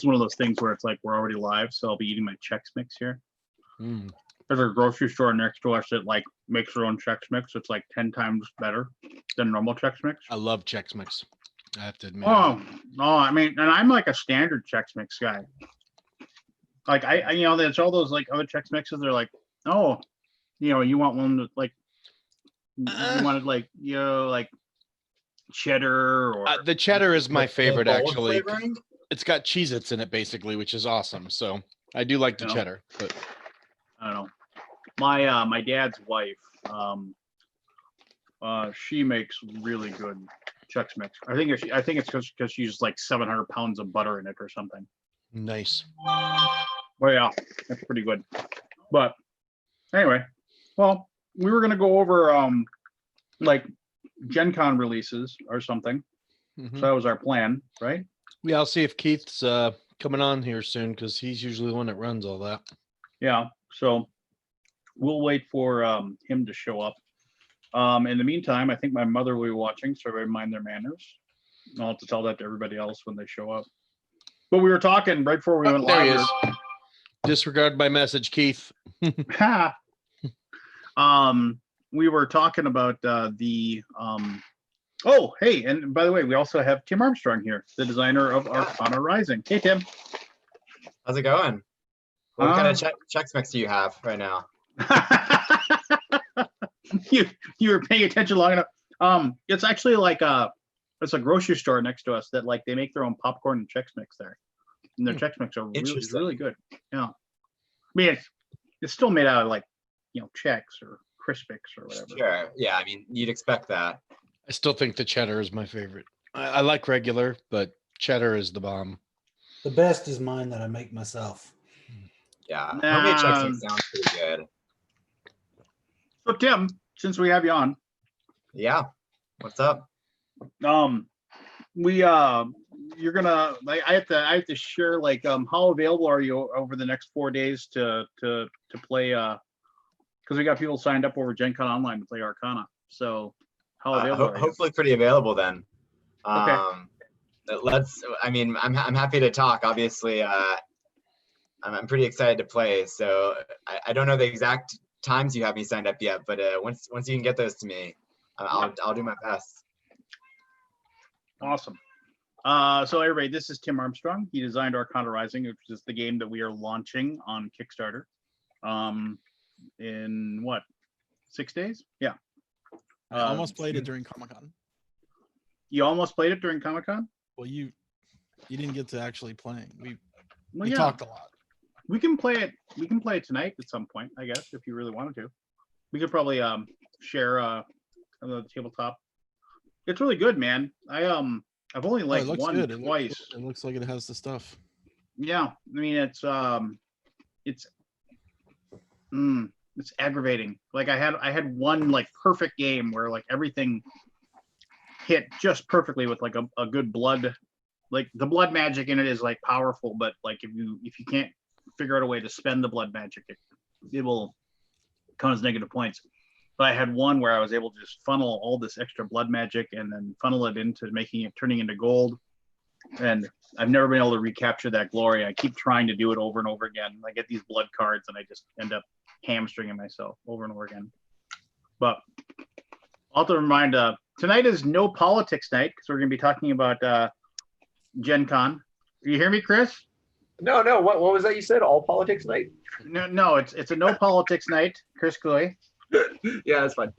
it's one of those things where it's like we're already live, so I'll be eating my Chex Mix here. Mm. There's a grocery store next to us that like makes their own Chex Mix. It's like 10 times better than normal Chex Mix. I love Chex Mix. I have to admit. Oh, I mean, and I'm like a standard Chex Mix guy. Like I you know, there's all those like other Chex Mixes. They're like, oh, you know, you want one that like you wanted like like cheddar or the cheddar is my favorite actually. Flavoring? It's got Cheez-Its in it basically, which is awesome. So I do like the cheddar, but I don't know. My dad's wife, she makes really good Chex Mix. I think it's because she uses like 700 pounds of butter in it or something. nice. Well, yeah, that's pretty good. But anyway, well, we were gonna go over like Gen Con releases or something. Mhm. So that was our plan, right? Yeah, I'll see if Keith's coming on here soon because he's usually the one that runs all that. Yeah. So we'll wait for him to show up. In the meantime, I think my mother will be watching, so everybody mind their manners. I'll have to tell that to everybody else when they show up. But we were talking right before we went There he live. is. Disregard my message, Keith. Ha. We were talking about the oh, hey, and by the way, we also have Tim Armstrong here, the designer of Arcana Rising. Hey, Tim. How's it going? What kind of Chex Mix do you have right now? you were paying attention long enough. It's actually like it's a grocery store next to us that like they make their own popcorn and Chex Mix there, and their Chex Mix are really good. Yeah, I mean it's still made out of like Chex or Crispix or whatever. Sure. Yeah, I mean you'd expect that. I still think the cheddar is my favorite. I like regular, but cheddar is the bomb. The best is mine that I make myself. Yeah, homemade Chex Mix sounds pretty good. So Tim, since we have you on, Yeah, what's up? we you're gonna like I have to share like how available are you over the next 4 days to play because we got people signed up over Gen Con Online to play Arcana. So how available are you? Hopefully pretty available then. Okay. I mean, I'm happy to talk. Obviously, I'm pretty excited to play. So I don't know the exact times you have me signed up yet, but once you can get those to me, I'll do my best. Awesome. So everybody, this is Tim Armstrong. He designed Arcana Rising, which is the game that we are launching on Kickstarter. In what, 6 days? Yeah. I almost played it during Comic-Con. You almost played it during Comic-Con? Well, you didn't get to actually playing. We talked a lot. We can play it. We can play it tonight at some point, I guess, if you really wanted to. We could probably share on the tabletop. It's really good, man. I've only like won twice. It looks like it has the stuff. Yeah, I mean it's aggravating. Like I had one like perfect game where like everything hit just perfectly with like a good blood, like the blood magic in it is like powerful, but like if you can't figure out a way to spend the blood magic, it will count as negative points. But I had one where I was able to just funnel all this extra blood magic and then funnel it into turning into gold. And I've never been able to recapture that glory. I keep trying to do it over and over again. I get these blood cards and I just end up hamstringing myself over and over again. But I'll have to remind, tonight is no politics night because we're going to be talking about Gen Con. You hear me, Chris? No. What was that you said? All politics night? No. It's a no politics night, Chris Gloy. Yeah, that's fine.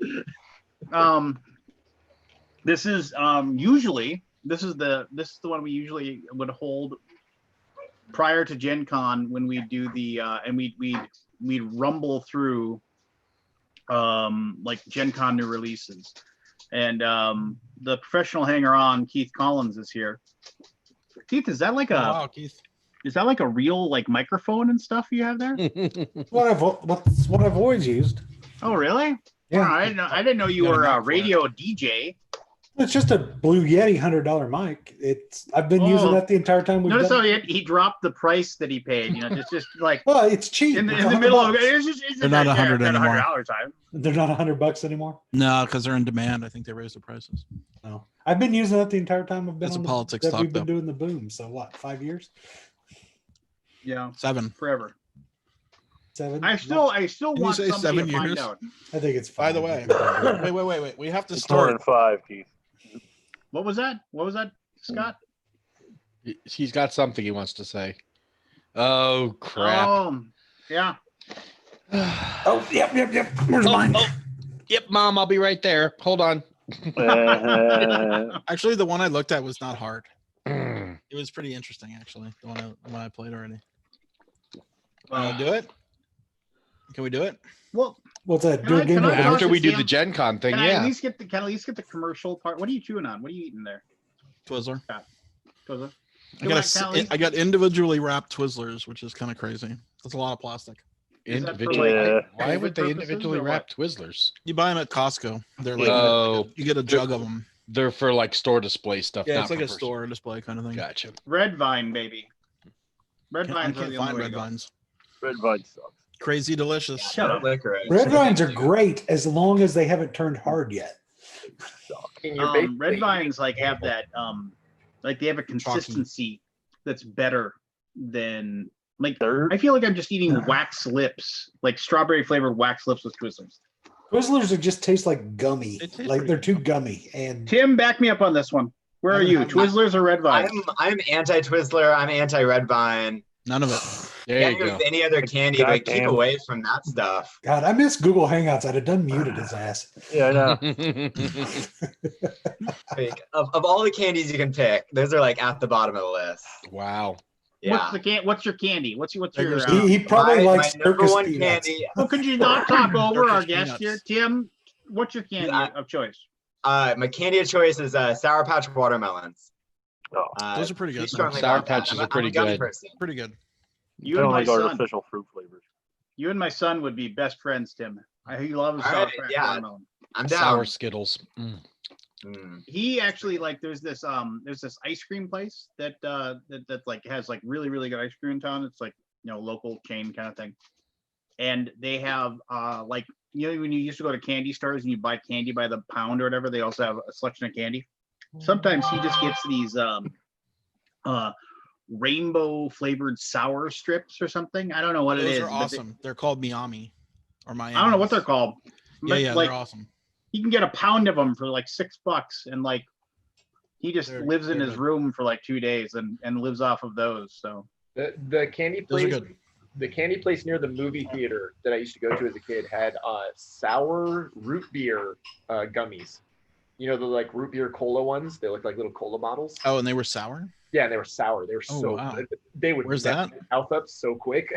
This is usually this is the one we usually would hold prior to Gen Con when we do the and we'd rumble through like Gen Con new releases. And the professional hanger-on Keith Collins is here. Keith, is that like Keith. Is that like a real like microphone and stuff you have there? That's what I've always used. Oh, really? Yeah. Oh, I didn't know you were a radio DJ. It's just a Blue Yeti $100 mic. I've been using that the entire time we've Notice how done. he dropped the price that he paid. Just like Well, it's cheap. in the middle of it. They're not $100 anymore. Time. They're not $100 anymore. No, because they're in demand. I think they raised the prices. No, I've been using that the entire time I've been That's on a politics that talk, we've been though. doing the boom. So what? 5 years? Yeah, 7. forever. 7. I still you want say somebody 7 to find years? out. I think it's By the 5. way, wait. We have to It's more start. than 5, Keith. What was that? What was that, Scott? He's got something he wants to say. Oh crap. Yeah. Oh, yep. Where's mine? Yep, Mom, I'll be right there. Hold on. Actually, the one I looked at was not hard. Mm. It was pretty interesting, actually. The one I played already. Well, Want to do it? Can we do it? well, What's that? Can Do I- a game can of I it? talk After to we do Sam? the Gen Con thing, can I at yeah. least get the commercial part? What are you chewing on? What are you eating there? Twizzler. Twizzler? I got individually wrapped Twizzlers, which is kind of crazy. That's a lot of plastic. Is that for, Individually, like, why COVID would they purposes individually or wrap Twizzlers? You buy them at Costco. They're like Oh, you get a jug of them. they're for like store display stuff. Yeah, not it's like for a personal. store display kind of thing. Gotcha. Red Vine, baby. Red I Vines are can't the find only way red to go. vines. Red Vine sucks. Crazy delicious. Shut up. Licorice. Red vines are great as long as they haven't turned hard yet. And you're basically Red Vines like have that like they have a Chalky. consistency that's better than like Dirt. I feel like I'm just eating wax lips, like strawberry flavored wax lips with Twizzlers. Twizzlers are just taste like gummy. They taste Like pretty they're too good. gummy. And Tim, back me up on this one. Where I are haven't you? had Twizzlers or Red Vines? I'm anti-Twizzler. I'm anti-Red Vine. None of it. There Yeah, you go. with any other candy, but keep Goddamn. away from that stuff. God, I miss Google Hangouts. I'd have done muted his ass. Yeah, I know. Like, of all the candies you can pick, those are like at the bottom of the list. Wow. Yeah. What's your candy? What's your Beggars He probably my likes number circus one peanuts. candy. Well, could you not talk over our Turkish guest here, peanuts. Tim? What's your candy Yeah. of choice? My candy of choice is Sour Patch watermelons. Oh, Those are pretty good. strongly Sour about that. Patches I'm are pretty I'm a gummy good. person. Pretty good. You I and don't my like son. artificial fruit flavors. You and my son would be best friends, Tim. He loves All sour right, patch yeah. watermelon. I'm down. Sour Skittles. Mm. He actually like there's this ice cream place that like has like really good ice cream in town. It's like, you know, local chain kind of thing. And they have like, you know, when you used to go to candy stores and you buy candy by the pound or whatever, they also have a selection of candy. Sometimes he just gets these rainbow flavored sour strips or something. I don't know what it Those is. are but awesome. They're called Miami or Miami. I don't know what they're called. Yeah, but, yeah, like they're awesome. you can get a pound of them for like $6, and like he just They're- lives in they're his good. room for like 2 days and lives off of those. So the candy Those are place. good. The candy place near the movie theater that I used to go to as a kid had sour root beer gummies. You know, the like root beer cola ones. They look like little cola bottles. Oh, and they were sour? Yeah, they were sour. They were Oh, so wow. good. They would Where's mess that? your mouth up so quick.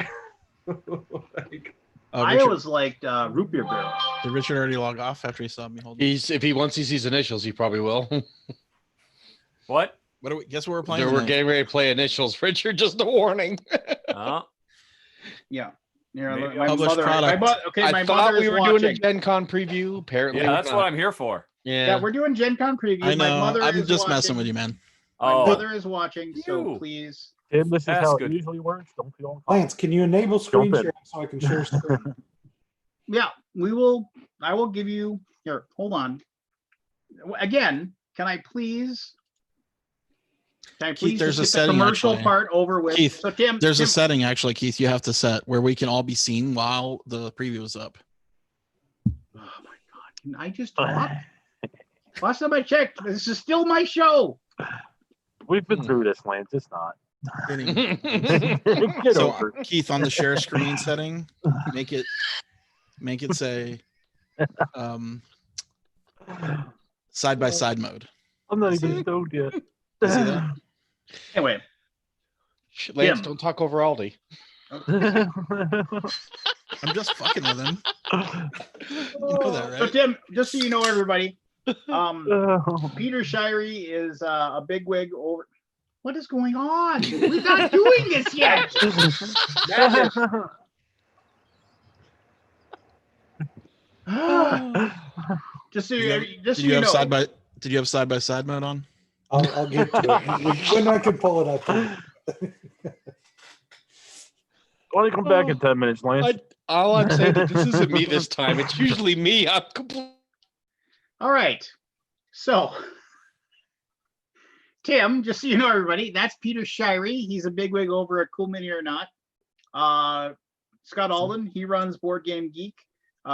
Like, I Richard, always liked root beer barrels. did Richard already log off after he saw me holding? Once he sees initials, he probably will. What? What do we guess what we're playing? We're tonight? getting ready to play initials. Richard, just a warning. Oh, Yeah. Yeah, Maybe my Published mother. product. My I thought mother we is were watching. doing a Gen Con preview. Apparently, yeah, we're that's not. what I'm here for. Yeah, Yeah, we're doing Gen Con preview. I My know. mother I'm is just messing watching. with you, man. My Oh, mother is watching, so You. please. Tim, this is That's how good. it usually works. Don't feel Lance, can you enable screen Jump in. sharing so I can share screen? Yeah, we will. I will give you here. Hold on. Again, can I please? Can I please there's just a get the setting, commercial actually. part over with? Keith, So Tim, There's a Tim, setting actually, Keith, you have to set where we can all be seen while the preview is up. oh my God! Can I just talk? Last time I checked, this is still my show. We've been through this, Lance. It's not. Anyway, Get so over it. Keith, on the share screen setting, make it say side by side mode. I'm not See? even stoned yet. You see that? Anyway, Lance, Tim. don't talk over Aldi. I'm just fucking with him. You know that, so right? Tim, just so you know, everybody, Peter Shirey is a bigwig over. What is going on? We're not doing this yet. Just so you, just so Did you you have know. did you have side by side mode on? I'll get to it. When I can pull it up. here. Why don't you come back in 10 minutes, Lance? All I'm saying is this isn't me this time. It's usually me. I'm completely. All right. So, Tim, just so you know, everybody, that's Peter Shirey. He's a bigwig over at Cool Mini or Not. Scott Alden, he runs Board Game Geek.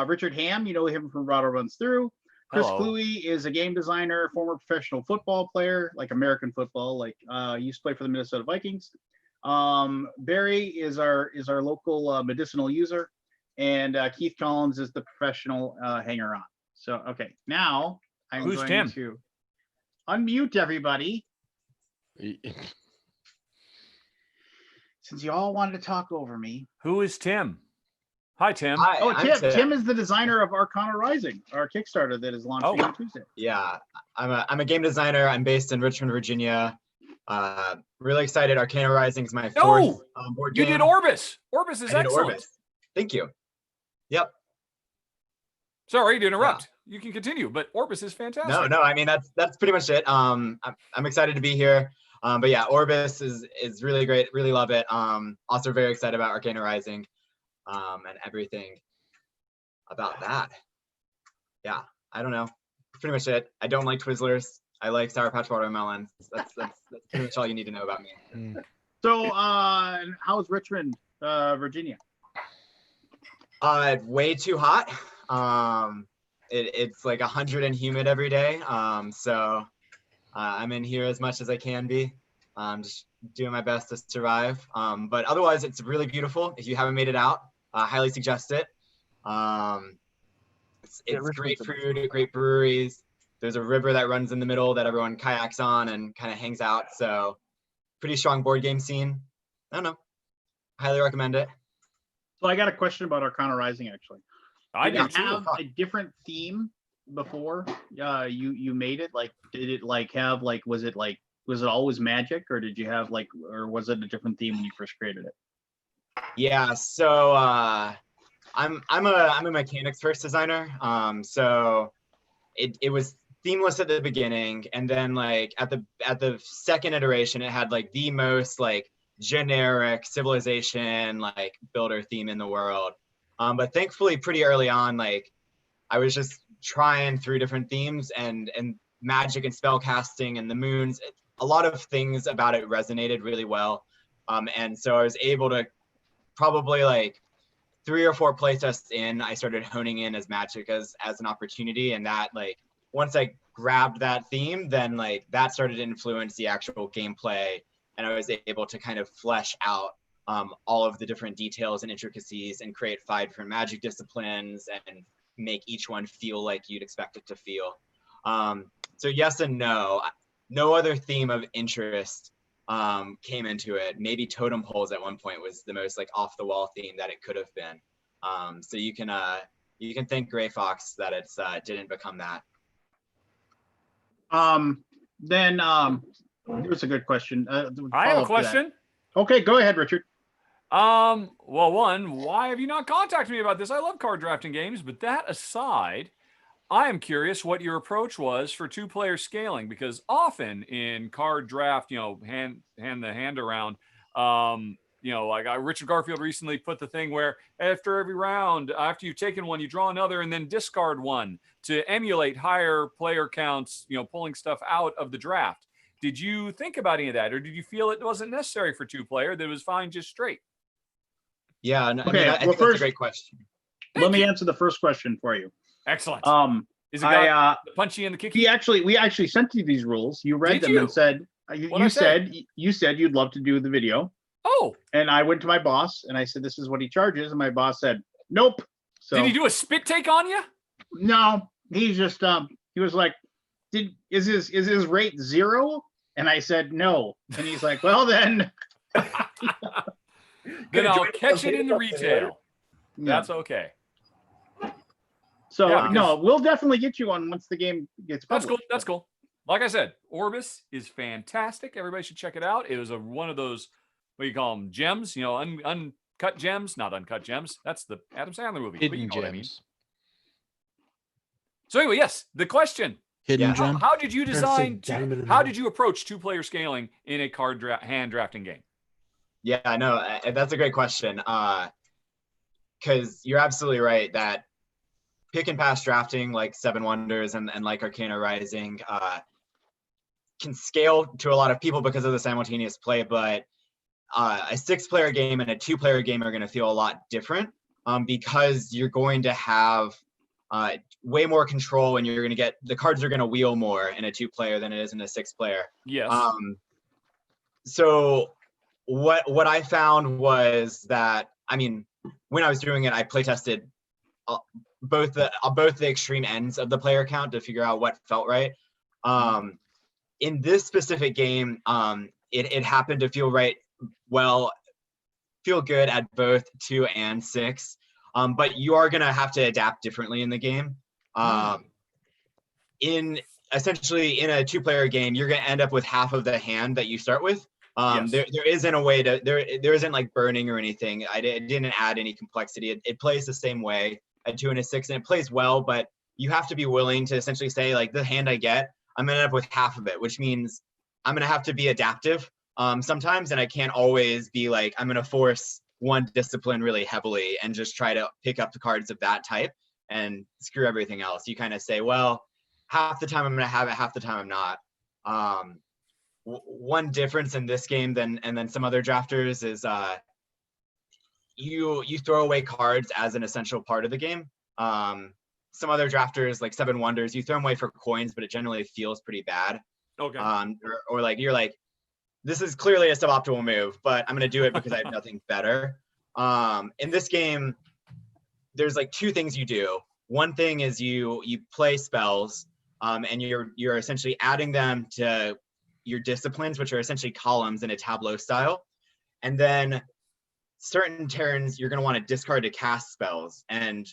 Richard Ham, you know him from Rotto Runs Through. Chris Hello. Cluey is a game designer, former professional football player, like American football, like he used to play for the Minnesota Vikings. Barry is our local medicinal user, and Keith Collins is the professional hanger on. So okay, now I'm Who's going Tim? to unmute everybody since you all wanted to talk over me. Who is Tim? Hi, Tim. Hi, Oh, I'm Tim is the designer of Arcana Rising, our Kickstarter that is launching Oh. on Tuesday. Yeah, I'm a game designer. I'm based in Richmond, Virginia. Really excited. Arcana Rising is my fourth board You game. did Orbis. Orbis is I did excellent. Orbis. Thank you. Yep. Sorry to interrupt. You can continue, but Orbis is fantastic. No. I mean that's pretty much it. I'm excited to be here. But yeah, Orbis is really great. Really love it. Also very excited about Arcana Rising, and everything about that. Yeah, I don't know. That's pretty much it. I don't like Twizzlers. I like Sour Patch watermelons. That's pretty much all you need to know about me. So, how's Richmond, Virginia? Way too hot. It's like 100 and humid every day. So I'm in here as much as I can be. Just doing my best to survive. But otherwise, it's really beautiful. If you haven't made it out, I highly suggest it. It's great food, great breweries. There's a river that runs in the middle that everyone kayaks on and kind of hangs out. So pretty strong board game scene. I don't know. Highly recommend it. So I got a question about Arcana Rising, actually. I Did do it too. have a different theme before you made it? Like, did it like have like, was it always magic, or did you have like, or was it a different theme when you first created it? Yeah, so I'm a mechanics first designer. So it was themeless at the beginning, and then like at the second iteration, it had like the most like generic civilization like builder theme in the world. But thankfully, pretty early on, like I was just trying through different themes and magic and spell casting and the moons. A lot of things about it resonated really well, and so I was able to probably like 3 or 4 playtests in, I started honing in as magic as an opportunity, and that like once I grabbed that theme, then like that started to influence the actual gameplay, and I was able to kind of flesh out all of the different details and intricacies and create 5 different magic disciplines and make each one feel like you'd expect it to feel. So yes and no. No other theme of interest came into it. Maybe totem poles at one point was the most like off the wall theme that it could have been. So you can thank Gray Fox that it's didn't become that. Then here's a good question. I have a question. Okay, go ahead, Richard. Well, one, why have you not contacted me about this? I love card drafting games, but that aside, I am curious what your approach was for 2-player scaling, because often in card draft, hand the hand around, like Richard Garfield recently put the thing where after every round, after you've taken one, you draw another and then discard one to emulate higher player counts, pulling stuff out of the draft. Did you think about any of that, or did you feel it wasn't necessary for 2-player, that it was fine just straight? Yeah, no, Okay, I think that's a great question. Let me answer the first question for you. Excellent. Is it got the punchy and the kicky? We actually sent you these rules. You read Did them you? and said you said you'd love to do the video. Oh. And I went to my boss and I said, this is what he charges. And my boss said, nope. So Did he do a spit take on you? no, he's just he was like, is his rate 0? And I said no. And he's like, well then Then I'll catch it in the retail. Yeah. That's okay. So Yeah, because- no, we'll definitely get you on once the game gets That's published. cool. That's cool. Like I said, Orbis is fantastic. Everybody should check it out. It was one of those, what do you call them, gems? Uncut gems, not uncut gems. That's the Adam Sandler movie. But you Hidden know what I mean. gems. So anyway, yes, the question: Hidden Yeah. gem. How did you Trying to say design? diamond in the How middle. did you approach 2-player scaling in a hand drafting game? Yeah, I know. That's a great question. Because you're absolutely right that pick and pass drafting like Seven Wonders and like Arcana Rising can scale to a lot of people because of the simultaneous play, but a 6-player game and a 2-player game are going to feel a lot different, because you're going to have way more control, and you're going to get the cards are going to wheel more in a 2-player than it is in a 6-player. Yes. So what I found was that, I mean, when I was doing it, I play tested both the extreme ends of the player count to figure out what felt right. In this specific game, it happened to feel right. Well, feel good at both 2 and 6. But you are gonna have to adapt differently in the game. Essentially in a 2-player game, you're gonna end up with half of the hand that you start with. Yes. There isn't a way to there isn't like burning or anything. I didn't add any complexity. It plays the same way at 2 and a 6, and it plays well, but you have to be willing to essentially say, like, the hand I get, I'm gonna end up with half of it, which means I'm gonna have to be adaptive sometimes, and I can't always be like, I'm gonna force one discipline really heavily and just try to pick up the cards of that type and screw everything else. You kind of say, well, half the time I'm gonna have it, half the time I'm not. One difference in this game than some other drafters is you throw away cards as an essential part of the game. Some other drafters, like 7 Wonders, you throw them away for coins, but it generally feels pretty bad. Okay. Or like you're like, this is clearly a suboptimal move, but I'm gonna do it because I have nothing better. In this game, there's like 2 things you do. One thing is you play spells, and you're essentially adding them to your disciplines, which are essentially columns in a tableau style. And then certain turns, you're gonna want to discard to cast spells. And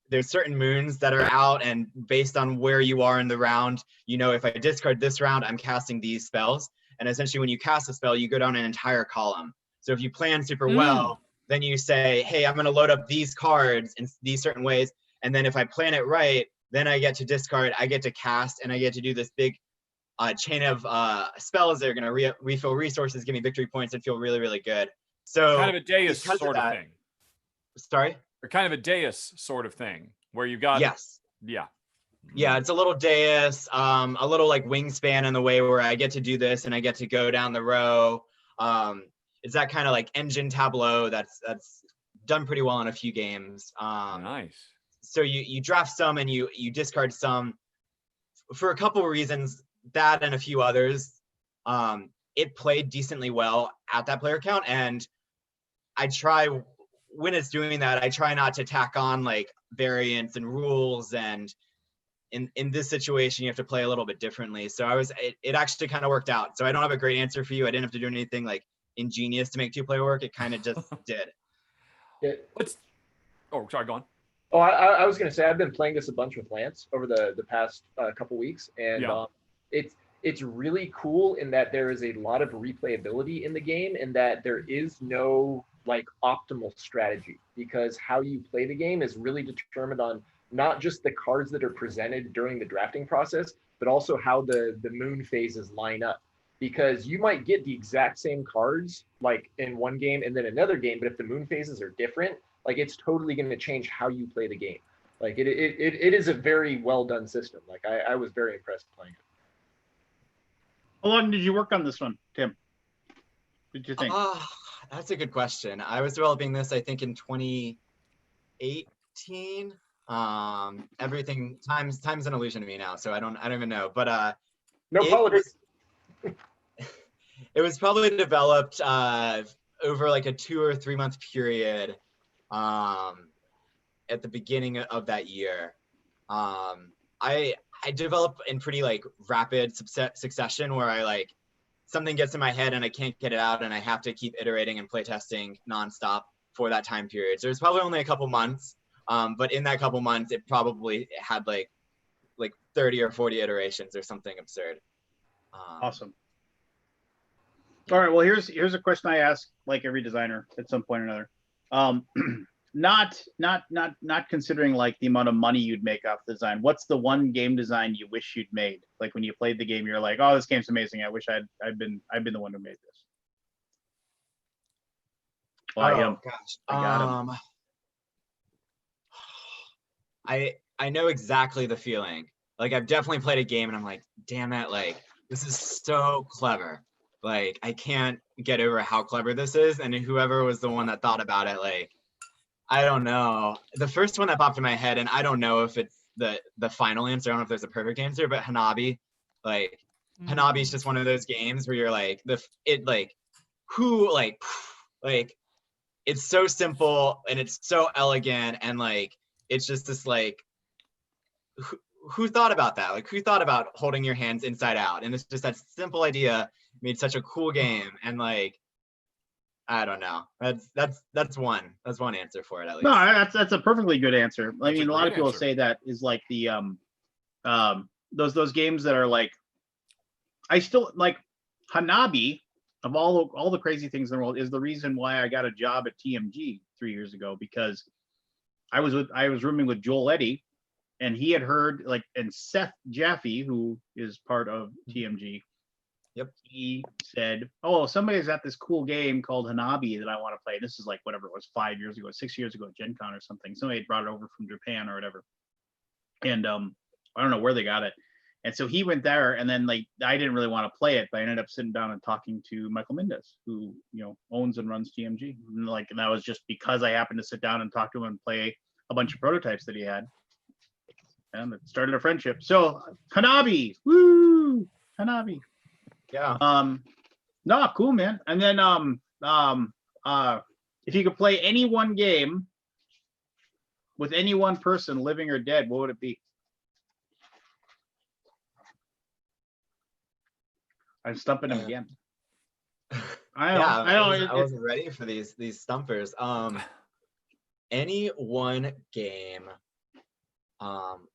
there's certain moons that are out, and based on where you are in the round, you know, if I discard this round, I'm casting these spells. And essentially when you cast a spell, you go down an entire column. So if you plan super well, then you say, hey, I'm gonna load up these cards in these certain ways. And then if I plan it right, then I get to discard, I get to cast, and I get to do this big chain of spells that are gonna refill resources, give me victory points, and feel really, really good. So kind of a Deus sort of thing. Sorry? Or kind of a Deus sort of thing where you've got. Yes. Yeah. Yeah, it's a little Deus, a little like Wingspan in the way where I get to do this and I get to go down the row. It's that kind of like engine tableau that's done pretty well in a few games. Nice. So you draft some and you discard some for a couple of reasons, that and a few others. It played decently well at that player count, and I try, when it's doing that, I try not to tack on like variants and rules, and in this situation you have to play a little bit differently. So it actually kind of worked out. So I don't have a great answer for you. I didn't have to do anything like ingenious to make 2-player work. It kind of just did. Sorry, go on. Oh, I was going to say, I've been playing this a bunch with Lance over the past couple weeks, and it's really cool in that there is a lot of replayability in the game, and that there is no like optimal strategy, because how you play the game is really determined on not just the cards that are presented during the drafting process, but also how the moon phases line up. Because you might get the exact same cards like in one game and then another game, but if the moon phases are different, like it's totally going to change how you play the game. Like it is a very well done system. Like I was very impressed playing it. How long did you work on this one, Tim? What did you think? That's a good question. I was developing this, I think, in 2018. Everything time's an illusion to me now, so I don't even know. But no politics. It was probably developed over like a 2 or 3 month period at the beginning of that year. I develop in pretty like rapid succession, where I like something gets in my head and I can't get it out, and I have to keep iterating and playtesting nonstop for that time period. So it was probably only a couple months, but in that couple months, it probably had like 30 or 40 iterations or something absurd. Awesome. All right. Well, here's a question I ask like every designer at some point or another. Not considering like the amount of money you'd make off the design. What's the one game design you wish you'd made? Like when you played the game, you're like, oh, this game's amazing. I wish I'd been the one who made this. Gosh. I got him. I know exactly the feeling. Like I've definitely played a game and I'm like, damn it, like this is so clever. Like, I can't get over how clever this is. And whoever was the one that thought about it, like, I don't know. The first one that popped in my head, and I don't know if it's the final answer. I don't know if there's a perfect answer, but Hanabi, like, Hanabi's just one of those games where you're like, it's so simple and it's so elegant, and like, it's just this like, who thought about that? Like, who thought about holding your hands inside out? And it's just that simple idea made such a cool game. And like, I don't know. That's one answer for it, at least. No, that's a perfectly good answer. I mean, a lot of people answer. say that is like the those games that are like, I still like Hanabi, of all the crazy things in the world, is the reason why I got a job at TMG 3 years ago, because I was rooming with Joel Eddy, and he had heard, like, and Seth Jaffe, who is part of TMG. Yep. He said, "Oh, somebody's got this cool game called Hanabi that I want to play." This is like whatever it was, 5 years ago, 6 years ago at Gen Con or something. Somebody had brought it over from Japan or whatever. And I don't know where they got it. And so he went there, and then like, I didn't really want to play it, but I ended up sitting down and talking to Michael Mendez, who, you know, owns and runs TMG. And that was just because I happened to sit down and talk to him and play a bunch of prototypes that he had. And it started a friendship. So Hanabi, woo, Hanabi. Yeah. No, cool, man. And then if you could play any one game with any one person, living or dead, what would it be? I'm stumping him again. I wasn't ready for these stumpers. Any one game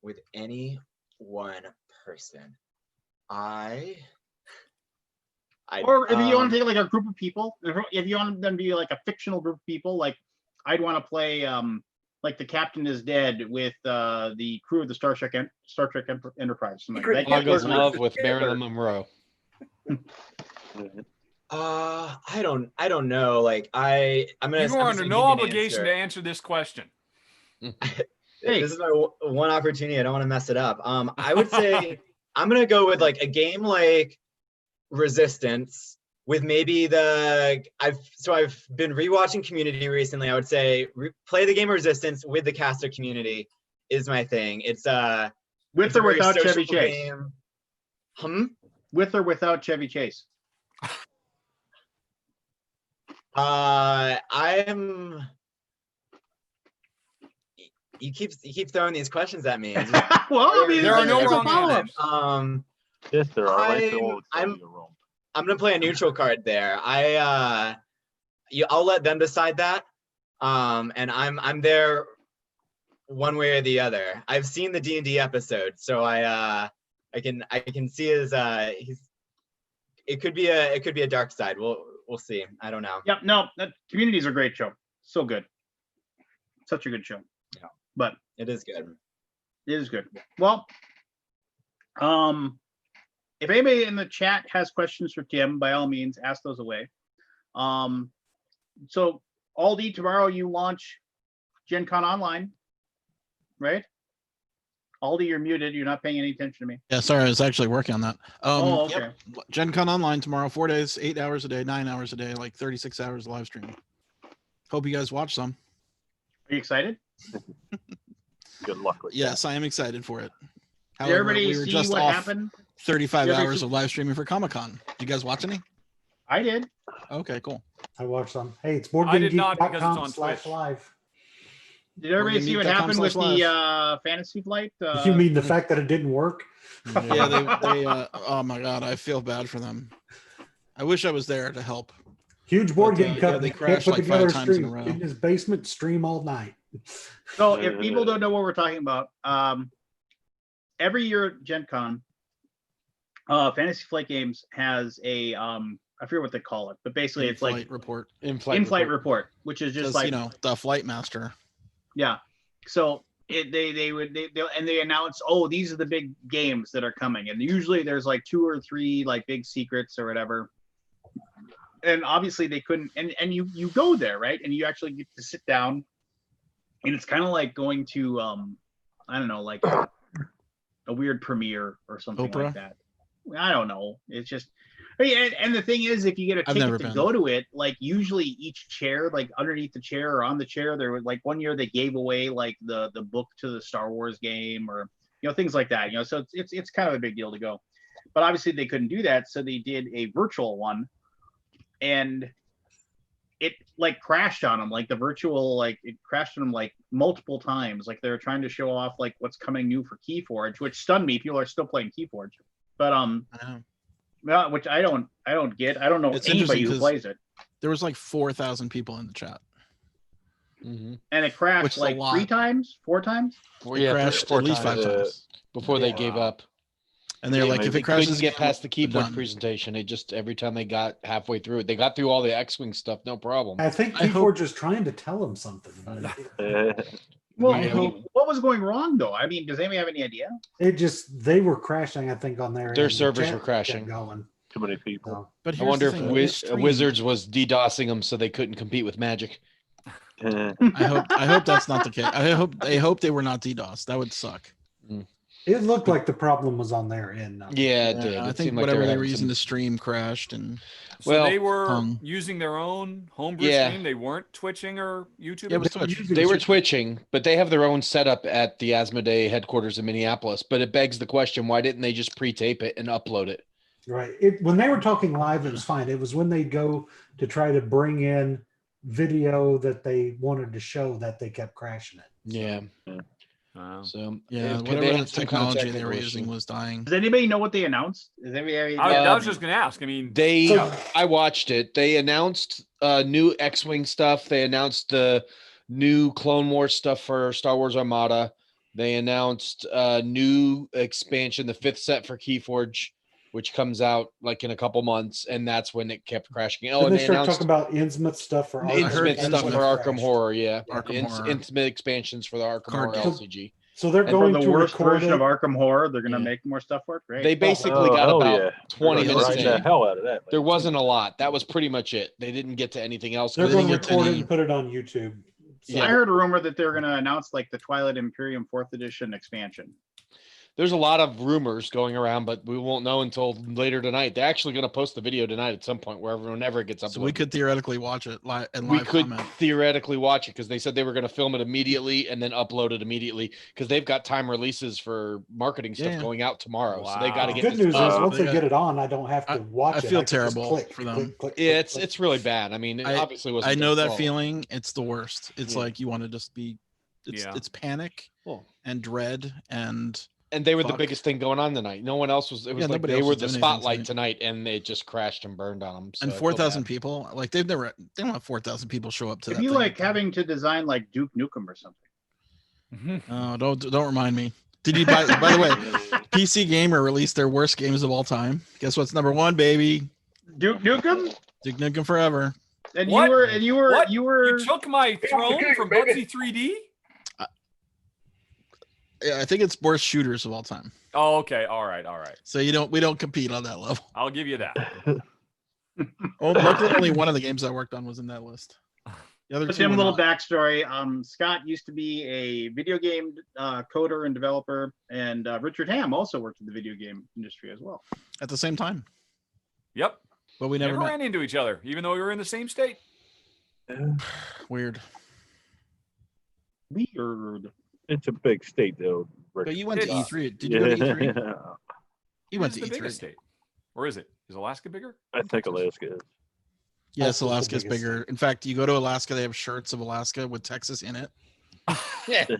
with any one person. Or if you want to take like a group of people, if you want them to be like a fictional group of people, like I'd want to play like the captain is dead with the crew of the Star Trek Enterprise. August Love with Marilyn Monroe. I don't know. Like, I'm gonna. You are under no obligation to answer this question. This is my one opportunity. I don't want to mess it up. I would say I'm gonna go with like a game like Resistance, with maybe I've been rewatching Community recently. I would say play the game Resistance with the cast of Community is my thing. It's with or without Chevy Chase. With or without Chevy Chase. You keep throwing these questions at me. Well, I mean, there are no wrong answers. Yes, there are. I'm gonna play a neutral card there. I'll let them decide that. And I'm there one way or the other. I've seen the D&D episode, so I can see his it could be a dark side. We'll see. I don't know. Yep. No, Community is a great show. So good. Such a good show. Yeah. But it is good. It is good. Well, if anybody in the chat has questions for Tim, by all means, ask those away. So Aldi, tomorrow you launch Gen Con Online, right? Aldi, you're muted. You're not paying any attention to me. Yeah, sorry, I was actually working on that. Okay. Yep. Gen Con Online tomorrow, 4 days, 8 hours a day, 9 hours a day, like 36 hours live stream. Hope you guys watch some. Are you excited? Good luck with Yes, that. I am excited for it. Did everybody see what happened? 35 hours of live streaming for Comic-Con. Did you guys watch any? I did. Okay, cool. I watched some. Hey, it's I did not because it's on boardgamegeek.com/live. Did everybody see what happened with the Fantasy Flight? You mean the fact that it didn't work? Yeah, they oh my God, I feel bad for them. I wish I was there to help. Huge board game company. they crashed like 5 times in a row. In his basement, stream all night. So if people don't know what we're talking about, every year at Gen Con, Fantasy Flight Games has a I forget what they call it, but basically it's like report. in-flight report, which is just like, you know, the flight master. Yeah. So they announce, oh, these are the big games that are coming, and usually there's like 2 or 3 like big secrets or whatever. And obviously they couldn't, and you go there, right? And you actually get to sit down, and it's kind of like going to I don't know, like a weird premiere or something Oprah? like that. I don't know. It's just And the thing is, if you get a I've never ticket to been. go to it, like usually each chair, like underneath the chair or on the chair, there was like one year they gave away like the book to the Star Wars game, or things like that. So it's kind of a big deal to go. But obviously they couldn't do that, so they did a virtual one, and it like crashed on them. Like the virtual, like it crashed on them like multiple times. Like they were trying to show off like what's coming new for Keyforge, which stunned me. People are still playing Keyforge, but I know. well, which I don't get. I don't know It's anybody interesting who 'cause plays it. There was like 4,000 people in the chat. Mhm. And it crashed Which is a like lot. 3 times, 4 times. Well, It yeah, crashed four at least times, 5 times. before they Yeah. gave Wow. up. And they're like, if They it crashes couldn't get again, past the we're Keyforge done. presentation. They just every time they got halfway through it, they got through all the X-wing stuff, no problem. I think I hope- Keyforge is trying to tell them something. Well, I hope- what was going wrong though? I mean, does anybody have any idea? They were crashing, I think, on their Their end. The servers chat were crashing. kept going. Too many people. So, But I here's wonder the if thing, this stream- Wizards was DDoSing them so they couldn't compete with Magic. I hope that's not the case. I hope they were not DDoS. That would suck. it looked like the problem was on their end. not- Yeah, it did. I It think seemed like whatever they having were using some- the stream crashed, and So Well, they were um, using their own homebrew Yeah. stream. They weren't twitching or YouTube. Yeah, it was Twitch. They were twitching, but they have their own setup at the Asmodee headquarters in Minneapolis. But it begs the question: why didn't they just pre-tape it and upload it? Right. When they were talking live, it was fine. It was when they go to try to bring in video that they wanted to show that they kept crashing it. Yeah. Wow. So yeah, they whatever had the some kind of technology they were technical using issue. was dying. Does anybody know what they announced? Is anybody? I was just going to ask. I mean, They, So- I watched it. They announced new X-wing stuff. They announced the new Clone Wars stuff for Star Wars Armada. They announced a new expansion, the 5th set for Keyforge, which comes out like in a couple months, and that's when it kept crashing. Oh, Then and they they start announced talking about Innsmouth stuff for Arkham. intimate That's stuff when for it Arkham crashed. Horror. Yeah, Arkham Horror. Intimate expansions for the Arkham Horror Card game. LCG. So they're And For going the to worst record version it. of Arkham Horror, they're gonna Yeah. make more stuff for it. Great. They basically got hell about yeah. 20 They're minutes riding in. the hell out of that. There wasn't a lot. That was pretty much it. They didn't get to anything else. They're They going didn't to get to record it any- and put it on YouTube. So, Yeah. I heard a rumor that they're gonna announce like the Twilight Imperium 4th edition expansion. There's a lot of rumors going around, but we won't know until later tonight. They're actually going to post the video tonight at some point, whenever it gets uploaded. So we could theoretically watch it live and we live could comment. theoretically watch it because they said they were going to film it immediately and then upload it immediately because they've got time releases for marketing stuff Yeah. going out tomorrow. So they got to Wow. the get good this news is done. once They they got- get it on, I don't have to watch it. feel can just terrible click, for them. click, click, Yeah, click, click. it's really bad. I mean, it I- obviously wasn't. I know their that fault. feeling. It's the worst. It's Yeah. like you want to just be. It's Yeah. it's panic Cool. and dread and And they were the Fuck. biggest thing going on tonight. No one else was. It was Yeah, like nobody they else were was the doing anything spotlight tonight, and they just crashed and burned on them. So and I feel 4,000 bad. people. Like they don't have 4,000 people show up to It'd that. be thing. like having to design like Duke Nukem or something. Oh, don't remind me. Did you buy? By the way, PC Gamer released their worst games of all time. Guess what's number one, baby? Duke Nukem? Duke Nukem Forever. And What? you were What? you were You took my throne okay, from baby. Bubsy 3D? Yeah, I think it's worst shooters of all time. Oh, okay. All right. All right. So we don't compete on that level. I'll give you that. Oh, luckily, only one of the games I worked on was in that list. The other Just two him a were little not. backstory. Scott used to be a video game coder and developer, and Richard Ham also worked in the video game industry as well. At the same time, Yep. but we Never never met. ran into each other, even though we were in the same state. Weird. Weird. It's a big state, though. Rick. But you went to It's- E3. Did you go to E3? Yeah, You went Who's to the biggest E3. state? Or is it? Is Alaska bigger? I think Alaska is. Yes, Alaska's the Alaska's biggest bigger. In fact, you go to Alaska, they have shirts of Alaska with Texas in it,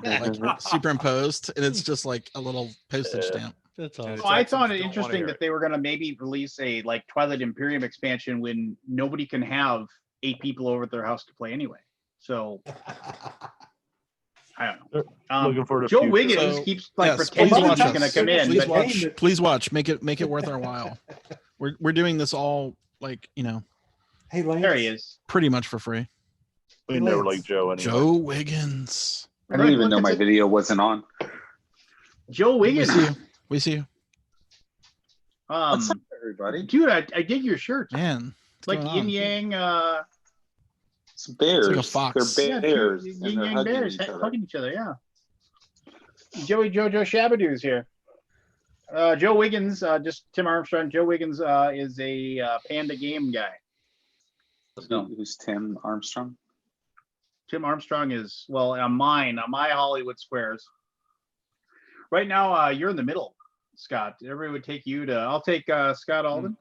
like superimposed, and it's just like a little postage Yeah. stamp. That's Yeah, awesome. So I Texans found it don't wanna interesting hear that it. they were going to maybe release a like Twilight Imperium expansion when nobody can have 8 people over at their house to play anyway. So I don't know. Looking for the Joe future. Wiggins So, keeps like yes, pretending please he's watch going to us. come in. Please but watch. Please watch. Make it worth our while. We're doing this all like Hey, Lance. there he is. pretty much for free. We never liked Joe anyway. Joe Wiggins. I didn't even Look know at my the- video wasn't on. Joe We Wiggins. see you. We see you, What's up, everybody? Dude, I dig your shirt. man. What's Like going yin on? yang. It's bears. It's like a fox. They're Yeah, bears. dude, and yin they're yang hugging bears each other. hugging each other. Yeah. Joey Jojo Shabadoo's here. Joe Wiggins, just Tim Armstrong. Joe Wiggins is a Panda game guy. Who's Tim Armstrong? Tim Armstrong is on my Hollywood Squares. Right now, you're in the middle, Scott. Everybody would take you to. I'll take Scott Alden.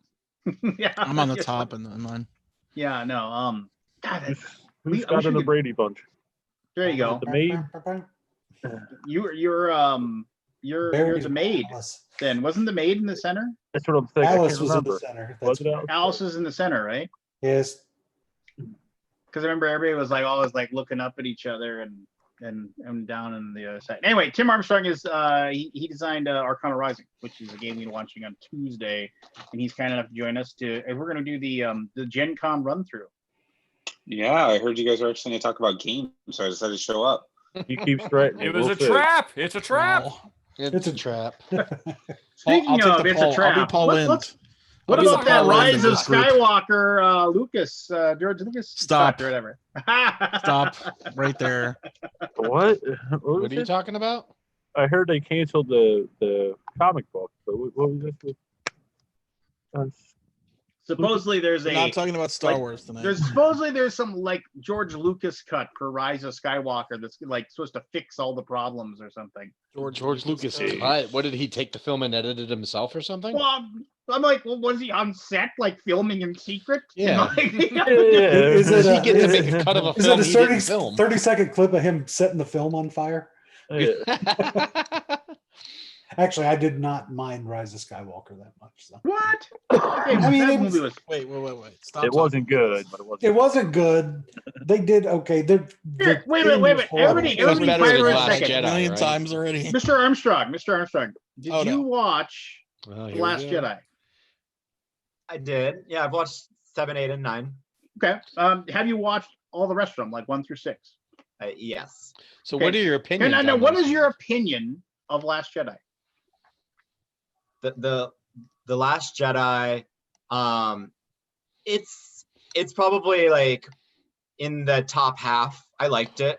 Yeah, I'm on the top in mine. Yeah, no. God, Who's got in the Brady Bunch? there you go. The maid. You're the maid. Alice. Then wasn't the maid in the center? That's what I'm thinking. Alice I can't was in remember. the center. Was That's it Alice? Alice is in the center, right? yes. Because I remember everybody was like always like looking up at each other and down on the other side. Anyway, Tim Armstrong is he designed Arcana Rising, which is a game we're launching on Tuesday, and he's kind enough to join us and we're going to do the Gen Con run through. Yeah, I heard you guys were actually going to talk about games, so I decided to show up. He keeps threatening. It was We'll a see. trap. It's a trap. Oh, it's a trap. Speaking I'll take of, the it's Paul- a trap. I'll be Paul Lind. What I'll be about that Paul Lind Rise in of this group. Skywalker, Lucas, George Lucas? Stop. Or whatever. Stop right there. What? What are you talking about? I heard they canceled the comic book. But what was this? Supposedly there's We're a not talking about Star like, Wars tonight. there's some like George Lucas cut for Rise of Skywalker that's like supposed to fix all the problems or something. George Lucas. What did he take the film and edit it himself or something? Well, I'm like, well, was he on set like filming in secret? Yeah. Is Does he it, get to is make it, a cut of a is film it a he didn't film? 30-second clip of him setting the film on fire? Actually, I did not mind Rise of Skywalker that much. So. What? I mean, that it movie was, was. Wait. Stop. It wasn't good, but it wasn't. it wasn't good. They did okay. Here, wait a minute. Everybody, It was everybody, better fire than a Last second. Jedi, a million right? times already. Mr. Armstrong, did Oh, no. you watch Well, The here we Last go. Jedi? I did. Yeah, I've watched 7, 8, and 9. Okay. Have you watched all the rest of them, like 1 through 6? Yes. So, Okay. what are your opinions? And on what those is your films? opinion of Last Jedi? The Last Jedi, it's probably like in the top half. I liked it.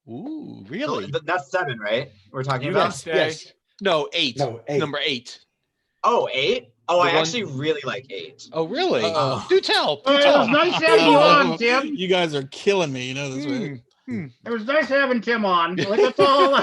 Ooh, So really? that's 7, right? We're talking You about. can stay. Yes. No, 8. No, 8. Number 8. Oh, 8? Oh, The I one- actually really like 8. Oh, really? Uh-oh. Do tell. Do It was tell. nice having you on, Tim. You guys are killing me. You know this, right? It was nice having Tim on. Like, that's all.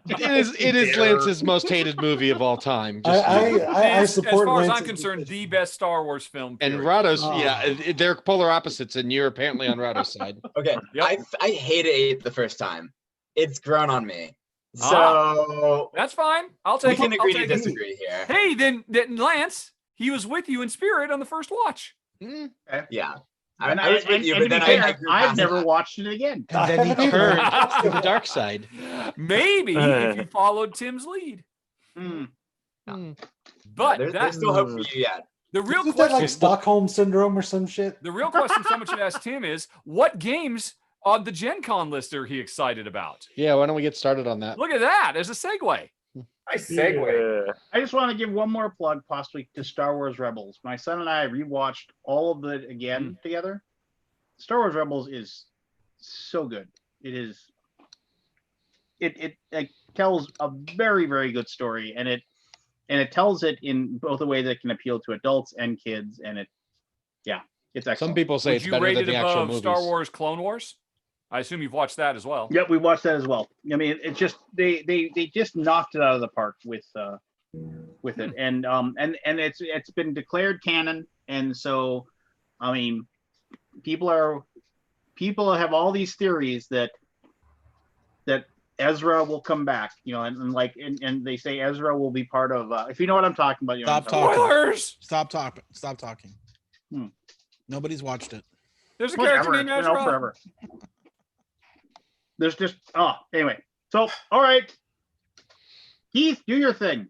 It is Lance's most hated movie of all time. Just I As support far as I'm Lance's concerned, decision. the best Star Wars film. and period. Rado's, Oh. yeah, they're polar opposites, and you're apparently on Rado's side. Okay. Yep. I hated 8 the first time. It's grown on me. Ah. So That's fine. I'll we take can it. I'll agree to take it. disagree here. Hey, then Lance, he was with you in spirit on the first watch. Yeah. And I was with you, and but to then be fair, I grew I've past never that. watched it again. And then he turned to the dark side. Maybe if you followed Tim's lead. Hmm. But There's still hope for you yet. the real Isn't that question, like Stockholm syndrome or some shit? the real question someone should ask Tim is, what games on the Gen Con list are he excited about? Yeah, why don't we get started on that? Look at that as a segue. Nice segue. Yeah. I just want to give one more plug, possibly, to Star Wars Rebels. My son and I rewatched all of it again together. Star Wars Rebels is so good. It is. It tells a very, very good story, and it tells it in both a way that can appeal to adults and kids, and it's excellent. Some people say Would it's you better rate than it the actual above movies. Star Wars Clone Wars? I assume you've watched that as well. Yep, we watched that as well. I mean, it just they just knocked it out of the park with it, and it's been declared canon, and so I mean, people have all these theories that Ezra will come back, and they say Ezra will be part of. If you know what I'm talking about, you know. Stop what I'm talking talking. Spoilers! Stop talking. Hmm. Nobody's watched it. There's a about. character Forever, named Ezra. forever. There's just anyway. So all right, Keith, do your thing.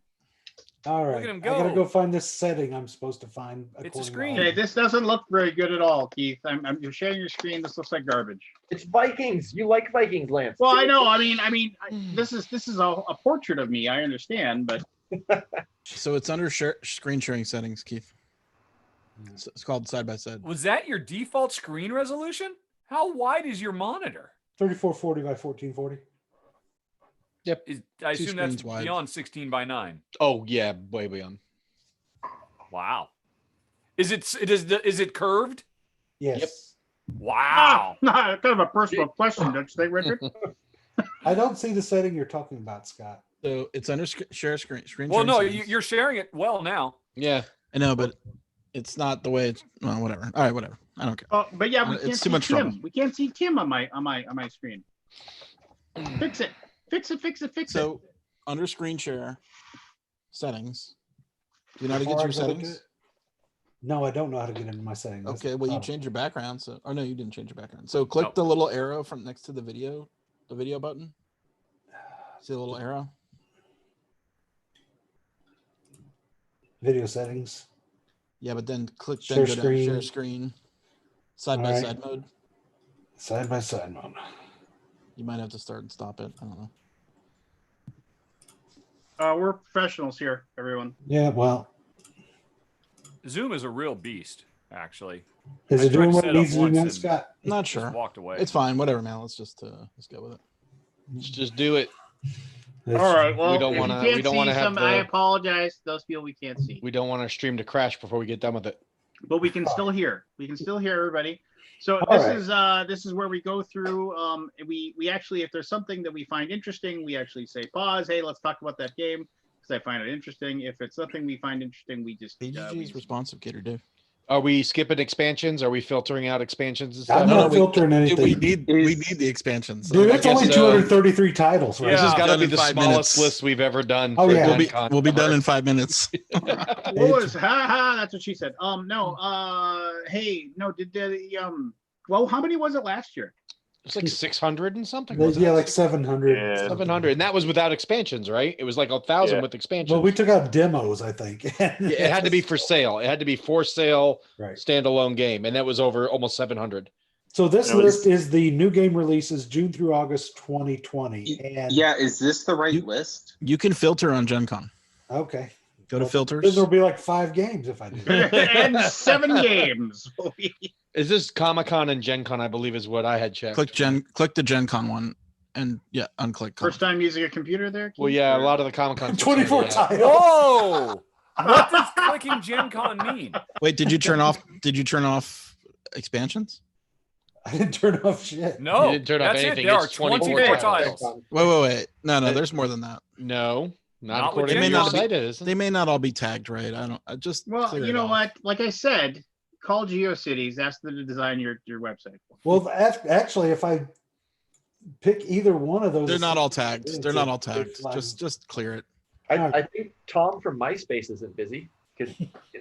All right. at him I gotta go. go find this setting I'm supposed to find. It's a according to screen. Okay, this doesn't look very good at all, Keith. You're sharing your screen. This looks like garbage. It's Vikings. You like Vikings, Lance. Well, I know. I mean, this is a portrait of me. I understand, but So it's under screen sharing settings, Keith. It's called side by side. Was that your default screen resolution? How wide is your monitor? 3440 by 1440. Yep. I Two assume that's screens wide. beyond 16 by 9. Oh yeah, way beyond. Wow. Is it curved? Yes. Wow. Kind of a personal question, don't you think, Richard? I don't see the setting you're talking about, Scott. So it's under share screen. Well, sharing no, settings. you're sharing it well now. Yeah. I know, but it's not the way it's. Well, whatever. All right, whatever. I don't care. But yeah, we It's can't too see much Tim. trouble. We can't see Tim on my screen. Fix it. Fix it. So under screen share settings. Do you know how to get Before your I go to settings? it- No, I don't know how to get into my settings. Okay, well you Oh. change your background. So, oh no, you didn't change your background. So click the little arrow from next to the video button. See the little arrow? Video settings. Yeah, but then click Share then go down to share screen. screen. Side by All right. side mode. Side by side mode. You might have to start and stop it. I don't know. We're professionals here, everyone. Yeah, well, Zoom is a real beast, actually. is I it tried doing to what set it it needs up to do once now, and Scott? Not just sure. walked away. It's fine. Whatever, man. Let's go with it. Just do it. All right. Well, We don't if wanna- you we can't don't see wanna have I the- apologize to those people we can't see. We don't want our stream to crash before we get done with it. But we can still hear. We can still hear everybody. So All this is where we go through. We actually, if there's something that we find interesting, we actually say pause. Hey, let's talk about that game because I find it interesting. If it's something we find interesting, we just BGG is responsive, Gator Dave. Are we skipping expansions? Are we filtering out expansions and I'm stuff? not filtering Dude, anything. we need the expansions. Dude, I it's guess only so. 233 titles, right? This has Yeah. got to Done be in the 5 smallest minutes. list we've ever done. Oh, for yeah. Gen Con We'll be done ever. in 5 minutes. What was that's what she said. Hey, no, did the well, how many was it last year? It's like 600 and something. Yeah, wasn't it? like 700. Yeah. 700, and that was without expansions, right? It was like 1,000 Yeah. with expansions. Well, we took out demos, I think. Yeah, it had to be for sale. It had to be for sale, Right. standalone game, and that was over almost 700. So this And it was- list is the new game releases June through August 2020. And Yeah, is this the right You- list? You can filter on Gen Con. okay. Go to Well, filters. Then there'll be like 5 games if I do that. And 7 games. Is this Comic-Con and Gen Con, I believe, is what I had checked. Click the Gen Con one, and yeah, unclick. First time using a computer there? Well, Keith, yeah, a or- lot of the Comic-Con. 24 titles. Whoa! What does clicking Gen Con mean? Wait, did you turn off? Did you turn off expansions? I didn't turn off shit. No, You didn't turn off that's anything. it. There are It's 24 24 titles. titles. Wait. No, there's more than that. No, not Not with according to Gen your Con. site, it isn't. They may not all be tagged right. I just Well, clear you it know off. what? Like I said, call GeoCities, ask them to design your website. Well, actually, if I pick either one of those, They're not all tagged. It's They're a not all big tagged. flag. Just clear it. I think Tom from MySpace isn't busy. 'cause-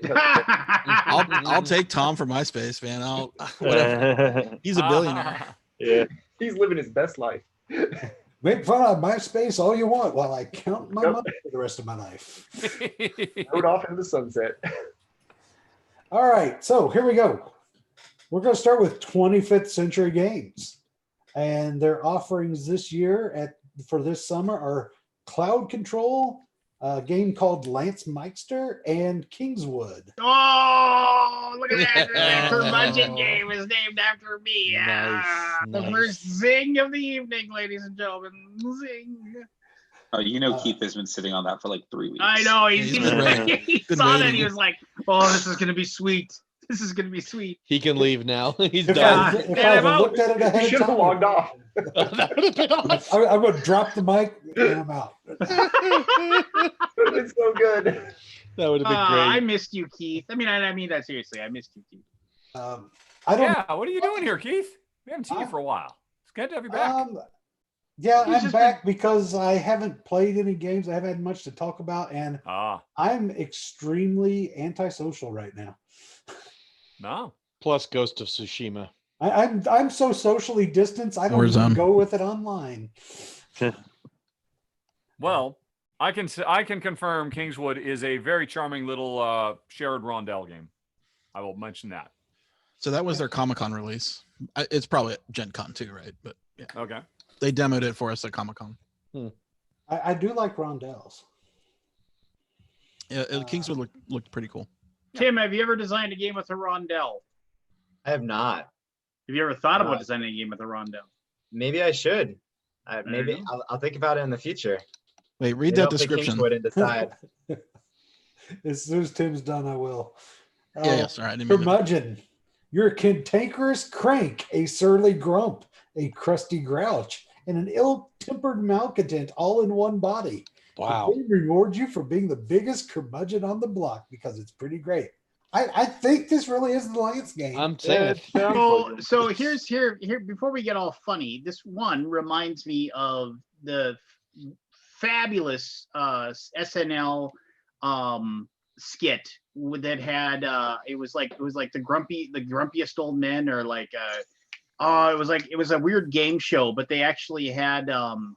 I'll take Tom for MySpace, man. I'll whatever. He's a billionaire. Yeah. He's living his best life. Make fun of MySpace all you want while I count my Yep. money for the rest of my life. Rode off into the sunset. All right, so here we go. We're going to start with 25th Century Games, and their offerings this year for this summer are Cloud Control, a game called Lance Meister, and Kingswood. Oh, look at that. The curmudgeon game is named after me. Nice, The nice. first zing of the evening, ladies and gentlemen. Zing. Oh, you know, Keith has been sitting on that for like 3 weeks. I know. He's He, been waiting. he Been saw that. waiting. He was like, oh, this is going to be sweet. This is going to be sweet. He can leave now. He's If done. I, if And I I'm had out. looked at it ahead He of should have time, logged off. That would have been awesome. I'm going to drop the mic and I'm out. It's so good. That would have been I great. missed you, Keith. I mean that seriously. I missed you, Keith. I don't. Yeah, what are you doing here, Keith? We haven't seen you for a while. It's good to have you back. Yeah, He's I'm just back because I haven't played any games. I haven't had much to talk about, and I'm extremely antisocial right now. No. Plus Ghost of Tsushima. I'm so socially distanced. I don't even Warzone. go with it online. Well, I can confirm Kingswood is a very charming little shared rondelle game. I will mention that. So that was their Comic-Con release. It's probably at Gen Con too, right? But yeah, Okay. they demoed it for us at Comic-Con. I do like rondelles. Yeah, Kingswood looked pretty cool. Tim, have you ever designed a game with a rondelle? I have not. Have you ever thought about designing a game with a rondelle? Maybe I should. Maybe I'll think about it in the future. Wait, read Maybe that I'll play description. Kingswood and decide. As soon as Tim's done, I will. Yes, all right. I didn't mean to- Curmudgeon. You're a cantankerous crank, a surly grump, a crusty grouch, and an ill-tempered malcontent all in one body. Wow. The game rewards you for being the biggest curmudgeon on the block because it's pretty great. I think this really is the Lance game. I'm saying it. So here's here before we get all funny, this one reminds me of the fabulous SNL skit that had it was like the grumpiest old men, or like it was a weird game show, but they actually had oh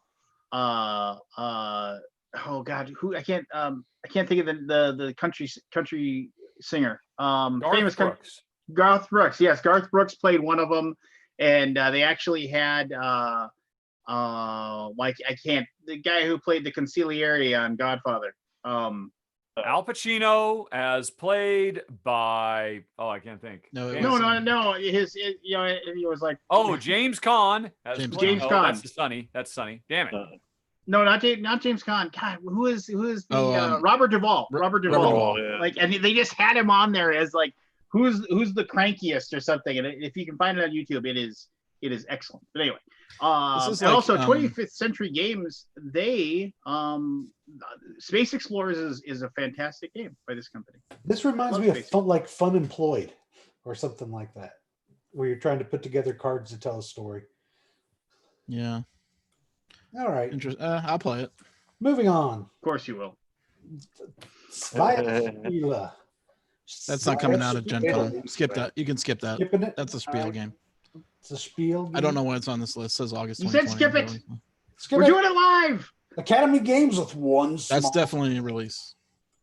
god, who I can't think of the country singer, famous Brooks. Garth Brooks. Yes, Garth Brooks played one of them, and they actually had like the guy who played the consigliere on Godfather. Al Pacino, as played by I can't think. No, it James- wasn't. No. It was like James Caan. James Caan. That's Sonny. Damn it. no, not James Caan. God, who is the Oh, Robert Duvall? Robert Duvall. Duvall, yeah. Like, and they just had him on there as like who's the crankiest or something. And if you can find it on YouTube, it is excellent. But anyway, This is and like, also 25th Century Games, they Space Explorers is a fantastic game by this company. This reminds Love me of Space. Fun Employed or something like that, where you're trying to put together cards to tell a story. Yeah. All right, I'll play it. moving on. Of course you will. Spiela. That's not coming out of Gen Con. Skip that. You can skip that. Skipping it. That's a Spiel Alright. game. It's a Spiel. I don't know why it's on this list. It says August You said 2020. skip it. Skip We're it. doing it live. Academy Games with one. That's small- definitely a release.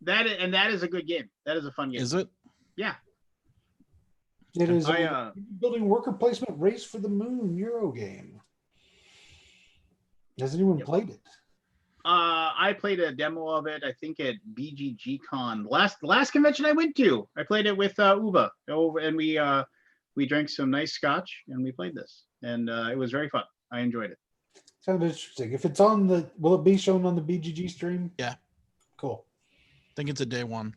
That is a good game. That is a fun game. Is it? Yeah. It is I, a building worker placement race for the moon Euro game. Has anyone played it? I played a demo of it, I think at BGG Con. The last convention I went to. I played it with Uva. And we drank some nice scotch and we played this. And it was very fun. I enjoyed it. Sounds interesting. If it's on will it be shown on the BGG stream? Yeah. Cool. I think it's a day one.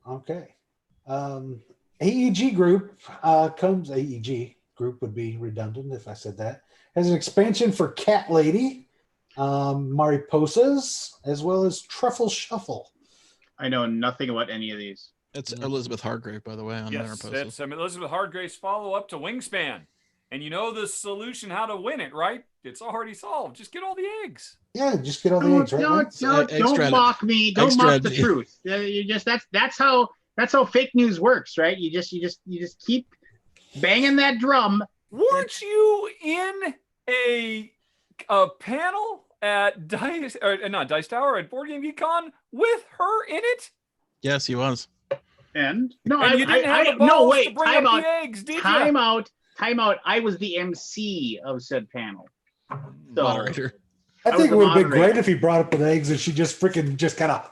Okay. AEG Group AEG Group would be redundant if I said that. Has an expansion for Cat Lady, Mariposas, as well as Truffle Shuffle. I know nothing about any of these. It's Elizabeth Hargrave, by the way, on Yes, their that's Elizabeth Hargrave's follow-up to Wingspan. And you know the solution how to win it, right? It's already solved. Just get all the eggs. Yeah, just get all the eggs, right? Lance? Don't mock me. Don't mock the truth. You just that's how fake news works, right? You just keep banging that drum. Weren't you in a panel at Dice or not Dice Tower at Board Game Geek Con with her in it? Yes, he was. And you didn't have the balls no, wait, to bring time up out. the eggs, did Time you? out. Time out. I was the MC of said panel. So, Moderator. I I think was it would have the been great if he brought up the eggs and she just kind of.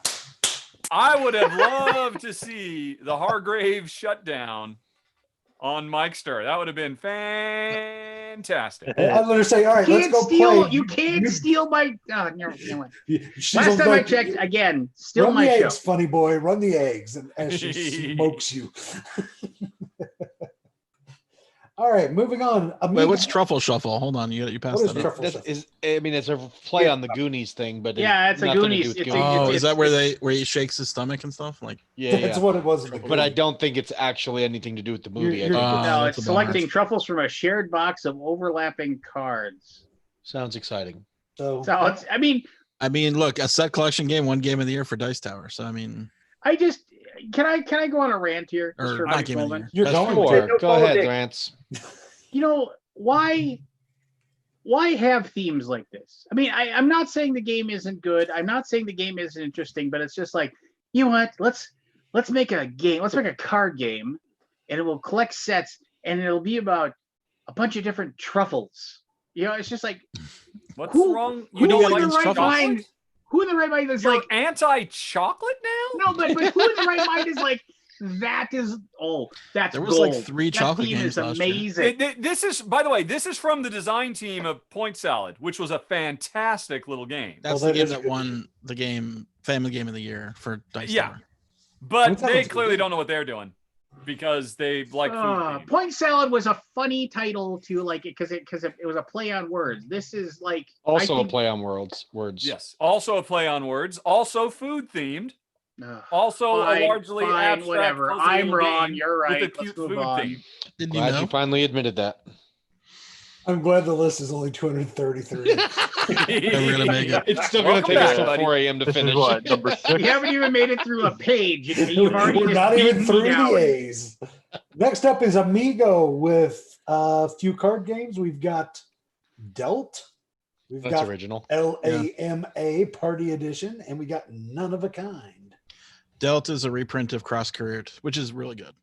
I would have loved to see the Hargrave shutdown on Mikester. That would have been fantastic. I let her say, "All right, let's go play." You can't steal my. Oh, no. She's Last time I like, checked, again, still run my the show. eggs, funny boy. Run the eggs, and as she smokes you. All right, moving on. Wait, what's Truffle Shuffle? Hold on, you passed What is that up. Truffle This Shuffle? is, I mean, it's a play on the Goonies thing, but Yeah, it's a nothing to do Goonies. with It's a- Goonies. Oh, is that where he shakes his stomach and stuff? Like, Yeah, That's yeah. what it was. In the But I movie. don't think it's actually anything to do with the movie. You're- I think Oh, No, that's it's a bummer. selecting truffles from a shared box of overlapping cards. sounds exciting. So, So it's. I mean, look, a set collection game, one game of the year for Dice Tower. So I mean, I just can I go on a rant here? Just or for a not brief game of the moment? year. You're Best going film. to. Sure, no go ahead, politics. Lance. You know why have themes like this? I mean, I'm not saying the game isn't good. I'm not saying the game isn't interesting, but it's just like, you know what? Let's make a game. Let's make a card game, and it will collect sets, and it'll be about a bunch of different truffles. You know, it's just like, What's Who- wrong? who don't in like the right chocolate? mind? Who in the right mind is You're like, anti-chocolate now? no, but who in the right mind is like, That is that's There was gold. like 3 that chocolate theme games is last year. amazing. This is, by the way, this is from the design team of Point Salad, which was a fantastic little game. That's Well, the that game is a that good won the game Family Game of the Year for Dice Yeah. Tower. But Point they Salad's a good clearly game. don't know what they're doing because they like food games. Point Salad was a funny title to like it because it was a play on words. This is like Also I a think, play on words. Yes. Also a play on words. Also food themed. Ugh, Also fine, a largely fine, abstract, whatever. fuzzy I'm little wrong. game You're right. with a Let's cute move food on. theme. Did you Glad know? you finally admitted that. I'm glad the list is only 233. We're gonna make it. It's still going to Welcome take us back, till buddy. 4 a.m. to This is finish. what, number 6? You haven't even made it through a page. and You've already We're just not even beaten me through the down. A's. Next up is Amigo with a few card games. We've got Delt. We've That's got original. LAMA Party Edition, and we got None of a Kind. Delta is a reprint of Cross Career, which is really good.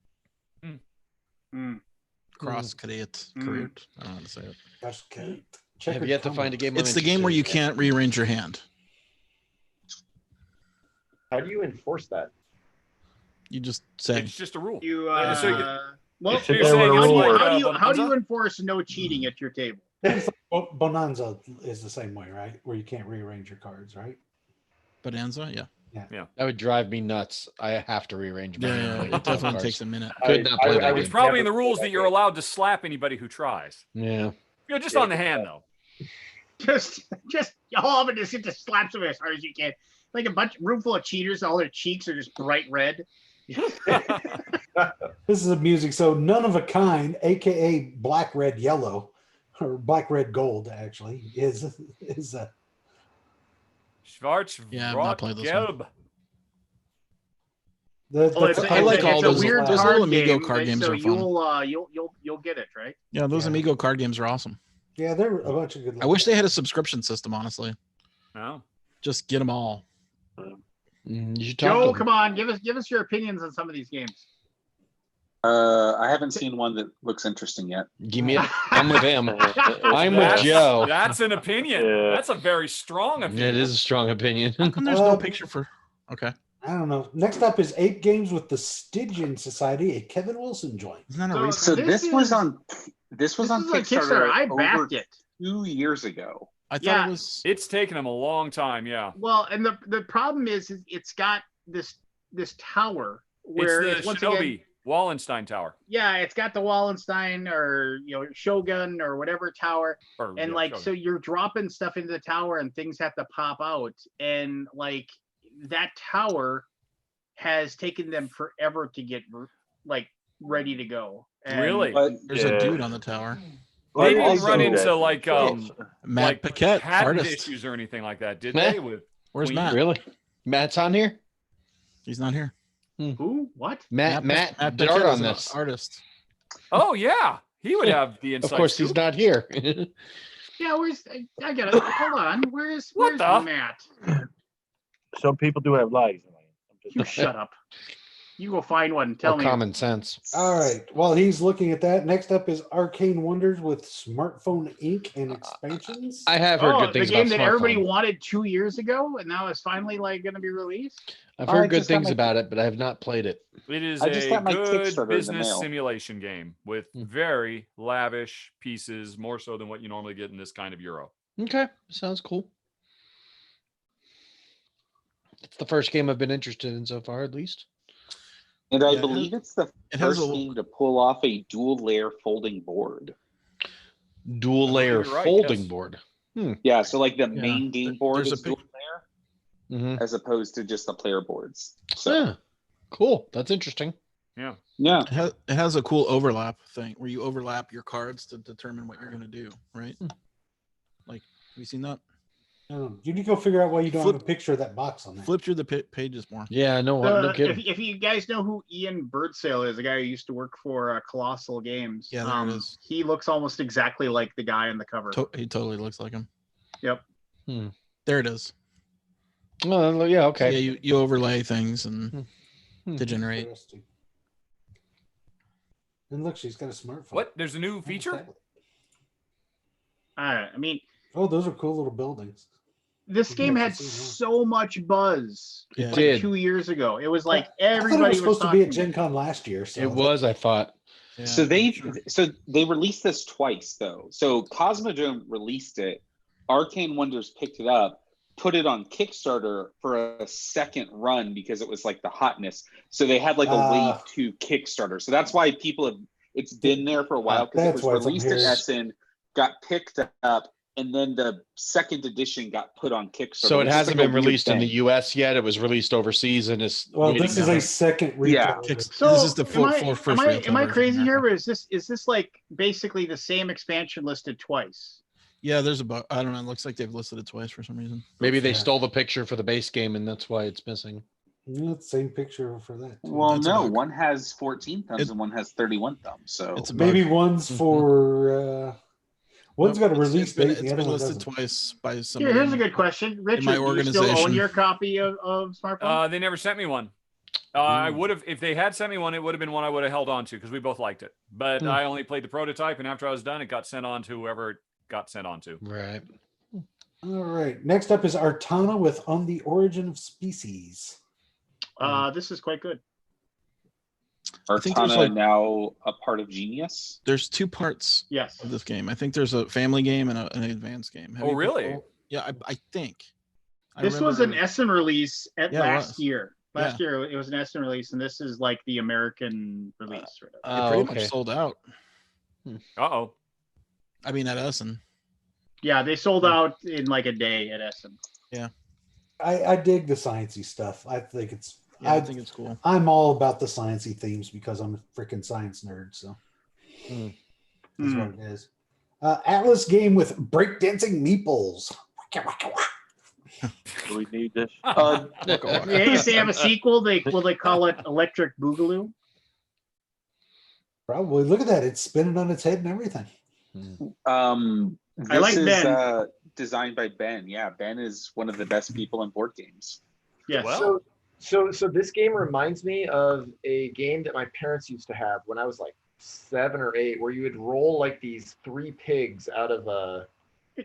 Mm. Cross Career. I don't know how to say it. That's okay. I have yet to find a game. It's the game where you can't rearrange your hand. How do you enforce that? You just say, It's just a rule. You So you- well, It's So you're never saying a it's rule like, or- how do you Bonanza? enforce no cheating at your table? Bonanza is the same way, right? Where you can't rearrange your cards, right? Bonanza? Yeah. That would drive me nuts. I have to rearrange my Yeah, hand. it definitely takes a minute. Could not play that would It's game. probably in never the rules play that you're game. allowed to slap anybody who tries. Yeah. Just Yeah. on the hand, though. Just all of it is just slap somebody as hard as you can. Like a room full of cheaters, all their cheeks are just bright red. This is a music. So None of a Kind, aka Black Red Yellow, or Black Red Gold, actually, is a Schwarz, Yeah, I've not played this one. Gelb. I like all those- weird those card little Amigo game, card games so are fun. you'll get it, right? Yeah, those Yeah. Amigo card games are awesome. Yeah, there were a bunch of good. I wish they had a subscription system, honestly. No. Just get them all. You should talk Joe, to them. come on, give us your opinions on some of these games. I haven't seen one that looks interesting yet. Give me it. I'm with him. I'm with That's- Joe. That's an opinion. Yeah. That's a very strong opinion. It is a strong opinion. How come there's no picture for? Okay, I don't know. Next up is 8 Games with the Stygian Society, a Kevin Wilson joint. isn't that a So- reprint? So This this was is- on This was on a Kickstarter. Kickstarter. I over backed it. 2 years ago. I thought yeah. it was. It's taken them a long time, yeah. Well, and the problem is it's got this tower where It's the once Shinobi again, Wallenstein Tower. yeah, it's got the Wallenstein or Shogun or whatever tower, Or, and yeah, like Shogun. so you're dropping stuff into the tower and things have to pop out, and like that tower has taken them forever to get like ready to go. And Really? But There's a dude on the tower. They didn't also- run into like Matt like Paquette, patent artist. issues or anything like that, did Matt? they? With Where's Queen? Matt? Really? Matt's on here? He's not here. Who? What? Matt did Paquette art is on an this. artist. Oh yeah, he would have the insight. Of course, he's not here. Yeah, where's I got it. Hold on. Where's What the? Matt? Some people do have lives. You shut up. You go find one and tell Or me. common sense. All right. While he's looking at that, next up is Arcane Wonders with Smartphone Inc. and expansions. I have heard good the things game about that everybody Smartphone. wanted 2 years ago, and now it's finally like going to be released. I've I heard good just got things my- about it, but I have not played it. It is I just a got my good Kickstarter in the business mail. simulation game with very lavish pieces, more so than what you normally get in this kind of Euro. Okay, sounds cool. It's the first game I've been interested in so far, at least. And I Yeah, believe it's the It has first a game to pull off a dual layer folding board. Dual layer you're right, folding yes. board. Yeah, so like the Yeah, main game board there's a is dual layer Mm-hmm. as opposed to just the player boards. So Yeah, cool. That's interesting. Yeah. yeah. It has a cool overlap thing where you overlap your cards to determine what you're going to do, right? Like, have you seen that? You need to go figure out why you don't Flip- have a picture of that box on there. Flip through the pages more. Yeah, no If, kidding. if you guys know who Ian Birdsale is, a guy who used to work for Colossal Games, Yeah, there it is. he looks almost exactly like the guy on the cover. He totally looks like him. Yep. There it is. Oh, yeah, okay. Yeah, you overlay things and Hmm. degenerate. Interesting. And look, she's got a smartphone. What? There's a new feature? I mean, Oh, those are cool little buildings. This game had so much buzz Yeah. like did. 2 years ago. It was like I thought it everybody was supposed to be at talking. Gen Con last year. So It was, I thought. Yeah, So sure. they released this twice though. So Cosmodrome released it, Arcane Wonders picked it up, put it on Kickstarter for a second run because it was like the hotness. So they had like a wave 2 Kickstarter. So that's why it's been there for a while because it That's was why it's up released in here. Essen, got picked up, and then the second edition got put on Kickstarter. So it It's just hasn't like a been weird released in the thing. US yet. It was released overseas and is well, waiting this is now. a second Yeah. retail. Kicks- So this is the am I, first am I, retail am I version crazy in here, America. or is this like basically the same expansion listed twice? Yeah, there's about, I don't know. It looks like they've listed it twice for some reason. Maybe they Yeah. stole the picture for the base game and that's why it's missing. Yeah, same picture for that. Too. Well, That's a no, bug. one has 14 thumbs and one has 31 thumbs. So It's a Maybe bug. one's Mhm. for one's Nope, got a it's release been, date, and it's the other been one listed doesn't. twice by somebody. Here's a in- good question, Richard. my Do you still own organization. your copy of Smartphone? They never sent me one. I would have, if they had sent me one, it would have been one I would have held on to because we both liked it. But I only played the prototype, and after I was done, it got sent on to whoever it got sent on to. Right. All right. Next up is Artana with On the Origin of Species. This is quite good. think there's Artana like- now a part of Genius. There's two parts Yes. of this game. I think there's a family game and an advanced game. Have Oh, you played really? both? Yeah, I think. I This was an remember- Essen release at Yeah, it last was. year. Last year it was an Essen release, and this is like the American release. Right? It Oh, pretty okay. much sold out. Uh-oh. I mean, at Essen. Yeah, they sold out in like a day at Essen. I dig the sciencey stuff. I think it's. Yeah, I think it's cool. I'm all about the sciencey themes because I'm a freaking science nerd. So Hmm. that's what it is. Atlas game with breakdancing meeples. Waka, waka, waka. Do we need this? If they have a sequel, will they call it Electric Boogaloo? Probably. Look at that. It's spinning on its head and everything. This like is Ben. Designed by Ben. Yeah, Ben is one of the best people in board games. Yes. Well, So this game reminds me of a game that my parents used to have when I was like 7 or 8, where you would roll like these 3 pigs out of a.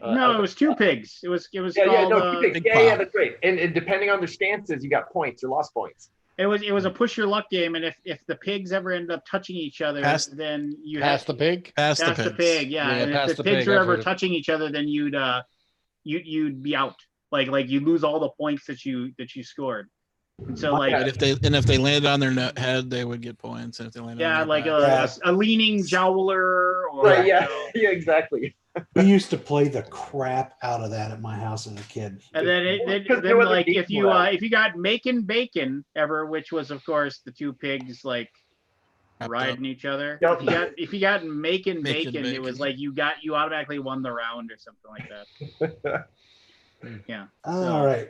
No, it was 2 pigs. It was Yeah, called. no, 2 pigs. Big Yeah, Pop. that's right. And depending on their stances, you got points or lost points. It was a push your luck game, and if the pigs ever ended up touching each other, Pass- then you Pass had the pig? Pass pass the the pigs. pig. Yeah, Yeah, and pass if the the pigs pig, were I've ever heard of- touching each other, then you'd be out. Like you lose all the points that you scored. And so like And if they landed on their head, they would get points. And if they landed yeah, on like their back, a leaning jowler or Right, yeah. you know, Yeah, exactly. We used to play the crap out of that at my house as a kid. and then Because then no other like games if you were out. if you got making bacon ever, which was of course the 2 pigs like wrapped up. riding each other. Yep. If you got making Making bacon, it was bacon. like you automatically won the round or something like that. Yeah. All right.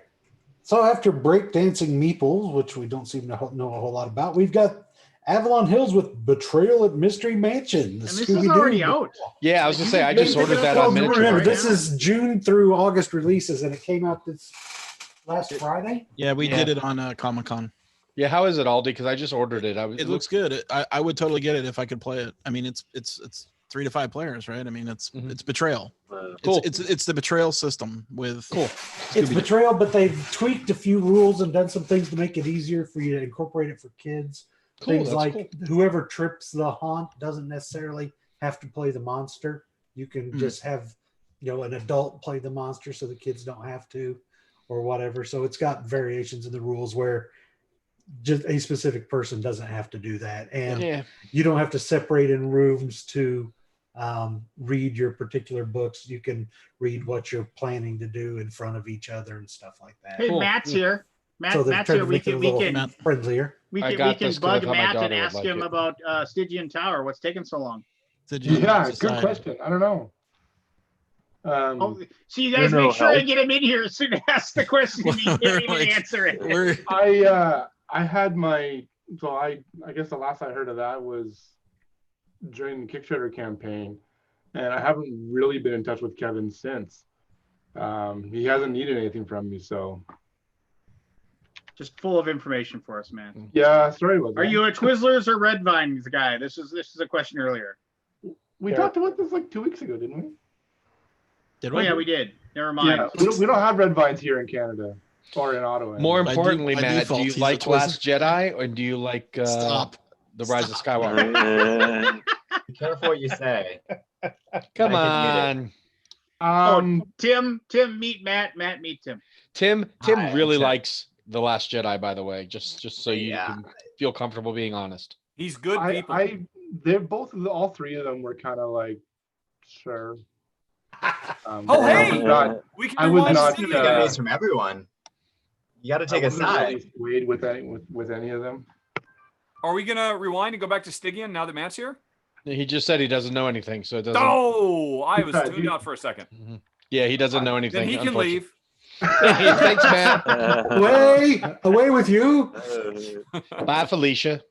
So after breakdancing meeples, which we don't seem to know a whole lot about, we've got Avalon Hills with Betrayal at Mystery Mansion. And this is already out. Yeah, I was gonna say I just ordered that Well, on miniature. remember, right this now. is June through August releases, and it came out this last Friday. Yeah, we Yeah. did it on Comic-Con. Yeah, how is it, Aldi? Because I just ordered it. It looks good. I would totally get it if I could play it. I mean, it's 3 to 5 players, right? I mean, it's Betrayal. Cool. It's the Betrayal system with Cool. It's Scooby-Doo. Betrayal, but they've tweaked a few rules and done some things to make it easier for you to incorporate it for kids. Cool, Things that's like cool. whoever trips the haunt doesn't necessarily have to play the monster. You can Mm. just have, an adult play the monster so the kids don't have to, or whatever. So it's got variations in the rules where just a specific person doesn't have to do that, and Yeah. you don't have to separate in rooms to read your particular books. You can read what you're planning to do in front of each other and stuff like that. Hey, Cool. Matt's here. So they've Matt's tried here. to We make it a can little friendlier. I got this 'cause I bug thought my Matt and daughter would ask like him it. about Stygian Tower. What's taking so long? Did you Yeah, good decide? question. I don't know. Oh, so you guys no make sure I help. get him in here as soon as I ask the question. He can't even Like, answer it. We're, I had my I guess the last I heard of that was during the Kickstarter campaign, and I haven't really been in touch with Kevin since. He hasn't needed anything from me, so Just full of information for us, man. yeah. Sorry about that. Are you a Twizzlers or Red Vines guy? This is a question earlier. We talked about this like 2 weeks ago, didn't we? Did Oh we? yeah, we did. Never mind. Yeah, we don't have red vines here in Canada or in Ottawa. More By importantly, by Matt, default, do you he's a like Twizzler. Last Jedi or do you like Stop. The Rise of Stop. Skywalker? Be careful what you say. Come Might get muted. on. Tim, meet Matt. Matt, meet Tim. Tim Hi, really Tim. likes The Last Jedi, by the way, just so you Yeah. can feel comfortable being honest. He's good people. They're both, all three of them were kind of like, sure. Oh, hey! We can I was rewind not, the You video. got these from everyone. You got to take I a wasn't side. really swayed with any of them. Are we gonna rewind and go back to Stygian now that Matt's here? He just said he doesn't know anything, so it doesn't. Oh, I was Yeah, tuned you- out for a second. Yeah, he doesn't know anything. Then he can unfortunately. leave. Thanks, Matt. Away with you. Bye, Felicia.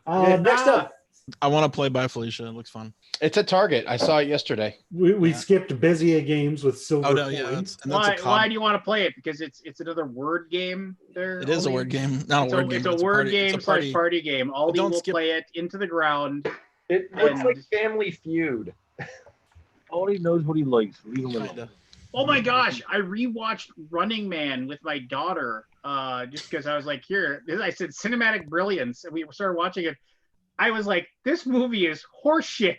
Next up, I want to play by Felicia. It looks fun. It's at Target. I saw it yesterday. we Yeah. skipped Bezier games with silver. Oh no, yeah, coin. that's Why? a Why do you want to play it? Because it's another word game. There. It is a Aldi? word game, not It's a word game. It's but a word party- game it's a party. slash party game. Aldi don't will skip- play it into the ground. It looks And- like Family Feud. All he knows what he likes. Leave him alone. Kinda. Oh my gosh! I rewatched Running Man with my daughter just because I was like, here. I said cinematic brilliance, and we started watching it. I was like, this movie is horseshit.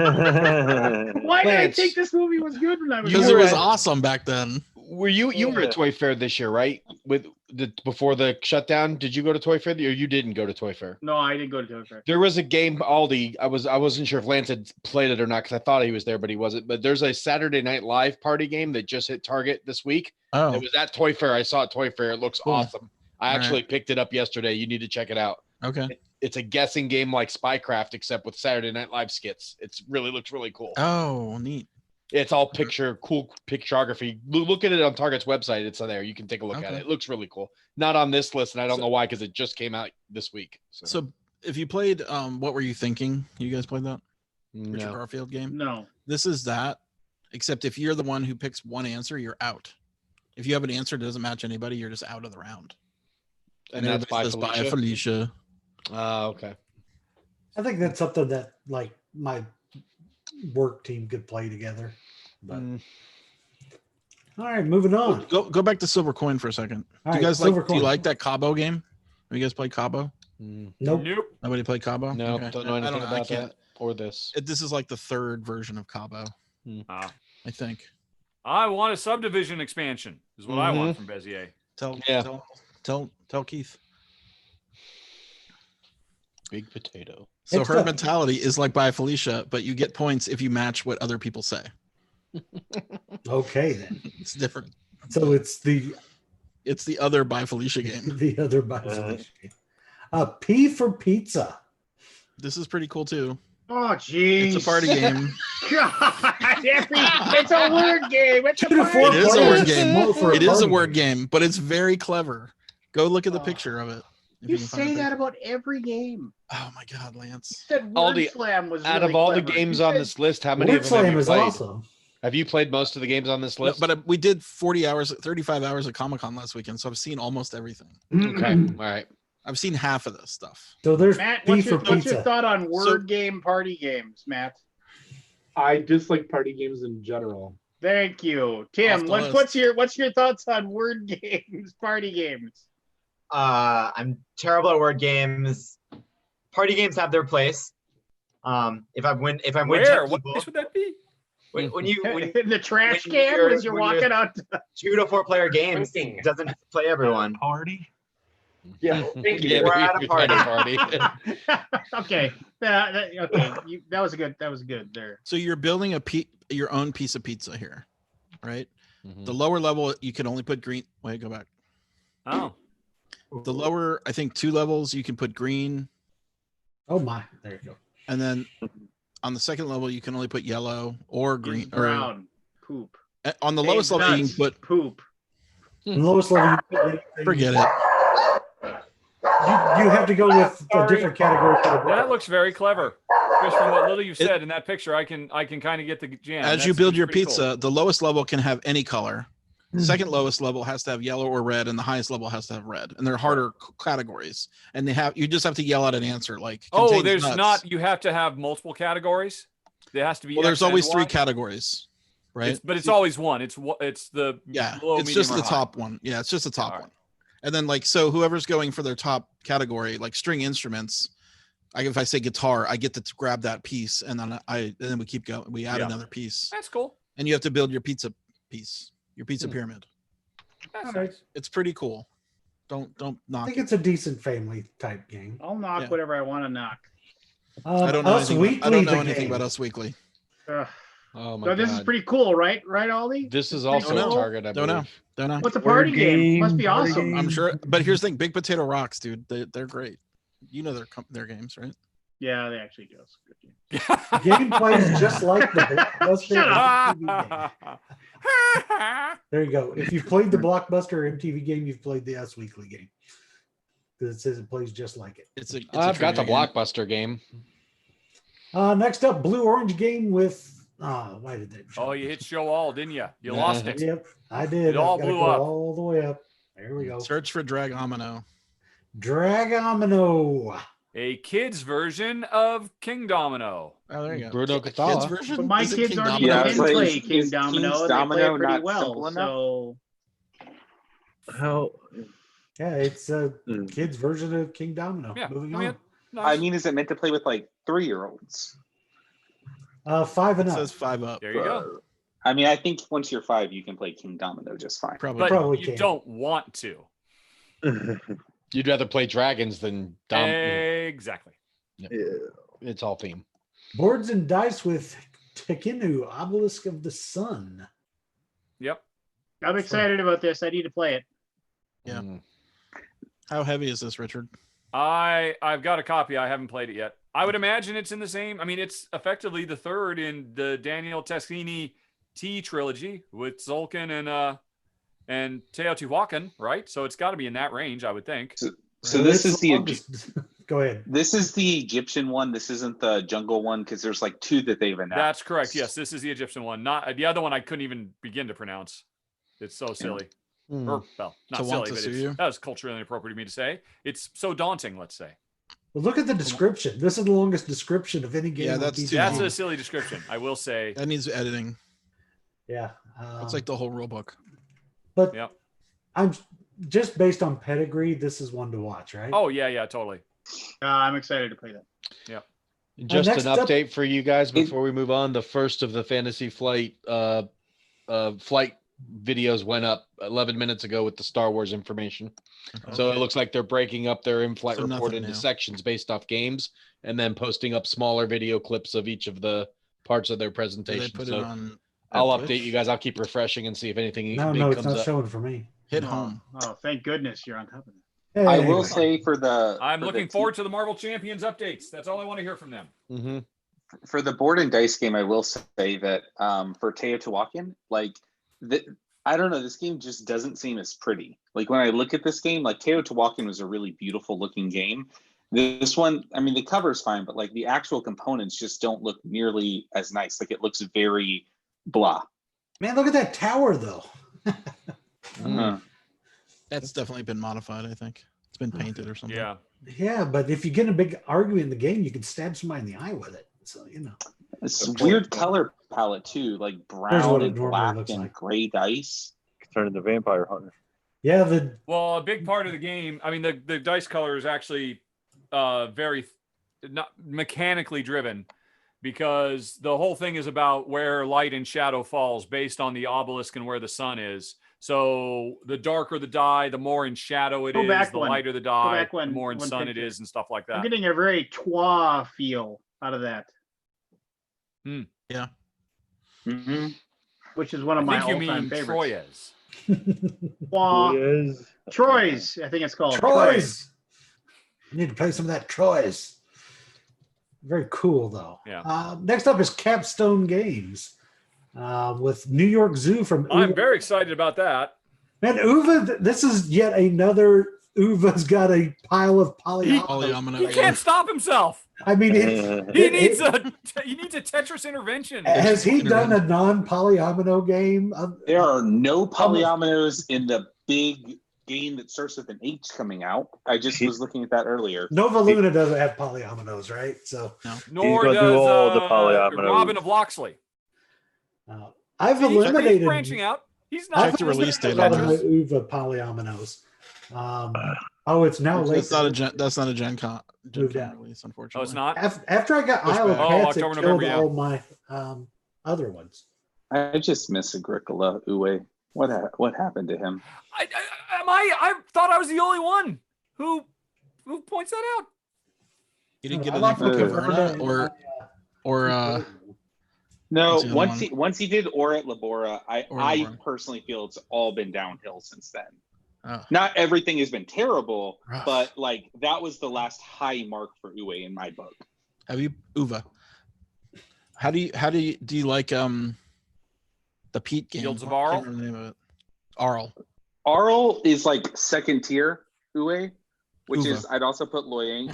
Why did I Lance. think this movie was good when I was Because You it were was at- awesome back then. Were you were at Toy Fair this year, right? With the before the shutdown, did you go to Toy Fair or you didn't go to Toy Fair? No, I didn't go to Toy Fair. There was a game Aldi. I wasn't sure if Lance had played it or not because I thought he was there, but he wasn't. But there's a Saturday Night Live party game that just hit Target this week. Oh, It was at Toy Fair. I saw it at Toy Fair. It looks Cool. awesome. I All actually picked it up yesterday. You need to check it out. okay. It's a guessing game like Spycraft, except with Saturday Night Live skits. It's really looks really cool. Oh, neat. It's all cool pictography. Look at it on Target's website. It's there. You can take a look at Okay. it. It looks really cool. Not on this list, and I don't know why because it just came out this week. So if you played, what were you thinking? You guys played that Richard no. Garfield game? No. This is that, except if you're the one who picks one answer, you're out. If you have an answer that doesn't match anybody, you're just out of the round. And that's by everybody says, Felicia. Felicia. Okay. I think that's something that like my work team could play together. But all right, moving on. Go back to Silver Coin for a second. All Do you right, guys Silver do you Coin. like that Cabo game? Have you guys played Cabo? Mm, Nope. Nope. Nobody played Cabo? no, Okay. don't know I anything don't know. I about can't. that or this. This is like the third version of Cabo, Ah. I think. I want a subdivision expansion. Is what I want from Bezier. Yeah. Tell Keith. Big potato. So Next herd up. mentality is like by Felicia, but you get points if you match what other people say. Okay then. It's different. So it's the It's the other by Felicia game. the other button. P for pizza. This is pretty cool too. Oh, geez. It's a party game. God, it's a word game. It's a 2 to 4 party It is a players word game. small for It is a party word game, but it's very clever. Go look at the picture of it. if You can find say a that picture. about every game. Oh my God, Lance. You said All word the- slam was Out really of all the clever. games You on said- this list, how many Word of them have slam you is played? awesome. Have you played most of the games on this No, list? but we did 40 hours, 35 hours of Comic Con last weekend, so I've seen almost everything. Okay. All right. I've seen half of this stuff. So there's Matt, P what's for your pizza. thought on word So- game party games, Matt? I dislike party games in general. Thank you, Off Tim. the What's your thoughts on word games, party games? I'm terrible at word games. Party games have their place. If I'm with Where? 10 What people, place would that be? when you In the trash when can you're- as you're when you're- walking out. 2 to 4 player games Drinking. doesn't play everyone. Party. Yeah, thank you. Yeah, We're at a you're at party. Okay. Okay. That was good. That was good there. So you're building your own piece of pizza here, right? Mhm. The lower level, you can only put green. Wait, go back. Oh, The lower, I think 2 levels, you can put green. Oh my, there you go. And then on the second level, you can only put yellow or green. It's brown. Poop. Or, on the Hey, lowest level, you nuts. can put, poop. And the lowest level, you put anything- forget it. You have to go with a different category. For the that looks very clever. Just from what little you said in that picture, I can kind of get the jam. As That's you build your pretty cool. pizza, the lowest level can have any color. Hmm. Second lowest level has to have yellow or red, and the highest level has to have red. And they're harder categories. And you just have to yell out an answer like. Oh, contains there's nuts. not. You have to have multiple categories. There has to be. Well, there's X and always 3 Y? categories. right? But it's always one. It's the low, it's medium, just or the high. top one. Yeah, it's just the top All right. one. And then like so, whoever's going for their top category, like string instruments, if I say guitar, I get to grab that piece, and then we keep going. We add another piece. That's cool. And you have to build your pizza piece, your pizza pyramid. That's All right. nice. It's pretty cool. Don't I knock think it. it's a decent family type game. I'll knock whatever I want to knock. I don't know Us anything. Weekly, I don't know the anything game. about Us Weekly. Ugh. Oh my So god. this is pretty cool, right? Right, Aldi? This is pretty also cool. a Target, I Don't know. believe. Don't know. What's a party game? Must be party awesome. game. I'm sure. But here's the thing: Big Potato rocks, dude. They're great. You know their games, right? Yeah, they actually do. It's a good game. The game plays just like the Blockbuster Shut up. MTV game. There you go. If you've played the Blockbuster MTV game, you've played the Us Weekly game. Because it says it plays just like it. It's a I've got the trivia game. Blockbuster game. Next up, Blue Orange game with. Why did that? Oh, you hit show all, didn't you? You lost it. Yep, I did. It all I've gotta blew go up. all the way up. There we go. Search for Dragomino. Dragomino. A kid's version of King Domino. Oh, there you go. Bruno Kids Catala. version. But my Is it kids King already Domino? Yeah, can it's like, play King is Domino. King's They play Domino it pretty not well. simple enough? So How? Yeah, it's a kid's version of King Domino. Yeah, Moving I mean, on. nice. I mean, is it meant to play with like 3-year-olds? 5 and It up. says 5 up. There you go. I mean, I think once you're 5, you can play King Domino just fine. Probably. But Probably you can. don't want to. You'd rather play dragons than Exactly. It's all theme. Boards and dice with Tekinu, Obelisk of the Sun. Yep. I'm excited about this. I need to play it. Yeah. Mm. How heavy is this, Richard? I've got a copy. I haven't played it yet. I would imagine it's in the same. I mean, it's effectively the third in the Daniel Tascini T trilogy with Zolkin and Teotihuacan, right? So it's got to be in that range, I would think. So this is the longest. Go ahead. This is the Egyptian one. This isn't the jungle one because there's like 2 that they've announced. That's correct. Yes, this is the Egyptian one. Not the other one. I couldn't even begin to pronounce. It's so silly. Or well, not silly, but that was culturally inappropriate for me to say. It's so daunting. Let's say. Well, look at the description. This is the longest description of any game. Yeah, on that's BGG. too That's long. a silly description. I will say. That needs editing. Yeah. It's like the whole rule book. But Yep. I'm just based on pedigree. This is one to watch, right? Oh yeah, totally. I'm excited to play that. Yep. Just next an up- update for you guys before we move on. The first of the Fantasy Flight flight videos went up 11 minutes ago with the Star Wars information. So it looks like they're breaking up their in-flight So report nothing into new. sections based off games and then posting up smaller video clips of each of the parts of their Do they presentation. put So it on? I'll Twitch? update you guys. I'll keep refreshing and see if anything no, big it's comes not up. showing for me. Hit Oh, home. Oh, thank goodness you're on top of it. Hey, I anyway. will say for the I'm for the looking te- forward to the Marvel Champions updates. That's all I want to hear from them. Mm-hmm. for the board and dice game. I will say that for Teotihuacan, like I don't know, this game just doesn't seem as pretty. Like when I look at this game, like Teotihuacan was a really beautiful looking game. This one, I mean, the cover is fine, but like the actual components just don't look nearly as nice. Like it looks very blah. Man, look at that tower, though. That's definitely been modified, I think. It's been painted or something. Yeah. Yeah, but if you get in a big argument in the game, you can stab somebody in the eye with it. So, you know. It's a weird color palette too, like Here's brown what it and normally black looks and like. gray dice. Turn into vampire hunter. Yeah, Well, a big part of the game, I mean, the dice color is actually very not mechanically driven because the whole thing is about where light and shadow falls based on the obelisk and where the sun is. So the darker the die, the more in shadow it Go is, back the one. lighter the Go die, back the one- more in one sun it picture. is and stuff like I'm that. getting a very trois feel out of that, Yeah. Mm-hmm. which is one I of my think you all-time mean favorites. Troyes. Trois, Yes. Troy's, I think it's called. Troy's. You need to play some of that Troy's. Very cool, though. Yeah. Next up is Capstone Games with New York Zoo from I'm Uva. very excited about that. Man, Uva, this is yet another. Uva's got a pile of polyomino. Polyomino. He can't stop himself. I mean, He needs a Tetris intervention. has he done a non-polyomino game? There are no polyominoes in the big game that starts with an H coming out. I just was looking at that earlier. Nova Luna doesn't have polyominoes, right? So, Nor gonna does do all the polyominoes. Robin of Locksley. I've He's eliminated. branching out. He's not. I've Check the release date eliminated on a lot of that. my Uva polyominoes. Oh, it's now late. That's not a Gen Con Moved out. release, Oh, unfortunately. it's not. After I got Push Isle of back. Oh, Cats, October, it killed November, yeah. all my other ones. I just miss Agricola Uwe. What happened to him? I thought I was the only one who points that out. You didn't get I an like Echo the Caverna Caverna or No, What's the other one? once he did Ora at Labora, I Labora. personally feel it's all been downhill since then. Oh. Not everything has been terrible, Rough. but like that was the last high mark for Uwe in my book. Have you Uva? How do you like the Pete game? Fields of I can't Arl? remember the name of it. Arl. Arl is like second tier Uwe, which Uva. is I'd also put Loyang.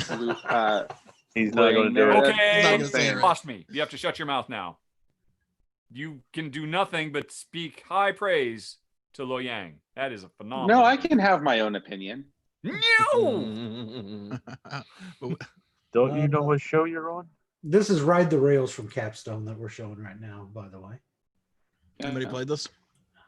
He's not going to do there. it. He's not Okay, gonna say it right. lost me. You have to shut your mouth now. You can do nothing but speak high praise to Lo Yang. That is a phenomenal. No, I can have my own opinion. No. Don't you know what show you're on? This is Ride the Rails from Capstone that we're showing right now, by the way. Anybody played this?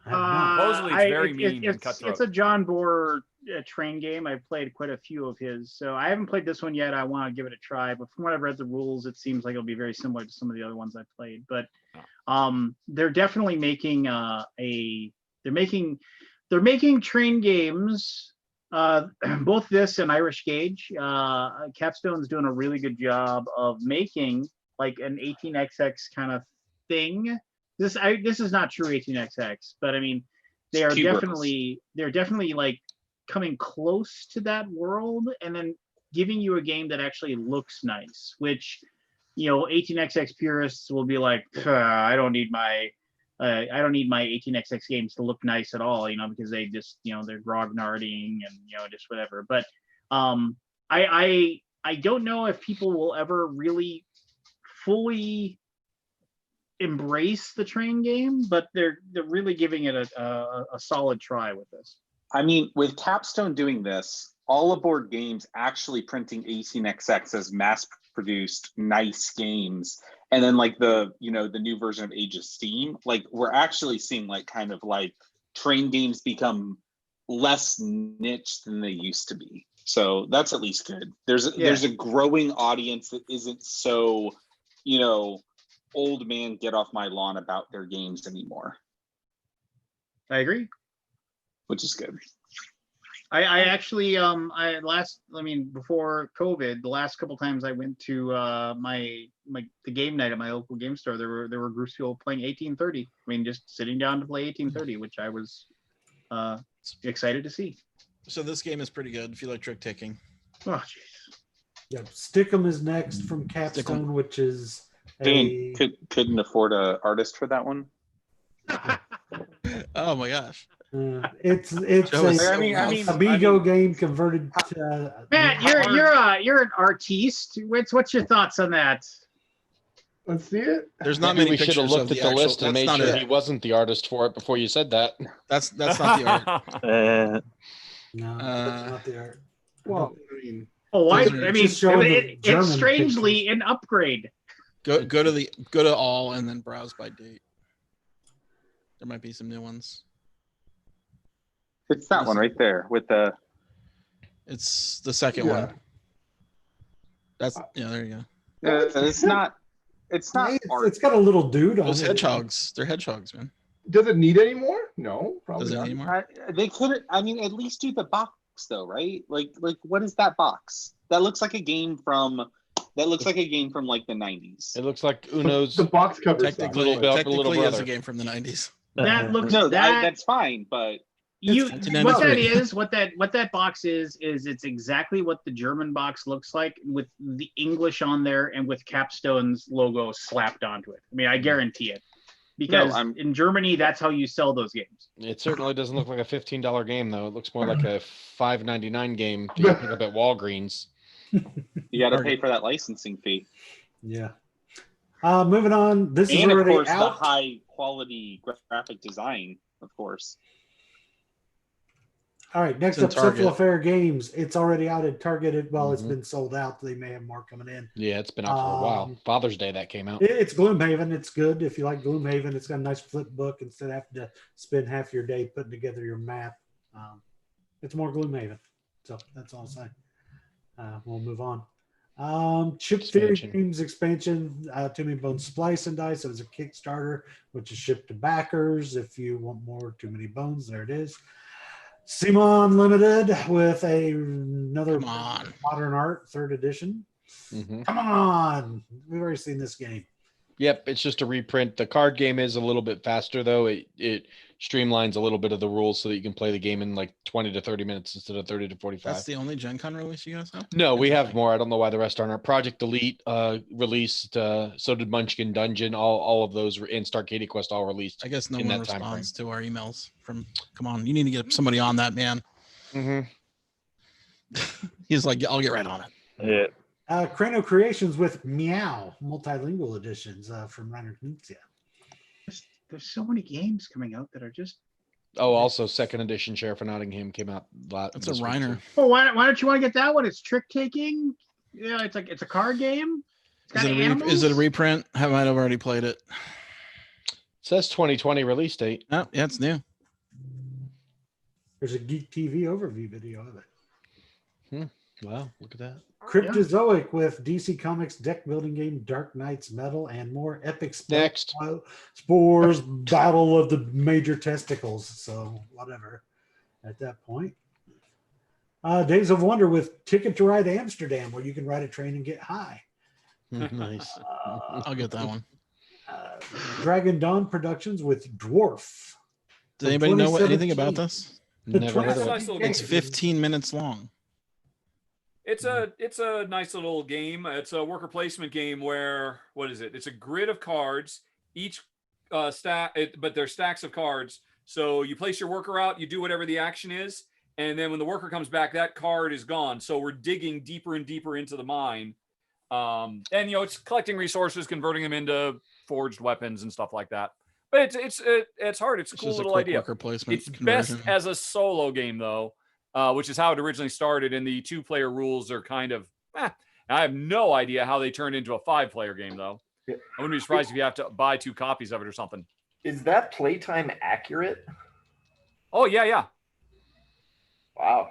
I have not. Supposedly it's very mean and cutthroat. It's a John Bohr train game. I've played quite a few of his, so I haven't played this one yet. I want to give it a try, but from what I've read the rules, it seems like it'll be very similar to some of the other ones I've played. But they're definitely making they're making train games. Both this and Irish Gauge. Capstone's doing a really good job of making like an 18xx kind of thing. This is not true 18xx, but I mean, they're definitely like coming close to that world, and then giving you a game that actually looks nice. Which, 18xx purists will be like, I don't need my 18xx games to look nice at all, because they just, they're grognarding and just whatever. But I don't know if people will ever really fully embrace the train game, but they're really giving it a solid try with this. I mean, with Capstone doing this, Alaboom Games actually printing 18xx as mass-produced nice games, and then like the new version of Age of Steam, like we're actually seeing like kind of like train games become less niche than they used to be. So that's at least good. There's a growing audience that isn't so, old man get off my lawn about their games anymore. I agree. Which is good. I actually before COVID, the last couple times I went to the game night at my local game store, there were groups of people playing 1830. I mean, just sitting down to play 1830, which I was excited to see. So this game is pretty good if you like trick taking. Oh jeez. Yep. Stick'em is next from Capstone, which is couldn't afford an artist for that one. Oh my gosh. It's a Amigo game converted to Matt, you're an artiste. What's your thoughts on that? Let's see it. There's not many. We should have looked at the list and made sure he wasn't the artist for it before you said that. That's not the art. No, that's not the art. Well, it's strangely an upgrade. Go to all and then browse by date. There might be some new ones. It's that one right there with the. It's the second one. That's there you go. It's not. It's not. It's got a little dude on Those it. hedgehogs. They're hedgehogs, man. Does it need any more? No, probably Does it not. need more? They couldn't. I mean, at least do the box though, right? Like what is that box? That looks like a game from. Like the 90s. It looks like Uno's. The box cover. Technically, is a game from the 90s. That looks that's fine, but. What that box is it's exactly what the German box looks like, with the English on there and with Capstone's logo slapped onto it. I mean, I guarantee it, because in Germany that's how you sell those games. It certainly doesn't look like a $15 game though. It looks more like a $5.99 game you pick up at Walgreens. You got to pay for that licensing fee. Yeah. Moving on. This is already of course out. The high quality graphic design, of course. All right, next It's in up, Central Target. Affair Games. It's already out at Target. Well, it's Mhm. been sold out. They may have more coming in. Yeah, it's been out for a while. Um, Father's Day that came out. It's Gloomhaven. It's good if you like Gloomhaven. It's got a nice flip book instead of having to spend half your day putting together your map. It's more Gloomhaven. So that's all I'm saying. We'll move on. Chip Theory Expansion. Games expansion, Too Many Bones Splice and Dice. It was a Kickstarter, which is shipped to backers. If you want more Too Many Bones, there it is. Simon Limited with another Come on. modern art, 3rd edition. Mhm. Come on. We've already seen this game. Yep, it's just a reprint. The card game is a little bit faster though. It streamlines a little bit of the rules so that you can play the game in like 20 to 30 minutes instead of 30 to 45. That's the only Gen Con release you guys have? No, we have more. I don't know why the rest aren't. Project Elite released. So did Munchkin Dungeon. All of those in Starcade Quest all released. I guess no in one that time responds to our emails from. Come on, you need to get somebody on that, man. Mm-hmm. He's like, I'll get right on it. Yeah. Crano Creations with Meow multilingual editions from Reiner Knizia. There's so many games coming out that are just. Oh, also 2nd edition Sheriff of Nottingham came out. That's a Reiner. Oh, why don't you want to get that one? It's trick taking. Yeah, it's a card game. It's got animals. Is it a reprint? Have I already played it? Says 2020 release date. Oh, yeah, it's new. There's a Geek TV overview video of it. Wow, look at that. Cryptozoic with DC Comics deck building game Dark Knight's Metal and more epic Next. spores battle of the major testicles. So whatever at that point. Days of Wonder with Ticket to Ride Amsterdam, where you can ride a train and get high. Nice. I'll get that one. Dragon Dawn Productions with Dwarf. Does from anybody know anything 2017. about this? Never heard of It's a it. nice little It's game. 15 minutes long. It's a nice little game. It's a worker placement game where what is it? It's a grid of cards. Each but they're stacks of cards. So you place your worker out, you do whatever the action is, and then when the worker comes back, that card is gone. So we're digging deeper and deeper into the mine, and it's collecting resources, converting them into forged weapons and stuff like that. But it's hard. It's a cool just a little quick idea. worker placement It's best conversion. as a solo game though. Which is how it originally started, and the 2-player rules are kind of. I have no idea how they turned into a 5-player game, though. I wouldn't be surprised if you have to buy 2 copies of it or something. Is that playtime accurate? Oh yeah. Wow.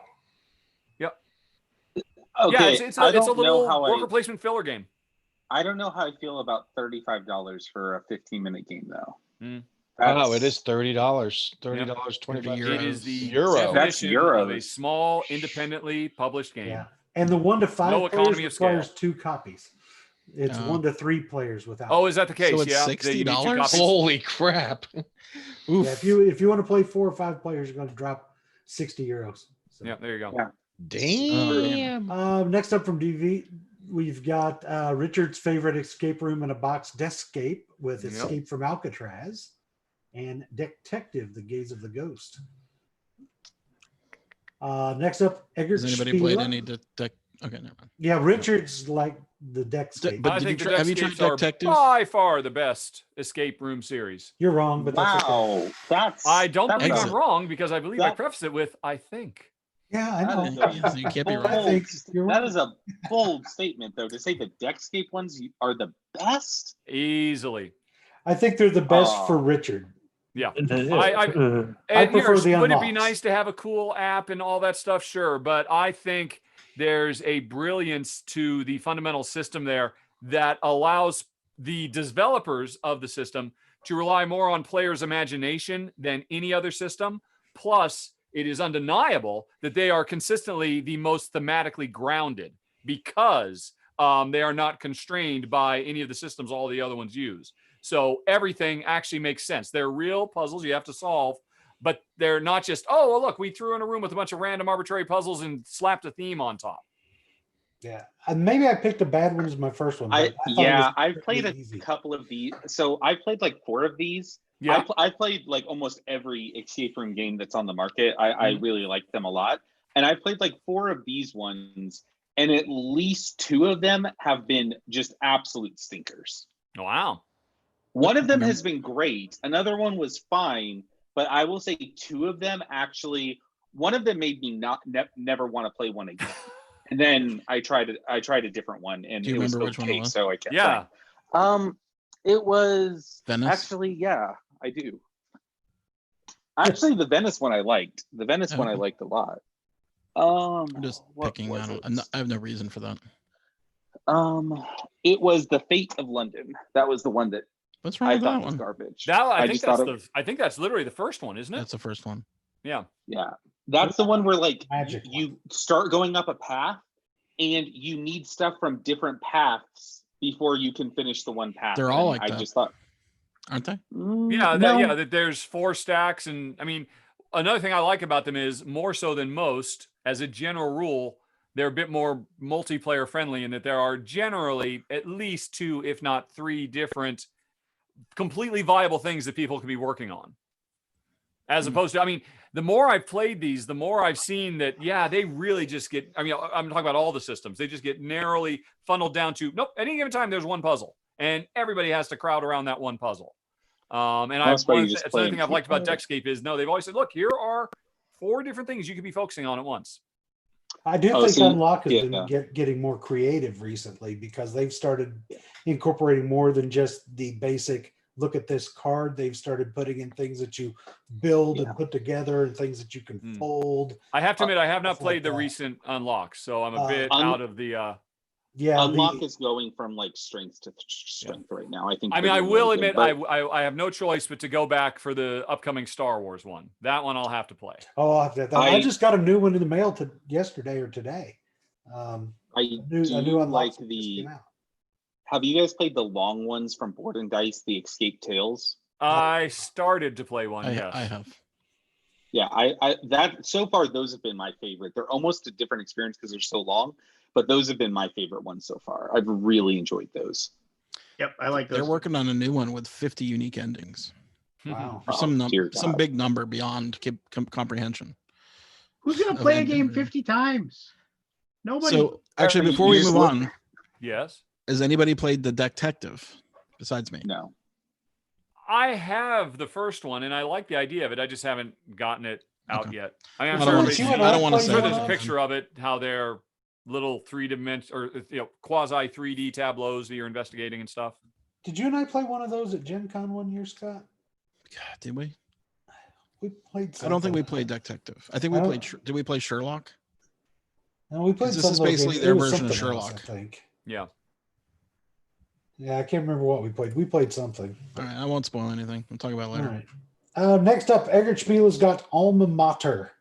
Yep. Okay, Yeah, it's a I don't little know how worker placement filler game. I don't know how I feel about $35 for a 15-minute game though. Wow, it is $30. $30, €30. 25 It is the Euro. That's definition of a euros. small, independently published game. Yeah. And the 1 to 5 No players economy of scale. requires 2 copies. It's 1 to 3 players without. Oh, is that the case? So it's yeah. $60? You need 2 copies? Holy crap. Oof. Yeah, if you want to play 4 or 5 players, you're going to drop €60. So. Yeah, there you go. Yeah. Damn. Next up from DV, we've got Richard's favorite escape room in a box, Deathscape, with Yep. Escape from Alcatraz, and Detective: The Gaze of the Ghost. Next up, Eggert Has anybody played Spiele. any deck? Okay, never mind. Yeah, Richard's like the Deckscape. But I did think you the try- have you tried Deathscapes are Detective? by far the best escape room series. You're wrong, but that's okay. Wow, that's. I don't that's believe a- I'm wrong because I believe I That- preface it with I think. Yeah, I know. That is a You can't be bold- wrong. I think you're That right. is a bold statement, though, to say the Deckscape ones are the best. Easily. I think they're the best Oh. for Richard. Yeah. I And prefer here's, the would it be unlocks. nice to have a cool app and all that stuff? Sure. But I think there's a brilliance to the fundamental system there that allows the developers of the system to rely more on players' imagination than any other system. Plus, it is undeniable that they are consistently the most thematically grounded because they are not constrained by any of the systems all the other ones use. So everything actually makes sense. They're real puzzles you have to solve, but they're not just, oh, well, look, we threw in a room with a bunch of random arbitrary puzzles and slapped a theme on top. Yeah, and maybe I picked a bad one as my first one. But I thought it was I've played pretty a easy. couple of these. So I played like 4 of these. Yeah. I played like almost every escape room game that's on the market. I really like them a lot. And I played like 4 of these ones, and at least 2 of them have been just absolute stinkers. Wow. One of them has been great. Another one was fine, but I will say 2 of them actually one of them made me never want to play one again. And then I tried a different one, and Do you it was remember which one it okay, was? so I kept Yeah. playing. It was Venice? actually, yeah, I do. Actually, the Venice one I liked. The Venice one I liked a lot. I'm just what picking. was it? I have no reason for that. It was The Fate of London. That was the one that What's wrong I with thought that was one? garbage. I think that's literally the first one, isn't it? That's the first one. Yeah. Yeah, that's the one where like Magic you start going up a path, and you need stuff from different paths before you can finish the one path. They're all And like I that. just thought, Aren't they? That there's 4 stacks, and I mean, another thing I like about them is more so than most, as a general rule, they're a bit more multiplayer friendly in that there are generally at least 2, if not 3 different completely viable things that people can be working on. As opposed to, I mean, the more I've played these, the more I've seen that, yeah, they really just get, I mean, I'm talking about all the systems. They just get narrowly funneled down to, nope, at any given time, there's one puzzle. And everybody has to crowd around that one puzzle. And That's why you just it's play another in thing I've liked about two. Deckscape is, no, they've always said, look, here are 4 different things you could be focusing on at once. I do Oh, think so Unlock has yeah. been getting more creative recently because they've started incorporating more than just the basic look at this card. They've started putting in things that you build and put together and things that you can fold. I have to admit, I have not Stuff played like the that. recent unlocks, so I'm a bit out of the. Unlock is going from like strength to strength right now. I think. I mean, I will admit, I have no choice but to go back for the upcoming Star Wars one. That one I'll have to play. Oh, I just got a new one in the mail yesterday or today. I a new like Unlock just the. came out. Have you guys played the long ones from Board and Dice, the Escape Tales? I started to play one. Yes, I have. Yeah, I that so far those have been my favorite. They're almost a different experience because they're so long, but those have been my favorite ones so far. I've really enjoyed those. Yep, I like those. They're working on a new one with 50 unique endings. Wow. Or some big number beyond comprehension. Who's gonna play a game 50 times? Nobody. So actually, before we move on, yes. Has anybody played the Detective besides me? No. I have the first one, and I like the idea of it. I just haven't gotten it out yet. I mean, I'm I don't want to say. sure there's a picture of it, how they're little 3-dimensional or quasi 3D tableaus that you're investigating and stuff. Did you and I play one of those at Gen Con one year, Scott? God, did we? We played something. I don't think we played Detective. I think we played. Did we play Sherlock? No, we played. This some is of those basically games. their It was version of something else, Sherlock. I think. Yeah. Yeah, I can't remember what we played. We played something. All right, I won't spoil anything. We'll talk about it later. All right. Next up, Eggert Spiel has got Alma Mater,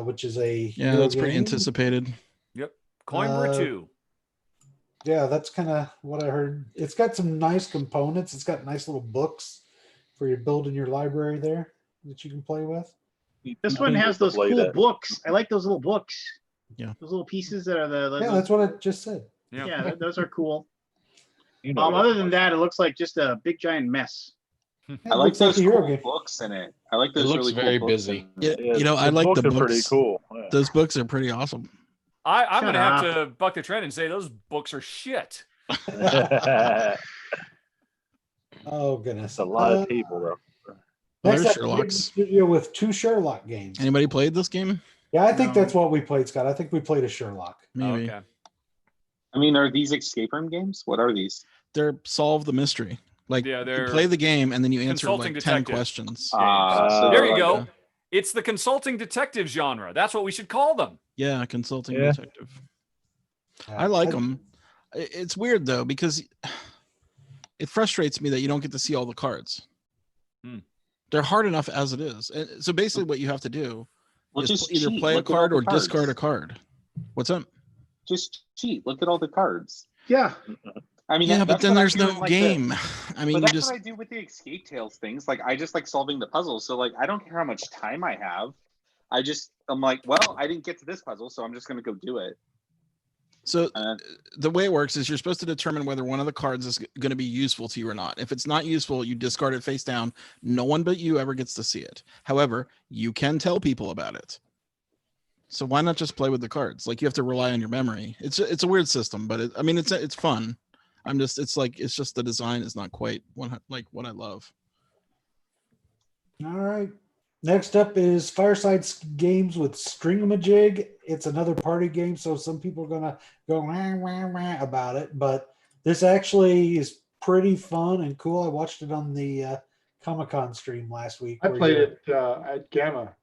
which is a that's pretty anticipated. Yep. Coimbra 2. Yeah, that's kind of what I heard. It's got some nice components. It's got nice little books for your building your library there that you can play with. This one has those cool books. I like those little books. Yeah. Those little pieces that are that's what I just said. Yeah, those are cool. Other than that, it looks like just a big giant mess. I like those cool books in it. I like those. It looks really very cool books busy. Yeah, I like the books. Are pretty cool. Yeah. Those books are pretty awesome. I'm going to have to buck the trend and say those books are shit. Oh, goodness. It's a lot of people, though. Next There's up, Sherlock's. Studio with 2 Sherlock games. Anybody played this game? Yeah, I think that's what we played, Scott. I think we played a Sherlock. Maybe. Okay. I mean, are these escape room games? What are these? They're solve the mystery. Like you they're play the game and then you answer consulting like 10 detective. questions. There you go. It's the consulting detective genre. That's what we should call them. Yeah, consulting detective. I like them. It's weird though because it frustrates me that you don't get to see all the cards. They're hard enough as it is. And so basically, what you have to do is either play a card or discard a card. What's up? Just cheat. Look at all the cards. Yeah. I mean, yeah, but then there's no game. I mean, but you that's what I do with the Escape Tales things. Like, I just like solving the puzzles. So, like, I don't care how much time I have. I'm like, well, I didn't get to this puzzle, so I'm just going to go do it. So the way it works is you're supposed to determine whether one of the cards is going to be useful to you or not. If it's not useful, you discard it face down. No one but you ever gets to see it. However, you can tell people about it. So why not just play with the cards? Like you have to rely on your memory. It's a weird system, but it's fun. It's just the design is not quite like what I love. All right. Next up is Fireside Games with Stringamajig. It's another party game, so some people are gonna go wah, wah, wah about it, but this actually is pretty fun and cool. I watched it on the Comic-Con stream last week. I played it at Gamma.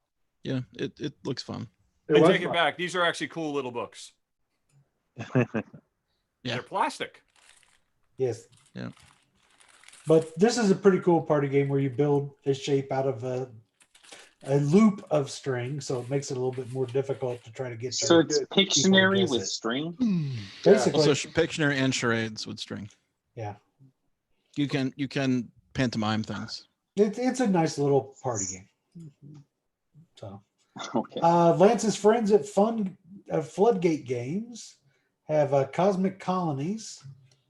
Yeah, it looks fun. I take it back. These are actually cool little books. Yeah. They're plastic. Yes. Yeah. But this is a pretty cool party game where you build a shape out of a loop of string, so it makes it a little bit more difficult to try to get. So it's Pictionary guess with it. string. Basically, Also, Pictionary and charades with string. yeah, You can pantomime things. it's a nice little party game. So, Okay. Lance's friends at Floodgate Games have Cosmic Colonies.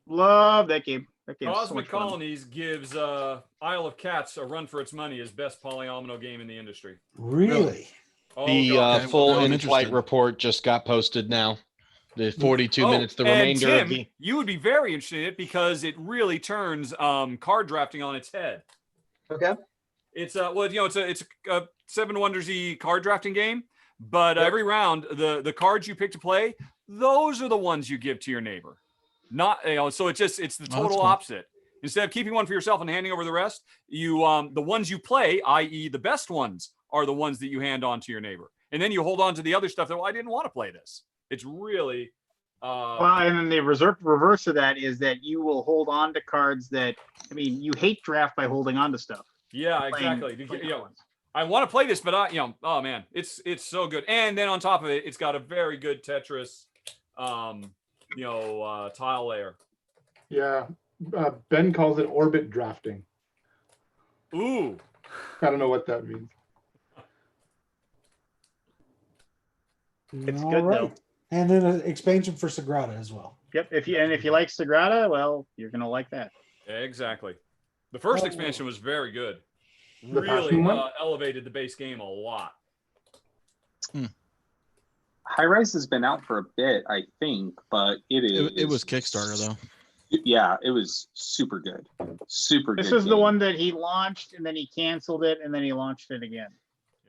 Love that game. That game's so Cosmic much fun. Colonies gives Isle of Cats a run for its money as best polyomino game in the industry. Really? Oh, The God. Okay, full well, I'm in-flight interested. report just got posted now. The 42 Oh, minutes, the and remainder Tim, of the. you would be very interested in it because it really turns card drafting on its head. Okay. It's it's a Seven Wonders-y card drafting game, but every round the cards you pick to play, those are the ones you give to your neighbor. Not so it's the total cool. opposite. Instead of keeping one for yourself and handing over the rest, you the ones you play, i.e. the best ones, are the ones that you hand on to your neighbor. And then you hold on to the other stuff that, well, I didn't want to play this. It's really Well, and then the reverse of that is that you will hold on to cards that, I mean, you hate draft by holding on to stuff. yeah, Playing- exactly. playing cards. I want to play this, but oh man, it's so good. And then on top of it, it's got a very good Tetris tile layer. Yeah. Ben calls it orbit drafting. Ooh. I don't know what that means. It's All good, right. though. And then an expansion for Sagrada as well. Yep. If you like Sagrada, well, you're gonna like that. Exactly. The first Oh. expansion was very good. The Really Passion one? elevated the base game a lot. High Rise has been out for a bit, I think, but It was Kickstarter though. Yeah, it was super good. Super This good. is the game. one that he launched and then he canceled it and then he launched it again.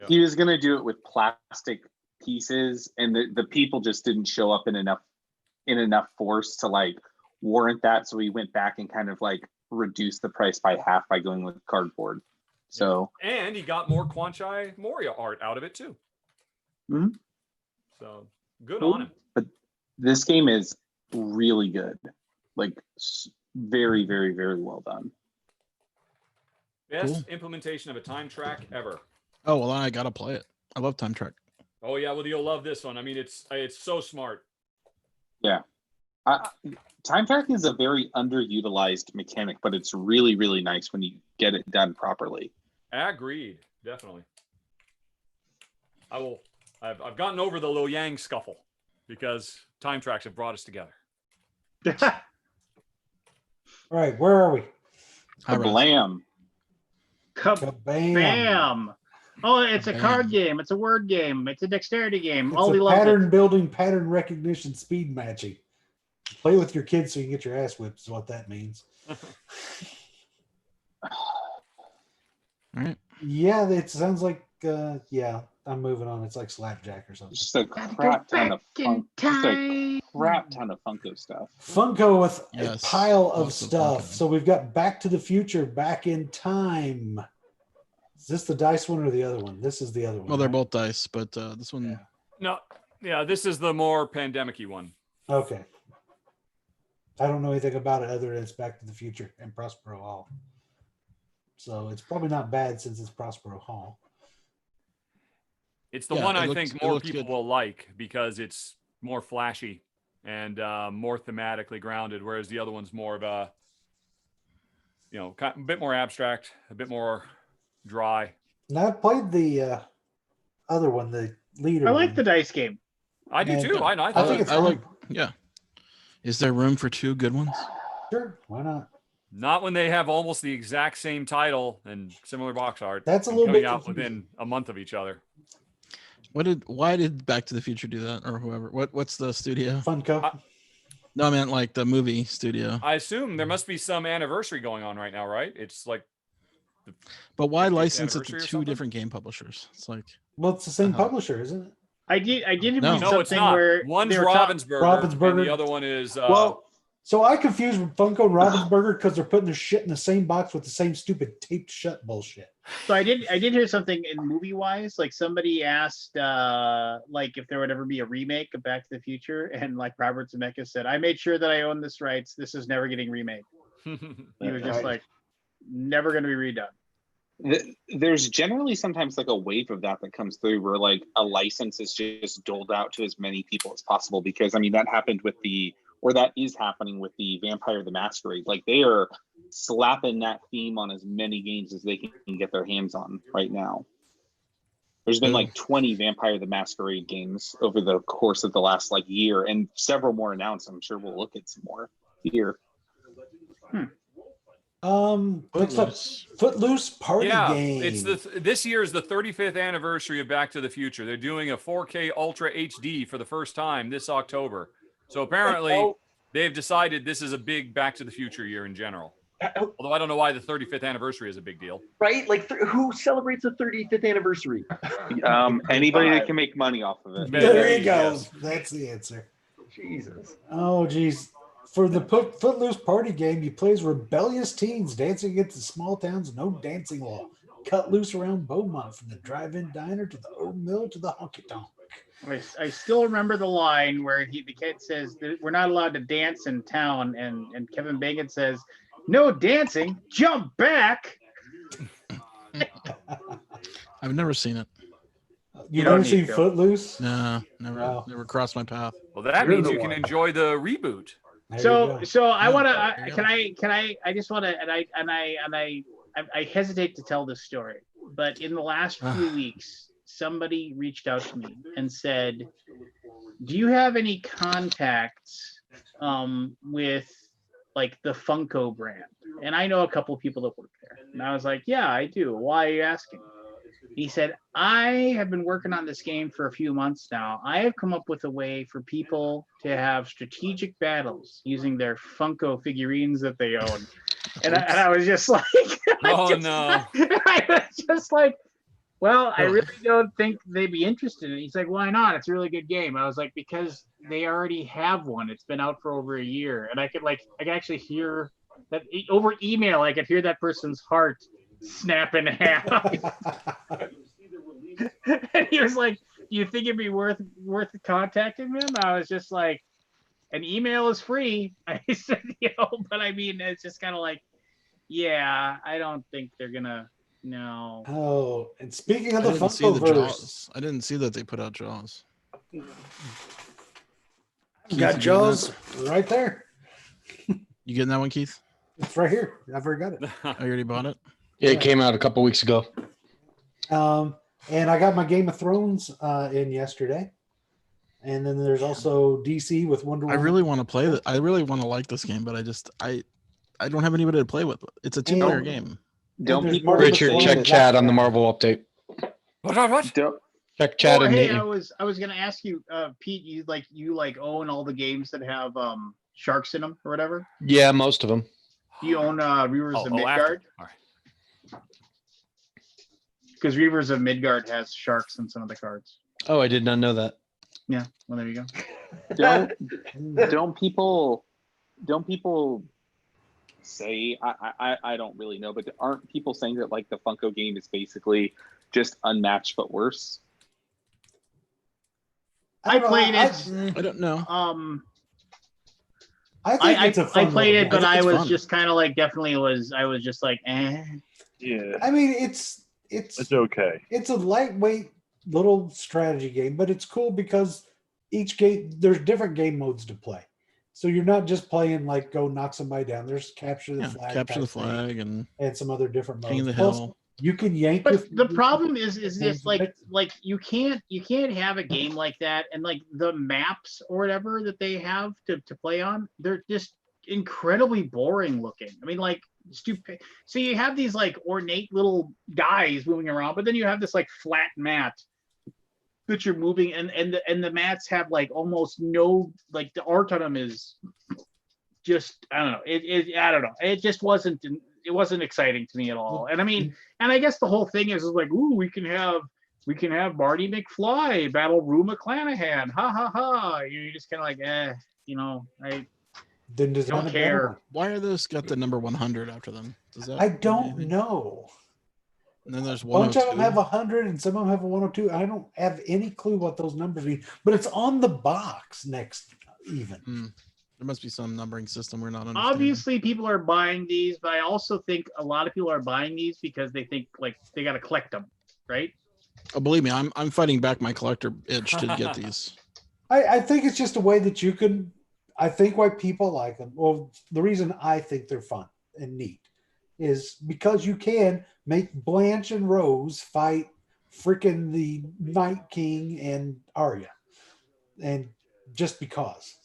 He was gonna do it with plastic pieces, and the people just didn't show up in enough force to like warrant that. So he went back and kind of like reduced the price by half by going with cardboard. So And he got more Quanchai Moria art out of it too. Mhm. So good Cool. on him. But this game is really good, like very, very, very well done. Best Cool. implementation of a time track ever. Oh well, I gotta play it. I love Time Track. Oh yeah, well you'll love this one. I mean, it's so smart. Time track is a very underutilized mechanic, but it's really, really nice when you get it done properly. Agreed, definitely. I've gotten over the Lo Yang scuffle because time tracks have brought us together. All right, where are we? High Rise. Blam. Kabam. Bam. Oh, it's a Bam. card game. It's a word game. It's a dexterity game. It's Aldi a loves pattern it. building, pattern recognition, speed matching. Play with your kids so you can get your ass whipped is what that means. All right. Yeah, it sounds like yeah, I'm moving on. It's like slapjack or something. Just a crap ton of Funko stuff. Funko with Yes, a pile of lots of stuff. Funko. So we've got Back to the Future, Back in Time. Is this the dice one or the other one? This is the other one. Well, they're right? both dice, but this one. Yeah. No, yeah, this is the more pandemic-y one. Okay. I don't know anything about it other than it's Back to the Future and Prospero Hall. So it's probably not bad since it's Prospero Hall. It's the Yeah, one it I looks- think it more looks people good. will like because it's more flashy and more thematically grounded, whereas the other one's more of a, a bit more abstract, a bit more dry. Now I've played the other one, the leader. I like one. the dice game. I do And, too. I I thought think it's I fun. like. Yeah. Is there room for two good ones? Sure, why not? not when they have almost the exact same title and similar box art. That's a and little coming bit out confusing. within a month of each other. Why did Back to the Future do that, or whoever? What's the studio? Funko. No, I meant like the movie studio. I assume there must be some anniversary going on right now, right? It's like But why 50th license it anniversary to or two something? different game publishers? It's like, Well, it's the same Uh-huh. publisher, isn't it? I did No. read No, it's something not. where One's they were Ravensburger, and Ravensburger. the other one is Well, so I confused Funko and Ravensburger because they're putting their shit in the same box with the same stupid taped shut bullshit. So I did hear something in movie wise, like somebody asked like if there would ever be a remake of Back to the Future, and like Robert Zemeckis said, I made sure that I own this rights. This is never getting remade. He was just like, never going to be redone. There's generally sometimes like a wave of that comes through where like a license is just doled out to as many people as possible, because I mean that happened with that is happening with the Vampire the Masquerade. Like they are slapping that theme on as many games as they can get their hands on right now. There's been like 20 Vampire the Masquerade games over the course of the last like year, and several more announced. I'm sure we'll look at some more here. Next up, Footloose Party Yeah, Game. it's this year is the 35th anniversary of Back to the Future. They're doing a 4K Ultra HD for the first time this October. So apparently they've decided this is a big Back to the Future year in general. Although I don't know why the 35th anniversary is a big deal. Right? Like, who celebrates the 35th anniversary? Anybody that can make money off of it. There you go. That's the answer. Jesus. Oh, geez. For the Footloose Party Game, you play as rebellious teens dancing against the small town's no dancing law. Cut loose around Beaumont, from the drive-in diner to the old mill to the honky-tonk. I still remember the line where the kid says we're not allowed to dance in town, and Kevin Bacon says, "No dancing, jump back." I've never seen it. You don't never need seen to. Footloose? No, never, Wow. never crossed my path. Well, that You're means the you can one. enjoy the reboot. There you So go. I Yeah, want there you to. I just want to, I hesitate to tell this story, but in the last few weeks, somebody reached out to me and said, "Do you have any contacts with like the Funko brand?" And I know a couple of people that work there, and I was like, "Yeah, I do. Why are you asking?" He said, "I have been working on this game for a few months now. I have come up with a way for people to have strategic battles using their Funko figurines that they own." And I was just like, Oh, no. I was just like, well, I really don't think they'd be interested in it. He's like, "Why not? It's a really good game." I was like, "Because they already have one. It's been out for over a year." And I could actually hear that over email. I could hear that person's heart snap in half. And he was like, "Do you think it'd be worth contacting them?" I was just like, "An email is free." I said, but I mean, it's just kind of like, yeah, I don't think they're gonna. No. Oh, and speaking of I the didn't see the Funkoverse, Jaws. I didn't see that they put out Jaws. you Keith, got you Jaws right there. You getting that one, Keith? It's right here. I've already got it. I already bought it. Yeah, it came out a couple weeks ago. And I got my Game of Thrones in yesterday. And then there's also DC with Wonder I Woman. really want to play that. I really want to like this game, but I don't have anybody to play with. It's a two-player game. Don't there's people Marvel Richard, Flame check and chat on the Black Marvel update. What? don't Check chat Oh, and hey, the, I was gonna ask you, Pete. You own all the games that have sharks in them or whatever. yeah, most of them. Do you own Reavers of Midgard? After. All right. Because Reavers of Midgard has sharks in some of the cards. Oh, I did not know that. Yeah, well, there you go. don't people say I don't really know, but aren't people saying that like the Funko game is basically just unmatched but worse? I played it. I don't know. I think it's a fun I played little it, but game. I it's was fun. just kind of like I was just like, eh. Yeah, I mean, it's okay. it's a lightweight little strategy game, but it's cool because each game there's different game modes to play. So you're not just playing like go knock somebody down. There's capture the flag, Capture the type thing, flag and and some other different modes. King of the Plus, Hill. you can yank. But with- the problem is this Games like you can't have a game like that, and like the maps or whatever that they have to play on, they're just incredibly boring looking. I mean, like stupid. So you have these like ornate little guys moving around, but then you have this like flat mat that you're moving, and the mats have like almost no, like the art on them is just I don't know. I don't know. It just wasn't exciting to me at all. And I mean, and I guess the whole thing is like, ooh, we can have Marty McFly battle Rue McClanahan. Ha ha ha. You're just kind of like, I Then design don't a better care. one. Why are those got the number 100 after them? Does that I mean don't anything? know. And then there's A bunch of them 102. have 100 and some of them have a 102. I don't have any clue what those numbers mean, but it's on the box next even. There must be some numbering system we're not understanding. Obviously, people are buying these, but I also think a lot of people are buying these because they think like they got to collect them, right? Oh, believe me, I'm fighting back my collector itch to get these. I think it's just a way that you can. I think why people like them. Well, the reason I think they're fun and neat is because you can make Blanche and Rose fight freaking the Night King and Arya, and just because.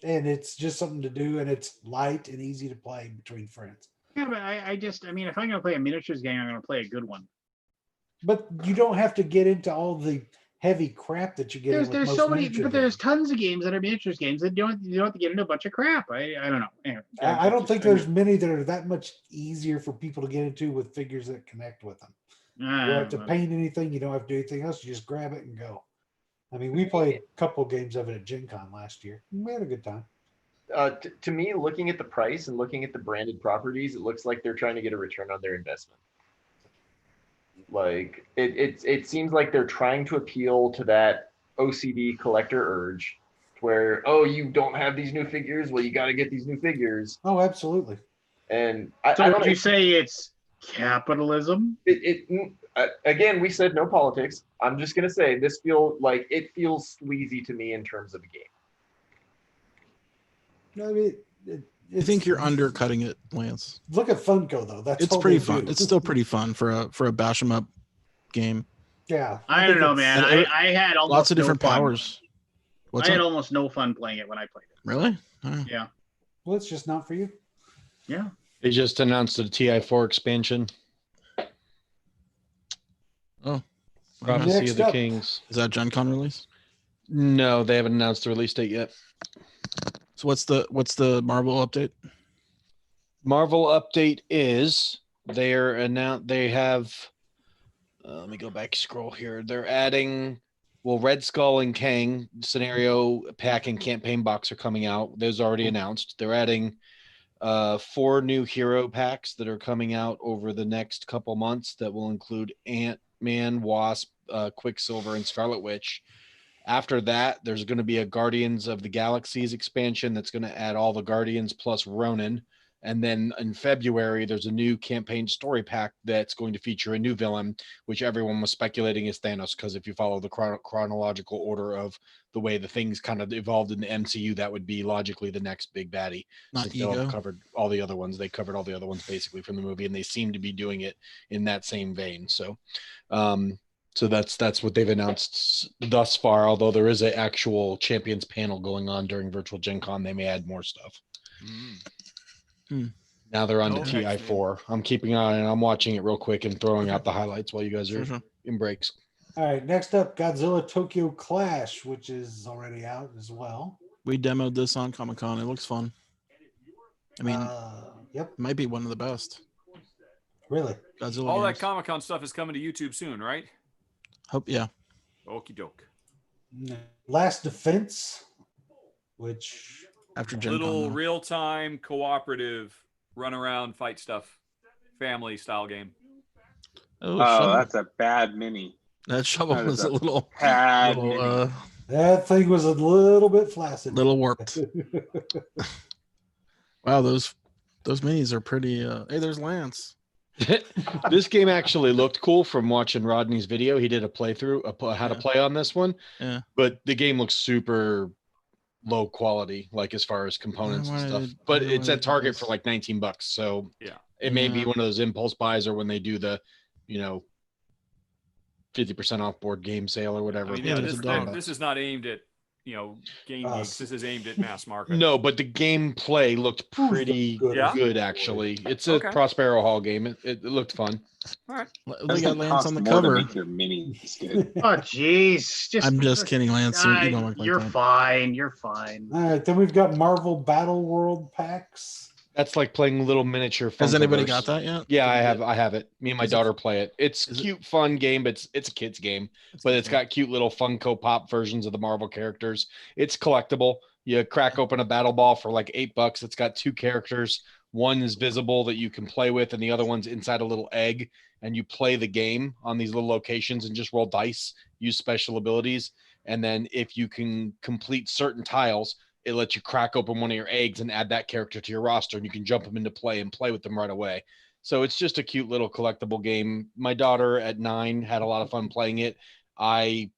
And it's just something to do, and it's light and easy to play between friends. Yeah, but I mean, if I'm gonna play a miniatures game, I'm gonna play a good one. But you don't have to get into all the heavy crap that you get. There's so many, but there's tons of games that are miniatures games that you don't have to get into a bunch of crap. I don't know. Anyway, I don't think there's many that are that much easier for people to get into with figures that connect with them. You don't have to paint anything. You don't have to do anything else. You just grab it and go. I mean, we played a couple games of it at Gen Con last year. We had a good time. To me, looking at the price and looking at the branded properties, it looks like they're trying to get a return on their investment. Like it seems like they're trying to appeal to that OCD collector urge, where you don't have these new figures, well you got to get these new figures. Oh, absolutely. And so would you say it's capitalism? Again, we said no politics. I'm just gonna say it feels sleazy to me in terms of the game. I mean, I think you're undercutting it, Lance. Look at Funko though. It's pretty fun. It's still pretty fun for a bash 'em up game. Yeah, I don't know, man. I had almost lots of different powers. I had almost no fun playing it when I played it. Really? Yeah. Well, it's just not for you. Yeah. They just announced the TI4 expansion. Oh, Prophecy of the Kings. Is that Gen Con release? No, they haven't announced the release date yet. So what's the Marvel update? Marvel update is they have let me go back, scroll here. They're adding Red Skull and Kang scenario pack and campaign box are coming out. Those already announced. They're adding 4 new hero packs that are coming out over the next couple months that will include Ant-Man, Wasp, Quicksilver, and Scarlet Witch. After that, there's going to be a Guardians of the Galaxies expansion that's going to add all the Guardians plus Ronan. And then in February, there's a new campaign story pack that's going to feature a new villain, which everyone was speculating is Thanos, because if you follow the chronological order of the way the things kind of evolved in the MCU, that would be logically the next big baddie. Not They'll have Ego. covered all the other ones. They covered all the other ones basically from the movie, and they seem to be doing it in that same vein. So that's what they've announced thus far. Although there is an actual champions panel going on during virtual Gen Con, they may add more stuff. Now they're on to TI4. I'm keeping an eye and I'm watching it real quick and throwing out the highlights while you guys are in breaks. All right, next up, Godzilla Tokyo Clash, which is already out as well. We demoed this on Comic-Con. It looks fun. I mean, yep, it might be one of the best. Really? Godzilla All games. that Comic-Con stuff is coming to YouTube soon, right? Hope, yeah. Okie doke. Last Defense, which after Gen little Con, real-time cooperative run around fight stuff, family style game. Oh, that's a bad mini. That shovel was a little bad. That thing was a little bit flaccid, little warped. Wow, those minis are pretty. Hey, there's Lance. This game actually looked cool from watching Rodney's video. He did a playthrough, how to play on this one. Yeah, but the game looks super low quality, like as far as components and stuff. But it's at Target for like $19, so yeah, it may be one of those impulse buys, or when they do the, 50% off board game sale or whatever. I mean, this is not aimed at game geeks. This is aimed at mass market. No, but the gameplay looked pretty Yeah? good, actually. It's a Okay. Prospero Hall game. It looked fun. All right. They got Doesn't Lance cost on the more to cover. make your minis good. Oh, jeez. I'm just kidding, Lance. You don't look like You're that. fine. You're fine. All right, then we've got Marvel Battle World packs. That's like playing little miniature. Has anybody Funkoverse. got that yet? Yeah, I have it. Me and my Is it- daughter play it. It's is it- cute, fun game, but it's a kid's game. But it's got cute little Funko Pop versions of the Marvel characters. It's collectible. You crack open a battle ball for like $8. It's got 2 characters. One is visible that you can play with, and the other one's inside a little egg. And you play the game on these little locations and just roll dice, use special abilities. And then if you can complete certain tiles, it lets you crack open one of your eggs and add that character to your roster, and you can jump them into play and play with them right away. So it's just a cute little collectible game. My daughter at 9 had a lot of fun playing it. I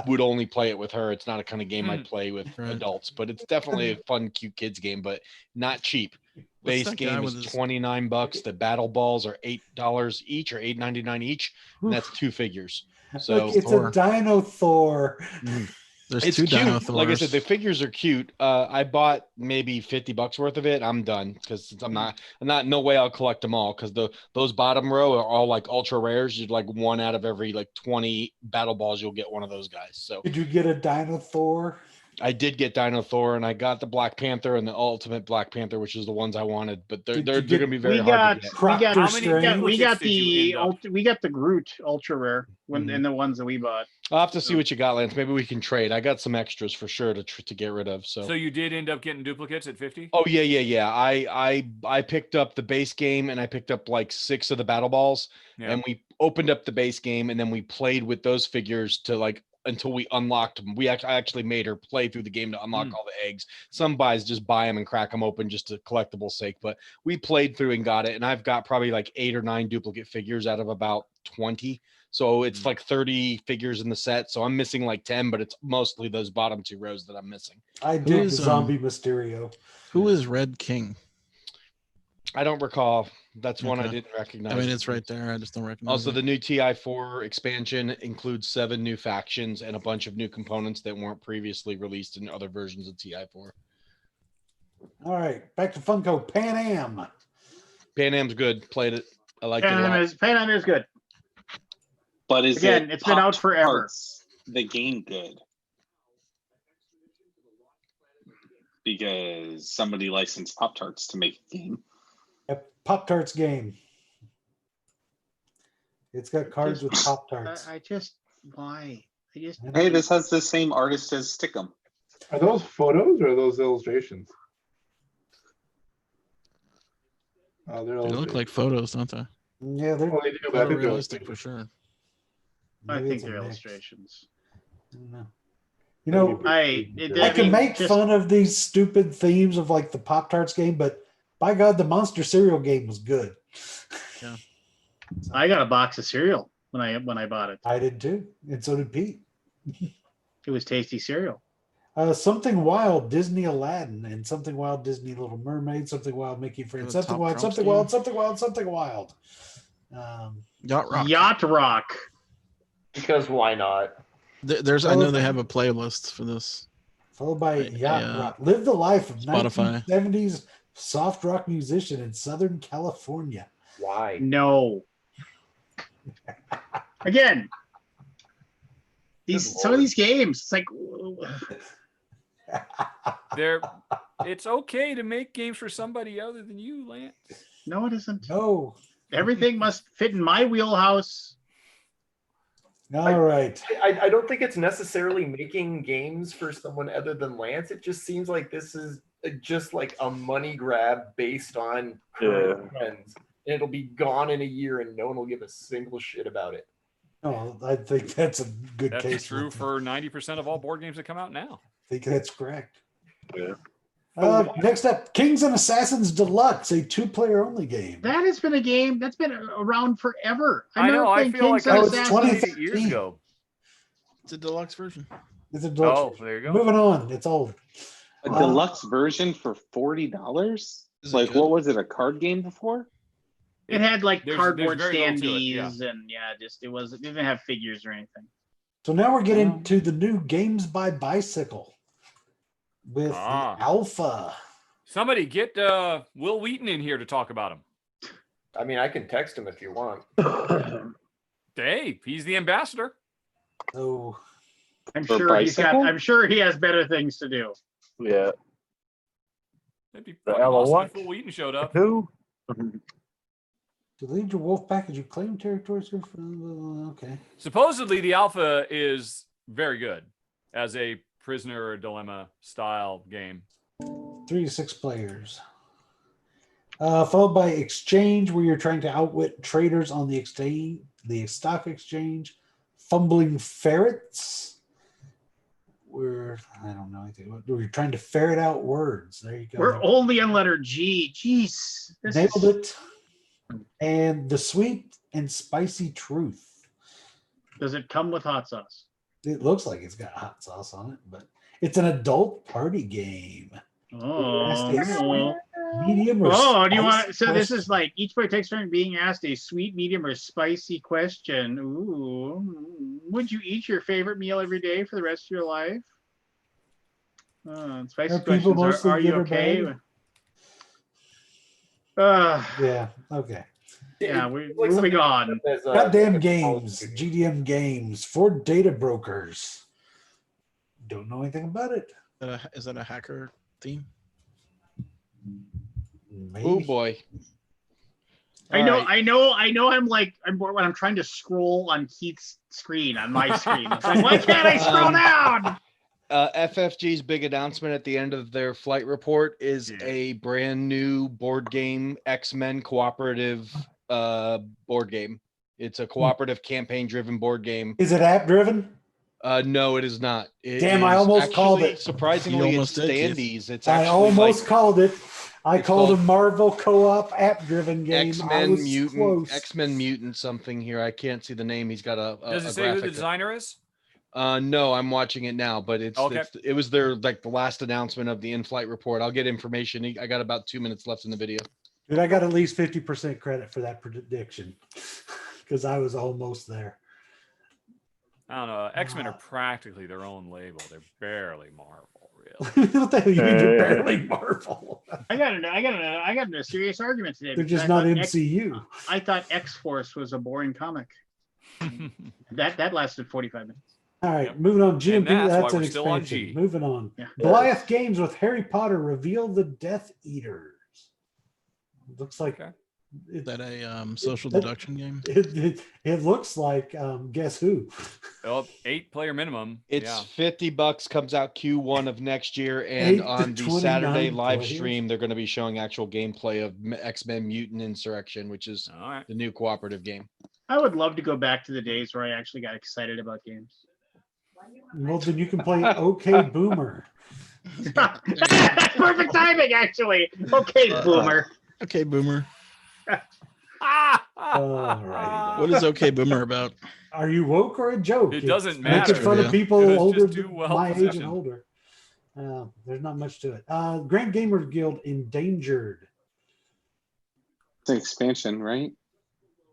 would only play it with her. It's not a kind of game I'd play with adults, but it's definitely a fun, cute kids game, but not cheap. What's Base that guy game with is his- $29. The battle balls are $8 each or $8.99 each, and that's 2 figures. So Look, it's a Dino Thor. There's it's 2 cute. Dino Like I said, the Thors. figures are cute. I bought maybe $50 worth of it. I'm done because I'm not no way I'll collect them all, because those bottom row are all like ultra rares. You'd like 1 out of every like 20 battle balls, you'll get one of those guys. So Did you get a Dino Thor? I did get Dino Thor, and I got the Black Panther and the Ultimate Black Panther, which is the ones I wanted. But they're Did they're you get- going to be very We hard got to get. Proctor How many Strange? we got duplicates did you the end up? we got the Groot ultra rare when Mhm. in the ones that we bought. I'll have to see what you got, Lance. Maybe we can trade. I got some extras for sure to get rid of. So you did end up getting duplicates at 50? Oh yeah. I picked up the base game, and I picked up like 6 of the battle balls, Yeah. and we opened up the base game, and then we played with those figures to like until we unlocked them. I actually made her play through the game to unlock all the eggs. Some buys just buy them and crack them open just to collectible sake, but we played through and got it. And I've got probably like 8 or 9 duplicate figures out of about 20. So it's like 30 figures in the set. So I'm missing like 10, but it's mostly those bottom 2 rows that I'm missing. I did the is, Zombie Mysterio. Who is Red King? I don't recall. That's one I Okay. didn't recognize. I mean, it's right there. I just don't recognize Also, it. the new TI4 expansion includes 7 new factions and a bunch of new components that weren't previously released in other versions of TI4. All right, back to Funko Pan Am. Pan Am's good. Played it. I liked it a Pan lot. Am is good. But is Again, it's been out forever. Pop-Tarts the game good? Because somebody licensed Pop Tarts to make a game. Pop Tarts game. It's got cards with Pop Tarts. I just why? I just Hey, this has the same artist as Stickum. Are those photos or are those illustrations? Oh, they're They look like photos, don't they? Yeah, they're Oh, they do, but I think they're Realistic for sure. I maybe think it's a they're mix. illustrations. I don't know. You know, I can mean, make just- fun of these stupid themes of like the Pop Tarts game, but by God, the Monster cereal game was good. I got a box of cereal when I bought it. I did too, and so did Pete. It was tasty cereal. Something Wild Disney Aladdin, and Something Wild Disney Little Mermaid, Something Wild Mickey Friend, The Something Top Wild, Trumps Something game? Wild, Something Wild, Something Wild. Yacht Rock. Yacht Rock. Because why not? There's. I know they have a playlist for this. Followed by Yacht uh, Rock. Live the life of Spotify. 1970s soft rock musician in Southern California. Why? No. Again, Good some of Lord. these games, it's like It's okay to make games for somebody other than you, Lance. no, it isn't. No. Everything must fit in my wheelhouse. All right. I don't think it's necessarily making games for someone other than Lance. It just seems like this is just like a money grab based on current trends. And it'll be gone in a year and no one will give a single shit about it. No, I think that's a good That's case. true for 90% of all board games that come out now. I think that's correct. Yeah. Next up, Kings and Assassins Deluxe, a 2-player only game. That has been a game that's been around forever. I know. I feel like Kings I and was it's Assassins. 2015. years ago. It's a deluxe version. It's a deluxe. Oh, version. there you go. Moving on. It's old. A deluxe version for $40? Is it Like, good? what was it? A card game before? It had like There's cardboard very little to it, standees and it didn't have figures or anything. So now we're getting to the new Games by Bicycle. with the alpha. Somebody get Will Wheaton in here to talk about him. I mean, I can text him if you want. Hey, he's the ambassador. So I'm For sure he's got. bicycle? I'm sure he has better things to do. Yeah. That'd be The fucking hell of awesome what? if Will Wheaton showed up. Who? to lead your wolf pack as you claim territories. Okay. Supposedly, the alpha is very good as a prisoner dilemma style game. 3 to 6 players. Followed by exchange, where you're trying to outwit traders on the exchange, the stock exchange. Fumbling ferrets, where I don't know anything. We're trying to ferret out words. There you go. We're only on letter G. Jeez, Nailed it. And the sweet and spicy truth. Does it come with hot sauce? It looks like it's got hot sauce on it, but it's an adult party game. Oh, Medium or do you want? spicy So this question? is like each player takes turn being asked a sweet, medium, or spicy question. Ooh, would you eat your favorite meal every day for the rest of your life? Spicy Are people questions. mostly Are you good or okay? bad? Yeah. Okay. Yeah, we're moving on. Goddamn games, GDM games for data brokers. Don't know anything about it. Is that a hacker theme? Maybe. Oh boy. I know. I'm bored when I'm trying to scroll on Keith's screen on my screen. It's like, why can't I scroll down? FFG's big announcement at the end of their flight report is a brand new board game, X-Men cooperative board game. It's a cooperative campaign-driven board game. Is it app driven? No, it is not. It Damn, I is almost called actually, it. Surprisingly, You it's almost did, Keith. standees. It's I actually almost like called it. I it's called a called Marvel co-op app-driven game. I X-Men was Mutant, close. X-Men Mutant something here. I can't see the name. He's got a Does it a say who the graphic. designer is? No, I'm watching it now, but Okay. it was their like the last announcement of the in-flight report. I'll get information. I got about 2 minutes left in the video. Dude, I got at least 50% credit for that prediction because I was almost there. I don't know. X-Men are practically their own label. They're barely Marvel, really. What the hell you mean you're barely Marvel? I got into a serious argument today. They're because just I not thought MCU. I thought X-Force was a boring comic. That lasted 45 minutes. All right, moving on. GMP, And that's that's why an we're still on expansion. G. Moving on. Yeah. Goliath Games with Harry Potter reveal the Death Eaters. Looks like Okay. Is that a social that- deduction game? it looks like guess who? Oh, 8-player minimum. It's Yeah. $50, comes out Q1 of next year, and 8 to on the 29 Saturday live players. stream, they're going to be showing actual gameplay of X-Men Mutant Insurrection, which is All right. the new cooperative game. I would love to go back to the days where I actually got excited about games. Well, then you can play OK Boomer. That's perfect timing, actually. Okay, Boomer. Okay, Boomer. All right. What is Okay Boomer about? Are you woke or a joke? It It's doesn't making matter. fun of Yeah. people It was older just too than well my age and positioned. older. There's not much to it. Grand Gamers Guild Endangered. It's an expansion, right?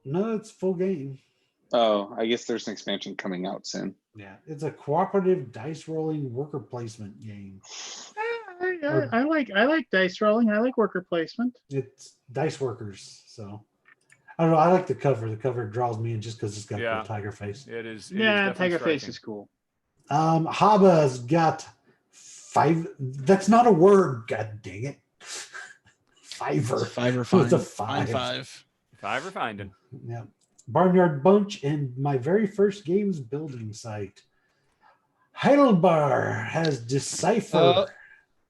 No, it's full game. Oh, I guess there's an expansion coming out soon. Yeah, it's a cooperative dice rolling worker placement game. I like dice rolling. I like worker placement. It's dice workers, so I don't know. I like the cover. The cover draws me in just because it's got Yeah. the tiger face. It is. It Yeah, is definitely Tiger Face striking. is cool. Haba's got 5. That's not a word. God dang it. Fiver. Five or With five. a 5. Five. If I ever find him. Yeah. Barnyard Bunch and my very first games building site. Heidelbar has Decipher.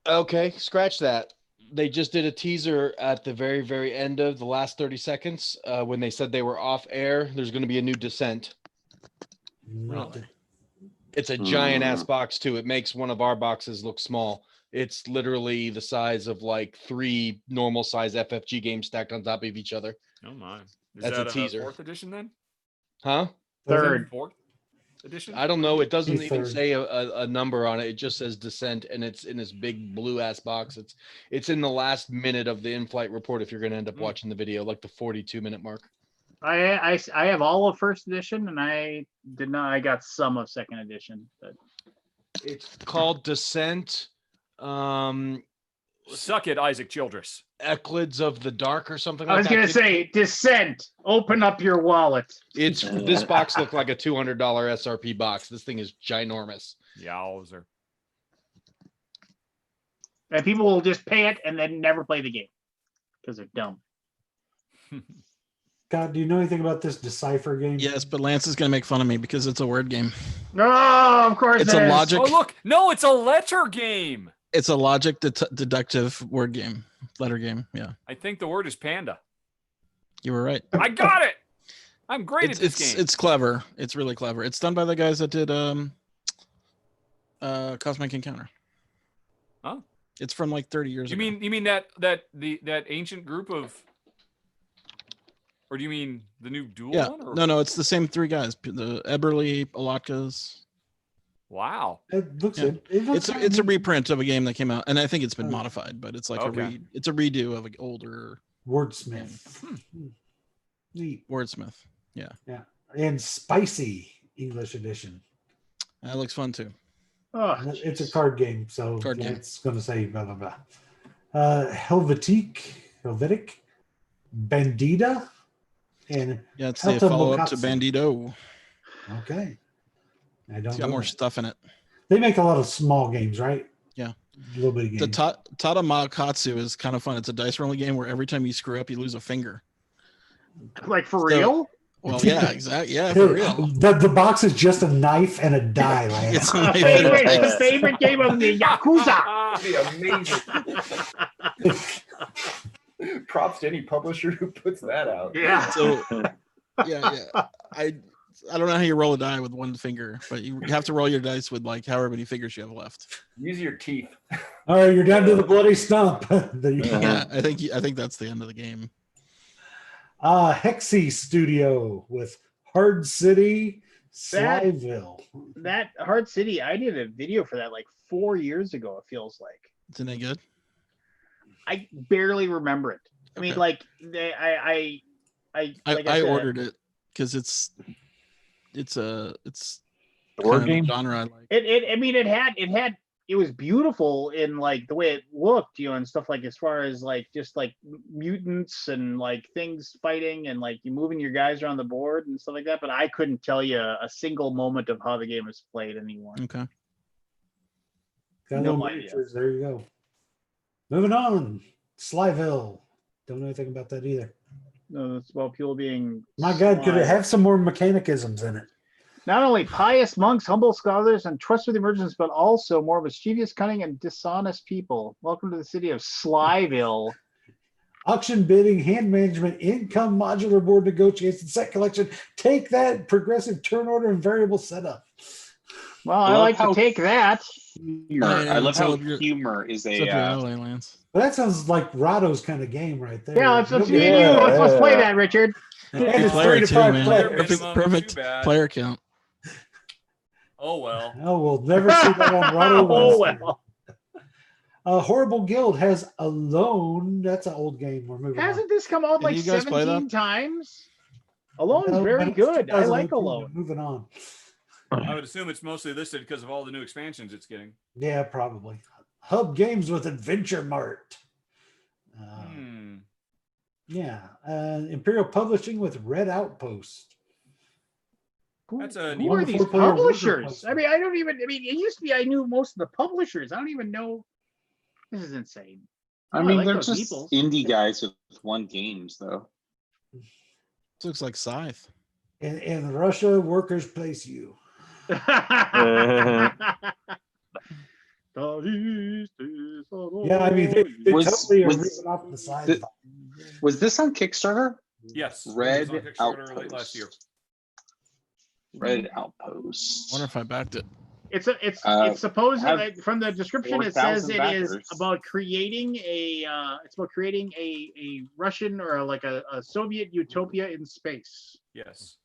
Okay, scratch that. They just did a teaser at the very, very end of the last 30 seconds when they said they were off air. There's going to be a new Descent. Not the- It's a giant ass box too. It makes one of our boxes look small. It's literally the size of like 3 normal size FFG games stacked on top of each other. Oh my. Is That's a that teaser. 4th edition then? Huh? Third. 4th edition? I don't know. It doesn't Be even third. say a number on it. It just says Descent, and it's in this big blue ass box. It's in the last minute of the in-flight report if you're going to end up watching the video, like the 42-minute mark. I have all of first edition, and I got some of second edition. But It's called Descent. Suck it, Isaac Childress. Eclids of the Dark or something I like was that. gonna say, Descent. Open up your wallet. It's this box looked like a $200 SRP box. This thing is ginormous. Yowzer. And people will just pay it and then never play the game because they're dumb. God, do you know anything about this Decipher game? Yes, but Lance is going to make fun of me because it's a word game. Oh, of course It's it a is. logic. Oh, look. No, it's a letter game. It's a logic deductive word game, letter game. Yeah, I think the word is panda. you were right. I got it. I'm great at this game. It's clever. It's really clever. It's done by the guys that did Cosmic Encounter. Oh. It's from like 30 years ago. You mean that ancient group of, or do you mean the new dual Yeah. one? Or? No, it's the same three guys. The Eberly, Alotkas. Wow. It looks Yeah. it looks It's a reprint of a game that came out, and I think it's been modified, but it's like Okay. it's a redo of an older Wordsmith. Neat. Wordsmith. Yeah, And Spicy English edition. that looks fun too. Oh, It's a card game, so Card game. it's going to say blah blah blah. Helvetic, Bandita, and Yeah, it's the Helta follow up to Mokatsu. Bandito. Okay. I don't It's got know more that. stuff in it. They make a lot of small games, right? Yeah. A little bit of games. The Tata Makatsu is kind of fun. It's a dice rolling game where every time you screw up, you lose a finger. like for So- real? Well, yeah, exactly. Yeah, for real. The box is just a knife and a die. Like, It's My my favorite, favorite. the favorite game of the Yakuza. Amazing. Props to any publisher who puts that out. Yeah. So, yeah. I don't know how you roll a die with one finger, but you have to roll your dice with like however many fingers you have left. Use your teeth. all right, you're down to the bloody stump. Yeah, I think that's the end of the game. Hexy Studio with Hard City, That- Slyville. That Hard City, I did a video for that like 4 years ago, it feels like. Isn't it good? I barely remember it. I mean, Okay. like I ordered it because it's The kind word of the game? genre I like. It was beautiful in like the way it looked, and stuff like as far as like just like mutants and like things fighting and like you moving your guys around the board and stuff like that. But I couldn't tell you a single moment of how the game is played anymore. Okay. Got No little idea. miniatures. There you go. Moving on. Slyville. Don't know anything about that either. No, it's about people being. My God, could it sly. have some more mechanicisms in it? Not only pious monks, humble scholars, and trustworthy merchants, but also more mischievous, cunning, and dishonest people. Welcome to the city of Slyville. Auction bidding, hand management, income, modular board negotiation, set collection. Take that, progressive turn order, and variable setup. Well, I I love like to how- take that. Humor. Yeah, I love it's how up your- humor is It's a up your alley, Lance. Well, that sounds like Rahdo's kind of game right there. Yeah, let's me and Yeah, you. Let's play yeah. that, Richard. And Good it's player 3 to too, 5 man. players. Minimum, Perfect too bad. player count. Oh well. Oh, we'll never see that on Rahdo. Oh Wednesday. well. Horrible Guild has Alone. That's an old game. We're moving Hasn't this come out Did like you guys play 17 that? times? Alone's on. No, but very it's good. I like 2018. Alone. Moving on. I would assume it's mostly listed because of all the new expansions it's getting. Yeah, probably. Hub Games with Adventure Mart. Yeah. Imperial Publishing with Red Outpost. That's a Who are One these 4-player worker publishers? placement. I mean, I don't even. I mean, it used to be I knew most of the publishers. I don't even know. This is insane. I Oh, mean, like they're those just meeples. indie guys with one games, though. This looks like Scythe. In Russia, workers place you. Yeah, I mean, they Was- totally are was- ripping off the side. the- Was this on Kickstarter? Yes. Red it was on Kickstarter late last year. Red Outpost. Wonder if I backed it. It's have supposedly from the description. It says 4,000 it is backers. about creating a Russian or like a Soviet utopia in space. Yes.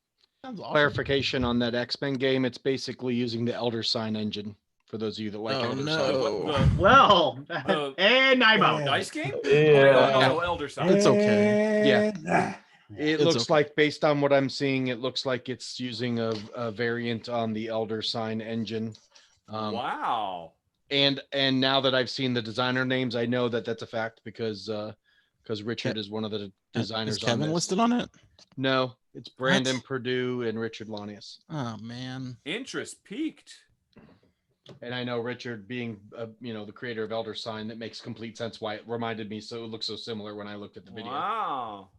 Sounds awesome. Clarification on that X-Men game. It's basically using the Elder Sign engine for those of you that like Oh, Elder no. Sign. Well, The- and I'm out. Yeah. Dice game? Yeah. No, Elder Sign. It's okay. Yeah. It It's looks okay. like, based on what I'm seeing, it looks like it's using a variant on the Elder Sign engine. Wow. And now that I've seen the designer names, I know that that's a fact because Richard is one of the designers. Is Kevin on this. listed on it? No, it's Brandon Perdue and Richard Lanius. Oh man, interest peaked. And I know Richard being, the creator of Elder Sign, that makes complete sense why it reminded me. So it looks so similar when I looked at the video. Wow.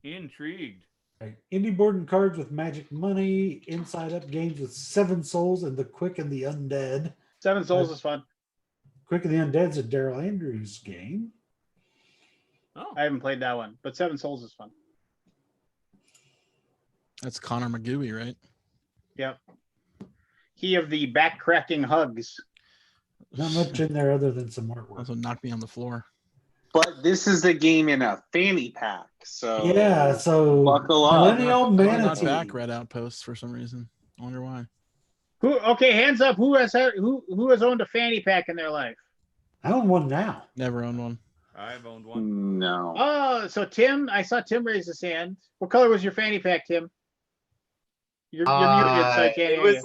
Intrigued. Right. Indie board and cards with magic money, inside up games with 7 Souls and the Quick and the Undead. 7 Souls is fun. Quick and the Undead's a Daryl Andrews game. Oh, I haven't played that one, but 7 Souls is fun. that's Connor McGooey, right? Yep. He of the back cracking hugs. Not much in there other than some artwork. Also knocked me on the floor. But this is a game in a fanny pack, so Yeah, so buckle up. Millennial I got Manatee. back Red Outposts for some reason. I wonder why. Okay, hands up. Who has owned a fanny pack in their life? I own one now. Never owned one. I've owned one. No. Oh, so Tim, I saw Tim raise his hand. What color was your fanny pack, Tim? You're muted, so I can't It hear was you.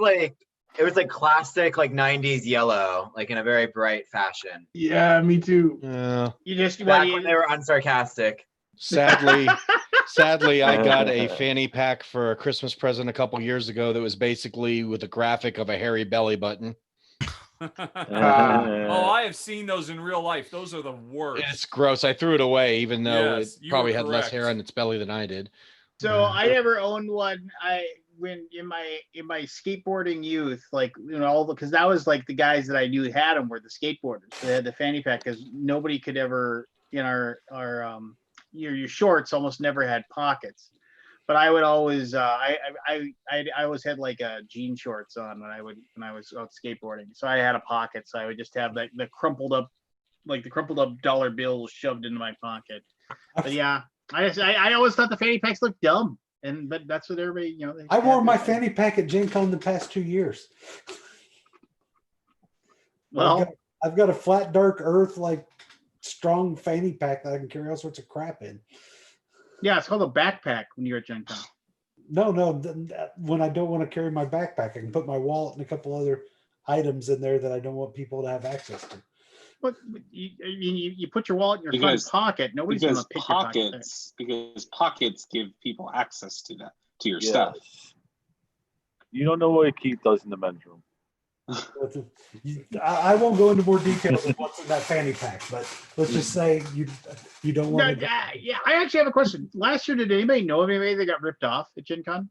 like classic 90s yellow, like in a very bright fashion. Yeah, me too. You just Back when they were unsarcastic. Sadly, I got a fanny pack for a Christmas present a couple years ago that was basically with a graphic of a hairy belly button. Oh, I have seen those in real life. Those are the worst. It's gross. I threw it away, even though Yes, it you probably were had less correct. hair on its belly than I did. So I never owned one. When in my skateboarding youth, because that was like the guys that I knew had them were the skateboarders. They had the fanny pack because nobody could ever in our your shorts almost never had pockets. But I would always I always had like jean shorts on when I was out skateboarding. So I had a pocket. So I would just have the crumpled up dollar bills shoved into my pocket. But yeah, I always thought the fanny packs looked dumb. But that's what everybody, I wore my fanny pack at Gen Con the past 2 years. Well, I've got a flat, dark earth, strong fanny pack that I can carry all sorts of crap in. Yeah, it's called a backpack when you're at Gen Con. No, when I don't want to carry my backpack, I can put my wallet and a couple other items in there that I don't want people to have access to. But you put your wallet in your front pocket. Nobody's going to pick your pocket. Because pockets give people access to your stuff. You don't know what Keith does in the men's room. I won't go into more details of what's in that fanny pack, but let's just say you don't want to. Yeah, I actually have a question. Last year, did anybody know of anybody that got ripped off at Gen Con?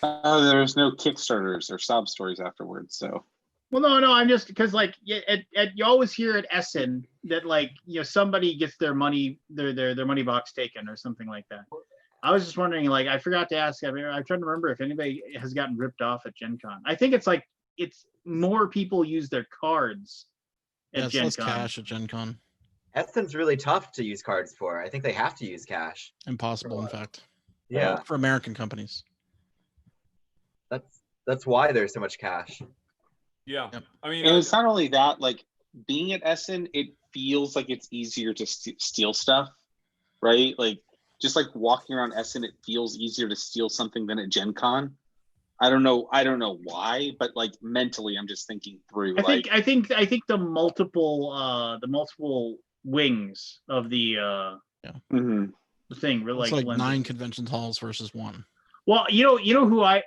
There's no Kickstarters or sob stories afterwards, so. Well, no, I'm just because you always hear at Essen that somebody gets their money money box taken or something like that. I was just wondering, I forgot to ask. I'm trying to remember if anybody has gotten ripped off at Gen Con. I think it's more people use their cards at Gen less Con. cash at Gen Con. Essen's really tough to use cards for. I think they have to use cash. Impossible, in fact. Yeah. For American companies. That's why there's so much cash. Yeah. Yep. I mean, and it's not only that, being at Essen, it feels like it's easier to steal stuff, right? Just walking around Essen, it feels easier to steal something than at Gen Con. I don't know why, but mentally, I'm just thinking through. I think the multiple wings of the thing really It's 9 convention halls versus 1. Well, you know who I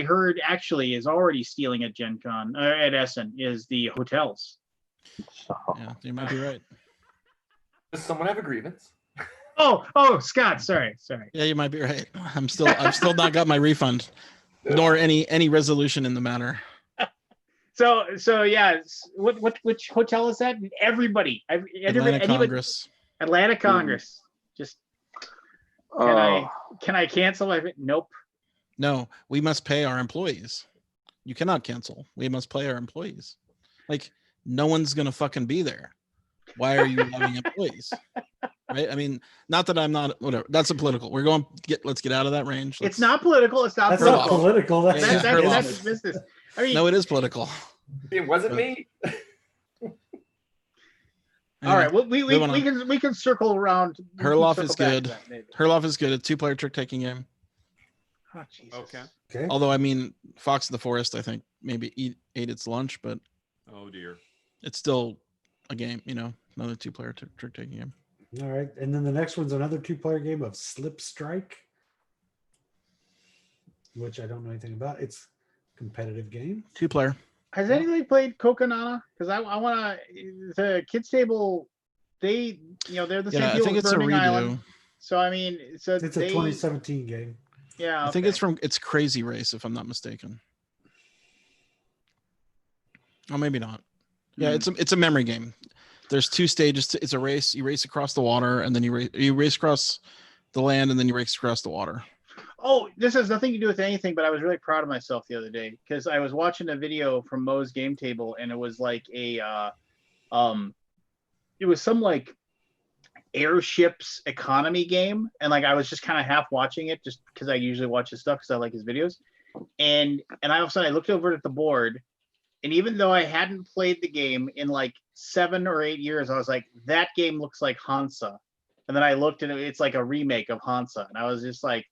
heard actually is already stealing at Gen Con at Essen is the hotels. Yeah, you might be right. Does someone have a grievance? Oh, Scott, sorry. Yeah, you might be right. I've still not got my refund, nor any resolution in the matter. So yeah, which hotel is that? Everybody, Atlanta Congress. Atlanta Congress. Just can I cancel? Nope. No, we must pay our employees. You cannot cancel. We must pay our employees. No one's gonna fucking be there. Why are you loving employees? Right? I mean, not that I'm not whatever. That's a political. Let's get out of that range. It's not political. It's not That's political. not political. That's business. I mean, no, it is political. It wasn't me. All right. Well, we can circle around. Herloff is good. Herloff is good. A 2-player trick taking game. Oh, Jesus. Okay. Okay. Although I mean, Fox in the Forest, I think maybe ate its lunch, but Oh dear. it's still a game. Another two-player trick-taking game. All right. And then the next one's another 2-player game of Slip Strike, which I don't know anything about. It's a competitive game. Two-player. Has anybody played Coconana? Because I want to. The kids table, they're the same Yeah, I people think as it's a Burning redo. Island. So I mean, It's a 2017 game. Yeah, I think okay. it's Crazy Race, if I'm not mistaken. Oh, maybe not. Yeah, it's a memory game. There's 2 stages. It's a race. You race across the water, and then you race across the land, and then you race across the water. Oh, this has nothing to do with anything, but I was really proud of myself the other day because I was watching a video from Mo's Game Table, and it was like it was some like airships economy game, and like I was just kind of half watching it just because I usually watch his stuff because I like his videos, and I all of a sudden I looked over at the board, and even though I hadn't played the game in like 7 or 8 years, I was like, that game looks like Hansa, and then I looked and it's like a remake of Hansa, and I was just like,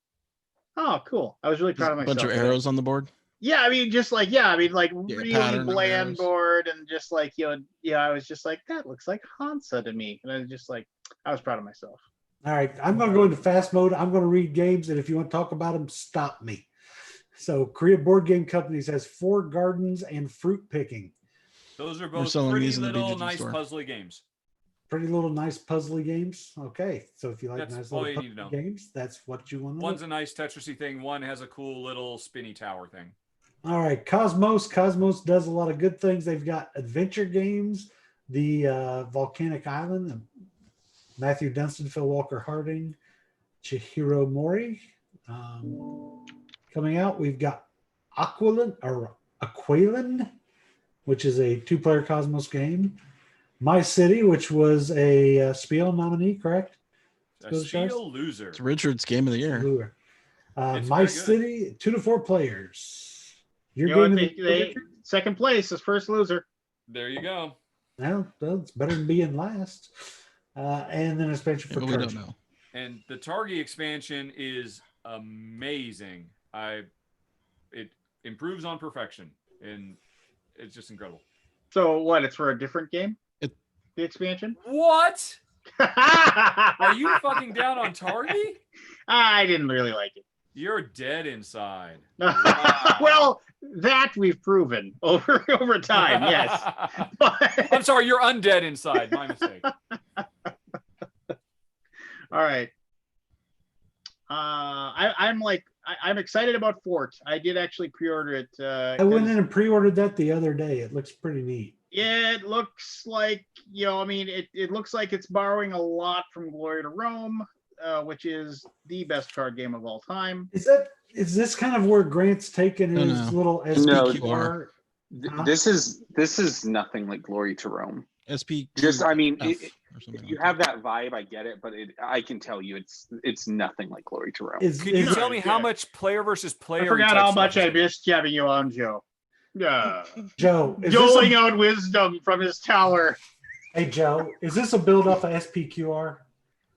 oh, cool. I was really proud of A myself. bunch of arrows on the board. Yeah, I mean, just like, really pattern of bland arrows. board, and just like, I was just like, that looks like Hansa to me. And I was just like, I was proud of myself. All right. I'm going to go into fast mode. I'm going to read games, and if you want to talk about them, stop me. So Korea Board Game Company says 4 Gardens and Fruit Picking. Those are We're both selling pretty these in the little BGG nice store. puzzly games. Pretty little nice puzzly games. Okay. So if you like That's nice all little you need to know. puzzly games, that's what you want to One's look. a nice Tetrisy thing. One has a cool little spinny tower thing. All right. Cosmos. Cosmos does a lot of good things. They've got adventure games, the Volcanic Island, Matthew Dunstan, Phil Walker Harding, Chihiro Mori. Coming out, we've got Aqualin, which is a 2-player Cosmos game. My City, which was a Spiel nominee, correct? A Spiel loser. It's Richard's game of the year. It's My very good. City, 2 to 4 players. Your You know game what, of the they second place is first loser. There you go. well, it's better than being last. And then expansion for But we don't Target. know. And the Targi expansion is amazing. It improves on perfection, and it's just incredible. So what? It's for a different game? The expansion? What? Are you fucking down on Targi? I didn't really like it. You're dead inside. Well, that we've proven over time, yes. I'm sorry, you're undead inside. My mistake. All right. I'm excited about Fort. I did actually pre-order it. I went in and pre-ordered that the other day. It looks pretty neat. Yeah, it looks like, it looks like it's borrowing a lot from Glory to Rome, which is the best card game of all time. Is this kind of where Grant's taken his little SPQR? This is nothing like Glory to Rome. SP. Just, I mean, you have that vibe. I get it, but I can tell you, it's nothing like Glory to Rome. Can you tell me how much player versus player? I forgot how much I missed having you on, Joe. Joe, doling out wisdom from his tower. Hey, Joe, is this a build off of SPQR?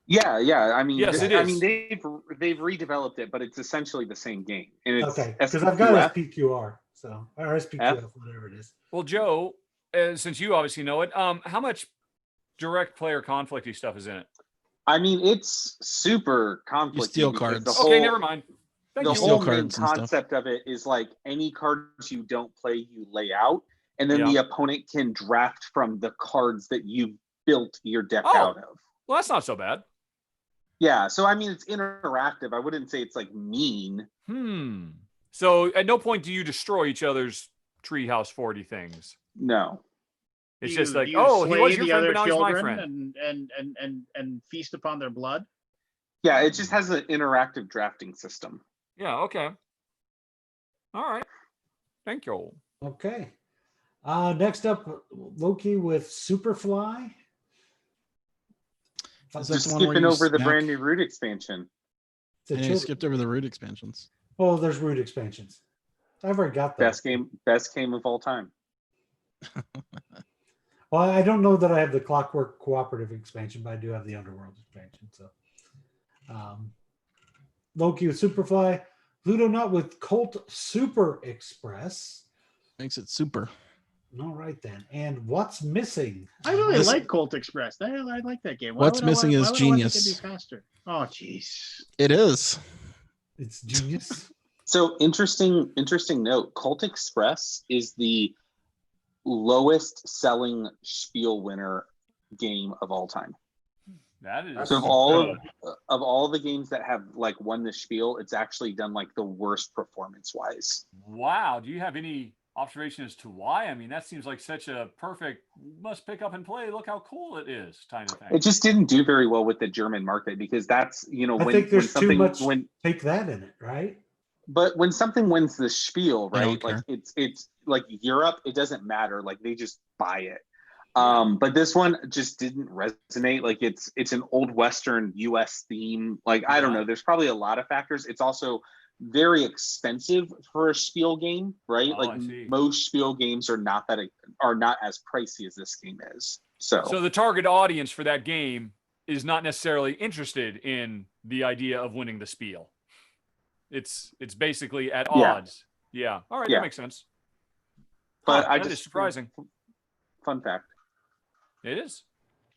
Yeah. I mean, yes, it I is. mean, they've redeveloped it, but it's essentially the same game. And it's okay, because I've got SPQR, so or SPQF, whatever it is. Well, Joe, since you obviously know it, how much direct player conflicty stuff is in it? I mean, it's super conflicty. You steal cards. Okay, never mind. The whole main concept of it is like any cards you don't play, you lay out, and then the opponent can draft from the cards that you've built your deck out of. Well, that's not so bad. Yeah, so I mean, it's interactive. I wouldn't say it's like mean. So at no point do you destroy each other's Treehouse 40 things. No. It's just like, he was your the friend, other but now he's my children friend. and feast upon their blood. Yeah, it just has an interactive drafting system. Yeah, okay. All right. Thank you. Okay. Next up, Loki with Superfly. Just skipping over the brand new Root expansion. You skipped over the Root expansions. Oh, there's Root expansions. I've already got that. Best game of all time. Well, I don't know that I have the Clockwork Cooperative expansion, but I do have the Underworld expansion. So, Loki with Superfly, Ludonaut with Colt Super Express. Makes it super. All right then. And What's Missing? I really This- like Colt Express. I like that game. What's Missing is why would I want it to genius. be faster? Oh, jeez. It is. It's genius. So interesting note. Colt Express is the lowest selling Spiel winner game of all time. That is. So of all the games that have like won the Spiel, it's actually done like the worst performance wise. Wow. Do you have any observation as to why? I mean, that seems like such a perfect must pick up and play. Look how cool it is, kind of thing. It just didn't do very well with the German market because that's I think there's too much take that in it, right? But when something wins the Spiel, I don't right? Like care. it's like Europe, it doesn't matter. Like they just buy it. But this one just didn't resonate. Like it's an old Western US theme. Like I don't know. There's probably a lot of factors. It's also very expensive for a Spiel game, right? Oh, like I see. most Spiel games are not as pricey as this game is. So the target audience for that game is not necessarily interested in the idea of winning the Spiel. It's basically at odds. Yeah. All right, Yeah. that makes sense. But That is surprising. Fun fact. It is.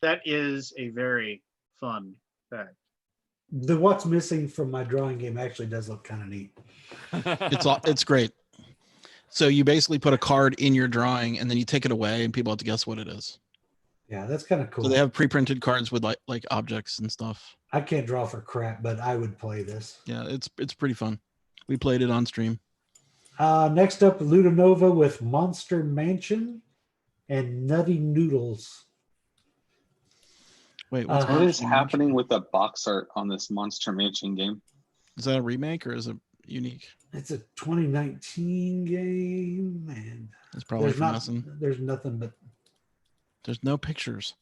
That is a very fun fact. The What's Missing from my drawing game actually does look kind of neat. It's great. So you basically put a card in your drawing and then you take it away and people have to guess what it is. Yeah, that's kind of cool. So they have pre-printed cards with like objects and stuff. I can't draw for crap, but I would play this. Yeah, it's pretty fun. We played it on stream. Next up, Ludonova with Monster Mansion and Nutty Noodles. Wait, What is happening with the box art on this Monster Mansion game? Is that a remake or is it unique? It's a 2019 game, and It's probably from Essen. there's nothing but. There's no pictures.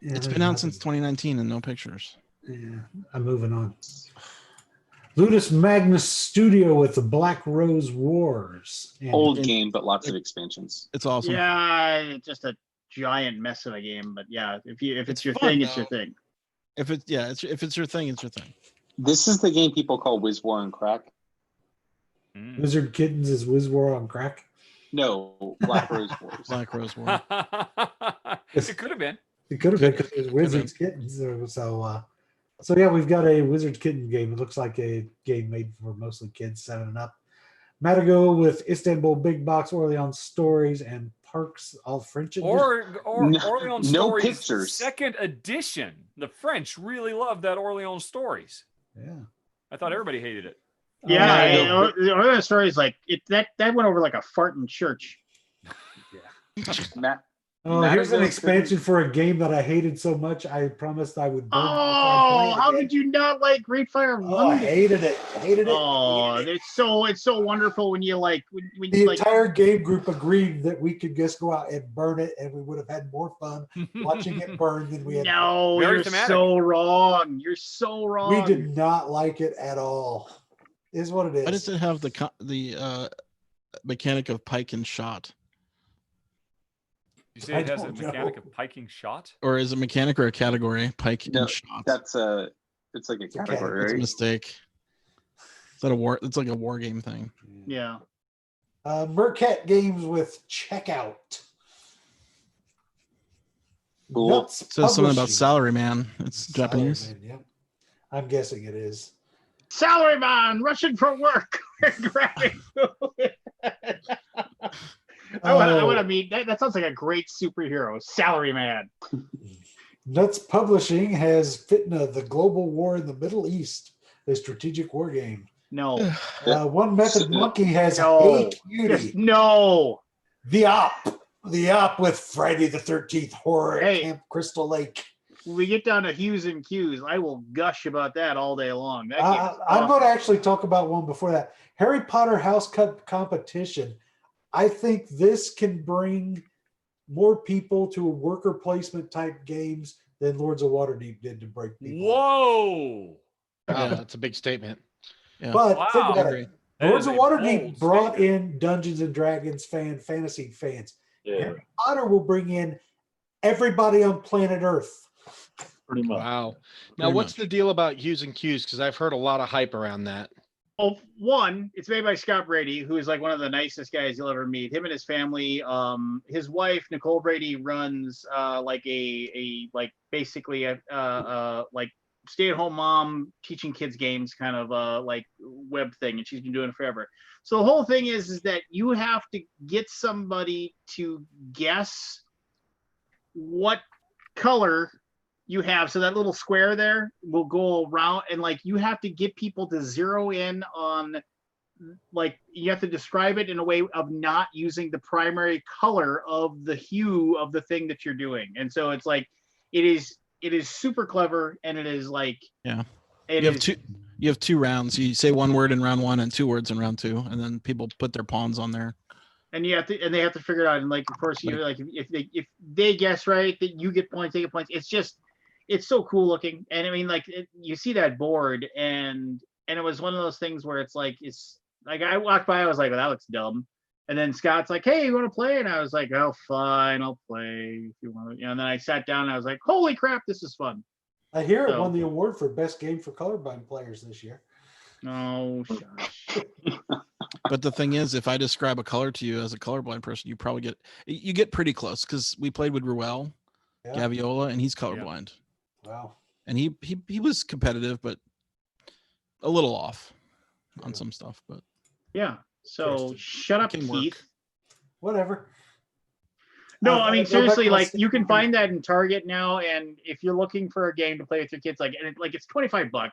Yeah, It's there's been out nothing. since 2019 and no pictures. Yeah, I'm moving on. Ludus Magnus Studio with the Black Rose Wars. And Old game, but lots of expansions. It's awesome. Yeah, it's just a giant mess of a game. But yeah, if it's your fun, thing, it's your though. thing. If it's your thing, it's your thing. This is the game people call Wiz War and Crack. Wizard Kittens is Wiz War on crack. No, Black Rose Wars. Black Rose War. It could have been. It could have been because it was Wizards Kittens. So yeah, we've got a Wizards Kitten game. It looks like a game made for mostly kids 7 and up. Matago with Istanbul Big Box, Orleans Stories, and Parks all French. Or Orleans no Stories pictures. second edition. The French really loved that Orleans Stories. Yeah. I thought everybody hated it. Yeah, the other story is like that went over like a fart in church. Matt, Oh, here's an Matago expansion for a game that I hated so much. I promised I would. burn it before I Oh, played how it. could you not like Great Fire of Oh, I London? hated it. Hated it. Oh, hated it. it's so wonderful when you like when The you like. entire game group agreed that we could just go out and burn it, and we would have had more fun watching it burn than we had. No, Very you're thematic. so wrong. You're so wrong. We did not like it at all. Is what it is. Why does it have the mechanic of pike and shot? You say I it has a don't mechanic know. of piking shot? Or is it mechanic or a category? Pike No, and shot. it's like a a category, It's a right? mistake. Is that a war? It's like a war game thing. Yeah. Mercat Games with Checkout. Cool. Nuts It says something about Publishing. salary man. It's Japanese. Salaryman, yep. I'm guessing it is. Salaryman rushing for work, grabbing food. I want to meet that. That sounds like a great superhero, Salaryman. Nuts Publishing has Fitna, the Global War in the Middle East, a strategic war game. No, One Method Monkey has No. Hey just Cutie, no. the Op with Friday the 13th Horror at Hey. Camp Crystal Lake. When we get down to Hughes and Q's, I will gush about that all day long. That game is I'm awesome. going to actually talk about one before that. Harry Potter House Cup competition. I think this can bring more people to worker placement type games than Lords of Waterdeep did to break people. Whoa. Yeah. That's a big statement. Yeah. But think Wow. about Agree. it. That Lords is of a Waterdeep bold brought statement. in Dungeons and Dragons fantasy fans. Yeah, Harry Potter will bring in everybody on planet Earth. pretty much. Wow. Now, Pretty what's much. the deal about Hughes and Q's? Because I've heard a lot of hype around that. Well, one, it's made by Scott Brady, who is like one of the nicest guys you'll ever meet. Him and his family. His wife Nicole Brady runs like a like basically a like stay-at-home mom teaching kids games kind of like web thing, and she's been doing it forever. So the whole thing is that you have to get somebody to guess what color you have. So that little square there will go around, and like you have to get people to zero in on, like you have to describe it in a way of not using the primary color of the hue of the thing that you're doing. And so it's like it is super clever, and it is like you have two rounds. You say one word in round 1 and 2 words in round 2, and then people put their pawns on there. And you have to, and they have to figure it out. And like, of course, you like if they guess right, that you get points, they get points. It's so cool looking. And I mean, like you see that board, and it was one of those things where it's like I walked by, I was like, well, that looks dumb. And then Scott's like, hey, you want to play? And I was like, oh, fine, I'll play if you want to. And then I sat down and I was like, holy crap, this is fun. I hear it won the award for best game for colorblind players this year. No, shush. But the thing is, if I describe a color to you as a colorblind person, you get pretty close, because we played with Ruel Gaviola, and he's colorblind. Wow. And he was competitive, but a little off on some stuff. But yeah. So shut up, Keith. Whatever. No, I mean seriously, like you can find that in Target now, and if you're looking for a game to play with your kids, like it's $25.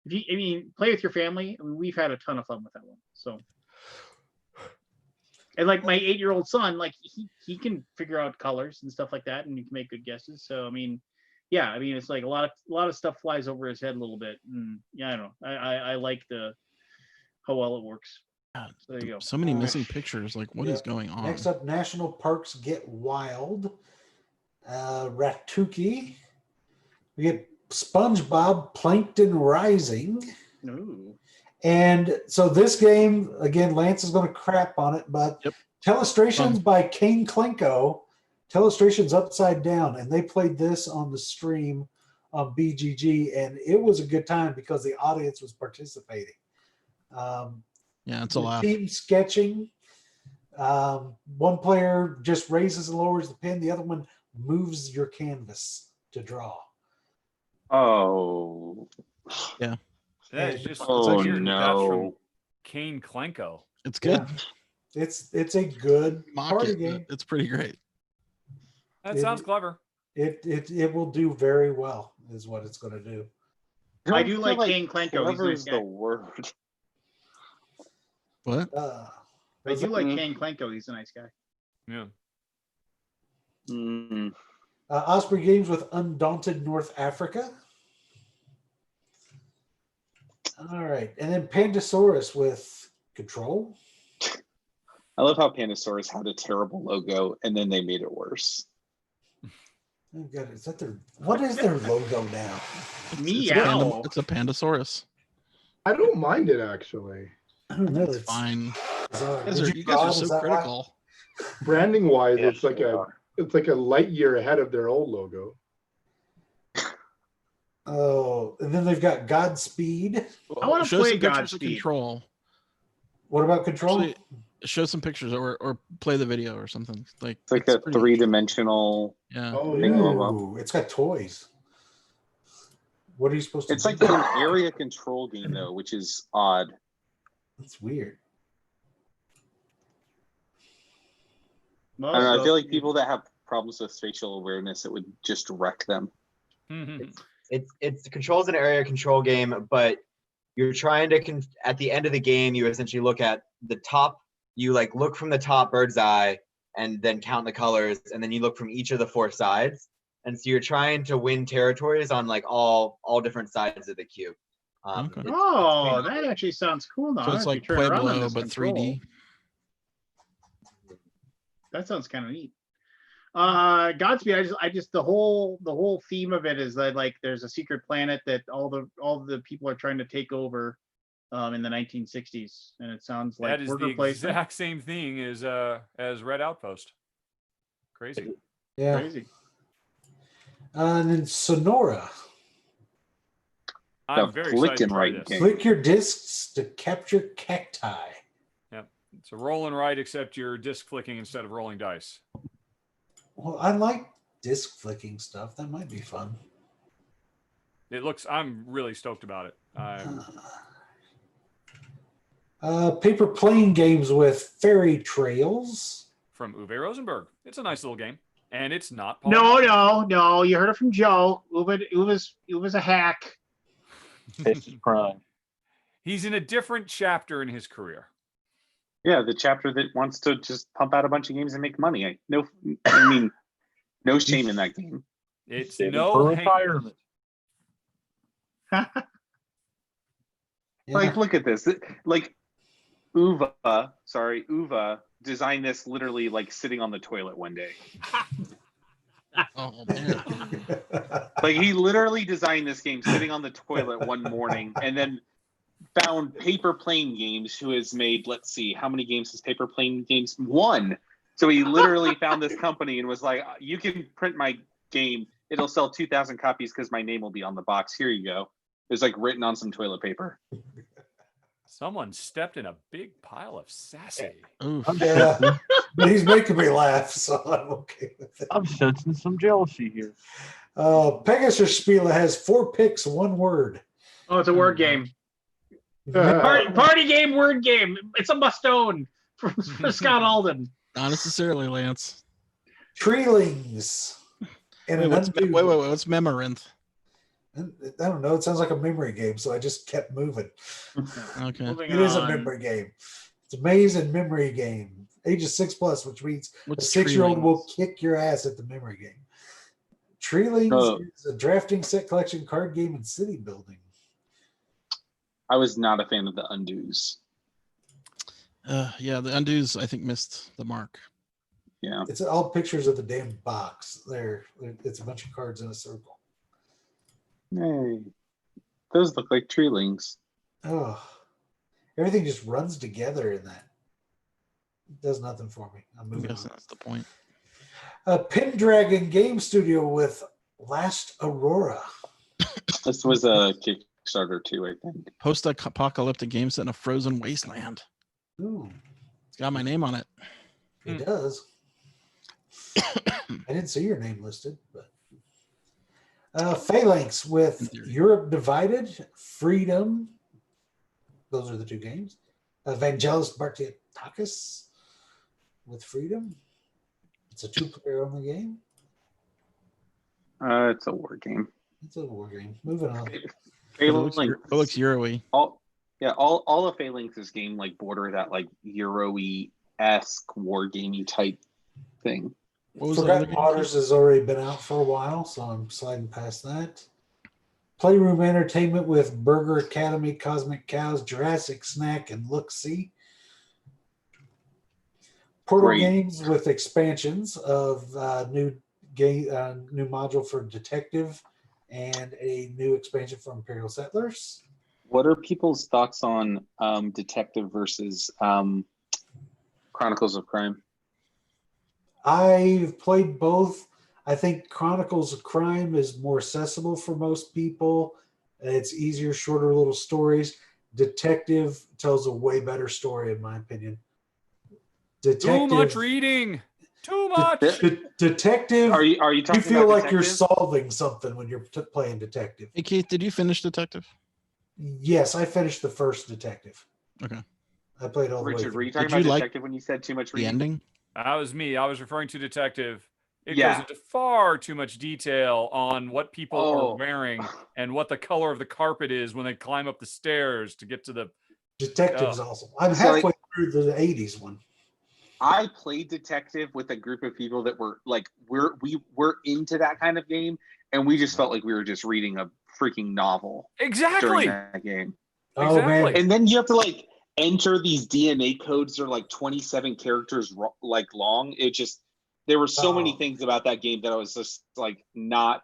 If you play with your family, I mean, we've had a ton of fun with that one. So, and like my 8-year-old son, like he can figure out colors and stuff like that, and you can make good guesses. So I mean, yeah, I mean it's like a lot of stuff flies over his head a little bit, and yeah, I don't know. I like how well it works. So there you go. So many missing pictures. Like, what is going on? Next up, National Parks Get Wild. Ratuki. We get SpongeBob Plankton Rising. Ooh. And so this game, again, Lance is going to crap on it, but Telestrations by Kane Klenko. Telestrations Upside Down. And they played this on the stream on BGG, and it was a good time because the audience was participating. Yeah, it's a lot. Team sketching. One player just raises and lowers the pin. The other one moves your canvas to draw. Oh. Yeah. That's just no. from Kane Klenko. It's good. Yeah. It's a good party game. It's pretty great. That sounds clever. It will do very well, is what it's going to do. I do like Kane Klenko. Clever is the word. What? I do like Kane Klenko. He's a nice guy. Yeah. Osprey Games with Undaunted North Africa. All right. And then Pandasaurus with Control. I love how Pandasaurus had a terrible logo and then they made it worse. Oh God, what is their logo now? Meow. It's a Pandasaurus. I don't mind it actually. I don't know. It's fine. You guys are so critical. Branding wise, it's like a light year ahead of their old logo. Oh, and then they've got Godspeed. I want to play Godspeed. Control. What about Control? Actually, show some pictures or play the video or something. It's like a three-dimensional. Yeah. Oh, it's got toys. What are you supposed to do? It's like an area control game though, which is odd. That's weird. I don't know. I feel like people that have problems with spatial awareness, it would just wreck them. It's Control's an area control game, but you're trying to at the end of the game, you essentially look at the top. You like look from the top bird's eye and then count the colors, and then you look from each of the 4 sides. And so you're trying to win territories on like all different sides of the cube. Okay. That actually sounds cool. Now, So it's like Pueblo, but 3D. That sounds kind of neat. Godspeed. I just the whole theme of it is that like there's a secret planet that all the people are trying to take over in the 1960s, and it sounds like that is the exact same thing as Red Outpost. Crazy. Yeah. Crazy. And then Sonora. I'm very excited to flick and try write this. game. Click your discs to capture cacti. Yep. It's a roll and write, except you're disc flicking instead of rolling dice. Well, I like disc flicking stuff. That might be fun. I'm really stoked about it. Paper plane games with fairy trails. From Uwe Rosenberg. It's a nice little game. And it's not Paul No, Hoffman. no. You heard it from Joe. Uwe's a hack. This is prime. He's in a different chapter in his career. Yeah, the chapter that wants to just pump out a bunch of games and make money. I mean, no shame in that game. It's Saving no for hang- retirement. Like, look at this. Like, Uwe designed this literally like sitting on the toilet one day. Oh man. Like, he literally designed this game sitting on the toilet one morning, and then found Paper Plane Games, who has made, let's see, how many games has Paper Plane Games? One. So he literally found this company and was like, you can print my game. It'll sell 2,000 copies because my name will be on the box. Here you go. It's like written on some toilet paper. Someone stepped in a big pile of sassy. Oof. Yeah, but he's making me laugh, so I'm okay with it. I'm sensing some jealousy here. Pegasus Spiele has 4 picks, 1 word. Oh, it's a word game. Party game, word game. It's a must-own for Scott Alden. Not necessarily, Lance. Treelings. And Wait, what's Memorinth? I don't know. It sounds like a memory game, so I just kept moving. Okay. Moving It is a on. memory game. It's a maze and memory game. Ages 6+, which means What's a 6-year-old Treelings? will kick your ass at the memory game. Treelings Oh. is a drafting set collection card game and city building. I was not a fan of the Undos. Yeah, the Undos I think missed the mark. Yeah. It's all pictures of the damn box. It's a bunch of cards in a circle. Hey, those look like treelings. Oh, everything just runs together in that. It does nothing for me. I'm I moving guess on. that's the point. Pendragon Game Studio with Last Aurora. This was a Kickstarter too, I think. Post-apocalyptic game set in a frozen wasteland. Ooh, It's got my name on it. it does. I didn't see your name listed, but Phalanx with Europe Divided, Freedom. Those are the 2 games. Evangelos Bartiatakis with Freedom. It's a 2-player only game. It's a war game. It's a war game. Moving on. It looks Euro-y. all of Phalanx's game like border that like Euro-y-esque war gamey type thing. What was the other Forgotten game? Waters has already been out for a while, so I'm sliding past that. Playroom Entertainment with Burger Academy, Cosmic Cows, Jurassic Snack, and Look See. Portal Great. Games with expansions of new module for Detective and a new expansion for Imperial Settlers. What are people's thoughts on Detective versus Chronicles of Crime? I've played both. I think Chronicles of Crime is more accessible for most people. It's easier, shorter little stories. Detective tells a way better story, in my opinion. Too much reading. Too much. Detective. Are you talking You feel about like you're Detective? solving something when you're playing Detective. Hey Keith, did you finish Detective? Yes, I finished the first Detective. Okay. I played all the way Richard, were through. you talking Did you about like Detective when you said too much The reading? ending? That was me. I was referring to Detective. It Yeah. goes into far too much detail on what people Oh. are wearing and what the color of the carpet is when they climb up the stairs to get to the. Detective's Oh. awesome. I'm So, halfway through the 80s one. I played Detective with a group of people that were like, we're into that kind of game, and we just felt like we were just reading a freaking novel during Exactly. that game. Oh, man. Exactly. And then you have to like enter these DNA codes that are like 27 characters like long. It just, there were so many Oh. things about that game that I was just like not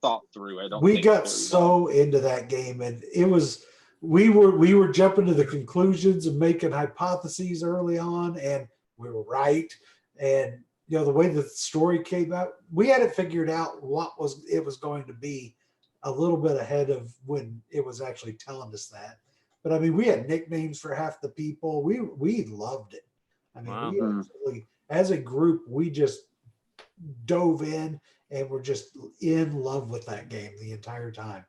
thought through. I don't. We think got very so well. into that game, and it was we were jumping to the conclusions and making hypotheses early on, and we were right. And the way the story came out, we had it figured out what it was going to be a little bit ahead of when it was actually telling us that. But I mean, we had nicknames for half the people. We loved it. I mean, Wow. we absolutely, as a group, we just dove in and were just in love with that game the entire time.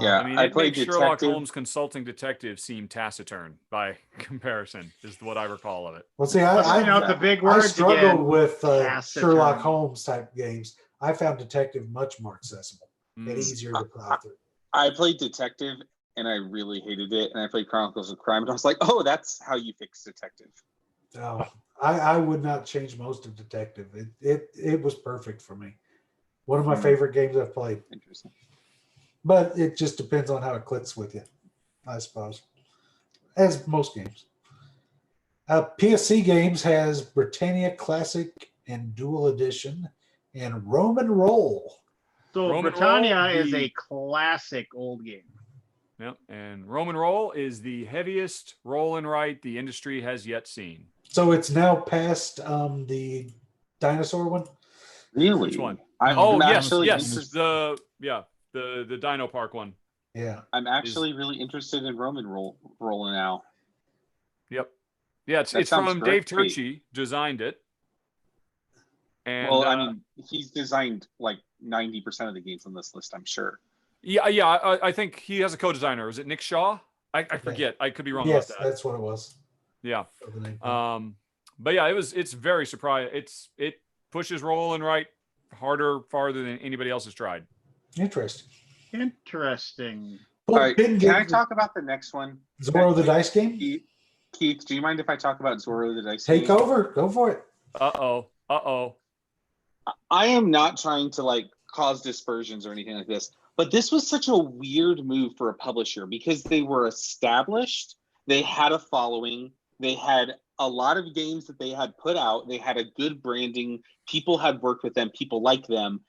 Yeah. I mean, I it played makes Sherlock detective. Holmes consulting detective seem taciturn by comparison, is what I recall of it. Well, see, Busting out the big I words struggled again. with Taciturn. Sherlock Holmes type games. I found detective much more accessible and Mm. easier to plow through. I played detective and I really hated it. And I played Chronicles of Crime and I was like, oh, that's how you fix detective. So I would not change most of detective. It was perfect for me. One of my favorite games I've played. Interesting. But it just depends on how it clicks with you, I suppose. As most games. PSC Games has Britannia Classic and Dual Edition and Roman Roll. So Roman Britannia Roll, is the- a classic old game. Yep. And Roman Roll is the heaviest roll and write the industry has yet seen. So it's now past the dinosaur one? Really? Which one? I'm yes, actually yes. interested. The Dino Park one. Yeah. I'm actually really interested in Roman roll now. Yep. Yeah, it's That from sounds Dave great. Turchi designed it. And Well, I mean, he's designed like 90% of the games on this list, I'm sure. I think he has a co-designer. Was it Nick Shaw? I forget. I could be wrong Yes, about that. that's what it was. Yeah. Of the name. But yeah, it's very surprising. It pushes roll and write farther than anybody else has tried. Interesting. Interesting. All right, can I talk about the next one? Zorro the Dice Game? Keith, do you mind if I talk about Zorro the Dice Take Game? over. Go for it. Uh-oh. I am not trying to like cause dispersions or anything like this, but this was such a weird move for a publisher because they were established, they had a following, they had a lot of games that they had put out, they had a good branding, people had worked with them, people like them,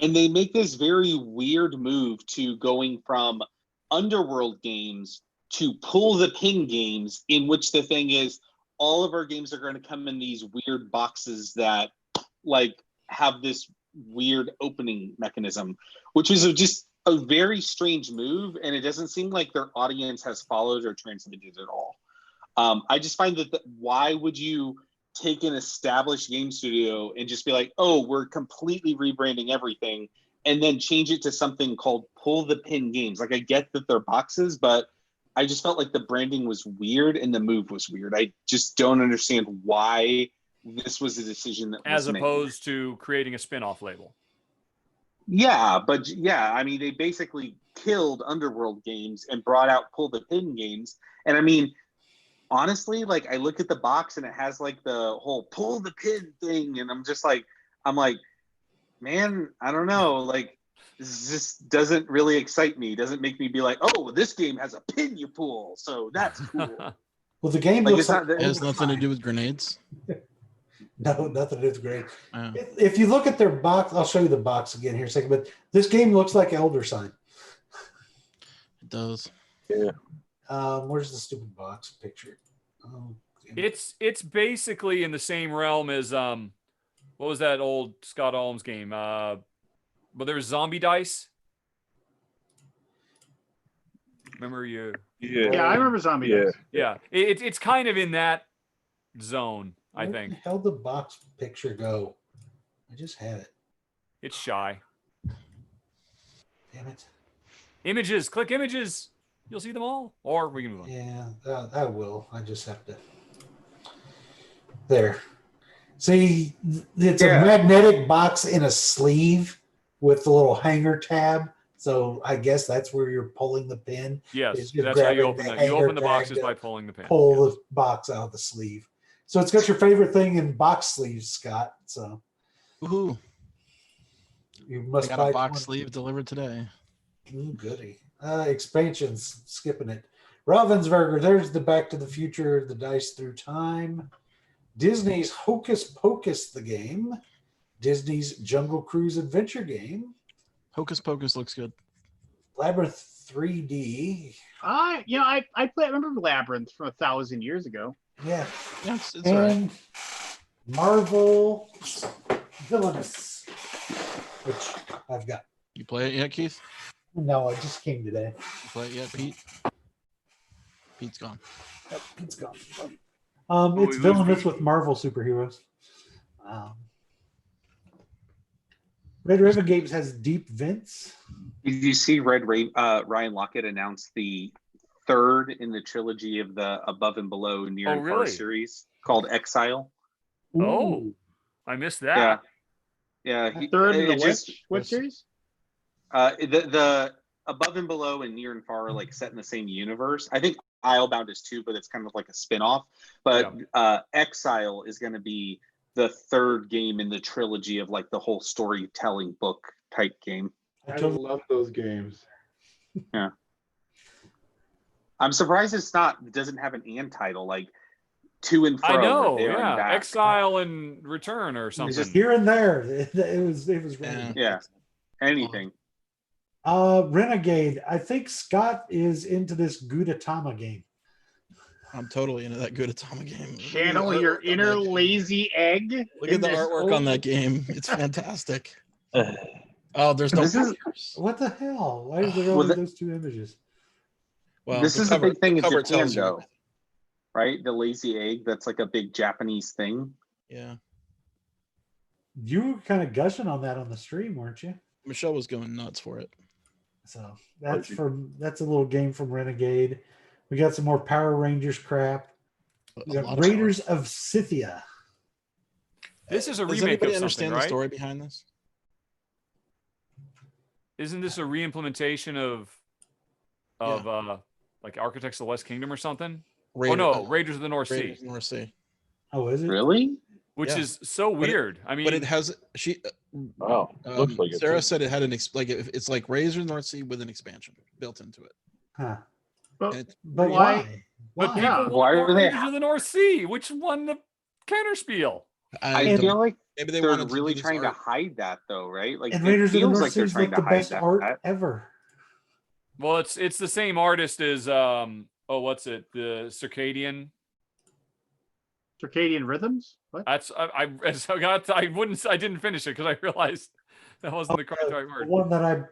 and they make this very weird move to going from underworld games to pull the pin games, in which the thing is all of our games are going to come in these weird boxes that like have this weird opening mechanism, which is just a very strange move, and it doesn't seem like their audience has followed or transmitted at all. I just find that why would you take an established game studio and just be like, oh, we're completely rebranding everything, and then change it to something called Pull the Pin Games? Like, I get that they're boxes, but I just felt like the branding was weird and the move was weird. I just don't understand why this was a decision that was made. As opposed to creating a spin-off label. Yeah, but yeah, I mean, they basically killed Underworld games and brought out Pull the Pin games. And I mean, honestly, like, I look at the box and it has like the whole pull the pin thing, and I'm like, man, I don't know, like, this just doesn't really excite me. It doesn't make me be like, oh, this game has a pin you pull, so that's cool. Well, the game Like, looks like It has nothing to do with grenades. No, nothing to do with great. Oh. If you look at their box, I'll show you the box again here in a second, but this game looks like Elder Sign. It does. Yeah. Where's the stupid box picture? Oh, It's basically in the same realm as what was that old Scott Alms game? But there was Zombie Dice. Remember you? Yeah, I remember Zombie Yeah. Dice. Yeah, it's kind of in that zone, I where think. the hell did the box picture go? I just had it. It's shy. Damn it. Images, click images. You'll see them all. Or we can move on. Yeah, I will. I just have to. There. See, it's a magnetic box in a sleeve with the little hanger tab. So I guess that's where you're pulling the pin. Yes, It's just that's how you grabbing open the it. You hanger open the boxes tag by to pulling the pin. Pull Yes. the box out of the sleeve. So it's got your favorite thing in box sleeves, Scott. So Woohoo. you I must got buy a box 20. sleeve delivered today. Ooh, goody. Expansions, skipping it. Ravensburger, there's the Back to the Future, the Dice Through Time. Disney's Hocus Pocus, the game. Disney's Jungle Cruise Adventure game. Hocus Pocus looks good. Labyrinth 3D. I remember Labyrinth from 1,000 years ago. Yeah. Yeah, it's all right. And Marvel Villainous, which I've got. You play it yet, Keith? No, it just came today. But yeah, Pete. Pete's gone. Yep, it's gone. who's It's villainous Pete? with Marvel superheroes. Red Raven Games has Deep Vents. Did you see Ryan Lockett announced the third in the trilogy of the Above and Below Near and Far really? series called Exile? Oh, Ooh. I missed that. Yeah. Third in the it just what series? the Above and Below and Near and Far are like set in the same universe. I think Islebound is too, but it's kind of like a spin-off. But Exile is going to be the third game in the trilogy of like the whole storytelling book type game. I love those games. Yeah. I'm surprised it doesn't have an and title like To and Fro. I know. or There and Yeah, Back. Exile and Return or something. just Here and there. It was really Yeah. Anything. Renegade. I think Scott is into this Gudetama game. I'm totally into that Gudetama game. Channel Look at the your artwork on inner that game. lazy egg. Look at the artwork on that game. It's fantastic. Oh, there's no pictures. What the hell? Why is there Well, only those two images? Well, this is the big thing in cover Japan, tells you though, everything. right? The lazy egg. That's like a big Japanese thing. Yeah. You were kind of gushing on that on the stream, weren't you? Michelle was going nuts for it. So that's a little game from Renegade. We got some more Power Rangers crap. We A lot got of Raiders of Scythia. This is a Does remake anybody of something, understand the right? story behind this? Isn't this a re-implementation of like Architects of the West Kingdom or something? Raiders of the North Raiders of Sea. the North Sea. Oh, is it? Really? Which Yeah. is so weird. I mean, But it has Oh, looks like it. Sarah said it had it's like Raiders of the North Sea with an expansion built into it. Huh. But, And it's But Why? why? but Why? people Yeah. want Why more are they- Raiders of the North Sea, which won the Counterspiel. I feel like maybe they they're wanted to really do this trying to art. hide that, though, right? Like And it Raiders of the feels North like Sea they're is trying like to the hide best that. art ever. Well, it's the same artist as what's it? The Circadian. Circadian Rhythms? What? That's I didn't finish it because I realized that wasn't the correct right The word. one that I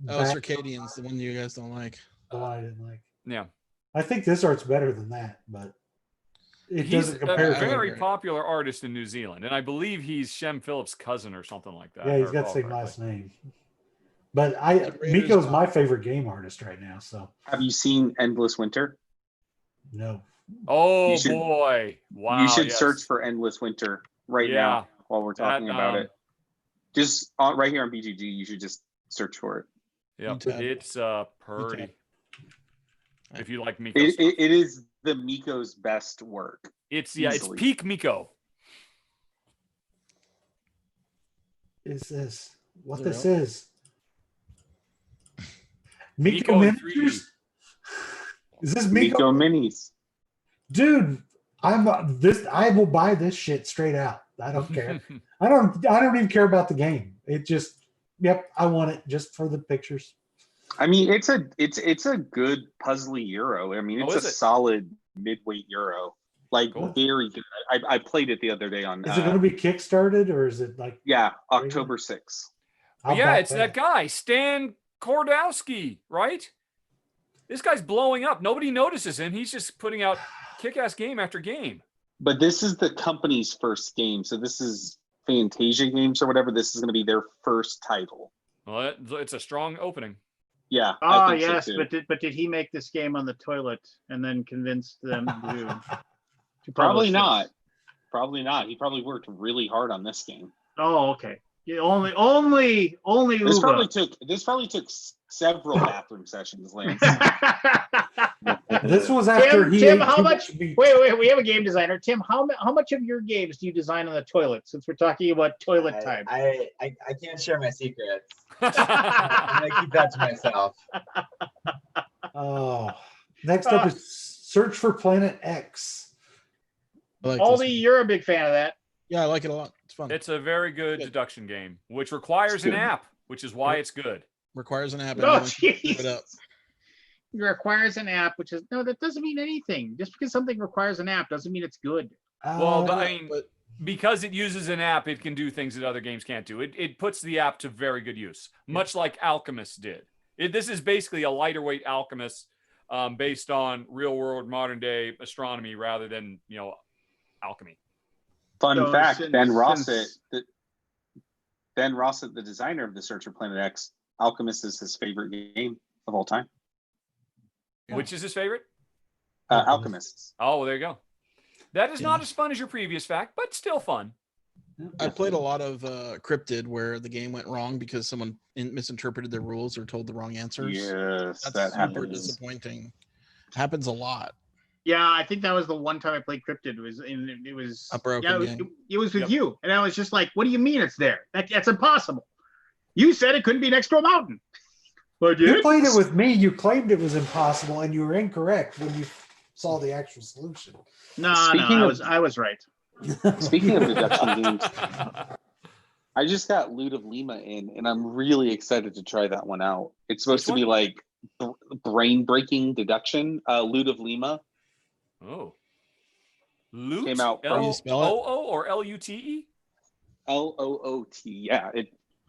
Oh, Circadian's the one you guys don't like. the one I didn't like. Yeah. I think this art's better than that, but it He's doesn't a compare. I very agree. popular artist in New Zealand, and I believe he's Shem Phillips' cousin or something like that. Yeah, if he's I got the recall same correctly. last name. But The Raiders Miko's got- my favorite game artist right now. So Have you seen Endless Winter? no. Oh You should- boy! Wow. you should yes. search for Endless Winter right Yeah, now while we're talking that, about it. Just right here on BGG, you should just search for it. Yep, tab. it's purdy. If you like Miko, It is the Miko's best work. it's easily. peak Miko. Is this what Is it this real? is? Miko Miko in miniatures? Is this Miko? Miko minis. Dude, I will buy this shit straight out. I don't care. I don't even care about the game. It just I want it just for the pictures. I mean, it's a good puzzly Euro. I mean, Oh, it's is a it? solid midweight Euro. Like Cool. very good. I played it the other day on. Is it going to be kickstarted or is it like Yeah, October 6th. I'll yeah, back it's that guy, Stan Kordowski, right? This guy's blowing up. Nobody notices him. He's just putting out kick-ass game after game. But this is the company's first game, so this is Fantasia Games or whatever. This is going to be their first title. Well, it's a strong opening. Yeah. Ah, I think so, yes, too. but did he make this game on the toilet and then convince them to Probably publish not. this? Probably not. He probably worked really hard on this game. Oh, okay. Yeah, only This Uber. probably took several bathroom sessions, Lance. This was after Tim, ate how too much? meat. Wait, we have a game designer. Tim, how much of your games do you design on the toilet? Since we're talking about toilet time. I can't share my secrets. I'm gonna keep that to myself. Oh, next up is Search for Planet X. I like Aldi, this. you're a big fan of that. Yeah, I like it a lot. It's fun. It's a very good deduction game, which requires an good. app, which is why it's good. Requires an app. Oh, Anyone can do jeez. it up. It requires an app, which is no, that doesn't mean anything. Just because something requires an app doesn't mean it's good. Well, Uh, I mean, because it uses an app, it can do things that other games can't do. It puts the app to very good use, much like Alchemist did. This is basically a lighter weight Alchemist based on real world modern day astronomy rather than, alchemy. Fun So fact: since- Ben Rossett, since- the designer of the Search for Planet X, Alchemist is his favorite game of all time. Which is his favorite? Alchemists. Oh, well, there you go. That is Yeah. not as fun as your previous fact, but still fun. I played a lot of Cryptid where the game went wrong because someone misinterpreted the rules or told the wrong answers. Yes, That's that super happens. disappointing. Happens a lot. Yeah, I think that was the one time I played Cryptid. It was A broken yeah, game. it was with Yep. you, and I was just like, "What do you mean it's there? That's impossible." You said it couldn't be next to a mountain. But You played it with me. You claimed it was impossible, and you were incorrect when you saw the actual solution. No, Speaking of- I was right. Speaking of deduction games, I just got Loot of Lima in, and I'm really excited to try that one out. It's supposed to be like brain-breaking deduction. Loot of Lima Oh. Loot? Came out from- Can you spell it? L-O-O or L-U-T-E? Loot. Yeah,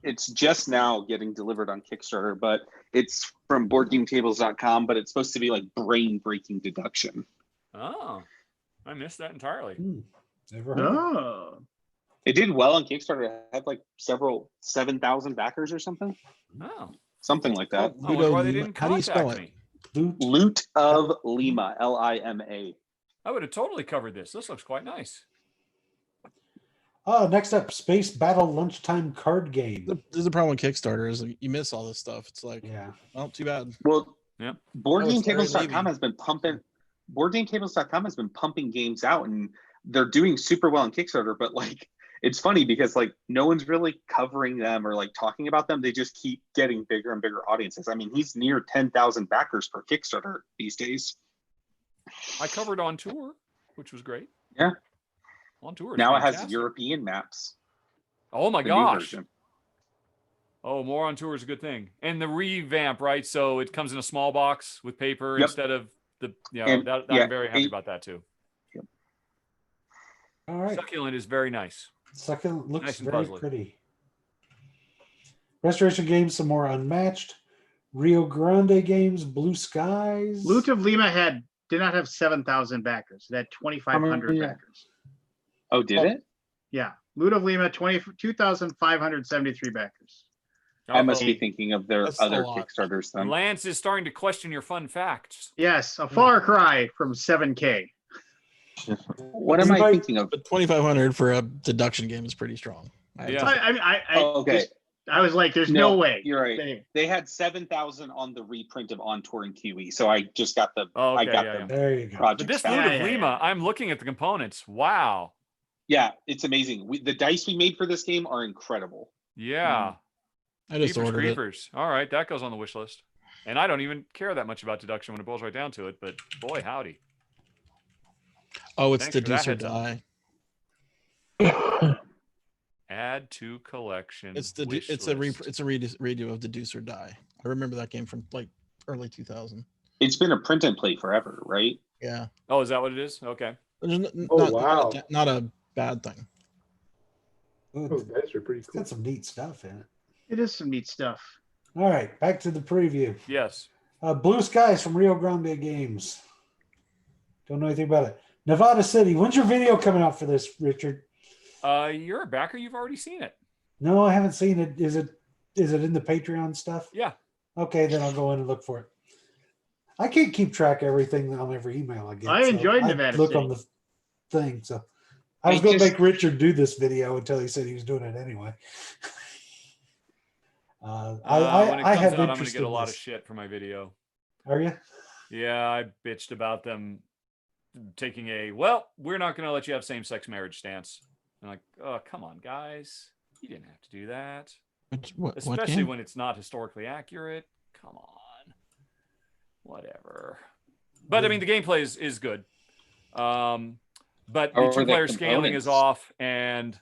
it's just now getting delivered on Kickstarter, but it's from BoardGameTables.com. But it's supposed to be like brain-breaking deduction. Oh. I missed that entirely. Never heard. Of it. Oh, It did well on Kickstarter. It had like 7,000 backers or something, Oh. something like that. I wonder why they didn't How do you spell contact it? me. Loot of Lima, Lima. I would have totally covered this. This looks quite nice. Next up, Space Battle Lunchtime Card Game. There's a problem with Kickstarter is you miss all this stuff. It's like, Yeah. well, too bad. Well, Yeah. BoardGameTables.com has been pumping. BoardGameTables.com has been pumping games out, and they're doing super well on Kickstarter. But like, it's funny because like no one's really covering them or like talking about them. They just keep getting bigger and bigger audiences. I mean, he's near 10,000 backers per Kickstarter these days. I covered On Tour, which was great. Yeah. On Tour. is Now it has fantastic. European maps. Oh my the new gosh. version. Oh, more On Tour is a good thing. And the revamp, right? So it comes in a small box with paper Yep. instead of the, And, that yeah, I'm very happy it- about that too. All right. Succulent is very nice. Succulent looks Nice and very puzzly. pretty. Restoration Games, some more Unmatched. Rio Grande Games, Blue Skies. Loot of Lima did not have 7,000 backers. It had 2,500 yeah. backers. Oh, did it? Yeah, Loot of Lima 2,573 backers. I must be Uh-oh. thinking of their That's a other lot. Kickstarters then. Lance is starting to question your fun facts. Yes, a far cry from 7K. What am I Anybody- thinking of? But 2,500 for a deduction game is pretty strong. Yeah. I Oh, okay. I was like, there's no way. You're right. They- They had 7,000 on the reprint of On Tour and QE, so I just got the Oh, I okay, got yeah, the yeah. There you go. project. But this stack. Loot Yeah, of yeah, Lima, yeah. I'm looking at the components. Wow. Yeah, it's amazing. The dice we made for this game are incredible. Yeah. I just Jeepers ordered it. creepers. All right, that goes on the wish list. And I don't even care that much about deduction when it boils right down to it, but boy, howdy. Oh, it's Thanks for that Deducer heads up. Die. Add to collection. It's the wish it's list. a redo of Deducer Die. I remember that game from like early 2000. It's been a print and play forever, right? Yeah. Oh, is that what it is? Okay. There's Oh, wow. not a bad thing. Those dice are pretty It's cool. got some neat stuff in it. It is some neat stuff. All right, back to the preview. Yes. Blue Skies from Rio Grande Games. Don't know anything about it. Nevada City. When's your video coming out for this, Richard? You're a backer. You've already seen it. No, I haven't seen it. Is it in the Patreon stuff? Yeah. Okay, then I'll go in and look for it. I can't keep track of everything on every email I get. I enjoyed I Nevada look City. on the thing. So I was going to make Richard do this video until he said he was doing it anyway. When it I comes have out, I'm going to interest get a in lot this. of shit for my video. Are you? Yeah, I bitched about them taking we're not going to let you have same-sex marriage stance. I'm like, oh, come on, guys. You didn't have to do that. What Especially game? when it's not historically accurate. Come on. Whatever. But I mean, the gameplay is good. But the Or the two-player scaling is components. off, and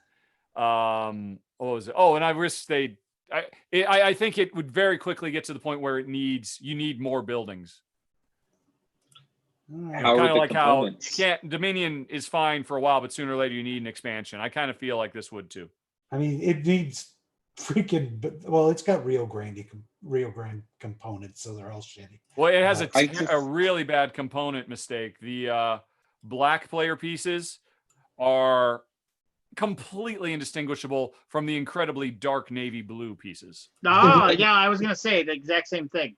what was it? Oh, and I risk I think it would very quickly get to the point where you need more buildings. All right. How are Kind of the like how you components? can't Dominion is fine for a while, but sooner or later you need an expansion. I kind of feel like this would too. I mean, it needs Well, it's got Rio Grande components, so they're all shitty. Well, it has I a really bad component mistake. The black player pieces are completely indistinguishable from the incredibly dark navy blue pieces. Oh, yeah, I was gonna say the exact same thing.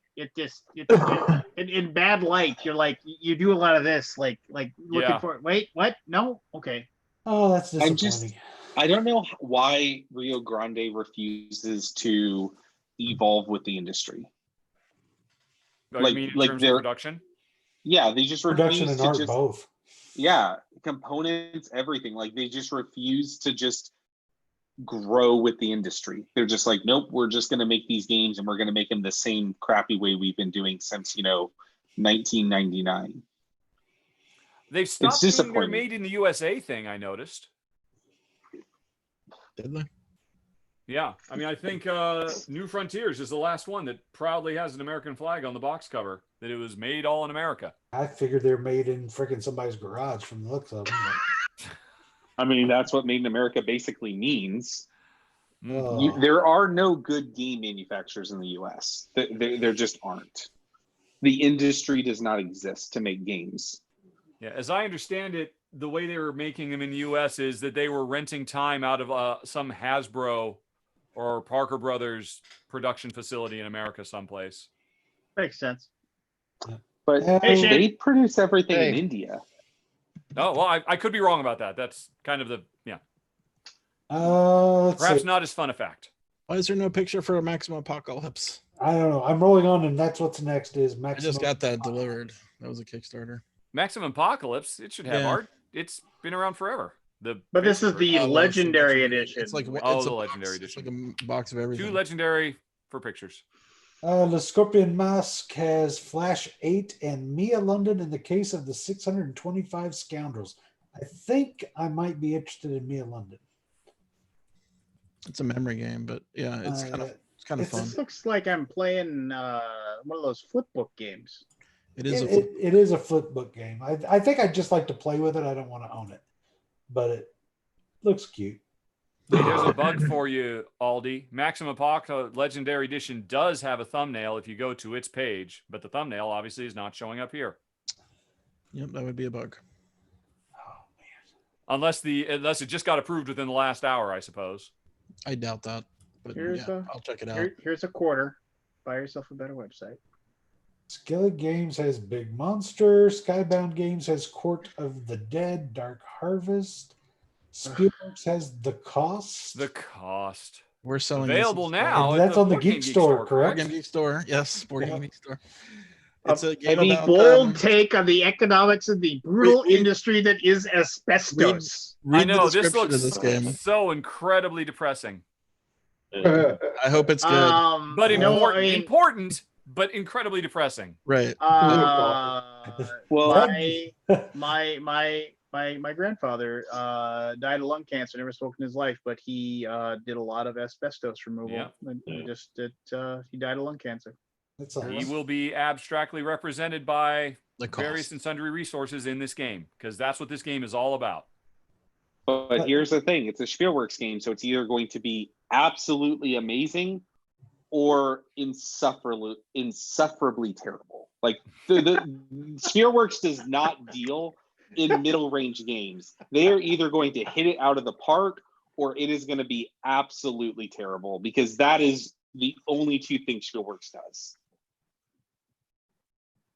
In bad light, you're like you do a lot of this, like looking for. Wait, what? No, okay. Oh, that's disappointing. I don't know why Rio Grande refuses to evolve with the industry. You mean in terms of production? Yeah, they just Production refuse and to art both. Yeah, components, everything. Like they just refuse to just grow with the industry. They're just like, nope, we're just going to make these games and we're going to make them the same crappy way we've been doing since 1999. They've stopped doing their made in the USA thing, I noticed. Did they? Yeah, I mean, I think New Frontiers is the last one that proudly has an American flag on the box cover, that it was made all in America. I figured they're made in freaking somebody's garage from the looks of them. I mean, that's what made in America basically means. Oh. There are no good game manufacturers in the US. There just aren't. The industry does not exist to make games. Yeah, as I understand it, the way they were making them in the U.S. is that they were renting time out of some Hasbro or Parker Brothers production facility in America someplace. Makes sense. But they produce everything in India. Oh, well, I could be wrong about that. That's kind of the, yeah. Perhaps not as fun a fact. Why is there no picture for a Maximum Apocalypse? I don't know. I'm rolling on, and that's what's next is Maximum. I just got that delivered. That was a Kickstarter. Maximum Apocalypse, it should have art. It's been around forever. But this is the legendary edition. It's like the box. legendary edition. It's like a box of everything. 2 legendary for pictures. The Scorpion Mask has Flash 8 and Mia London in the case of the 625 Scoundrels. I think I might be interested in Mia London. It's a memory game, but yeah, it's kind of fun. This looks like I'm playing one of those flipbook games. It is. It is a flipbook game. I think I'd just like to play with it. I don't want to own it, but it looks cute. Hey, there's a bug for you, Aldi. Maximum Apocalypse Legendary Edition does have a thumbnail if you go to its page, but the thumbnail obviously is not showing up here. Yep, that would be a bug. Oh man! Unless it just got approved within the last hour, I suppose. I doubt that, but I'll check it out. Here's a quarter. Buy yourself a better website. Skillet Games has Big Monster. Skybound Games has Court of the Dead, Dark Harvest. Spielworks has The Cost. The Cost. We're selling available now. That's on the Geek Store, correct? Board Game Geek Store. Yes, Board Game Geek Store. It's a bold take on the economics of the brutal industry that is asbestos. I know this looks so incredibly depressing. I hope it's good. But important, but incredibly depressing. Right. Well, my grandfather died of lung cancer. Never smoked in his life, but he did a lot of asbestos removal. Yeah. And he died of lung cancer. He will be abstractly represented by various and sundry resources in this game, because that's what this game is all about. But here's the thing: it's a Spielworks game, so it's either going to be absolutely amazing or insufferably terrible. Like the Spielworks does not deal in middle range games. They are either going to hit it out of the park or it is going to be absolutely terrible, because that is the only two things Spielworks does.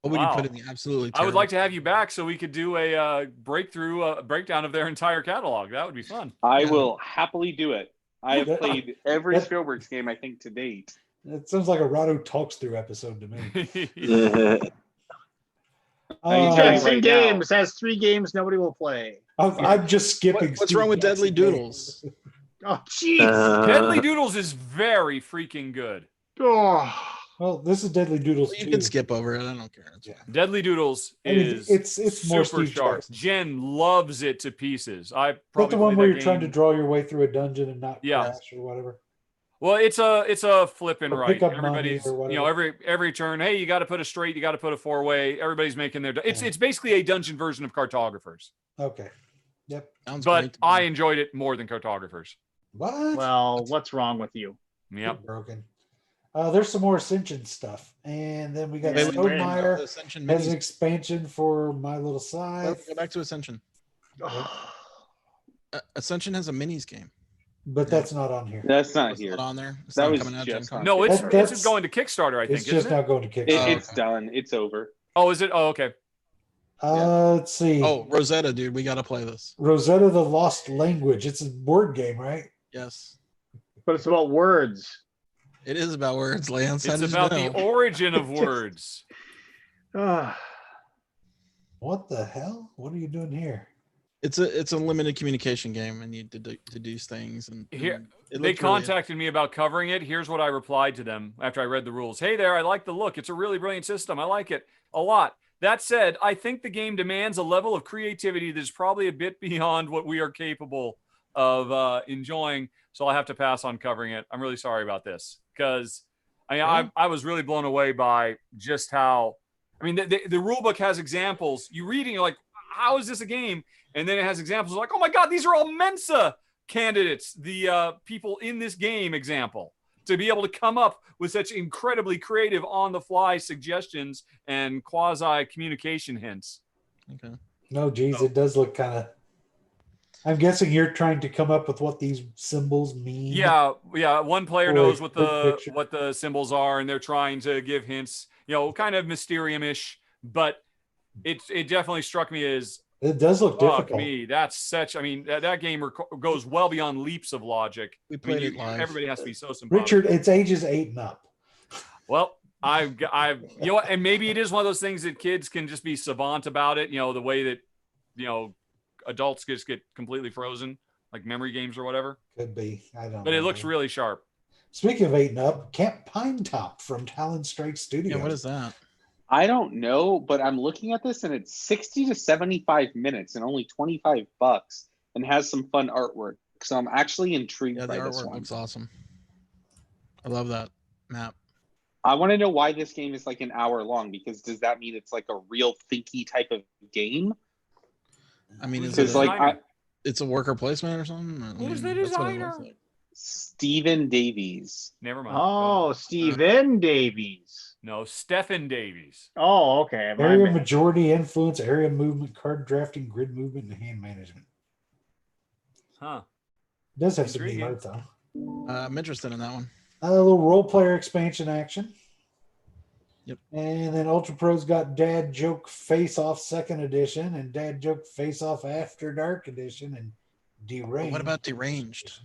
What would you put in the absolutely terrible? I would like to have you back so we could do a breakdown of their entire catalog. That would be fun. I will happily do it. I have played every Spielberg's game, I think, to date. That sounds like a Rado Talks Through episode to me. Jackson Games has 3 games nobody will play. I'm just skipping. What's wrong with Deadly Doodles? Oh, jeez. Deadly Doodles is very freaking good. Oh. Well, this is Deadly Doodles. You can skip over it. I don't care. Deadly Doodles is it's more super sharp. Jen loves it to pieces. I probably the one where you're trying to draw your way through a dungeon and not crash or whatever. Well, it's a flip and right. Everybody's every turn. Hey, you got to put a straight. You got to put a 4-way. Everybody's making their. It's basically a dungeon version of Cartographers. Okay. Yep. But I enjoyed it more than Cartographers. What? Well, what's wrong with you? Yep. Broken. There's some more Ascension stuff, and then we got Yeah, Stonemeyer The Ascension has an minis. expansion for My Little Go Scythe, back to Ascension. Oh, Ascension has a minis game. but that's not on here. That's not It's here. not on there. It's That not was coming out Gen just Con. No, it's That's- going to Kickstarter, I think, It's just isn't it? now going to Kickstarter. Oh, It's okay. done. It's over. Oh, is it? Oh, okay. Let's see. Oh, Rosetta, dude, we got to play this. Rosetta the Lost Language. It's a board game, right? Yes, but it's about words. it is about words, Lance. How It's did you about know? the origin of Just- words. Ah, What the hell? What are you doing here? It's a limited communication game, and you deduce things. And Here- and it They looked really- contacted me about covering it. Here's what I replied to them after I read the rules. Hey there, I like the look. It's a really brilliant system. I like it a lot. That said, I think the game demands a level of creativity that's probably a bit beyond what we are capable of enjoying. So I'll have to pass on covering it. I'm really sorry about this because I was really blown away by just how. I mean, the rule book has examples. You read and you're like, how is this a game? And then it has examples like, oh my God, these are all Mensa candidates, the people in this game example, to be able to come up with such incredibly creative on-the-fly suggestions and quasi-communication hints. Okay. No, geez, it does look kind of. I'm guessing you're trying to come up with what these symbols mean. Yeah. One player Or knows a what quick picture. the symbols are, and they're trying to give hints, kind of Mysterium-ish, but it definitely struck me as, It does look fuck difficult. me, that's such. I mean, that game goes well beyond leaps of logic. We I played mean, it live. everybody has to be so symbolic. Richard, it's ages 8 and up. Well, I've and maybe it is one of those things that kids can just be savant about it. The way that, adults just get completely frozen, like memory games or whatever. Could be. I don't know. But it looks man. really sharp. Speaking of 8 and up, Camp Pine Top from Talon Strike Studios. Yeah, what is that? I don't know, but I'm looking at this and it's 60 to 75 minutes and only $25 and has some fun artwork. So I'm actually intrigued Yeah, the by this artwork one. looks awesome. I love that map. I want to know why this game is like an hour long, because does that mean it's like a real thinky type of game? I mean, is Because it like it's a worker placement or something? I Who's mean, the that's what it designer? looks like. Stephen Davies. Never mind. oh, Stephen Davies. No, Stephen Davies. Oh, okay. My Area bad. majority influence, area movement, card drafting, grid movement, and hand management. Huh. It does have some neat Intriguing. art though. I'm interested in that one. A little role player expansion action. Yep. And then Ultra Pro's got Dad Joke Face Off Second Edition and Dad Joke Face Off After Dark Edition and Deranged. What about Deranged?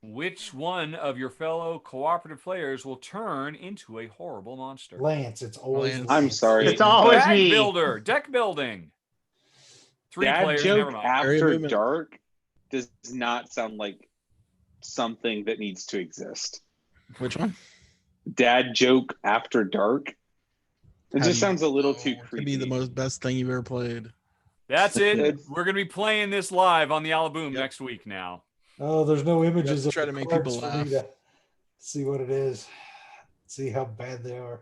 Which one of your fellow cooperative players will turn into a horrible monster? Lance? It's always Lance. I'm sorry. It's always Deck me. builder, deck building. 3 Dad players, never joke mind. Area after movement. dark does not sound like something that needs to exist. Which one? Dad joke after dark. It How just do you sounds a little know? too It could creepy. be the most best thing you've ever played. That's it. It's- We're going to be playing this live on the Alaboom next week now. Oh, there's no images to of try the to make cards people for me laugh. to see what it is. See how bad they are.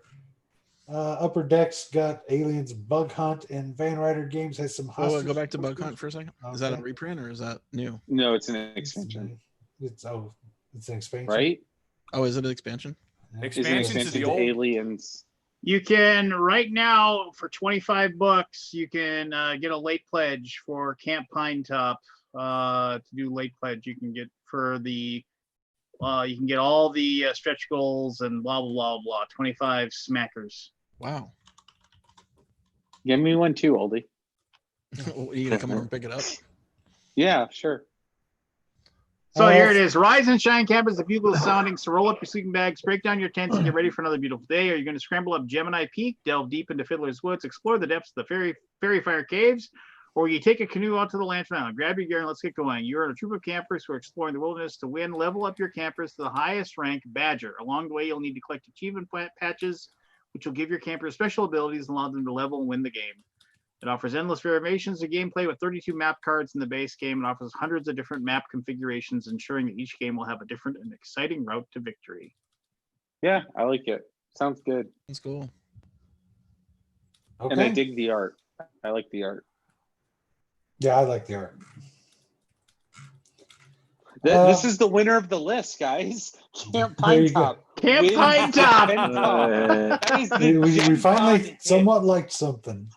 Upper Decks got Aliens Bug Hunt, and Van Ryder Games has some. Oh, hostage go back to Bug posters. Hunt for a second. Is that a Okay. reprint or is that new? No, it's an It's expansion, it's an expansion, right? Oh, is it an expansion? Yeah. It's an Expansion to expansion the to old. Aliens. You can right now for $25. You can get a late pledge for Camp Pine Top. To do late pledge, you can get for the. You can get all the stretch goals and blah blah blah blah. 25 smackers. Wow. Give me one too, oldie. Are you gonna come over and pick it up? Yeah, sure. So here it is. Rise and shine, campers. The bugle is sounding. So roll up your sleeping bags, break down your tents, and get ready for another beautiful day. Are you going to scramble up Gemini Peak, delve deep into Fiddler's Woods, explore the depths of the Fairy Fire Caves, or you take a canoe out to the Lantern Island? Grab your gear and let's get going. You're in a troop of campers who are exploring the wilderness. To win, level up your campers to the highest rank, Badger. Along the way, you'll need to collect achievement patches, which will give your campers special abilities and allow them to level and win the game. It offers endless variations of gameplay with 32 map cards in the base game and offers hundreds of different map configurations, ensuring that each game will have a different and exciting route to victory. Yeah, I like it. Sounds good. That's cool. And I Okay. dig the art. I like the art. Yeah, I like the art. This is the winner of the list, guys. Camp There you Pine go. Top. Camp wins Pine the Top. Gen Con. That is the we Gen finally Con hit. somewhat liked something.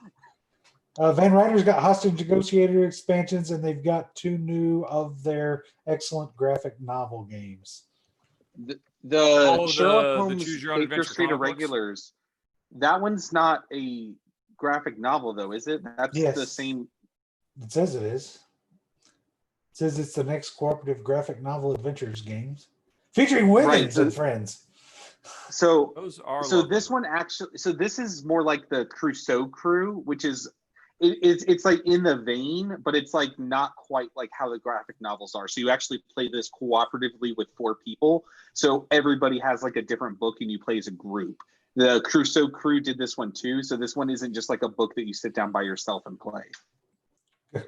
Van Ryder's got Hostage Negotiator expansions, and they've got 2 new of their excellent graphic novel games. The Sherlock the Holmes Choose Your Own Baker Adventure Street comic books? Irregulars. That one's not a graphic novel, though, is it? That's Yes. the same. It says it is. It says it's the next cooperative graphic novel adventures games featuring women and friends. So Those are so lovely. this one actually. So this is more like the Crusoe Crew, which is it's like in the vein, but it's like not quite like how the graphic novels are. So you actually play this cooperatively with 4 people. So everybody has like a different book, and you play as a group. The Crusoe Crew did this one too. So this one isn't just like a book that you sit down by yourself and play.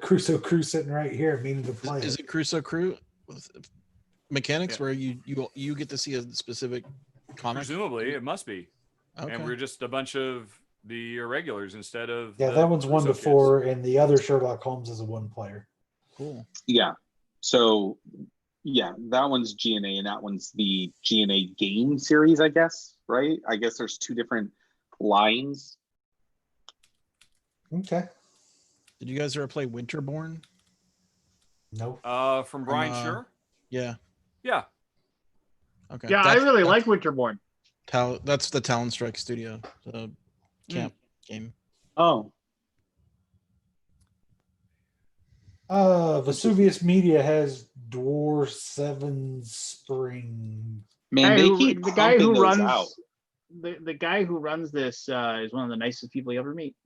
Crusoe Crew sitting right here, meaning to play. Is it Crusoe Crew with mechanics where you get to see a specific comic? Presumably, it must be. Okay. And we're just a bunch of the irregulars instead of. Yeah, the that one's 1 to Crusoe 4, and the other Sherlock Holmes is a 1-player. Cool. Yeah. So yeah, that one's GNA, and that one's the GNA game series, I guess. Right? I guess there's 2 different lines. Okay. Did you guys ever play Winterborn? No. From Brian Shure? Yeah. Yeah. Okay. Yeah, I really like Winterborn. That's the Talon Strike Studio, the camp game. Oh. Vesuvius Media has Dwarf 7 Spring. Man, they keep the guy who pumping those runs out. the guy who runs this is one of the nicest people you ever meet.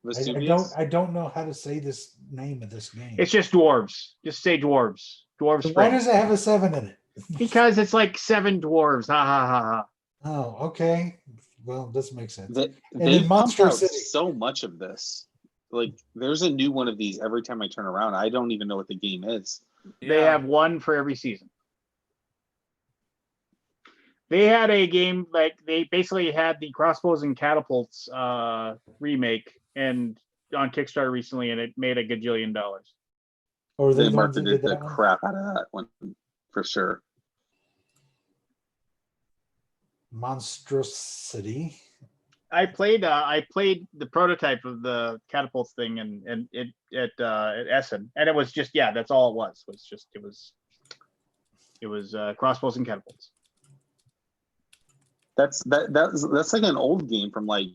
Vesuvius? I don't know how to say this name of this game. It's just dwarves. Just say dwarves. Dwarves. So why does it have a 7 in it? Because it's like 7 dwarves. Ha ha ha ha. Oh, okay. Well, this makes sense. They then pump Monster out City. so much of this. Like, there's a new one of these every time I turn around. I don't even know what the game is. They have one for every season. They had a game like they basically had the Crossbows and Catapults remake and on Kickstarter recently, and it made $1 gajillion. Or They marketed the crap out of that one for sure. Monstrosity. I played the prototype of the catapults thing and it at Essen, and it was just that's all it was. It was Crossbows and Catapults. That's like an old game from like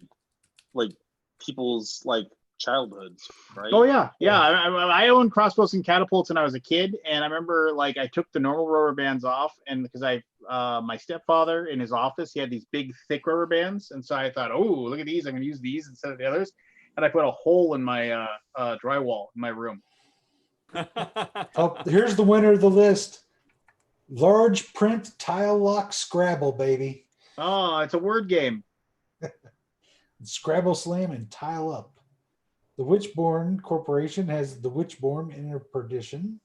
people's like childhoods, right? Oh yeah. I owned Crossbows and Catapults when I was a kid, and I remember like I took the normal rubber bands off, and because my stepfather in his office, he had these big thick rubber bands, and so I thought, oh, look at these, I'm gonna use these instead of the others, and I put a hole in my drywall in my room. Oh, here's the winner of the list. Large print tile lock Scrabble, baby. Oh, it's a word game. Scrabble Slam and Tile Up. The Witchborn Corporation has the Witchborn Inner Perdition.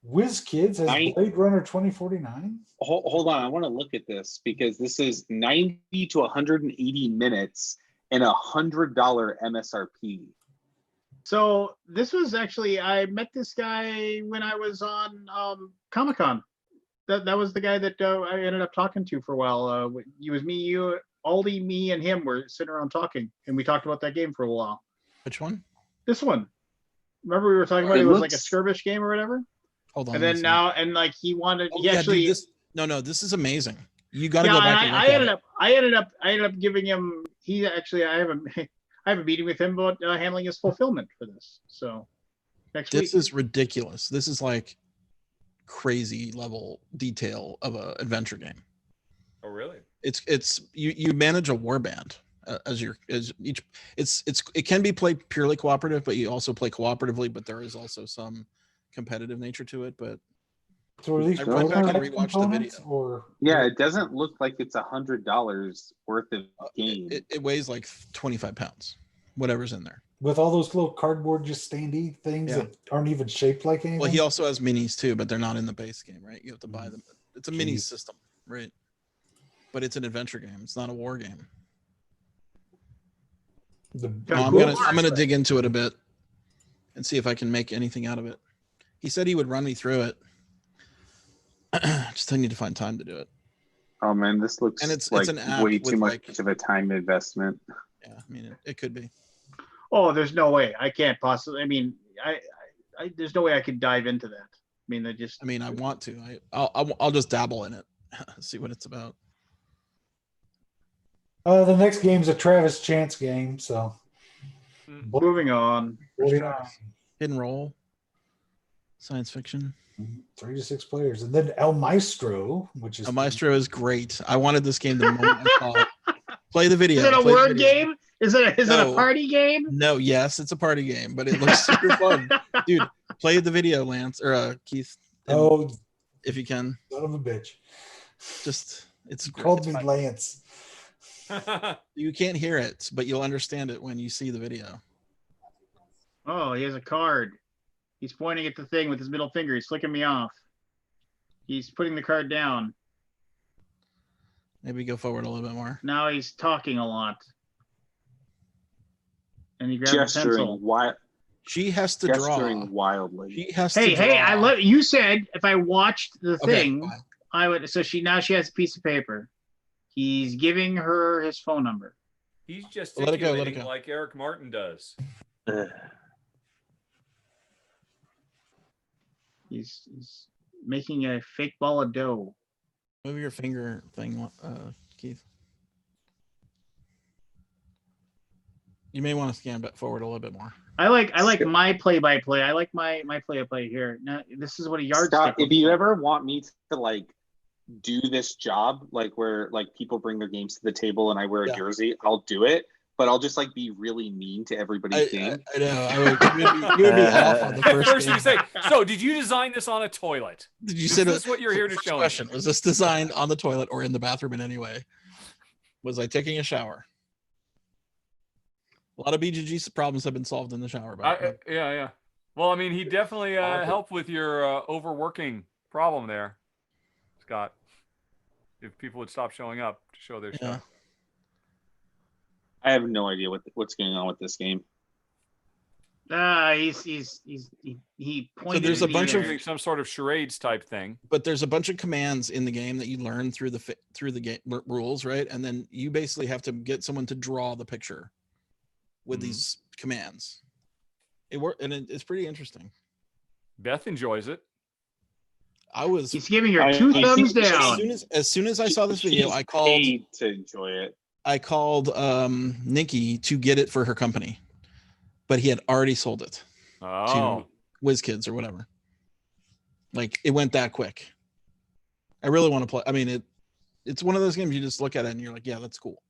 WizKids has Blade Runner 2049. Hold on, I want to look at this because this is 90 to 180 minutes and $100 MSRP. So this was actually, I met this guy when I was on Comic-Con. That was the guy that I ended up talking to for a while. It was me, you, Aldi, me, and him were sitting around talking, and we talked about that game for a while. Which one? This one. Remember we were talking about it was like a skirmish game or whatever? Hold on. And then now, and like he wanted, Oh, he actually. dude, this is amazing. You got to go back and look I at ended up giving him. He actually, I have a meeting with him about handling his fulfillment for this. So next week. This is ridiculous. This is like crazy level detail of a adventure game. Oh really? It's you manage a warband it can be played purely cooperative, but you also play cooperatively, but there is also some competitive nature to it. But so are these I went back and rewatched the video. Or it doesn't look like it's $100 worth of game. It weighs like 25 pounds, whatever's in there. With all those little cardboard just standy things that aren't even shaped like anything. Well, he also has minis too, but they're not in the base game, right? You have to buy them. It's a mini system, right? But it's an adventure game. It's not a war game. I'm gonna dig into it a bit and see if I can make anything out of it. He said he would run me through it. Just I need to find time to do it. Oh man, this looks And it's like an app way too with, much like- of a time investment. Yeah, I mean it could be. Oh, there's no way. I can't possibly. I mean, there's no way I could dive into that. I mean, I want to. I'll just dabble in it, see what it's about. The next game's a Travis Chance game, so moving on. 49. Hidden Roll, science fiction. 3 to 6 players, and then El Maestro, which is El Maestro is great. I wanted this game the moment I saw it. Play the video. Is it a play the word video. game? Is it No. a party game? No, yes, it's a party game, but it looks super fun, dude. Play the video, Lance or Keith. Oh, if you can, son of a bitch. just it's Called it's me fun. Lance. You can't hear it, but you'll understand it when you see the video. Oh, he has a card. He's pointing at the thing with his middle finger. He's flicking me off. He's putting the card down. Maybe go forward a little bit more. Now he's talking a lot. And he grabs a pencil. Gesturing wild. She has to draw. Gesturing wildly. She has to Hey, draw. I love you said if I watched the Okay, thing, fine. I would. So she has a piece of paper. He's giving her his phone number. He's Let it go, gesticulating let it go. like Eric Martin does. He's making a fake ball of dough. Move your finger thing, Keith. You may want to scan back forward a little bit more. I like my play-by-play. I like my play-by-play here. Now this is what a yardstick. Scott, if looks you like. ever want me to like do this job, like where like people bring their games to the table and I wear a jersey, I'll do it. But I'll just like be really mean to everybody's game. I know. You would be off on the first First game. you say, so did you design this on a toilet? Did you Is say this what you're here to first show me? question? Was this designed on the toilet or in the bathroom in any way? Was I taking a shower? A lot of BGG problems have been solved in the shower. Yeah. Well, I mean, he definitely helped with your overworking problem there, Scott. If people would stop showing up to show their stuff. I have no idea what's going on with this game. He pointed. there's a bunch of Doing some sort of charades type thing. But there's a bunch of commands in the game that you learn through the game rules, right? And then you basically have to get someone to draw the picture with these commands. It's pretty interesting. Beth enjoys it. He's giving her two thumbs down. As soon as I saw this video, I called paid to enjoy it. I called Nikki to get it for her company, but he had already sold it to WizKids or whatever. Like it went that quick. I really want to play. I mean, it's one of those games you just look at it and you're like, yeah, that's cool.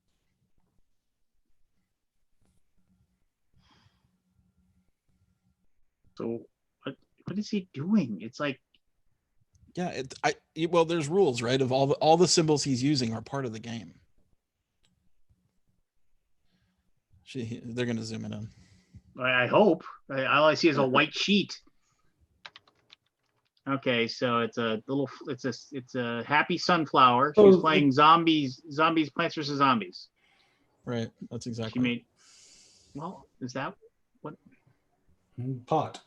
So what is he doing? It's like, yeah, well, there's rules, right? Of all the symbols he's using are part of the game. They're gonna zoom it in. I hope. All I see is a white sheet. Okay, so it's a happy sunflower. She's playing zombies, Plants vs Zombies. Right, that's exactly. She made. Well, is that what? Pot.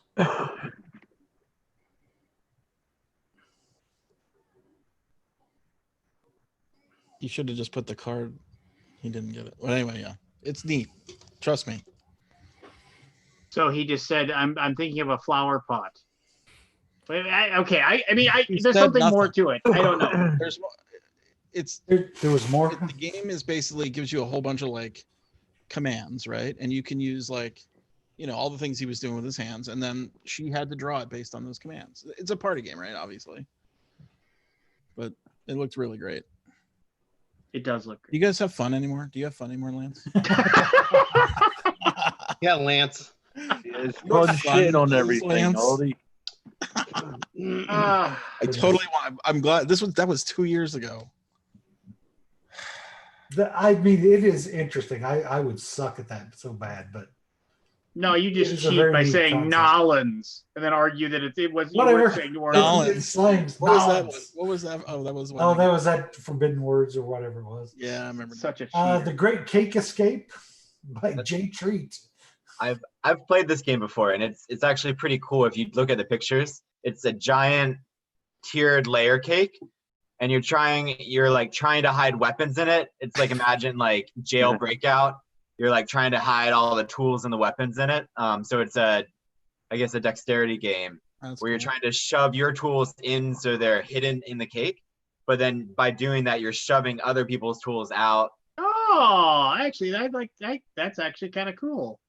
He should have just put the card. He didn't get it. But anyway, yeah, it's neat. Trust me. So he just said, "I'm thinking of a flower pot." Wait, okay. I mean, there's something more to it. I don't know. There's more. There was more. The game is basically gives you a whole bunch of like commands, right? And you can use like, all the things he was doing with his hands, and then she had to draw it based on those commands. It's a party game, right? Obviously, but it looked really great. It does look great. You guys have fun anymore? Do you have fun anymore, Lance? Yeah, Lance. It's fun shitting on everything. Lance. I totally want. I'm glad that was 2 years ago. I mean, it is interesting. I would suck at that so bad, but no, you just is a cheat very by neat saying concept. Nolans and then argue that it was Whatever. you were saying you were. It's slangs. What was that? Nolans. What was that? Oh, that was one. Oh, that was that Forbidden Words or whatever it was. Yeah, I remember. Such a cheater. The Great Cake Escape by Jay Treat. I've played this game before, and it's actually pretty cool if you look at the pictures. It's a giant tiered layer cake, and you're like trying to hide weapons in it. It's like, imagine like jail breakout. You're like trying to hide all the tools and the weapons in it. So it's I guess a dexterity game where you're trying to shove your tools in so they're hidden in the cake. But then by doing that, you're shoving other people's tools out. Oh, actually, that's actually kind of cool.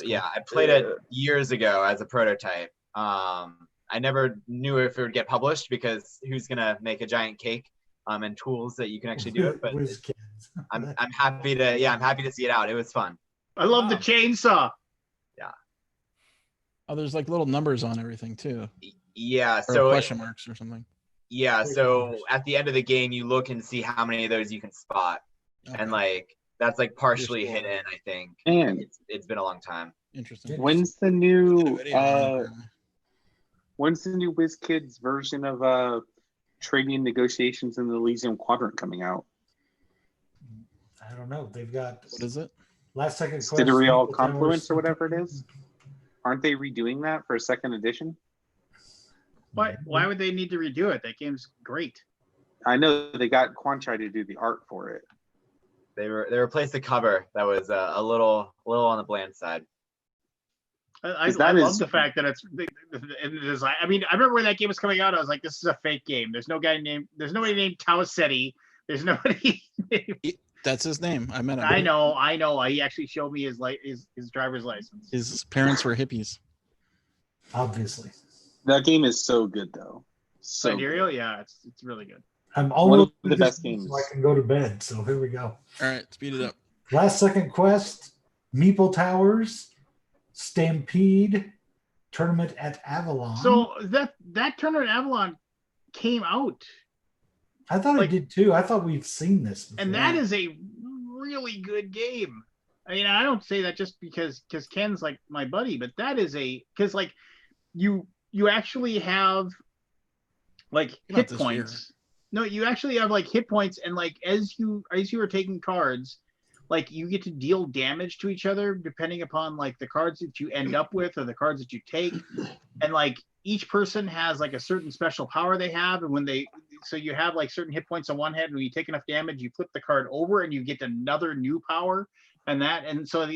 Yeah, I played it years ago as a prototype. I never knew if it would get published because who's gonna make a giant cake and tools that you can actually do it. But I'm happy to see it out. It was fun. I love the chainsaw. Yeah. Oh, there's like little numbers on everything too. Yeah. Or So question marks or something. Yeah. So at the end of the game, you look and see how many of those you can spot, and like that's like partially hidden. I think. And it's been a long time. Interesting. When's the new WizKids version of trading negotiations in the Elysium Quadrant coming out? I don't know. They've got what is it? Last Second Quest. Sidereal Confluence or whatever it is. Aren't they redoing that for a second edition? Why would they need to redo it? That game's great. I know they got Quanchai to do the art for it. They replaced the cover that was a little on the bland side. I love the fact that it's in the design. I mean, I remember when that game was coming out, I was like, "This is a fake game." There's nobody named Tausetti. There's nobody named. That's his name. I met him. I know. He actually showed me his driver's license. His parents were hippies. Obviously. That game is so good though. Sidereal, yeah, it's really good. I'm almost one of the best games. So I can go to bed. So here we go. All right, speed it up. Last Second Quest, Meeple Towers, Stampede, Tournament at Avalon. So that Tournament at Avalon came out. I thought it did too. I thought we've seen this before. And that is a really good game. I mean, I don't say that just because Ken's like my buddy, but that is because like you actually have like hit points. No, you actually have like hit points, and like as you are taking cards, like you get to deal damage to each other depending upon like the cards that you end up with or the cards that you take, and like each person has like a certain special power they have, and so you have like certain hit points on one hand, and when you take enough damage, you flip the card over and you get another new power, and so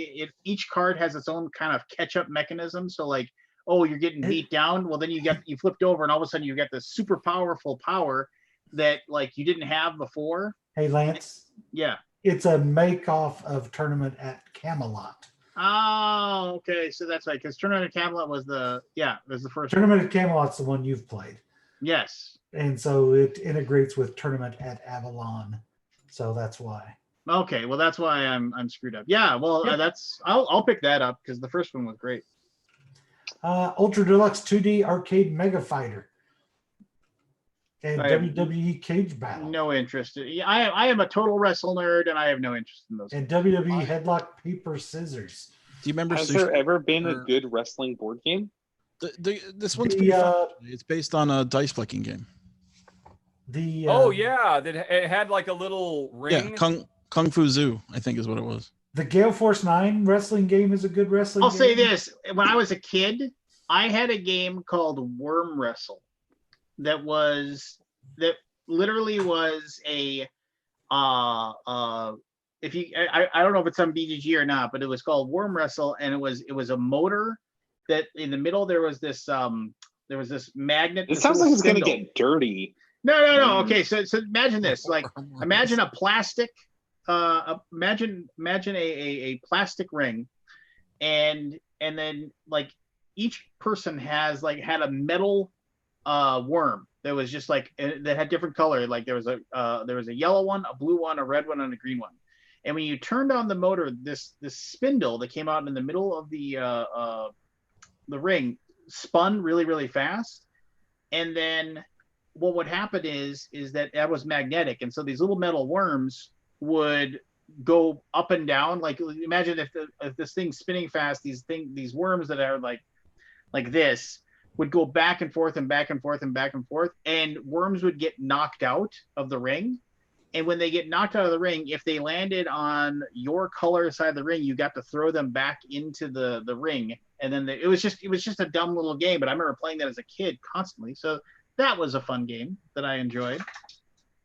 each card has its own kind of catch-up mechanism. So like, oh, you're getting beat down, well then you flipped over, and all of a sudden you get this super powerful power that like you didn't have before. Hey Lance. Yeah. It's a make-off of Tournament at Camelot. Oh, okay. So that's right, because Tournament at Camelot was the first Tournament at Camelot's the one you've played. Yes. And so it integrates with Tournament at Avalon. So that's why. Okay, well that's why I'm screwed up. Yeah, well I'll pick that up because the first one was great. Ultra Deluxe 2D Arcade Mega Fighter. And WWE Cage Battle. No interest. I am a total wrestle nerd, and I have no interest in those. And WWE Headlock Paper Scissors. Do you remember? Has there ever been a good wrestling board game? This one's pretty fun. It's based on a dice flicking game. It had like a little ring. Yeah, Kung Fu Zoo, I think is what it was. The Gale Force 9 wrestling game is a good wrestling I'll game. say this. When I was a kid, I had a game called Worm Wrestle that literally was a if you I don't know if it's on BGG or not, but it was called Worm Wrestle, and it was a motor that in the middle there was this magnet. It sounds like it's going to get dirty. No. Okay, so imagine this. Like imagine a plastic imagine a plastic ring, and then like each person had a metal worm that was just like that had different color. Like there was a yellow one, a blue one, a red one, and a green one. And when you turned on the motor, this spindle that came out in the middle of the ring spun really, really fast. And then what would happen is that was magnetic, and so these little metal worms would go up and down. Like imagine if this thing's spinning fast, these worms that are like this would go back and forth and back and forth and back and forth, and worms would get knocked out of the ring. And when they get knocked out of the ring, if they landed on your color side of the ring, you got to throw them back into the ring. And then it was just a dumb little game, but I remember playing that as a kid constantly. So that was a fun game that I enjoyed.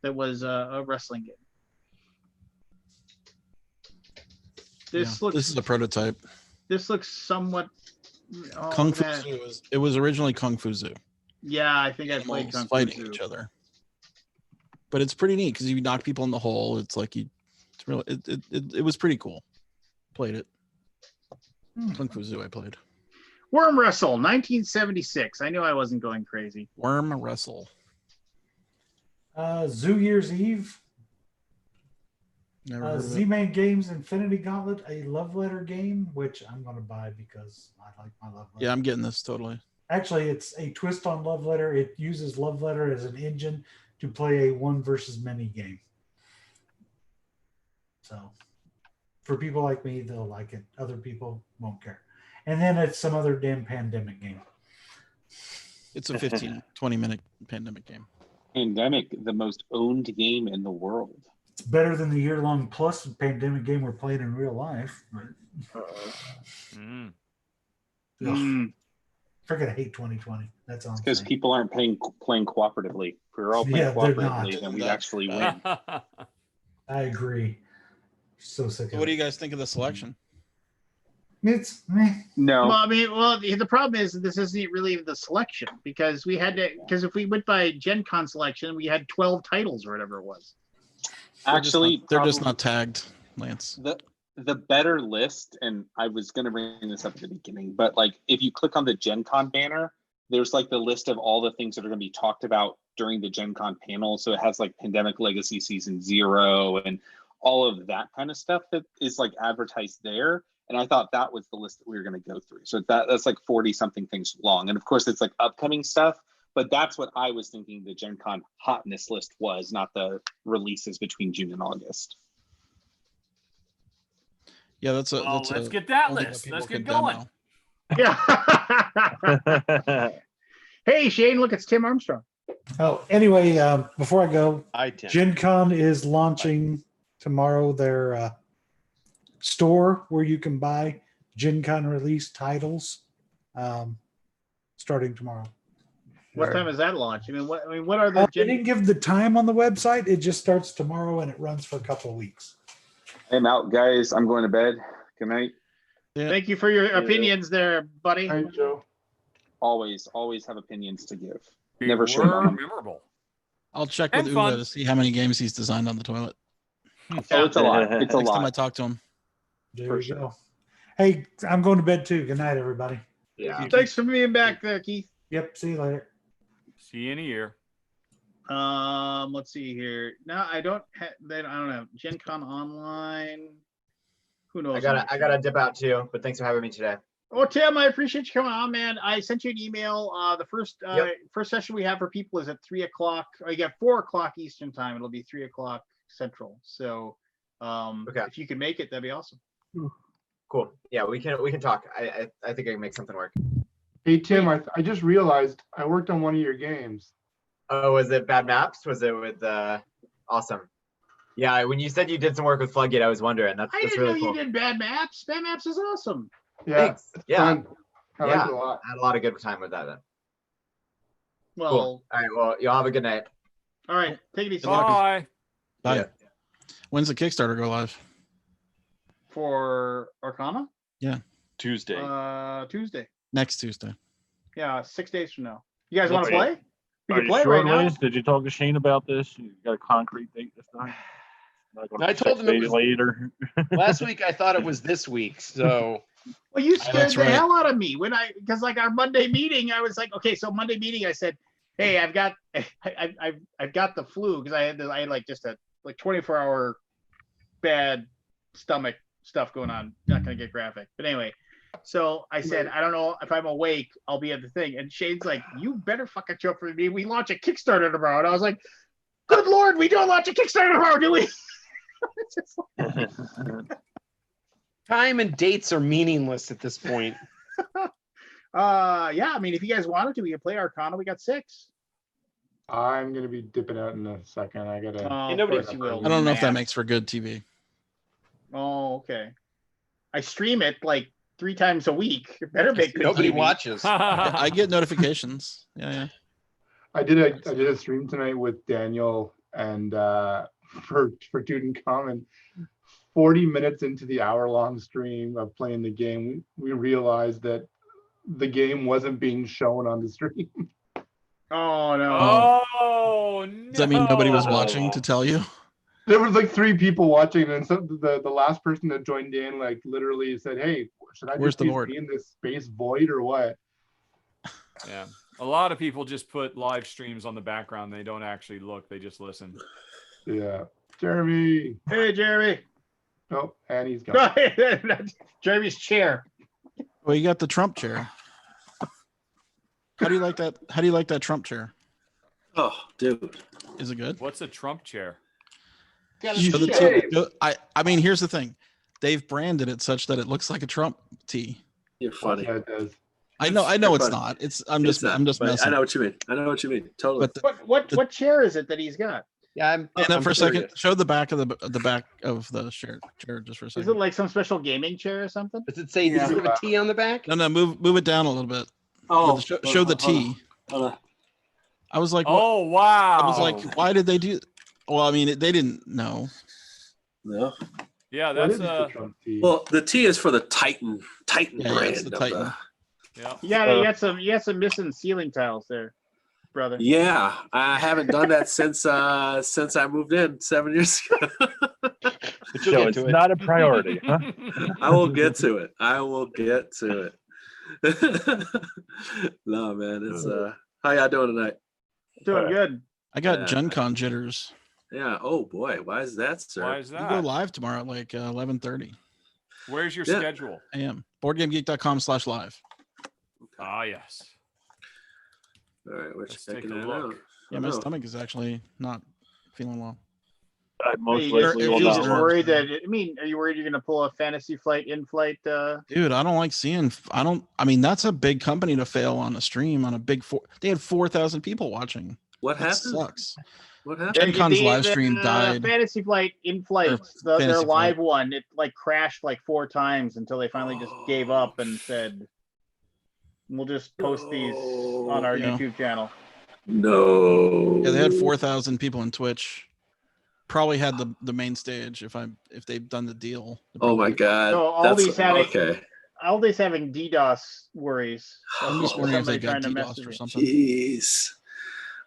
That was a wrestling game. This This is a prototype. This looks somewhat. Oh, Kung look Fu at that. Zoo it was originally Kung Fu Zoo. Yeah, I think I played Animals Kung Fu fighting Zoo. each other. But it's pretty neat because you knock people in the hole. It's like it's really it was pretty cool. Played it. Kung Fu Zoo I played. Worm Wrestle, 1976. I knew I wasn't going crazy. Worm Wrestle. Zoo Year's Eve. Never heard of it. Z-Man Games Infinity Gauntlet, a love letter game, which I'm going to buy because I like my love letter. Yeah, I'm getting this totally. Actually, it's a twist on love letter. It uses love letter as an engine to play a one versus many game. So for people like me, they'll like it. Other people won't care. And then it's some other damn pandemic game. It's a 15, 20-minute pandemic game. Pandemic, the most owned game in the world. It's better than the year-long plus pandemic game we're playing in real life. Mm. Freaking hate 2020. That's all. Because people aren't playing cooperatively. If we were all playing Yeah, they're not. cooperatively, then we'd actually win. I agree. So sick of What do it. you guys think of the selection? It's meh. No. Well, I mean, the problem is this isn't really the selection because if we went by Gen Con selection, we had 12 titles or whatever it was. Actually, they're just not tagged, Lance. The better list, and I was going to bring this up at the beginning, but like if you click on the Gen Con banner, there's like the list of all the things that are going to be talked about during the Gen Con panel. So it has like Pandemic Legacy Season 0 and all of that kind of stuff that is like advertised there. And I thought that was the list that we were going to go through. So that's like 40 something things long. And of course it's like upcoming stuff, but that's what I was thinking the Gen Con hotness list was, not the releases between June and August. Yeah, let's get that list. Let's get going. Yeah. Hey, Shane, look, it's Tim Armstrong. Oh, anyway, before I go, Hi, Tim. Gen Con is launching tomorrow their store where you can buy Gen Con release titles starting tomorrow. What time is that launch? What are the They didn't give the time on the website. It just starts tomorrow and it runs for a couple of weeks. I'm out, guys. I'm going to bed. Good night. Yeah. Thank you for your opinions there, buddy. Hi, Joe. Always have opinions to give. They Never were short on them. memorable. I'll check And with fun. Uwe to see how many games he's designed on the toilet. Oh, it's a lot. It's a Next time I lot. talk to him. There For we sure. go. Hey, I'm going to bed too. Good night, everybody. Yeah. Thanks for being back there, Keith. Yep. See you later. See you in a year. Let's see here. No, I don't know. Gen Con Online. Who knows? I gotta dip out too, but thanks for having me today. Oh, Tim, I appreciate you coming on, man. I sent you an email. The first session we have for people is at 3:00. You got 4:00 Eastern time. It'll be 3:00 Central. So, if you can make it, that'd be awesome. Cool. Yeah, we can talk. I think I can make something work. Hey, Tim, I just realized I worked on one of your games. Oh, was it Bad Maps? Was it with awesome? Yeah, when you said you did some work with Floodgate, I was wondering. That's I didn't really know cool. you did Bad Maps. Bad Maps is awesome. Yeah. Thanks. Yeah. Fun. I Yeah. liked it a lot. I had a lot of good time with that then. Well, Cool. All right. Well, y'all have a good night. all right. Take it easy. Bye. Bye. Yeah. When's the Kickstarter go live? For Arcana? Tuesday. Tuesday. Next Tuesday. Yeah, 6 days from now. You guys want to Okay. play? We Are can you play sure, right now. Liz? Did you talk to Shane about this? You got a concrete date this time? Not gonna I be told 6 him it days was- later. Last week I thought it was this week, so Well, you scared That's the right. hell out of me because like our Monday meeting, I was like, okay, so Monday meeting, I said, hey, I've got the flu because I had like just a 24-hour bad stomach stuff going on. Not gonna get graphic, but anyway. So I said, I don't know if I'm awake, I'll be at the thing. And Shane's like, you better fucking show up for me. We launch a Kickstarter tomorrow. And I was like, good Lord, we don't launch a Kickstarter tomorrow, do we? It's just like, time and dates are meaningless at this point. yeah, I mean, if you guys wanted to, we could play Arcana. We got 6. I'm gonna be dipping out in a second. I gotta. Oh, nobody- of course you will. I don't know if that man. makes for good TV. Oh, okay. I stream it like 3 times a week. It better make good Nobody TV. watches. I get notifications. Yeah. I did a stream tonight with Daniel and for Tutankhamun. 40 minutes into the hour-long stream of playing the game, we realized that the game wasn't being shown on the stream. Oh no! Oh no! Does that mean nobody was watching to tell you? There was like 3 people watching, and so the last person that joined in like literally said, "Hey, should I Where's just the be board? in this space void or what?" Yeah. A lot of people just put live streams on the background. They don't actually look. They just listen. Yeah, Jeremy. Hey, Jeremy. Oh, and he's gone. Jeremy's chair. Well, you got the Trump chair. How do you like that? How do you like that Trump chair? Oh, dude. Is it good? What's a Trump chair? Show the tee. I mean, here's the thing. They've branded it such that it looks like a Trump tee. You're funny. Yeah, it does. I know You're it's funny. not. I'm just but messing. I know what you mean. Totally. But What chair is it that he's got? Yeah, stand up for a second. curious. Show the back of the back of the chair just for a Is second. it like some special gaming chair or something? Does it say does it have a T on the back? No, move it down a little bit. Oh, Show the T. Hold on. I was like, what? Oh wow! I was like, why did they do? Well, I mean, they didn't know. No. Yeah, What that's is the Trump tee? Well, the T is for the Titan Yeah, brand. it's the of Titan. yeah. You had some missing ceiling tiles there, brother. Yeah, I haven't done that since I moved in 7 years ago. So it's not a priority, huh? I will get to it. No, man, it's how y'all doing tonight? Doing good. I got Yeah. Gen Con jitters. Yeah. Oh boy, why is that, sir? Why is You go that? live tomorrow at like 11:30 Where's your Yeah. schedule? a.m. BoardGameGeek.com/live. Ah, yes. All right, we're Let's take checking a it look. out. Yeah, my stomach is actually not feeling well. I most Are likely you will just not work. worried that? I mean, are you worried you're going to pull a Fantasy Flight in-flight? Dude, I don't like seeing. I mean, that's a big company to fail on a stream on a big They had 4,000 people watching. What That happened? sucks. What happened? Gen Con's live stream died. Fantasy Flight in-flight, their Fantasy live Flight. one, it like crashed like 4 times until they finally just gave up and said, "We'll just post these on our Yeah. YouTube channel." No. Yeah, they had 4,000 people on Twitch. Probably had the main stage if they've done the deal. Oh my God. So all That's these having okay. all these having DDoS worries. I'm just wondering if they got trying to DDoS message or you. something. Jeez.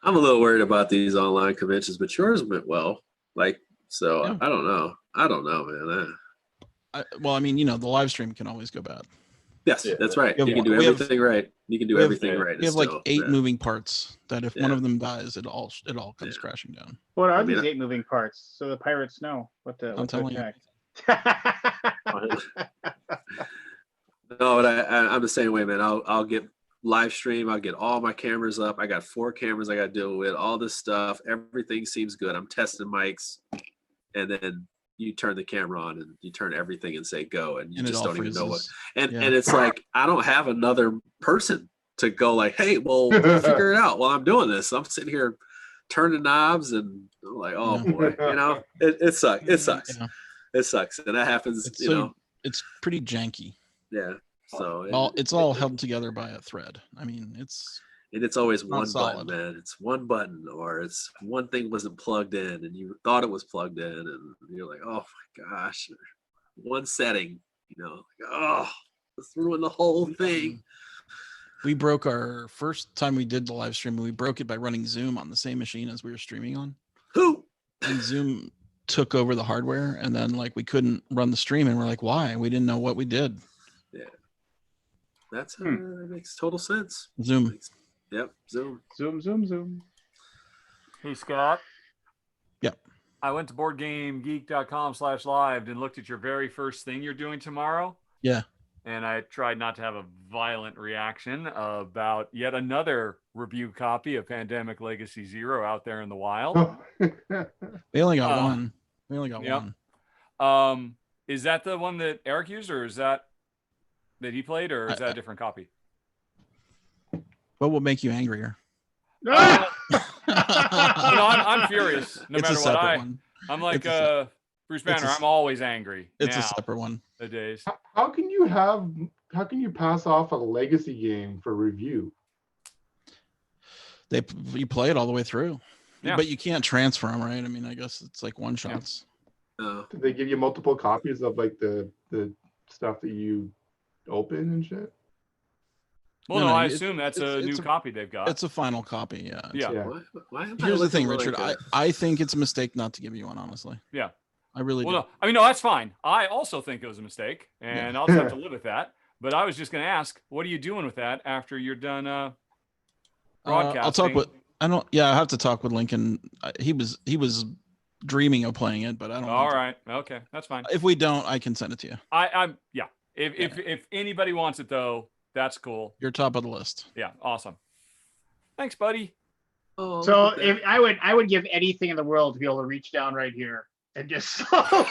I'm a little worried about these online conventions, but yours went well. Like, so Yeah. I don't know. Man. Well, I mean, the live stream can always go bad. Yes, that's right. We You have- can do we have- everything right. You can do we have- everything right. We have and like still 8 bad. moving parts that if one Yeah. of them dies, it all comes crashing down. What are I mean, these 8 moving parts? So the pirates know what to I'm telling you. attack. No, but I'm the same way, man. I'll get live stream. I'll get all my cameras up. I got 4 cameras I got to deal with. All this stuff. Everything seems good. I'm testing mics, and then you turn the camera on and you turn everything and say go, and you And it just all don't even know what. freezes. And Yeah. and it's like I don't have another person to go like, hey, well, figure it out while I'm doing this. I'm sitting here turning knobs, and I'm like, oh Yeah. boy, it sucks. It sucks. Yeah. It sucks, and that happens. It's pretty janky. Yeah. So It's all held together by a thread. I mean, it's always not one solid. button, man. It's one button, or it's one thing wasn't plugged in, and you thought it was plugged in, and you're like, oh my gosh, one setting, like, oh, let's ruin the whole thing. We broke our first time we did the live stream. We broke it by running Zoom on the same machine as we were streaming on. Who? And Zoom took over the hardware, and then like we couldn't run the stream, and we're like, why? We didn't know what we did. Yeah, that makes total sense. Zoom. Yep, Zoom. Zoom. Hey, Scott. Yep. I went to BoardGameGeek.com/live and looked at your very first thing you're doing tomorrow. Yeah. And I tried not to have a violent reaction about yet another review copy of Pandemic Legacy Zero out there in the wild. We only got one. We only got Yep. one. Is that the one that Eric used, or is that he played, or is that a different copy? What will make you angrier? I'm furious. No It's a matter what separate one. I'm like It's a Bruce it's Banner. a- I'm always angry. It's a now, separate one. Nowadays. How can you pass off a legacy game for review? You play it all the way through, Yeah. but you can't transfer them, right? I mean, I guess it's like one shots. Did they give you multiple copies of like the stuff that you open and shit? Well, No, no, no, I it's- assume that's a it's new copy they've got. It's a final copy, yeah. Yeah. Yeah. Why am I Here's the thing, looking Richard. like I think it's a mistake not to give you one, honestly. Yeah. I really Well, do. no, I mean, no, that's fine. I also think it was a mistake, and I'll just have to live with that. But I was just going to ask, what are you doing with that after you're done broadcasting? I'll talk with. I don't. Yeah, I have to talk with Lincoln. He was dreaming of playing it, but I don't. All right. Okay, that's fine. If we don't, I can send it to you. I'm yeah. If anybody wants it though, that's cool. You're top of the list. Yeah, awesome. Thanks, buddy. Oh, So look at that. if I would give anything in the world to be able to reach down right here and just slowly. Oh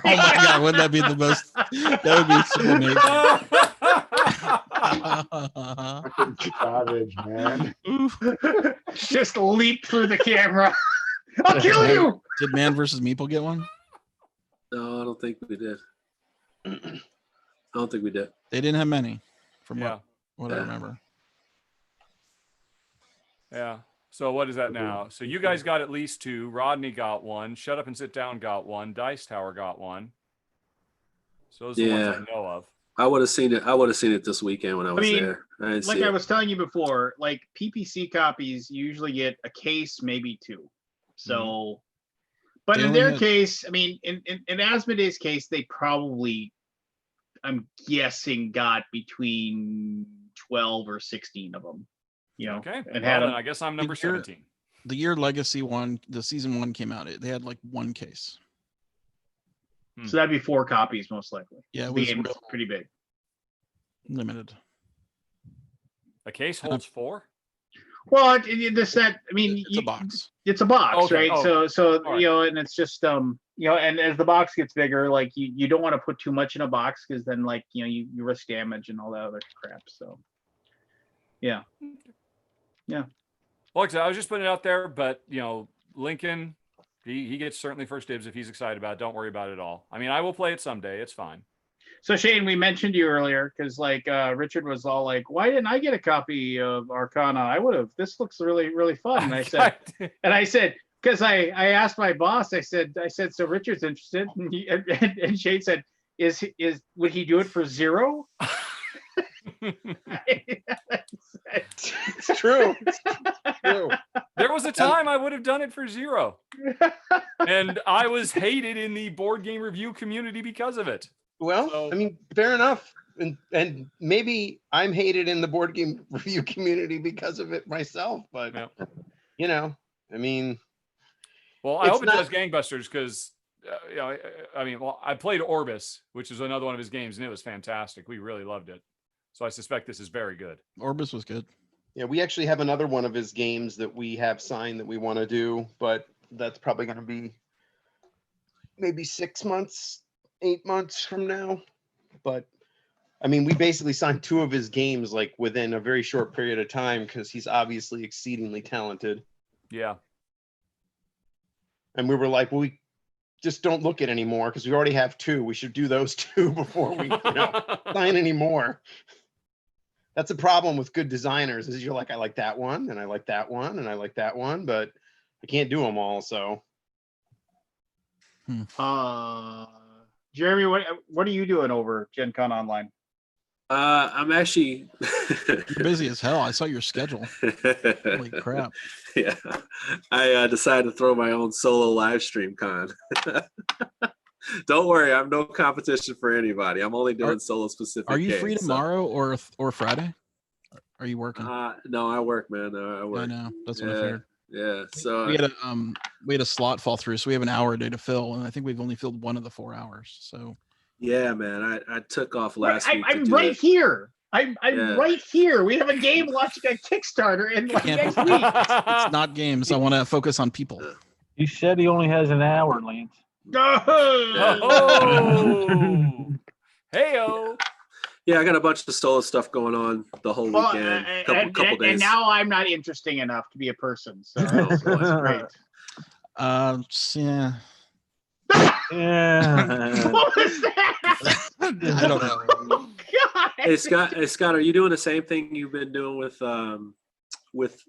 my god, wouldn't that be the most? That would be so amazing. Fucking savage, man. Just leap through the camera. I'll kill you. Did Man versus Meeple get one? No, I don't think we did. I don't think we did. They didn't have many, from Yeah. what I remember. Yeah. So what is that now? So you guys got at least 2. Rodney got 1. Shut Up and Sit Down got 1. Dice Tower got 1. So those are the ones I know of. I would have seen it. I would have seen it this weekend when I was there. I didn't Like see I it. was telling you before, like PPC copies, you usually get a case, maybe 2. So, but They in only their had- case, I mean, in Asmodee's case, they probably, I'm guessing, got between 12 or 16 of them. You know, Okay. and Well, had then them. I guess I'm number You're- 17. The year Legacy one, the season 1 came out. They had like 1 case. So that'd be 4 copies, most likely. Yeah, it The was game real was pretty big. limited. A case holds 4? Well, the set. I mean, It's a box. It's a box, Okay, right? oh, So all right. you know, and it's just you know, and as the box gets bigger, like you don't want to put too much in a box because then like you know you risk damage and all that other crap. So yeah. Well, like I said, I was just putting it out there, but you know, Lincoln, he gets certainly first dibs if he's excited about it. Don't worry about it at all. I mean, I will play it someday. It's fine. So Shane, we mentioned you earlier because like Richard was all like, "Why didn't I get a copy of Arcana? I would have. This looks really really fun." And I said, because I asked my boss, I said, so Richard's interested, and Shane said, is would he do it for 0? It's true. It's true. There was a time I would have done it for 0. And I was hated in the board game review community because of it. Well, So- I mean, fair enough. And maybe I'm hated in the board game review community because of it myself, but Yeah. you know, I mean, Well, I It's hope it not- does gangbusters because, you know, I mean, well, I played Orbis, which is another one of his games, and it was fantastic. We really loved it. So I suspect this is very good. Orbis was good. yeah, we actually have another one of his games that we have signed that we want to do, but that's probably going to be maybe 6 months, 8 months from now. But I mean, we basically signed 2 of his games like within a very short period of time because he's obviously exceedingly talented. Yeah. And we were like, well, we just don't look at anymore because we already have 2. We should do those 2 before we sign any more. That's a problem with good designers is you're like, I like that one and I like that one and I like that one, but I can't do them all. So Jeremy, what are you doing over Gen Con Online? I'm actually You're busy as hell. I saw your schedule. Holy crap. Yeah, I decided to throw my own solo live stream con. Don't worry, I'm no competition for anybody. I'm only doing solo specific. Are you free games, so- tomorrow or Friday? Are you working? No, I work, man. I work. I know. That's what I Yeah, figured. yeah. So We had a slot fall through, so we have an hour a day to fill, and I think we've only filled 1 of the 4 hours. So yeah, man. I took off last week. to I'm do right it. here. I'm Yeah. right here. We have a game launching a Kickstarter in like Can't- next week. it's not games. I want to focus on people. He said he only has an hour, Lance. Oh, hey-o. Yeah, I got a bunch of solo stuff going on the whole Well, weekend. and Couple days. and now I'm not interesting enough to be a person. So that's great. Yeah. Yeah. What was that? I don't know. God. Hey Scott, are you doing the same thing you've been doing with with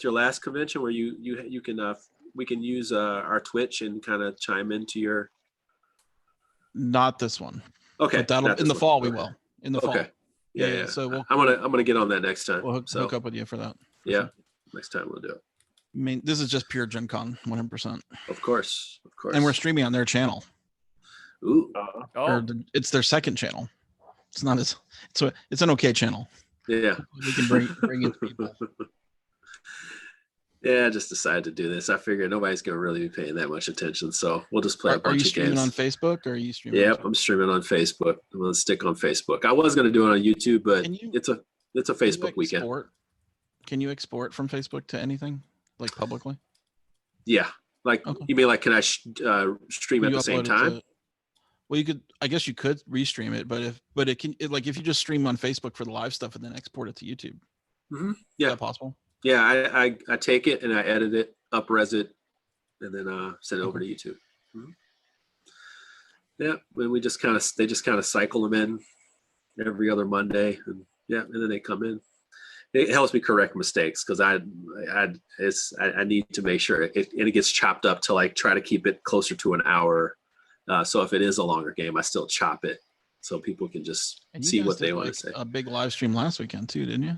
your last convention where you can we can use our Twitch and kind of chime into your. Not this one. Okay. But that'll in the fall. We will in the fall. Okay. Yeah. So I'm gonna get on that next time. We'll hook up with you for that. Yeah. Sure. Next time we'll do it. I mean, this is just pure Gen Con, 100%. Of course. And we're streaming on their channel. Ooh. It's their second channel. It's not as it's an okay channel. Yeah. We can bring in people. Yeah, I just decided to do this. I figured nobody's gonna really be paying that much attention, so we'll just play a bunch of games. Are you streaming on Facebook or are you streaming? Yep, I'm streaming on Facebook. I'm gonna stick on Facebook. I was gonna do it on YouTube, but it's a Facebook weekend. Can you export from Facebook to anything like publicly? Yeah, you mean like can I stream at the same time? Well, you could. I guess you could restream it, but if you just stream on Facebook for the live stuff and then export it to YouTube. Mm-hmm. Yeah, is that possible? Yeah, I take it and I edit it, up-res it, and then send it over to YouTube. Mm-hmm. Yeah, and they just kind of cycle them in every other Monday, and then they come in. It helps me correct mistakes because I need to make sure it gets chopped up to like try to keep it closer to an hour. So if it is a longer game, I still chop it so people can just see what they want to say. A big live stream last weekend too, didn't you?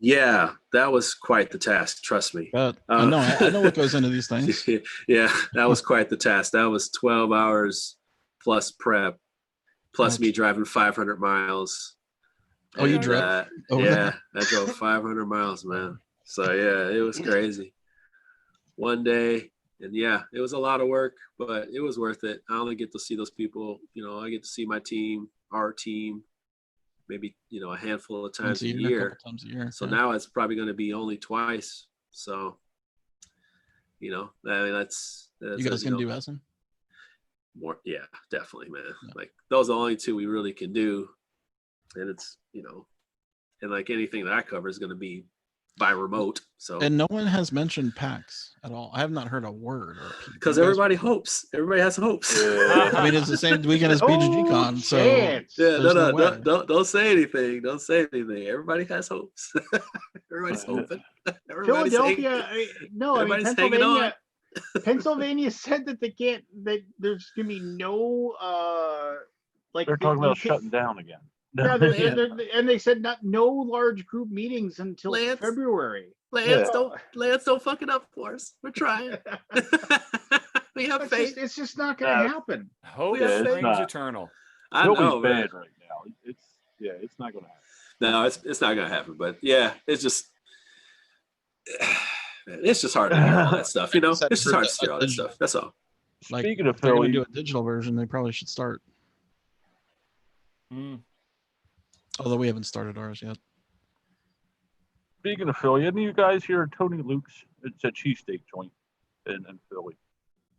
Yeah, that was quite the task. Trust me. I know what goes into these things. Yeah, that was quite the task. That was 12 hours plus prep, plus me driving 500 miles. Oh, you drove? Yeah, I drove 500 miles, man. So yeah, it was crazy. One day, and yeah, it was a lot of work, but it was worth it. I only get to see those people. I get to see my team, our team, maybe a handful of times a year. So now it's probably going to be only twice. So I mean that's you guys gonna do Essen? More, yeah, definitely, man. Yeah. Like those are the only two we really can do, and it's and like anything that I cover is going to be by remote. So and no one has mentioned PAX at all. I have not heard a word. Because everybody hopes. Everybody has hopes. I mean, it's the same weekend as BGG Con. So don't say anything. Don't say anything. Everybody has hopes. Everybody's hoping. Philadelphia. Pennsylvania said that they can't. That there's gonna be no. They're talking about shutting down again. Yeah, and they said no large group meetings until February. Lance, don't fuck it up for us. We're trying. We have faith. It's just not going to happen. Hope springs eternal. I know, bad right now. It's not going to happen. No, it's not going to happen. But yeah, it's just hard to hear all that stuff. It's just hard to hear all that stuff. That's all. Speaking of Philly, Philly, do a digital version. They probably should start. Although we haven't started ours yet. Speaking of Philly, any of you guys hear Tony Luke's? It's a cheesesteak joint in Philly.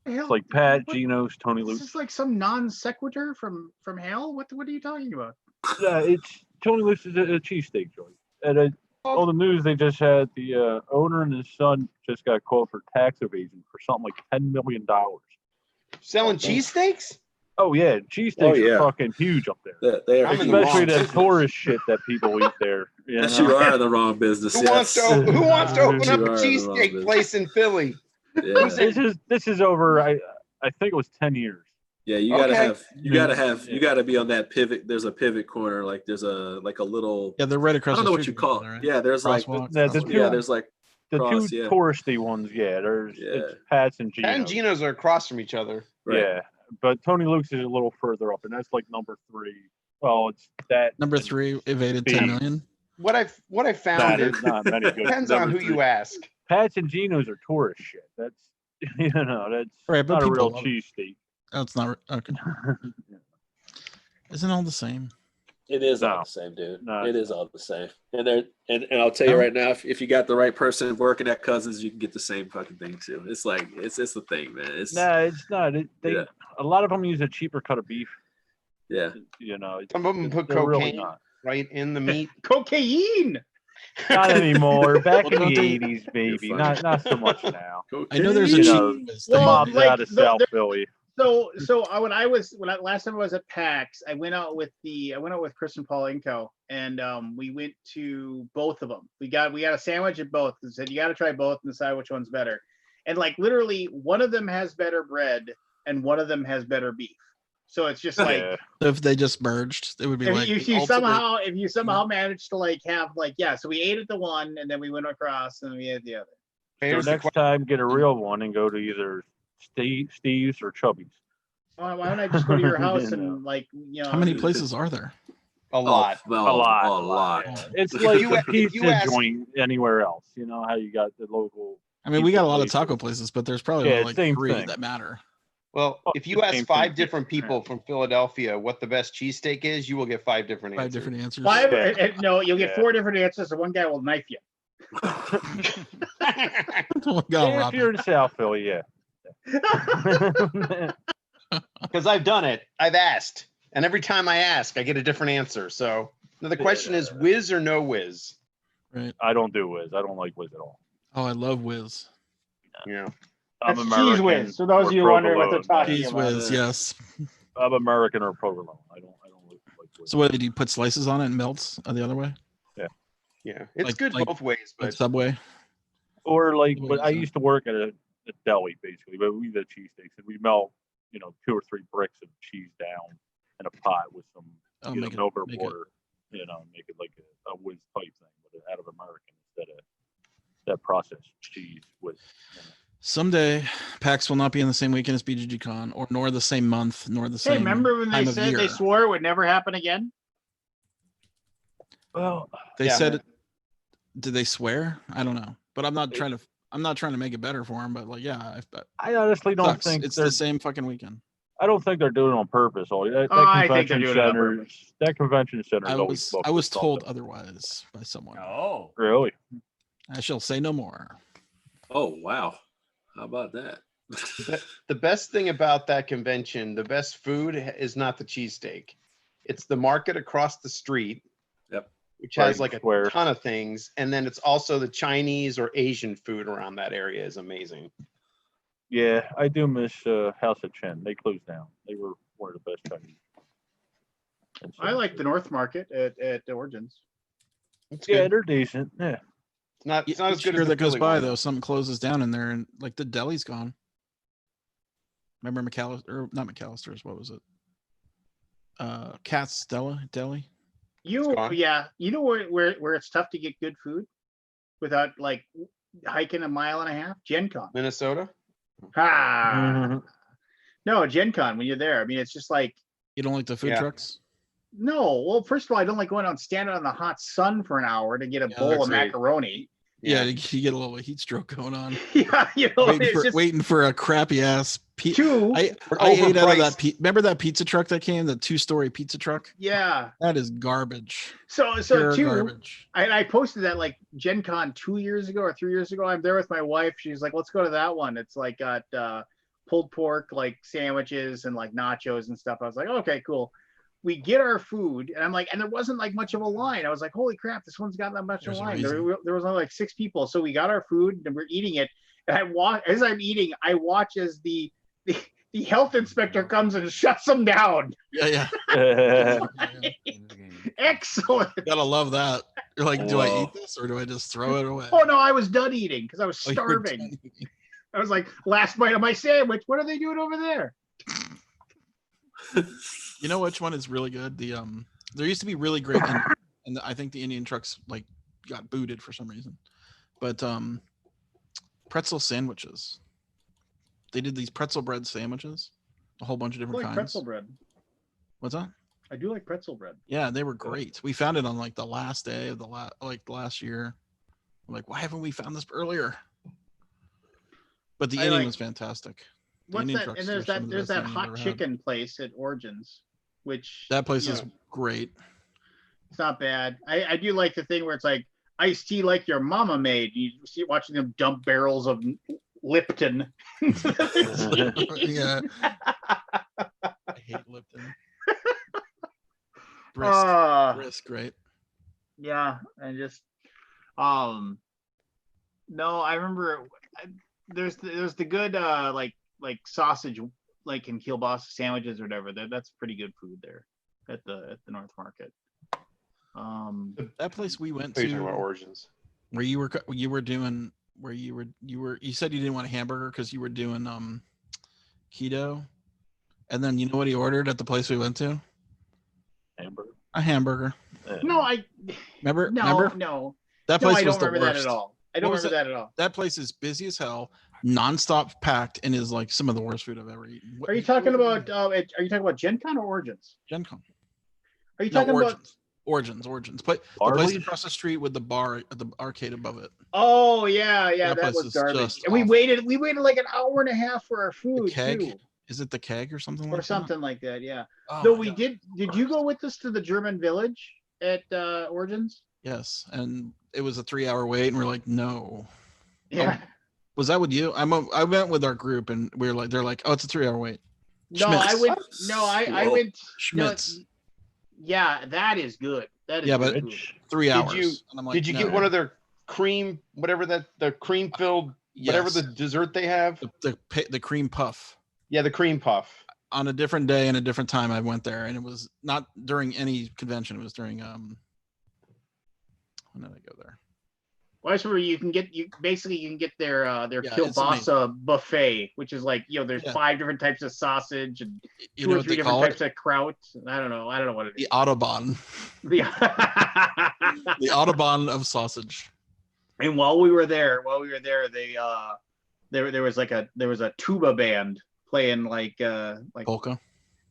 It's like Pat, Geno's, Tony Luke's. This is like some non sequitur from hell. What are you talking about? Yeah, it's Tony Luke's is a cheesesteak joint. And all the news, they just had the owner and his son just got called for tax evasion for something like $10 million. Selling cheesesteaks? Oh yeah, cheesesteaks are fucking huge up there. They are, especially the tourist shit that people eat there. Yes, you are in the wrong business. Who wants to open up a cheesesteak place in Philly? Yeah. This is over. I think it was 10 years. Yeah, you gotta be on that pivot. There's a pivot corner, like there's a little. Yeah, they're right across. I don't know what you call it. Right? Yeah, there's there's like the two touristy ones. Yeah, it's Pat's and Geno's. Pat and Geno's are across from each other. Right. Yeah. But Tony Luke's is a little further up, and that's like number 3. Well, it's that number 3 evaded 10 million. What I found is not many good. Depends on who you ask. Pat's and Geno's are tourist shit. That's that's right, but not a real cheesesteak. That's not okay. Isn't all the same? It is all the same, dude. It is all the same. And I'll tell you right now, if you got the right person working at Cousins, you can get the same fucking thing too. It's like it's the thing, man. It's not. A lot of them use a cheaper cut of beef. Yeah. Some of them put cocaine right in the meat. Cocaine. Not anymore. Back in the 80s, baby. Not so much now. I know there's a cheap the mob's out of South Philly. Last time I was at PAX, I went out with Chris and Paul Inco, and we went to both of them. We got a sandwich at both. They said you got to try both and decide which one's better. And like literally, one of them has better bread, and one of them has better beef. So it's just like if they just merged, it would be like if you somehow managed to like have like so we ate at the one, and then we went across and we ate the other. So next time, get a real one and go to either Steve's or Chubby's. Why don't I just go to your house and How many places are there? A lot. A lot. A lot. Yeah. It's like a pizza joint anywhere else. You know how you got the local. I mean, we got a lot of taco places, but there's probably only like 3 that matter. Well, if you ask 5 different people from Philadelphia what the best cheesesteak is, you will get 5 different answers. 5 different answers. No, you'll get 4 different answers, and one guy will knife you. If you're in South Philly, yeah. Because I've done it. I've asked. And every time I ask, I get a different answer. So now the question is whiz or no whiz? Right. I don't do whiz. I don't like whiz at all. Oh, I love whiz. Yeah. I'm That's American. cheese whiz. So those of you wondering what they're talking cheese about. whiz, yes. I'm American or provolone. I don't like whiz. So what did you put slices on it and melts the other way? Yeah. Yeah. It's good both ways, but Subway. Or like, but I used to work at a deli basically, but we did cheesesteaks and we melt, 2 or 3 bricks of cheese down in a pot with some over border, make it like a whiz type thing, but out of American instead of that processed cheese with. Someday, PAX will not be in the same weekend as BGG-Con, nor the same month, nor the same. Hey, remember when they time of said year. they swore it would never happen again? Well, they said. Did they swear? I don't know, but I'm not trying to make it better for them. But like, I honestly don't think it's the same fucking weekend. I don't think they're doing it on purpose. I think they're doing it on purpose. That convention center. I was told otherwise by someone. Oh, really? I shall say no more. Oh wow, how about that? The best thing about that convention, the best food is not the cheesesteak. It's the market across the street. Yep. Which has like a ton of things. And then it's also the Chinese or Asian food around that area is amazing. Yeah, I do miss House of Chen. They closed down. They were one of the best Chinese. I like the North Market at Origins. Yeah, they're decent. Yeah. It's not as good as the that goes Philly by one. though. Something closes down in there, and like the deli's gone. Remember McAllister, or not McAllister's? What was it? Cat's Deli. You know where it's tough to get good food without like hiking a mile and a half? Gen Con. Minnesota? No, Gen Con when you're there. I mean, it's just like you don't like the food trucks? No. Well, first of all, I don't like going out and standing on the hot sun for an hour to get a bowl of macaroni. Yeah, you get a little heat stroke going on. Yeah, waiting for a crappy ass pizza. I ate out of that. Remember that pizza truck that came, the 2-story pizza truck? Yeah, that is garbage. So garbage. I posted that like Gen Con 2 years ago or 3 years ago. I'm there with my wife. She's like, "Let's go to that one." It's like got pulled pork, like sandwiches and like nachos and stuff. I was like, "Okay, cool." We get our food, and I'm like, and there wasn't like much of a line. I was like, holy crap, this one's got that much of a line. There was only like 6 people. So we got our food and we're eating it. And as I'm eating, I watch as the health inspector comes and shuts them down. Yeah. Excellent. You gotta love that. You're like, do I eat this or do I just throw it away? Oh no, I was done eating because I was starving. I was like, last bite of my sandwich. What are they doing over there? You know which one is really good? There used to be really great, and I think the Indian trucks like got booted for some reason. But pretzel sandwiches. They did these pretzel bread sandwiches, a whole bunch of different kinds. Pretzel bread. What's that? I do like pretzel bread. Yeah, they were great. We found it on like the last day of the last year. I'm like, why haven't we found this earlier? But the Indian was fantastic. What's that? And there's that hot chicken place at Origins, which that place is great. It's not bad. I do like the thing where it's like iced tea like your mama made. You see watching them dump barrels of Lipton. Yeah. I hate Lipton. Brisk, right? Yeah, and just no, I remember there's the good like sausage like in kielbasa sandwiches or whatever. That's pretty good food there at the North Market. That place we went You're talking about to, Origins. where you said you didn't want a hamburger because you were doing keto, and then you know what he ordered at the place we went to? Hamburger. A hamburger. No, I remember. No. That No, place I was don't the remember that worst. at all. I don't What was remember that at all. That place is busy as hell, nonstop packed, and is like some of the worst food I've ever eaten. Are you talking about? Are you talking about Gen Con or Origins? Gen Con? Are you talking about? Origins, but the place across the street with the bar, the arcade above it. Oh yeah, that place was is garbage. just And we waited like an hour and a half for our food Keg? too, Is it the Keg or something or like something like that. Yeah. Oh Though my we God. did you go with us to the German village at Origins? that? Yes, and it was a 3-hour wait, and we're like, no. Yeah. Was that with you? I went with our group, and we were like, they're like, oh, it's a 3-hour wait. No, Schmitz. I went. No, I went. Schmitz. No, yeah, that is good. That is Yeah, good but food. 3 Did hours. you And I'm like, did you get no. one of their cream, whatever the cream filled, whatever Yes. the dessert they have? the cream puff? Yeah, the cream puff. On a different day and a different time, I went there, and it was not during any convention. It was during when did I go there? Well, I just remember you can get their Yeah, it's kielbasa buffet, which is like, there's 5 different types of sausage and You 2 know or what 3 they different call it? types of kraut. I don't know what it is. The Autobahn. The The Autobahn of sausage. And while we were there, they there was a tuba band playing like polka.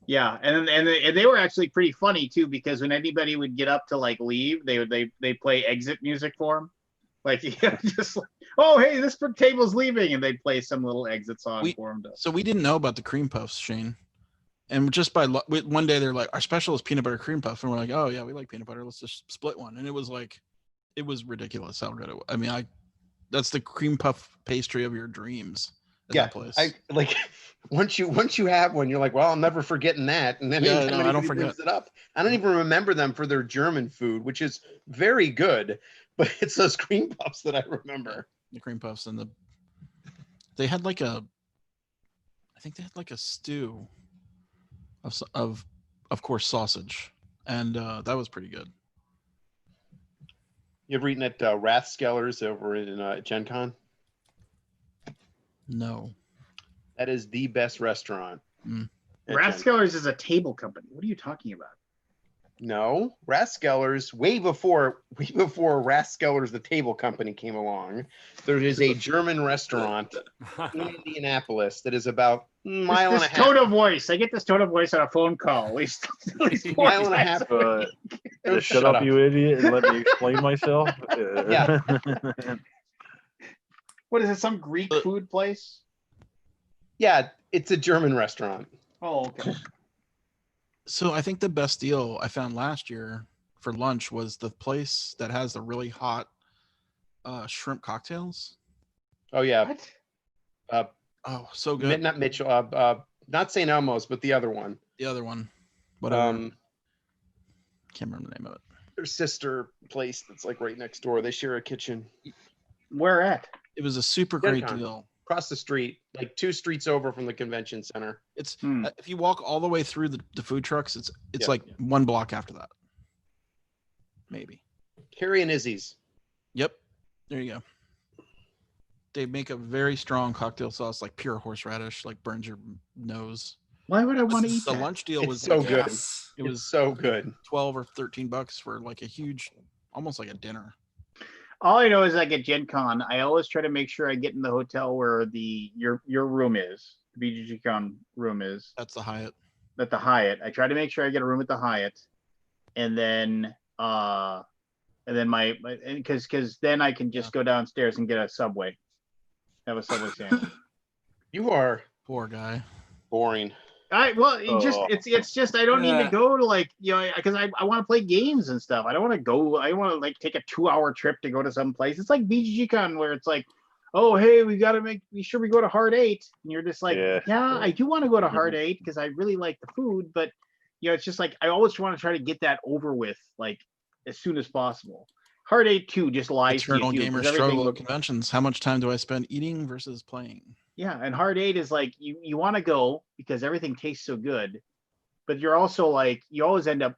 Yeah, and they were actually pretty funny too, because when anybody would get up to like leave, they play exit music for them, like just like, oh hey, this table's leaving, and they'd play some little exit song for them. So we didn't know about the cream puffs, Shane, and just by one day they're like, our special is peanut butter cream puff, and we're like, oh yeah, we like peanut butter, let's just split one, and it was ridiculous how good it was. I mean, that's the cream puff pastry of your dreams. Yeah, that place. I like once you have one, you're like, well, I'm never forgetting that. And then I don't forget brings it up. I don't even remember them for their German food, which is very good, but it's those cream puffs that I remember. The cream puffs and they had like I think they had like a stew of course sausage, and that was pretty good. You ever eaten at Rathskeller's over in Gen Con? No. That is the best restaurant. Rathskeller's is a table company. What are you talking about? No, Rathskeller's way before Rathskeller's the table company came along. There is a German restaurant in Indianapolis that is about a mile and a half. Tone of voice. I get this tone of voice on a phone call. At least mile and a half. Shut up, you idiot, and let me explain myself. Yeah. What is it? Some Greek food place? Yeah, it's a German restaurant. Oh, okay. So I think the best deal I found last year for lunch was the place that has the really hot shrimp cocktails. Oh yeah. What? Oh, so good. Not Mitchell. Not St. Elmo's, but the other one. The other one. Whatever. Can't remember the name of it. Their sister place that's like right next door. They share a kitchen. Where at? It was a super great deal. Across the street, like 2 streets over from the convention center. It's if you walk all the way through the food trucks, it's like 1 block after that. Maybe. Carrie and Izzy's. Yep. There you go. They make a very strong cocktail sauce, like pure horseradish, like burns your nose. Why would I want to eat the that? lunch deal? It's Was so like, good. It was so good. $12 or $13 for like a huge, almost like a dinner. All I know is like at Gen Con, I always try to make sure I get in the hotel where your room is, the BGG Con room is. That's the Hyatt. At the Hyatt. I try to make sure I get a room at the Hyatt, and then because then I can just go downstairs and get a Subway. Have a Subway sandwich. You are poor guy. Boring. It's just I don't need to go to like, because I want to play games and stuff. I don't want to go. I want to like take a 2-hour trip to go to some place. It's like BGG Con where it's like, oh hey, we got to be sure we go to Hard 8, and you're just like, yeah, I do want to go to Hard 8 because I really like the food, but it's just like I always want to try to get that over with like as soon as possible. Hard 8 too just lies Eternal to you. gamer struggle at conventions. How much time do I spend eating versus playing? Yeah, and hard 8 is like you want to go because everything tastes so good, but you're also like you always end up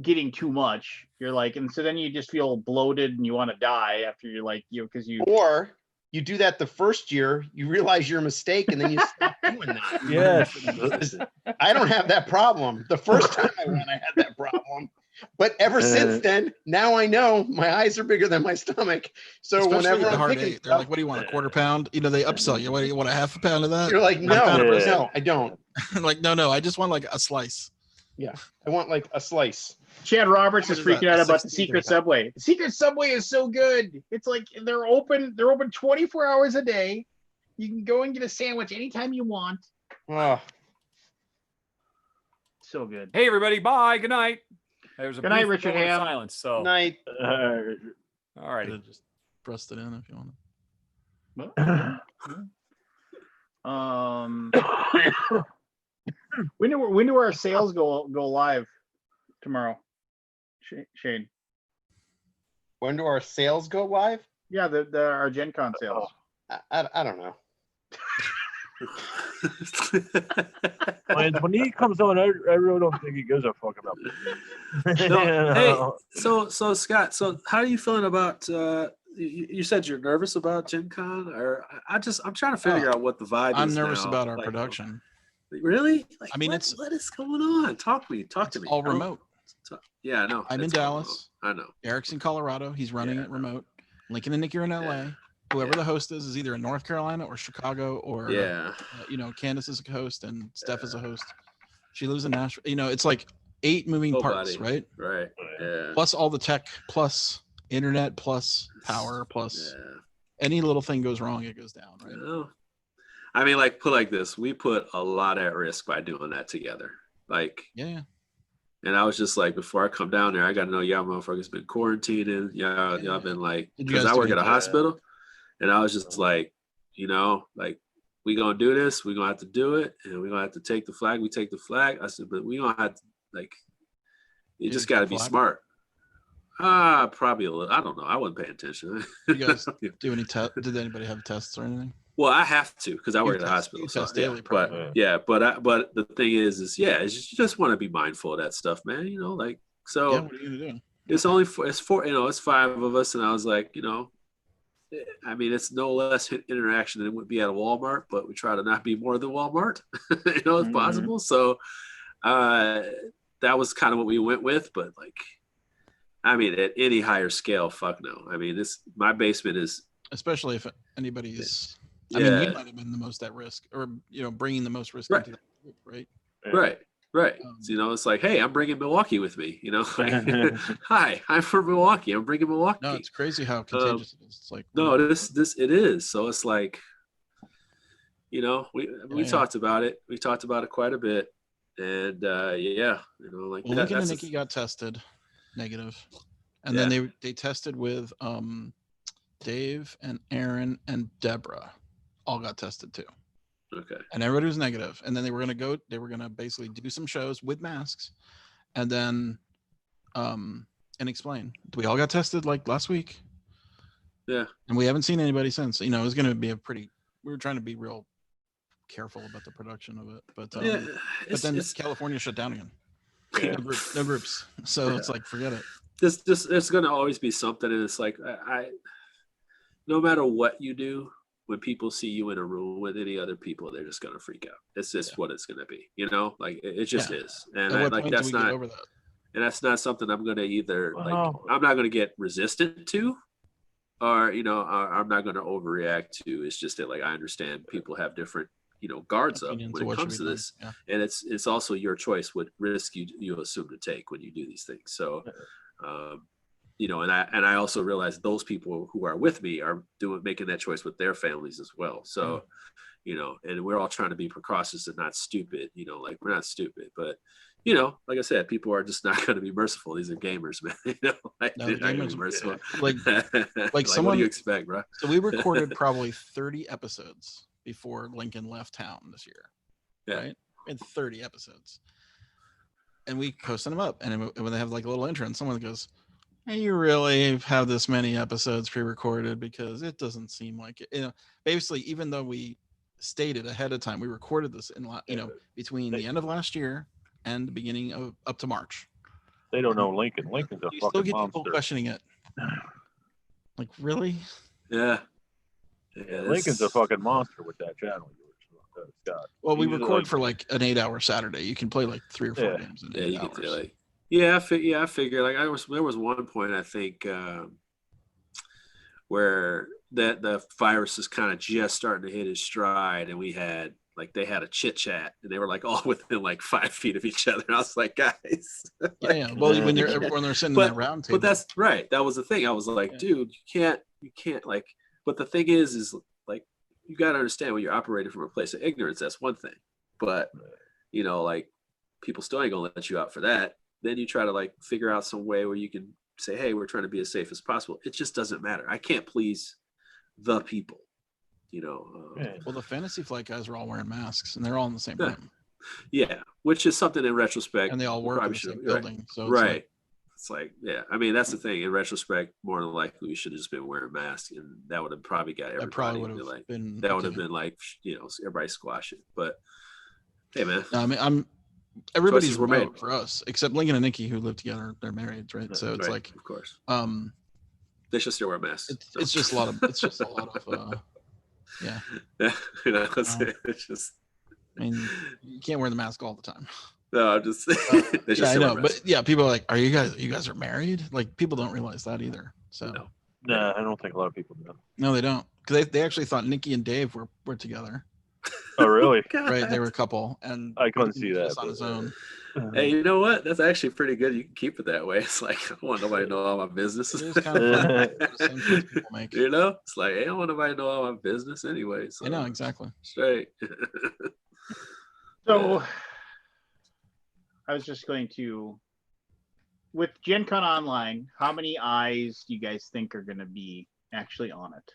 getting too much. You're like, and so then you just feel bloated and you want to die after you're like because you. Or you do that the first year, you realize your mistake, and then you stop doing that. Yes. I don't have that problem. The first time I went, I had that problem. But ever since then, now I know my eyes are bigger than my stomach. So Especially whenever the I'm hard picking 8, they're like, "What do you want? A quarter pound?" You know, they upsell you. What do you want? A half a pound of that? you're like, Half a pound of no, brisket? no, I don't. Like, no, I just want like a slice. Yeah, I want like a slice. Chad Roberts is How much is freaking that? out A about the 16 Secret 3-pack. Subway. The Secret Subway is so good. It's like they're open 24 hours a day. You can go and get a sandwich anytime you want. Oh, So good. Hey, everybody. Bye. Good night. There's a Good night, brief Richard moment of Ham. silence. So, night. all right. Just pressed it in if you want. When do our sales go live tomorrow? Shane. When do our sales go live? Yeah, our Gen Con sales. I don't know. When he comes on, I really don't think he gives a fuck about this. No, hey, so Scott, so how are you feeling about? You said you're nervous about Gen Con, or I'm trying to figure out what the vibe is. I'm nervous now. about our Like, production. Really? Like, I mean, what is going on? Talk to me. All remote. Yeah, I know. I'm in Dallas. I know. Eric's in Colorado. He's running it remote. Lincoln and Nikki are in LA. Whoever the host is either in North Carolina or Chicago or Candace is a host and Steph is a host. She lives in Nashville. You know, it's like 8 moving parts, right? Right. Yeah. Plus all the tech, plus internet, plus power, plus any little thing goes wrong, it goes down, right? Well, I mean, like, put like this, we put a lot at risk by doing that together. Like, yeah. And I was just like, before I come down there, I got to know y'all motherfuckers been quarantining. Y'all been like, because I work at a hospital. And I was just like, you know, like, we going to do this. We're going to have to do it. And we're going to have to take the flag. We take the flag. I said, but we going to have to, like, you just got to be smart. Probably a little. I don't know. I wasn't paying attention. You guys do any tests? Did anybody have tests or anything? Well, I have to because I work at a hospital. So, daily, but the thing is you just want to be mindful of that stuff, man. You know, like, so. Yeah, what are you gonna do? It's four. You know, it's 5 of us, and I was like, you know, I mean, it's no less interaction than it would be at a Walmart, but we try to not be more than Walmart, you know, if possible. So, that was kind of what we went with, but like, I mean, at any higher scale, fuck no. I mean, my basement is, especially if anybody is. I mean, we might have been the most at risk, or you know, bringing the most risk into that group, right? Right. So, you know, it's like, hey, I'm bringing Milwaukee with me. You know, like, hi, I'm from Milwaukee. I'm bringing Milwaukee. No, it's crazy how contagious it is. It's like no, this it is. So it's like, you know, we talked about it. We talked about it quite a bit, and you know, like Lincoln and Nikki got tested negative, and then they tested with Dave and Aaron and Deborah. All got tested too. Okay. And everybody was negative. And then they were gonna basically do some shows with masks and then and explain. We all got tested like last week. Yeah. And we haven't seen anybody since. You know, it was gonna be we were trying to be real careful about the production of it. But then California shut down again. Yeah. No groups. So it's like, forget it. There's gonna always be something, and it's like I no matter what you do, when people see you in a room with any other people, they're just gonna freak out. It's just what it's gonna be, you know. Like it just is, and that's not. And that's not something I'm gonna either like. I'm not gonna get resistant to, or you know, I'm not gonna overreact to. It's just that like I understand people have different, you know, guards up when it comes to this, and it's also your choice what risk you assume to take when you do these things. So. You know, and I also realize those people who are with me are making that choice with their families as well. So, you know, and we're all trying to be precautious and not stupid. You know, like we're not stupid, but you know, like I said, people are just not going to be merciful. These are gamers, man. You know, like they're not going to be merciful. Like someone. What do you expect, bro? So we recorded probably 30 episodes before Lincoln left town this year, right? And 30 episodes, and we posted them up. And when they have like a little intro, and someone goes, "Hey, you really have this many episodes pre-recorded because it doesn't seem like it." You know, basically, even though we stated ahead of time. We recorded this in between the end of last year and the beginning of up to March. They don't know Lincoln. Lincoln's a You still fucking get monster. people questioning it. Like, really? Yeah. Lincoln's a fucking monster with that channel. Scott. Well, we record for like an 8-hour Saturday. You can play like 3 or 4 games in 8 you hours. can do like I figure like there was one point I think where that the virus is kind of just starting to hit his stride, and we had like they had a chit chat, and they were like all within like 5 feet of each other. And I was like, guys, yeah. Well, when they're sitting in that round table, but that's right. That was the thing. I was like, dude, you can't like. But the thing is like you got to understand when you're operating from a place of ignorance. That's one thing, but like people still ain't gonna let you out for that. Then you try to like figure out some way where you can say, hey, we're trying to be as safe as possible. It just doesn't matter. I can't please the people, well, the Fantasy Flight guys are all wearing masks, and they're all in the same room. Yeah, which is something in retrospect. And they all work in the same building. So it's like, yeah. I mean, that's the thing. In retrospect, more than likely, we should have just been wearing masks, and that would have probably got everybody. That probably would have been. That would have been like, everybody squash it. But hey, man. No, I mean, everybody's remote for us, except Lincoln and Nikki, who live together. They're married, right? So it's like, of course. They should still wear masks. It's just a lot of. It's just a lot of. Yeah. It's just. I mean, you can't wear the mask all the time. No, I'm just. Yeah, I know, but yeah, people are like, "Are you guys are married?" Like, people don't realize that either. So. No, I don't think a lot of people do. No, they don't, because they actually thought Nikki and Dave were together. Oh, really? Right, they were a couple, and I couldn't see that on his own. Hey, you know what? That's actually pretty good. You can keep it that way. It's like, I don't want nobody to know all my business. It is kind of fun. The same choice people make. It's like, hey, I don't want nobody to know all my business anyway. So I know, exactly. Straight. So I was just going to, with Gen Con Online, how many eyes do you guys think are going to be actually on it?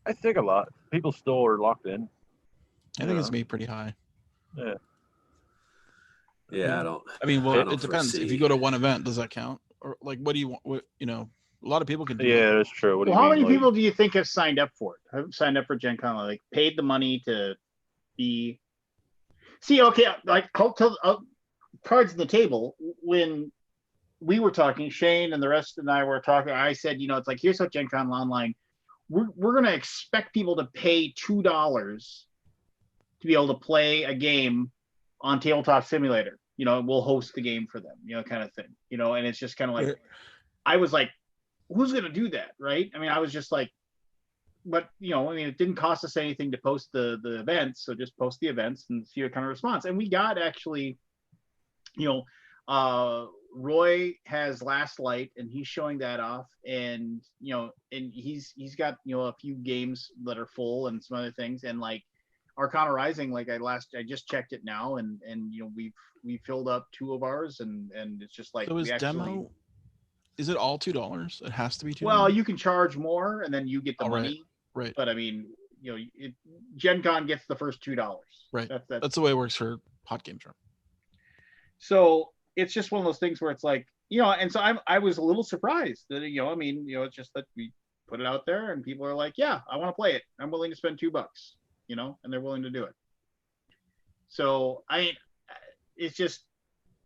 I think a lot. People still are locked in. I think it's gonna be pretty high. Yeah. Yeah, I don't. I mean, well, it depends. If you go to one event, does that count? Or like, what do you want? A lot of people can do. Yeah, that's true. What do you how mean, many people do you think have signed up for it? Have signed up for Gen Con, like paid the money to be? See, okay, like I'll tell cards on the table. When we were talking, Shane and the rest and I were talking, I said, it's like, here's what Gen Con Online. We're going to expect people to pay $2 to be able to play a game on Tabletop Simulator. We'll host the game for them, kind of thing, and it's just kind of like, I was like, who's going to do that? Right. I mean, I was just like, but, it didn't cost us anything to post the events. So just post the events and see what kind of response. And we got actually, Roy has Last Light, and he's showing that off, and and he's got a few games that are full and some other things, and like Arcana Rising, like I just checked it now, and we filled up 2 of ours, and it's just like, so is demo. Is it all $2? It has to be $2. Well, you can charge more, and then you get the money. Right. But I mean, Gen Con gets the first $2. Right. That's the way it works for Hot Games Room. So it's just one of those things where it's like, and so I was a little surprised that, it's just that we put it out there and people are like, yeah, I want to play it. I'm willing to spend $2, and they're willing to do it. So it's just,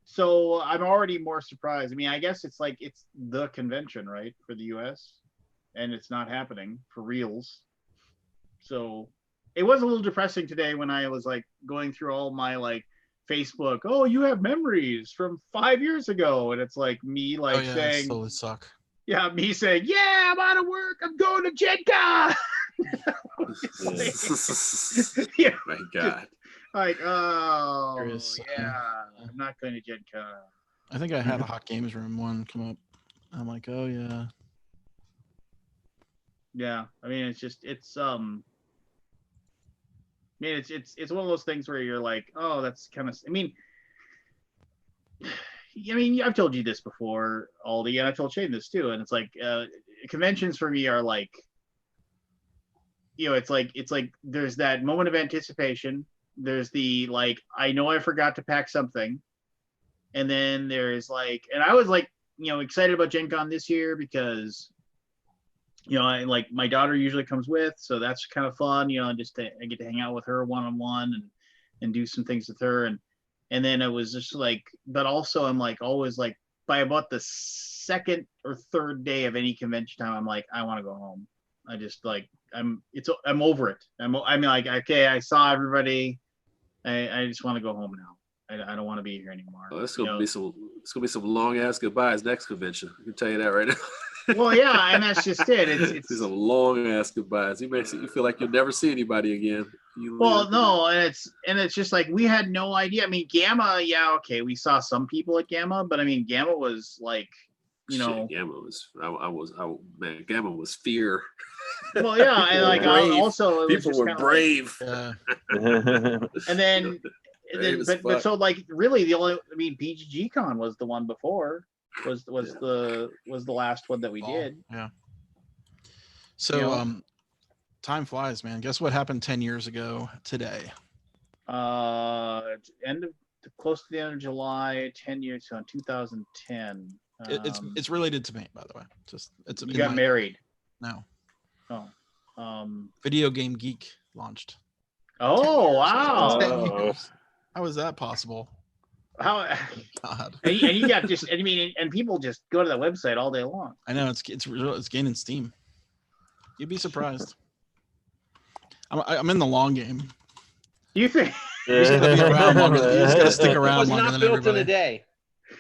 so I'm already more surprised. I mean, I guess it's like, it's the convention, right, for the US, and it's not happening for reals. So it was a little depressing today when I was like going through all my like Facebook, oh, you have memories from 5 years ago, and it's like me saying, totally suck. Yeah, me saying, yeah, I'm out of work, I'm going to Gen Con. My God. Like, oh, yeah, I'm not going to Gen Con. I think I had a Hot Games Room one come up. I'm like, oh yeah. Yeah, I mean, it's one of those things where you're like, oh, that's kind of, I mean, I've told you this before, Aldi, and I've told Shane this too, and it's like, conventions for me are like, it's like there's that moment of anticipation, there's the like, I know I forgot to pack something, and then there's like, and I was like, excited about Gen Con this year because like my daughter usually comes with, so that's kind of fun. Just I get to hang out with her one-on-one and do some things with her, and then it was just like, but also I'm like always like by about the second or third day of any convention time, I'm like, I want to go home. I just like I'm over it. I'm like, okay, I saw everybody. I just want to go home now. I don't want to be here anymore. Oh, it's gonna be some long ass goodbyes next convention. I can tell you that right now. Well, yeah, and that's just it. It's some long ass goodbyes. You feel like you'll never see anybody again. Well, no, and it's just like we had no idea. I mean, Gamma, yeah, okay, we saw some people at Gamma, but I mean, Gamma was like, Gamma was man, Gamma was fear. Well, yeah, and like also people were brave. And then but so like really the only, I mean, BGG-Con was the one before, was the last one that we did. Yeah. So time flies, man. Guess what happened 10 years ago today? Close to the end of July, 10 years, so in 2010. It's related to me, by the way. You got married? No. Oh. Video Game Geek launched. Oh, wow. 10 years. How is that possible? How? God. And you got just, I mean, and people just go to the website all day long. I know it's gaining steam. You'd be surprised. I'm in the long game. You think? You just gotta be around longer. You just gotta stick around longer than everybody. Built in a day.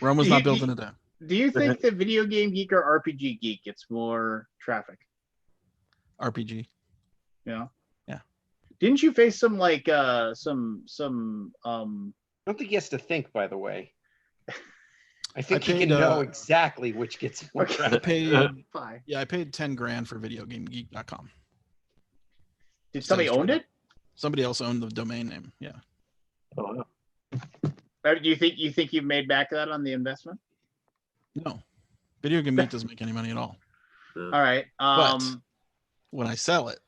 Rome was not built in a day. Do you think the Video Game Geek or RPG Geek gets more traffic? RPG. Yeah. Yeah. Didn't you face some like some I don't think he has to think, by the way. I think he can know exactly which gets more traffic. I paid 10 grand for videogamegeek.com. Did somebody own it? Somebody else owned the domain name. Yeah. Oh, Do you think you've made back that on the investment? No. Video Game Geek doesn't make any money at all. All right. But when I sell it,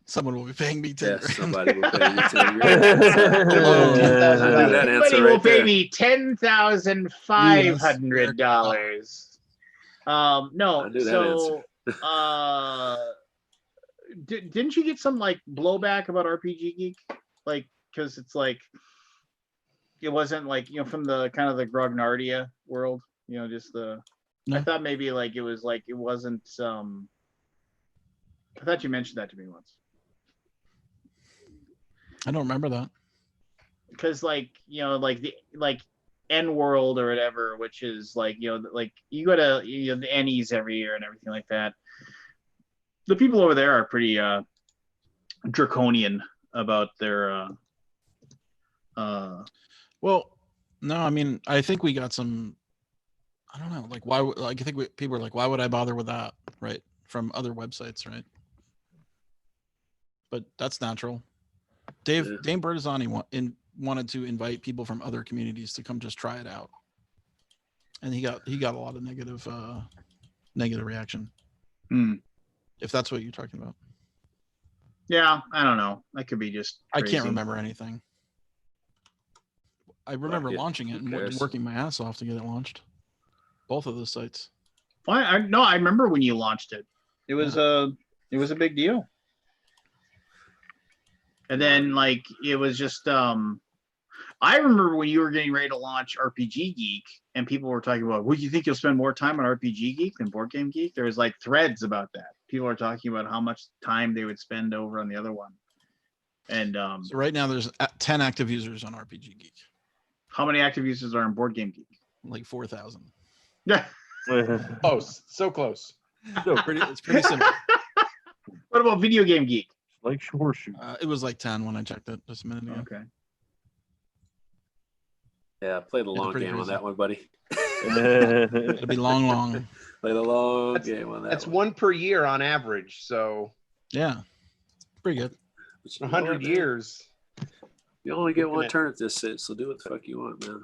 someone will be paying me 10 grand. Somebody will pay you 10 grand. Somebody will pay me $10,500. No. So didn't you get some like blowback about RPG Geek? Like, because it's like it wasn't like, from the kind of the Grognardia world, just the. No. I thought maybe like it was like it wasn't. I thought you mentioned that to me once. I don't remember that. Because like the N World or whatever, which is like like you go to the Ennies every year and everything like that. The people over there are pretty draconian about their. Well, no, I mean, I think we got some. I don't know, like why? Like I think people are like, why would I bother with that, right? From other websites, right? But that's natural. Dane Bertazzani wanted to invite people from other communities to come just try it out, and he got a lot of negative reaction. If that's what you're talking about. Yeah, I don't know. That could be just crazy. I can't remember anything. I remember launching it and working my ass off to get it launched. Both of those sites. Well, I remember when you launched it. It was a big deal. And then like it was just I remember when you were getting ready to launch RPG Geek and people were talking about, would you think you'll spend more time on RPG Geek than Board Game Geek? There was like threads about that. People are talking about how much time they would spend over on the other one. And so right now there's 10 active users on RPG Geek. How many active users are on Board Game Geek? Like 4,000. Yeah. Close. So close. It's pretty simple. What about Video Game Geek? Like Horseshoe. It was like 10 when I checked it just a minute ago. Okay. Yeah, play the long game on that one, buddy. It'll be long. Play the long game on that. That's one per year on average. So yeah, pretty good. 100 years. You only get one turn at this set, so do what the fuck you want, man.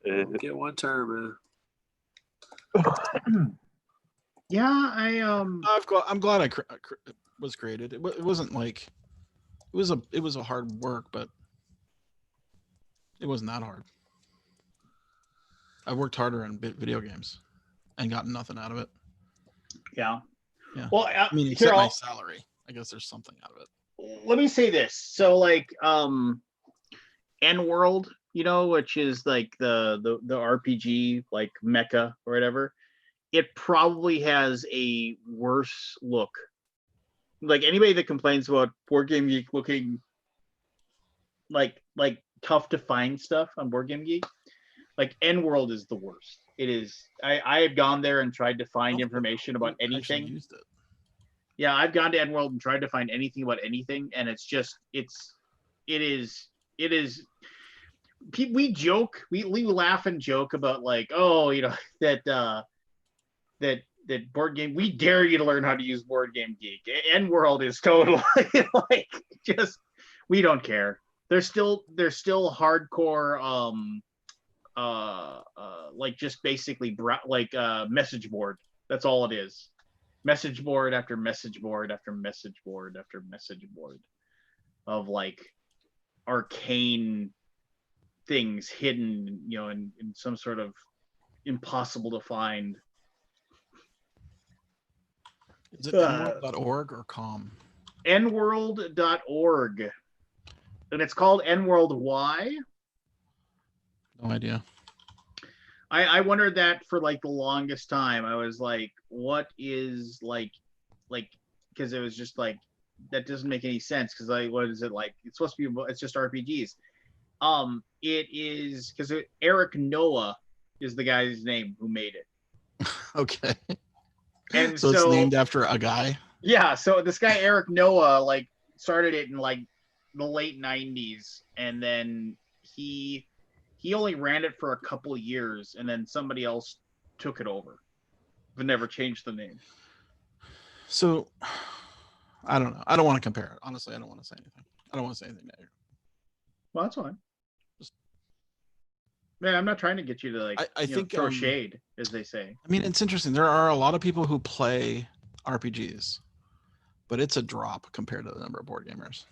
You get one turn, man. Yeah, I'm glad I was created. It wasn't like it was a hard work, but it wasn't that hard. I worked harder in video games and gotten nothing out of it. Yeah. Yeah. Well, I mean, here except my I'll, salary. I guess there's something out of it. let me say this. So like N World, which is like the RPG like Mecca or whatever, it probably has a worse look. Like anybody that complains about Board Game Geek looking like tough to find stuff on Board Game Geek, like N World is the worst. It is. I have gone there and tried to find information about anything. Used it. Yeah, I've gone to N World and tried to find anything about anything, and it is. We joke, we laugh and joke about like, oh, that Board Game. We dare you to learn how to use Board Game Geek. N World is totally like just we don't care. They're still hardcore. Like just basically message board. That's all it is. Message board after message board after message board after message board of like arcane things hidden, in some sort of impossible to find. Is it nworld.org or com? nworld.org. And it's called nworld. Why? No idea. I wondered that for like the longest time. I was like, what is like because it was just like that doesn't make any sense because what is it like? It's supposed to be, it's just RPGs. It is because Eric Noah is the guy's name who made it. Okay. And so it's named after a guy. Yeah. So this guy Eric Noah like started it in like the late 90s, and then he only ran it for a couple of years, and then somebody else took it over, but never changed the name. So I don't know. I don't want to compare it. Honestly, I don't want to say anything. I don't want to say anything negative. Well, that's fine. Man, I'm not trying to get you to like I think throw shade, as they say. I mean, it's interesting. There are a lot of people who play RPGs, but it's a drop compared to the number of board gamers.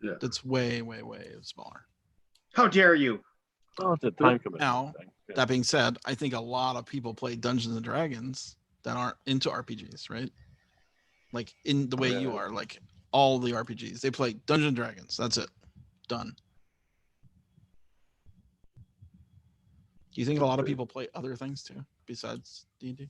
Yeah. It's way, way, way smaller. How dare you? Oh, it's a time commitment. Now, thing. Yeah. that being said, I think a lot of people play Dungeons and Dragons that aren't into RPGs, right? Like in the way you are, like all the RPGs. They play Dungeons and Dragons. That's it. Done. Do you think a lot of people play other things too besides D&D?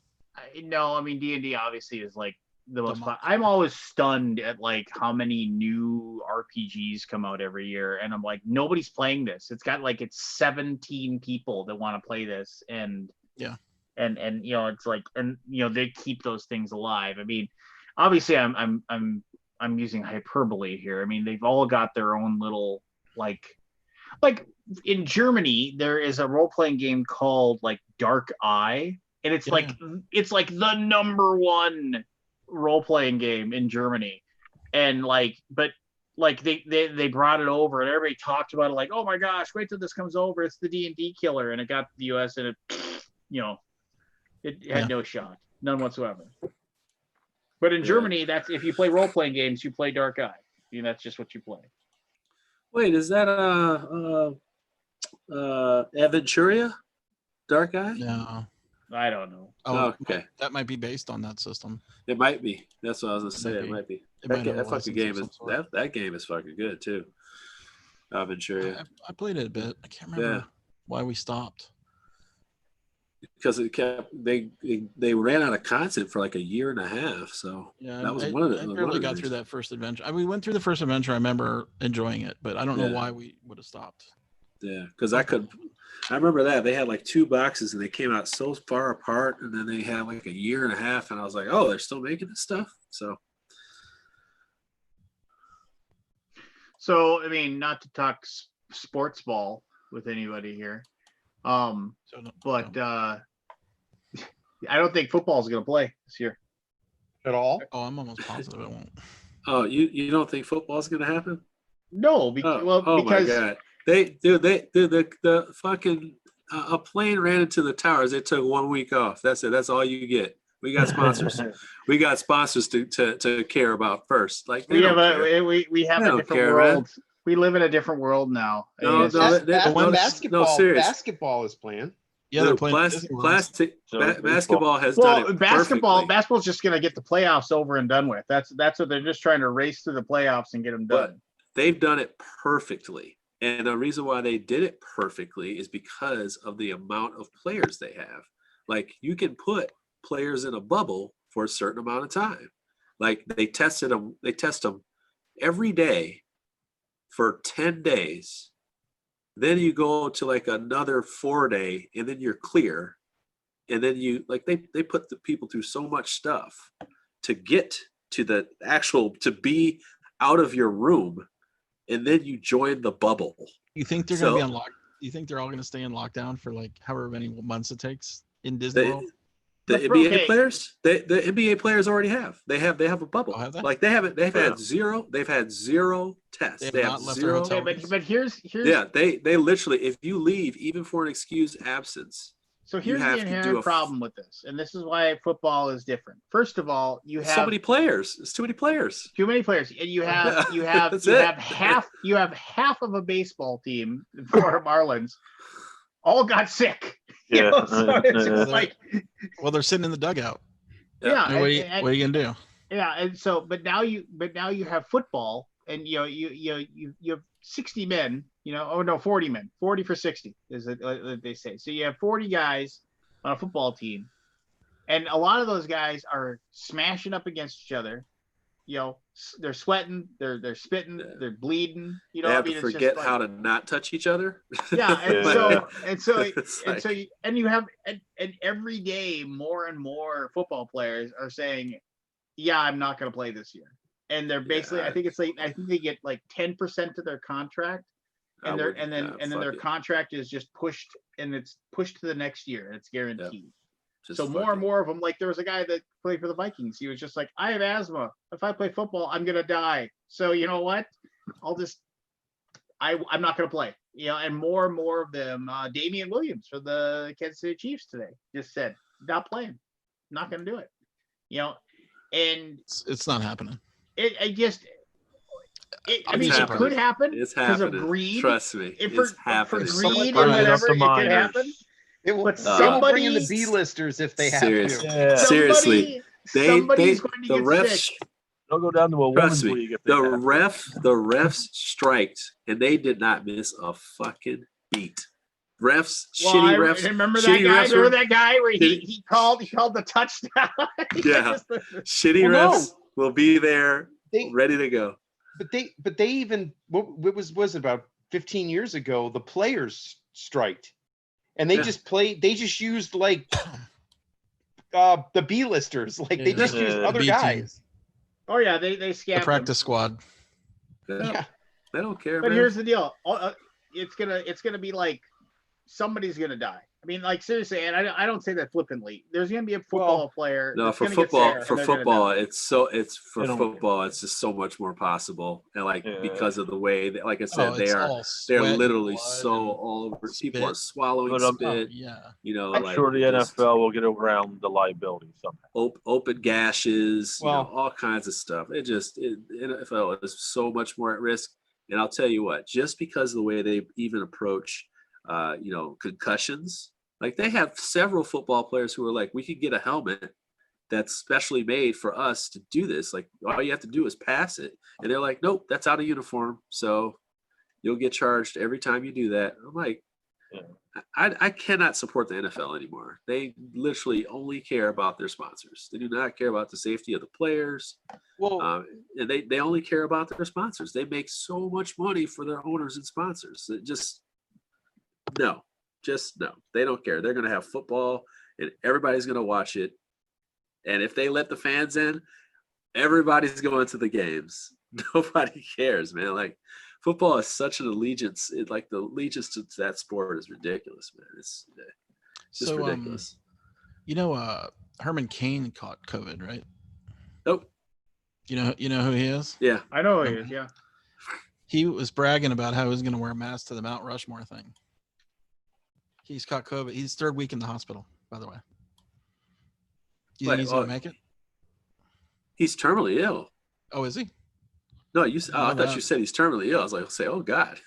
No, I mean D&D obviously is like the most fun. I'm always stunned at like how many new RPGs come out every year, and I'm like, nobody's playing this. It's got like it's 17 people that want to play this, and yeah, and it's like, and they keep those things alive. I mean, obviously I'm using hyperbole here. I mean, they've all got their own little like in Germany there is a role-playing game called like Dark Eye, and it's like the number one role-playing game in Germany, and like but like they brought it over and everybody talked about it like, oh my gosh, wait till this comes over, it's the D&D killer, and it got to the US and it had no shot, none whatsoever. But in Germany, that's if you play role-playing games, you play Dark Eye. That's just what you play. Wait, is that Aventuria? Dark Eye? No. I don't know. Oh, okay. That might be based on that system. It might be. That's what I was gonna say. It might be. That fucking game is that game is fucking good too. Aventuria. I played it a bit. I can't remember why we stopped. Because it kept they ran out of content for like a year and a half. So that was one of the. I barely got through that first adventure. We went through the first adventure. I remember enjoying it, but I don't know why we would have stopped. Yeah, because I remember that they had like 2 boxes and they came out so far apart, and then they had like a year and a half, and I was like, oh, they're still making this stuff. So I mean, not to talk sports ball with anybody here, but I don't think football is going to play this year at all. Oh, I'm almost positive it won't. Oh, you don't think football is going to happen? No, because my God. The fucking a plane ran into the towers. They took 1 week off. That's it. That's all you get. We got sponsors. We got sponsors to care about first. Like we have a different world. Man. We live in a different world now. Basketball is playing. Yeah, they're playing basketball has done it perfectly. Basketball's just going to get the playoffs over and done with. That's what they're just trying to race through the playoffs and get them done. But they've done it perfectly. And the reason why they did it perfectly is because of the amount of players they have. Like, you can put players in a bubble for a certain amount of time. Like, they test them every day for 10 days. Then you go to like another 4-day, and then you're clear. And then they put the people through so much stuff to get to the actual, to be out of your room, and then you join the bubble. You think they're going to be on lock? You think they're all going to stay in lockdown for like however many months it takes in Disney World? The NBA players, the NBA players already have. They have a bubble. Oh, have they? Like they've had zero tests. They have zero. But here's they literally, if you leave even for an excused absence. So here's the inherent problem with this, and this is why football is different. First of all, you have so many players. It's too many players. Too many players, and you have half of a baseball team for Marlins all got sick. Yeah. So it's just like, well, they're sitting in the dugout. Yeah. What are you gonna do? Yeah, and so, but now you have football, and you have 60 men, 40 men, 40 for 60 is what they say. So you have 40 guys on a football team, and a lot of those guys are smashing up against each other. They're sweating, they're spitting, they're bleeding. They have to forget how to not touch each other. Yeah, and you have every day more and more football players are saying, "Yeah, I'm not going to play this year," and they're basically, I think they get like 10% of their contract, and then their contract is just pushed, and it's pushed to the next year, and it's guaranteed. So more and more of them, like there was a guy that played for the Vikings. He was just like, I have asthma. If I play football, I'm going to die. So you know what? I'm not going to play. And more of them, Damian Williams for the Kansas City Chiefs today just said, not playing, not going to do it. And it's not happening. It could happen. It's because happening. Of greed. Trust me. It's happening. For greed and whatever, it could happen. It will, but somebody bring in the B-listers if they have to. Yeah. Seriously, somebody's going to get refs. Sick. They'll go down to a women's league if they the refs striked, and they did not miss a fucking beat. Refs, shitty refs. Remember that guy? Remember that guy where he called the touchdown? Yeah, shitty refs will be there, ready to go. But they even what was it, about 15 years ago? The players striked. And they just played. They just used like the B-listers. Like they just used other guys. Oh yeah, they scam the practice squad. Yeah, they don't care. But man. Here's the deal. It's gonna be like somebody's gonna die. I mean, like seriously, and I don't say that flippantly. There's gonna be a football player. No, for football, it's just so much more possible, and because of the way that, like I said, they're literally all over. People are swallowing spit. I'm sure the NFL will get around the liability somehow. Open gashes, all kinds of stuff. NFL is so much more at risk, and I'll tell you what, just because of the way they even approach, concussions. Like they have several football players who are like, we could get a helmet that's specially made for us to do this. Like all you have to do is pass it. And they're like, nope, that's out of uniform. So you'll get charged every time you do that. I'm like, I cannot support the NFL anymore. They literally only care about their sponsors. They do not care about the safety of the players. And they only care about their sponsors. They make so much money for their owners and sponsors. No, they don't care. They're going to have football and everybody's going to watch it. And if they let the fans in, everybody's going to the games. Nobody cares, man. Like football is such an allegiance. The allegiance to that sport is ridiculous, man. It's just ridiculous. Herman Cain caught COVID, right? Nope. You know who he is? Yeah. I know who he is, yeah. He was bragging about how he was going to wear a mask to the Mount Rushmore thing. He's caught COVID. He's third week in the hospital, by the way. Do you think he's going to make it? He's terminally ill. Oh, is he? No, I thought you said he's terminally ill. I was like, oh God.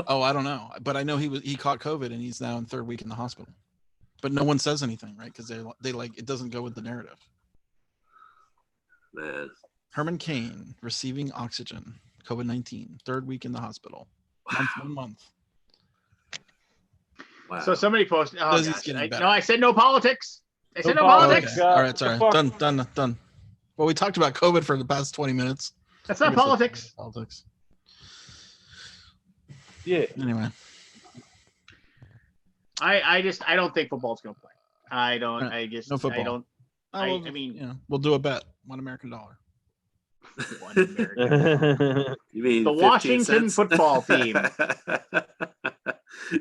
Oh, I don't know. But I know he caught COVID and he's now in third week in the hospital. but no one says anything, right? Because they like it doesn't go with the narrative. Man. Herman Cain receiving oxygen, COVID-19, third week in the hospital. Wow. 1 month. Wow. So somebody posted. Oh, Does he's gosh. getting better. No, I said no politics. I said no Oh, politics. okay. All right, sorry. Done. Well, we talked about COVID for the past 20 minutes. That's not politics. Politics. Yeah. Anyway. I don't think football's gonna play. I don't. Right. I just. No football. I don't. I mean, you know, we'll do a bet. $1 American. $1 American. You mean the 15 Washington cents? football team?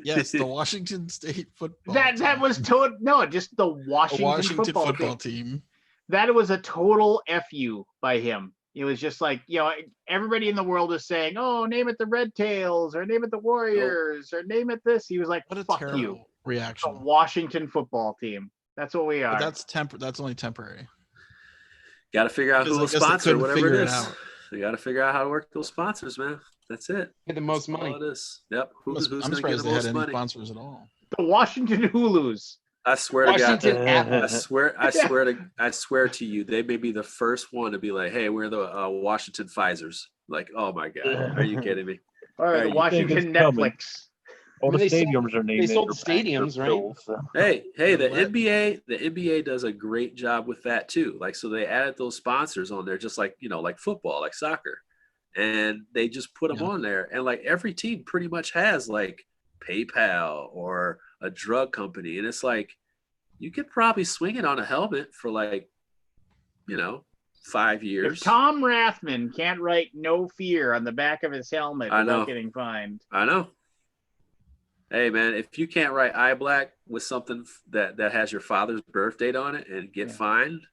Yes, the Washington State football. That was just the Washington football team. That was a total fu by him. It was just like, everybody in the world is saying, "Oh, name it the Red Tails, or name it the Warriors, or name it this." He was like, "What a fuck terrible you, reaction." The Washington football team. That's what we are. But that's only temporary. Got to figure out who will Because I guess they sponsor couldn't whatever figure it it is. out. They got to figure out how to work those sponsors, man. That's it. Get the most That's money. all it is. Yep. Who's I'm going to get surprised the they had most any money? sponsors at all. The Washington Hulus. I swear to Washington God. Apple. I swear to you, they may be the first one to be like, "Hey, we're the Washington Pfizers." Like, oh my God, are you kidding me? All right, the Washington Netflix. All the They stadiums are named. they sold after banks or stadiums, right? pills, so. Hey, the What? NBA does a great job with that too. Like, so they added those sponsors on there, just like like football, like soccer, and they just put them on there. And like every team pretty much has like PayPal or a drug company, and it's like you could probably swing it on a helmet for like 5 years. If Tom Rathman can't write "No Fear" on the back of his helmet without getting fined, I know. Hey man, if you can't write "eye black" with something that has your father's birth date on it and get fined,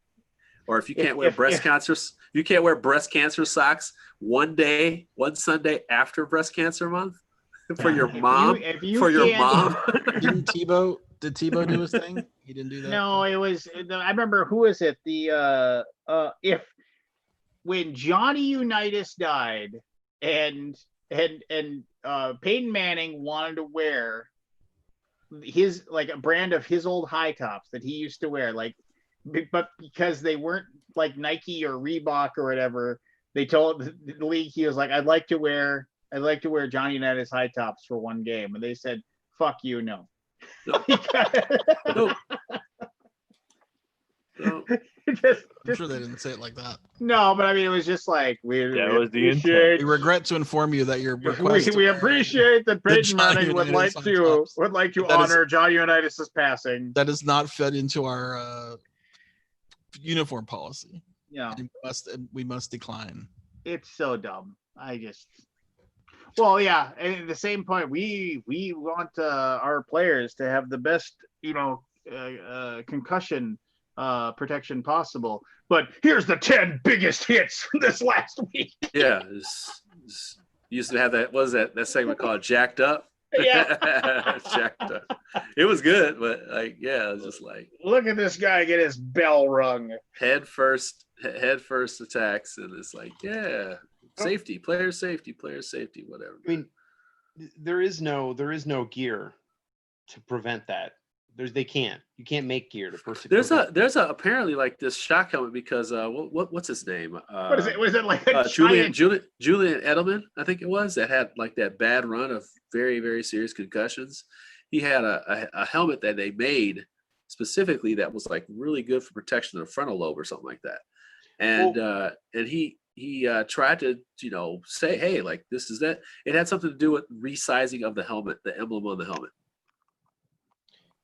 or if you can't wear breast cancer socks one Sunday after breast cancer month for your mom, Did Tebow do his thing? He didn't do that. No, it was. I remember, who is it? When Johnny Unitas died, and Peyton Manning wanted to wear his, like, a brand of his old high tops that he used to wear, but because they weren't like Nike or Reebok or whatever, they told the league, he was like, I'd like to wear Johnny Unitas high tops for one game, and they said, "Fuck you, no." I'm sure they didn't say it like that. No, but I mean, it was just like, we regret to inform you that your request. We appreciate that Peyton Manning would like to honor Johnny Unitas' passing. That is not fed into our uniform policy. Yeah, we must decline. It's so dumb. Well, yeah. And at the same point, we want our players to have the best, concussion protection possible. But here's the 10 biggest hits from this last week. Yeah, used to have that. What was that segment called "Jacked Up"? Yeah, Jacked Up. It was good, but it was just like, look at this guy get his bell rung. Head first attacks, and it's like, safety, player safety, whatever. I mean, there is no gear to prevent that. You can't make gear to persecute. There's apparently like this shock helmet because what's his name? What is it? Was it like a Julian Edelman? I think it was, that had like that bad run of very, very serious concussions. He had a helmet that they made specifically that was like really good for protection of the frontal lobe or something like that. And he tried to say, hey, like, this is that. It had something to do with resizing of the helmet, the emblem on the helmet.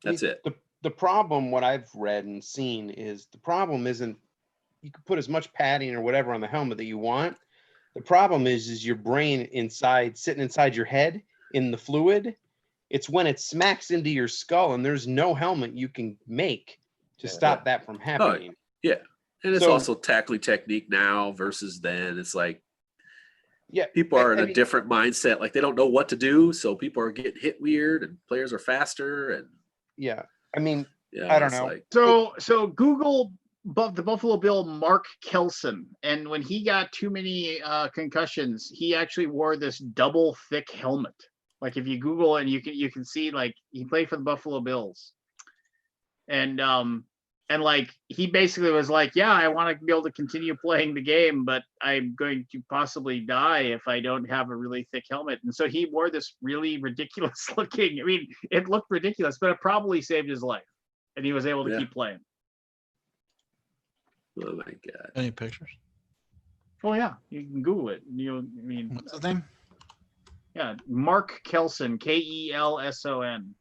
That's it. The problem, what I've read and seen, is the problem isn't you can put as much padding or whatever on the helmet that you want. The problem is your brain sitting inside your head in the fluid. It's when it smacks into your skull, and there's no helmet you can make to stop that from happening. Oh, yeah. And it's also tackling technique now versus then. It's like, people are in a different mindset. Like, they don't know what to do, so people are getting hit weird, and players are faster. And I mean, I don't know. Like, so Google the Buffalo Bill Mark Kelson, and when he got too many concussions, he actually wore this double thick helmet. Like, if you Google and you can see, like, he played for the Buffalo Bills. and like he basically was like, yeah, I want to be able to continue playing the game, but I'm going to possibly die if I don't have a really thick helmet. And so he wore this really ridiculous looking, I mean, it looked ridiculous, but it probably saved his life, and he was able to keep playing. Oh my God. Any pictures? Oh yeah, you can Google it. What's his name? Yeah, Mark Kelson, Kelson.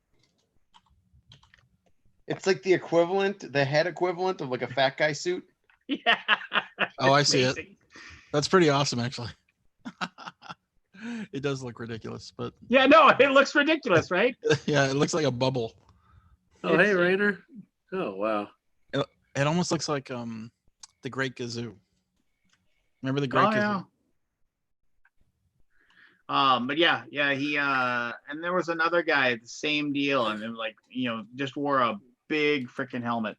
It's like the equivalent, the head equivalent of like a fat guy suit. Yeah. Oh, I see it. That's pretty awesome, actually. It does look ridiculous, but yeah, no, it looks ridiculous, right? yeah, it looks like a bubble. Oh, hey, Rainer. Oh, wow. It almost looks like the Great Gazoo. Remember the Great Gazoo? Yeah. But yeah, he and there was another guy, the same deal, and then like just wore a big freaking helmet.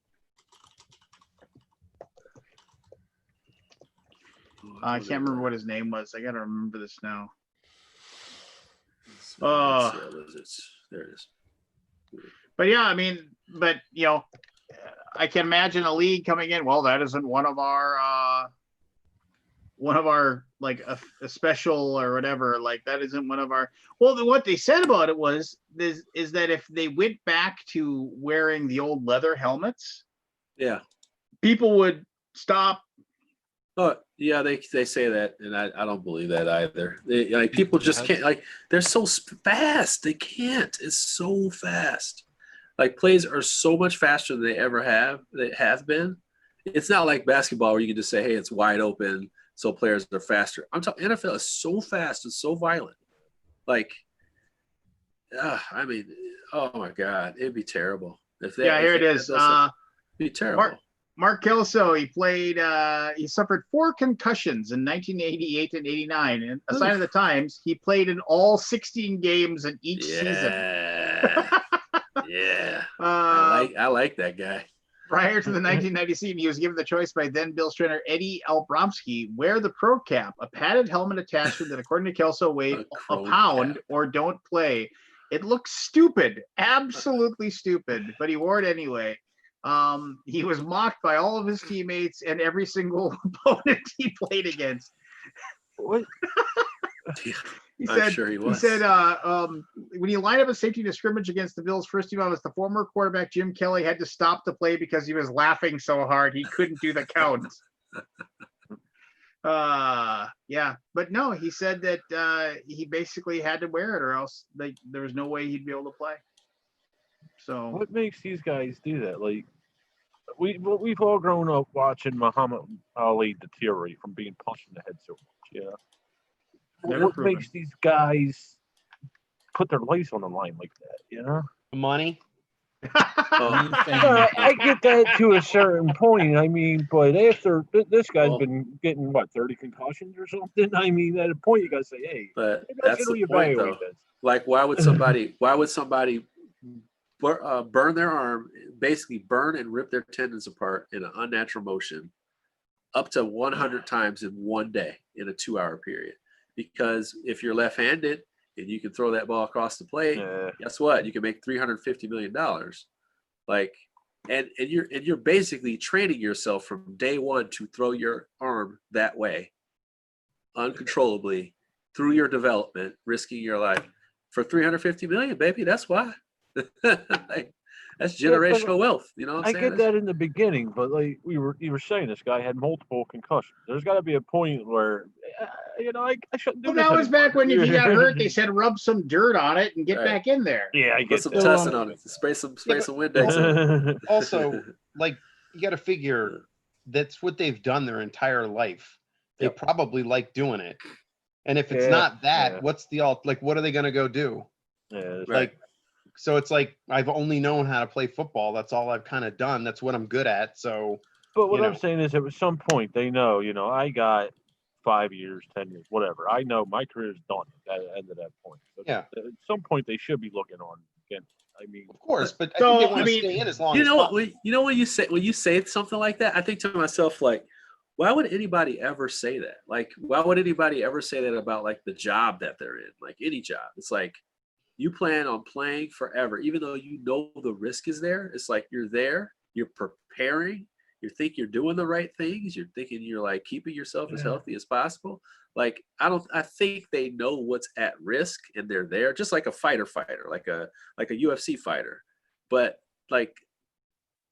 I can't remember what his name was. I gotta remember this now. There it is. But yeah, I mean, but I can imagine a league coming in. Well, that isn't one of our like a special or whatever. Like that isn't one of our. Well, what they said about it is that if they went back to wearing the old leather helmets, yeah, people would stop. Oh yeah, they say that, and I don't believe that either. Like people just can't, like they're so fast. They can't. It's so fast. Like plays are so much faster than they ever have. They have been. It's not like basketball where you can just say, "Hey, it's wide open," so players are faster. I'm talking NFL is so fast and so violent. Like, I mean, oh my God, it'd be terrible if they. Yeah, here it is. It'd be terrible. Mark Kelso, he suffered 4 concussions in 1988 and 89. And a sign of the times, he played in all 16 games in each season. Yeah. I like that guy. Prior to the 1990 season, he was given the choice by then Bills trainer Eddie Albromsky: wear the pro cap, a padded helmet attachment that, according to Kelso, weighed a pound, or don't play. It looks stupid, absolutely stupid, but he wore it anyway. He was mocked by all of his teammates and every single opponent he played against. What? I'm sure he was. He said, when he lined up a safety to scrimmage against the Bills' first team, the former quarterback Jim Kelly had to stop the play because he was laughing so hard he couldn't do the count. Yeah, but no, he said that he basically had to wear it, or else there was no way he'd be able to play. So what makes these guys do that? Like we've all grown up watching Muhammad Ali deteriorate from being punched in the head so much. Yeah. What makes these guys put their lives on the line like that? You know, money. I get that to a certain point. I mean, but after this guy's been getting 30 concussions or something. I mean, at a point you gotta say, hey, but that's the point, though. Like, why would somebody burn their arm, basically burn and rip their tendons apart in an unnatural motion up to 100 times in one day in a 2-hour period? Because if you're left-handed and you can throw that ball across the plate, guess what? You can make $350 million. Like, and you're basically training yourself from day one to throw your arm that way, uncontrollably through your development, risking your life for $350 million, baby. That's why. Like, that's generational wealth. You know what I'm saying? I get that in the beginning, but like you were saying, this guy had multiple concussions. There's got to be a point where, I shouldn't do this. Well, that was back when if you got hurt, they said rub some dirt on it and get back in there. Yeah, I get put some tussin on it. Spray some Windex on it. Also, like, you got to figure that's what they've done their entire life. They probably like doing it. And if it's not that, what's the what are they going to go do? Yeah, like. So it's like I've only known how to play football. That's all I've kind of done. That's what I'm good at. So, but what I'm saying is, at some point, they know. I got 5 years, 10 years, whatever. I know my career is done at the end of that point. So at some point, they should be looking on again. I mean, of course, but I think they want to stay in as long as possible. When you say something like that, I think to myself, like, why would anybody ever say that? Like, why would anybody ever say that about like the job that they're in? Like any job, it's like, you plan on playing forever, even though you know the risk is there. It's like you're there, you're preparing, you think you're doing the right things, you're thinking you're like keeping yourself as healthy as possible. Like I think they know what's at risk and they're there, just like a fighter, like a UFC fighter. But like,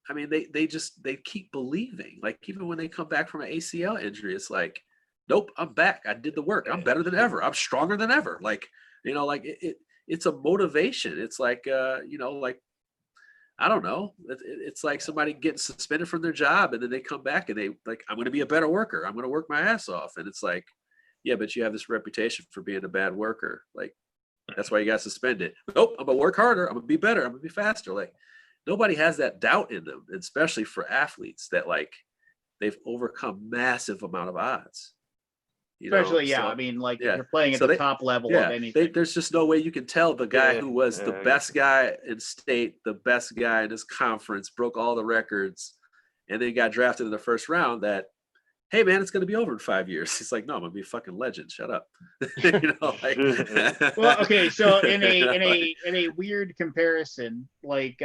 I mean, they keep believing. Like even when they come back from an ACL injury, it's like, nope, I'm back. I did the work. I'm better than ever. I'm stronger than ever. Like, like it's a motivation. It's like, like, I don't know. It's like somebody getting suspended from their job and then they come back and they like, I'm going to be a better worker. I'm going to work my ass off. And it's like, yeah, but you have this reputation for being a bad worker. Like, that's why you got suspended. Nope, I'm going to work harder. I'm going to be better. I'm going to be faster. Like, nobody has that doubt in them, especially for athletes that like they've overcome massive amount of odds. Especially, yeah. So, I mean, like if you're playing at the top level of anything. There's just no way you can tell the guy who was the best guy in state, the best guy in his conference, broke all the records, and then got drafted in the first round that, hey man, it's going to be over in 5 years. He's like, no, I'm going to be a fucking legend. Shut up. Well, okay. So in a weird comparison, like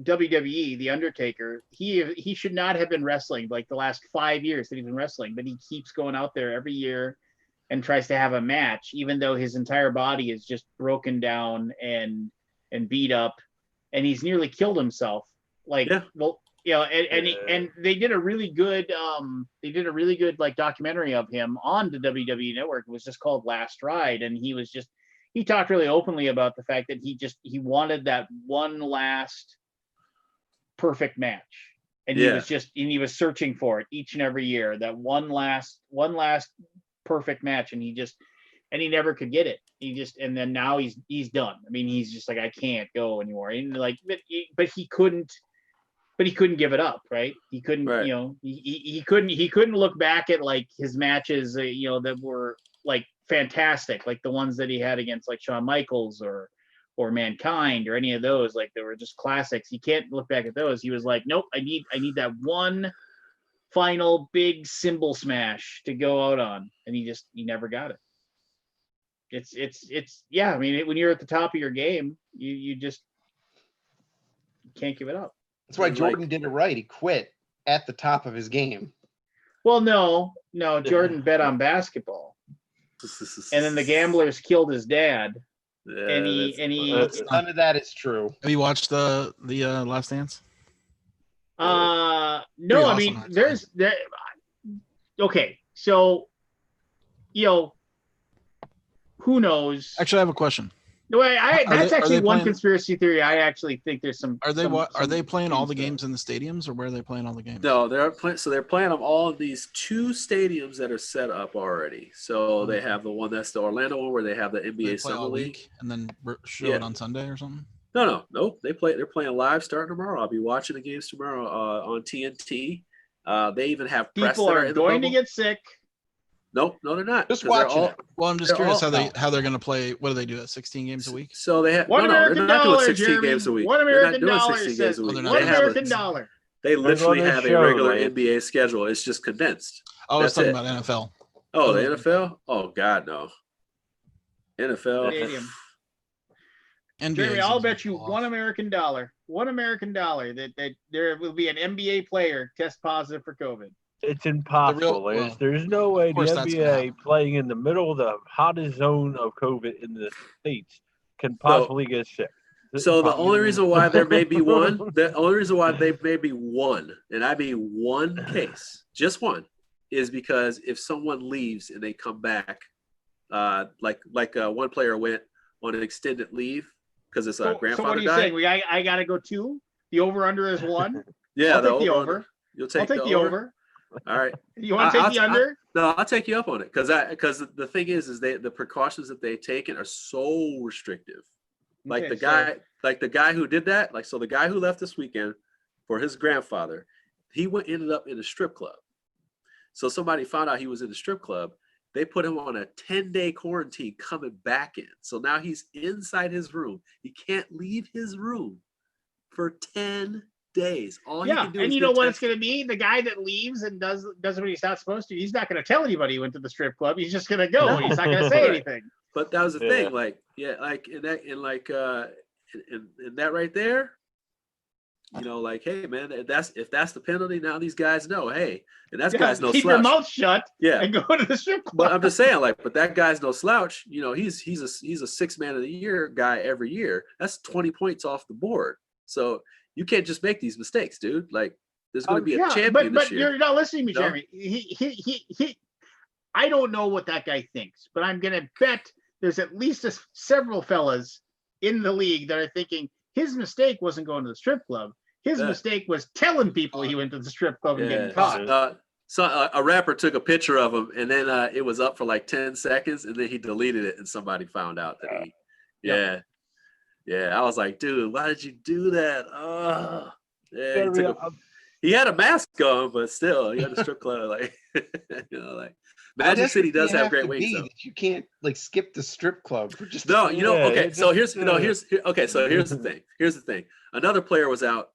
WWE, The Undertaker, he should not have been wrestling like the last 5 years that he's been wrestling, but he keeps going out there every year and tries to have a match, even though his entire body is just broken down and beat up, and he's nearly killed himself. Like, well, and they did a really good like documentary of him on the WWE Network. It was just called Last Ride, and he talked really openly about the fact that he wanted that one last perfect match, and he was searching for it each and every year, that one last perfect match, and he never could get it. And then now he's done. I mean, he's just like, I can't go anymore. And like, but he couldn't give it up, right? He couldn't, he couldn't look back at like his matches, that were like fantastic, like the ones that he had against like Shawn Michaels or Mankind or any of those, like they were just classics. He can't look back at those. He was like, nope, I need that one final big cymbal smash to go out on, and he never got it. It's yeah. I mean, when you're at the top of your game, you just can't give it up. That's why Jordan did it right. He quit at the top of his game. Well, no, Jordan bet on basketball, and then the gamblers killed his dad. Yeah, and he none of that is true. Have you watched the Last Dance? No, I mean, okay, so who knows? Actually, I have a question. No, that's actually one conspiracy theory. I actually think there's some. Are they playing all the games in the stadiums, or where are they playing all the games? No, they're playing them all in these 2 stadiums that are set up already. So they have the one that's the Orlando one where they have the NBA Summer League, and then show it on Sunday or something. No. They're playing live starting tomorrow. I'll be watching the games tomorrow on TNT. They even have press. People are going to get sick. No, they're not. Just watching it. Well, I'm just curious how they're going to play. What do they do? 16 games a week? So they have they're not doing 16 games a week. $1 American dollar says $1 American dollar. They literally have a regular NBA schedule. It's just condensed. I was talking about NFL. Oh, the NFL? Oh God, no. NFL. Jeremy, I'll bet you $1 American dollar. $1 American dollar that there will be an NBA player test positive for COVID. It's impossible. There's no way the NBA playing in the middle of the hottest zone of COVID in the States can possibly get sick. So the only reason why there may be one, and I mean one case, just one, is because if someone leaves and they come back, like one player went on an extended leave because his grandfather died. So what are you saying? I got to go 2? The over-under is 1? Yeah, I'll take the over. You'll take the over. All right. You want to take the under? I'll take you up on it because the thing is the precautions that they've taken are so restrictive. Like the guy who did that, the guy who left this weekend for his grandfather, he ended up in a strip club. So somebody found out he was in the strip club. They put him on a 10-day quarantine coming back in. So now he's inside his room. He can't leave his room for 10 days. All he can do and is you know what it's going to be? The guy that leaves and does what he's not supposed to. He's not going to tell anybody he went to the strip club. He's just going to go. He's not going to say anything. But that was the Yeah. thing, like, yeah, like in that right there, you know, like, hey man, if that's the penalty, now these guys know, hey, and that guy's no keep slouch. your mouth shut. Yeah. And go to the strip club. But I'm just saying, like, but that guy's no slouch. You know, he's a 6 man of the year guy every year. That's 20 points off the board. So you can't just make these mistakes, dude. Like, there's going to be a champion but this year. you're not listening to me, No? Jeremy. He I don't know what that guy thinks, but I'm gonna bet there's at least several fellas in the league that are thinking his mistake wasn't going to the strip club. His mistake was telling people he went to the strip club and getting caught. So a rapper took a picture of him, and then it was up for like 10 seconds, and then he deleted it, and somebody found out that he, yeah. I was like, dude, why did you do that? Oh, yeah. He had a mask on, but still, he had a strip club. Like, you know, like Magic City does have great wings. Though. You can't like skip the strip club for just no, you know. Okay, so here's the thing. Here's the thing. Another player was out.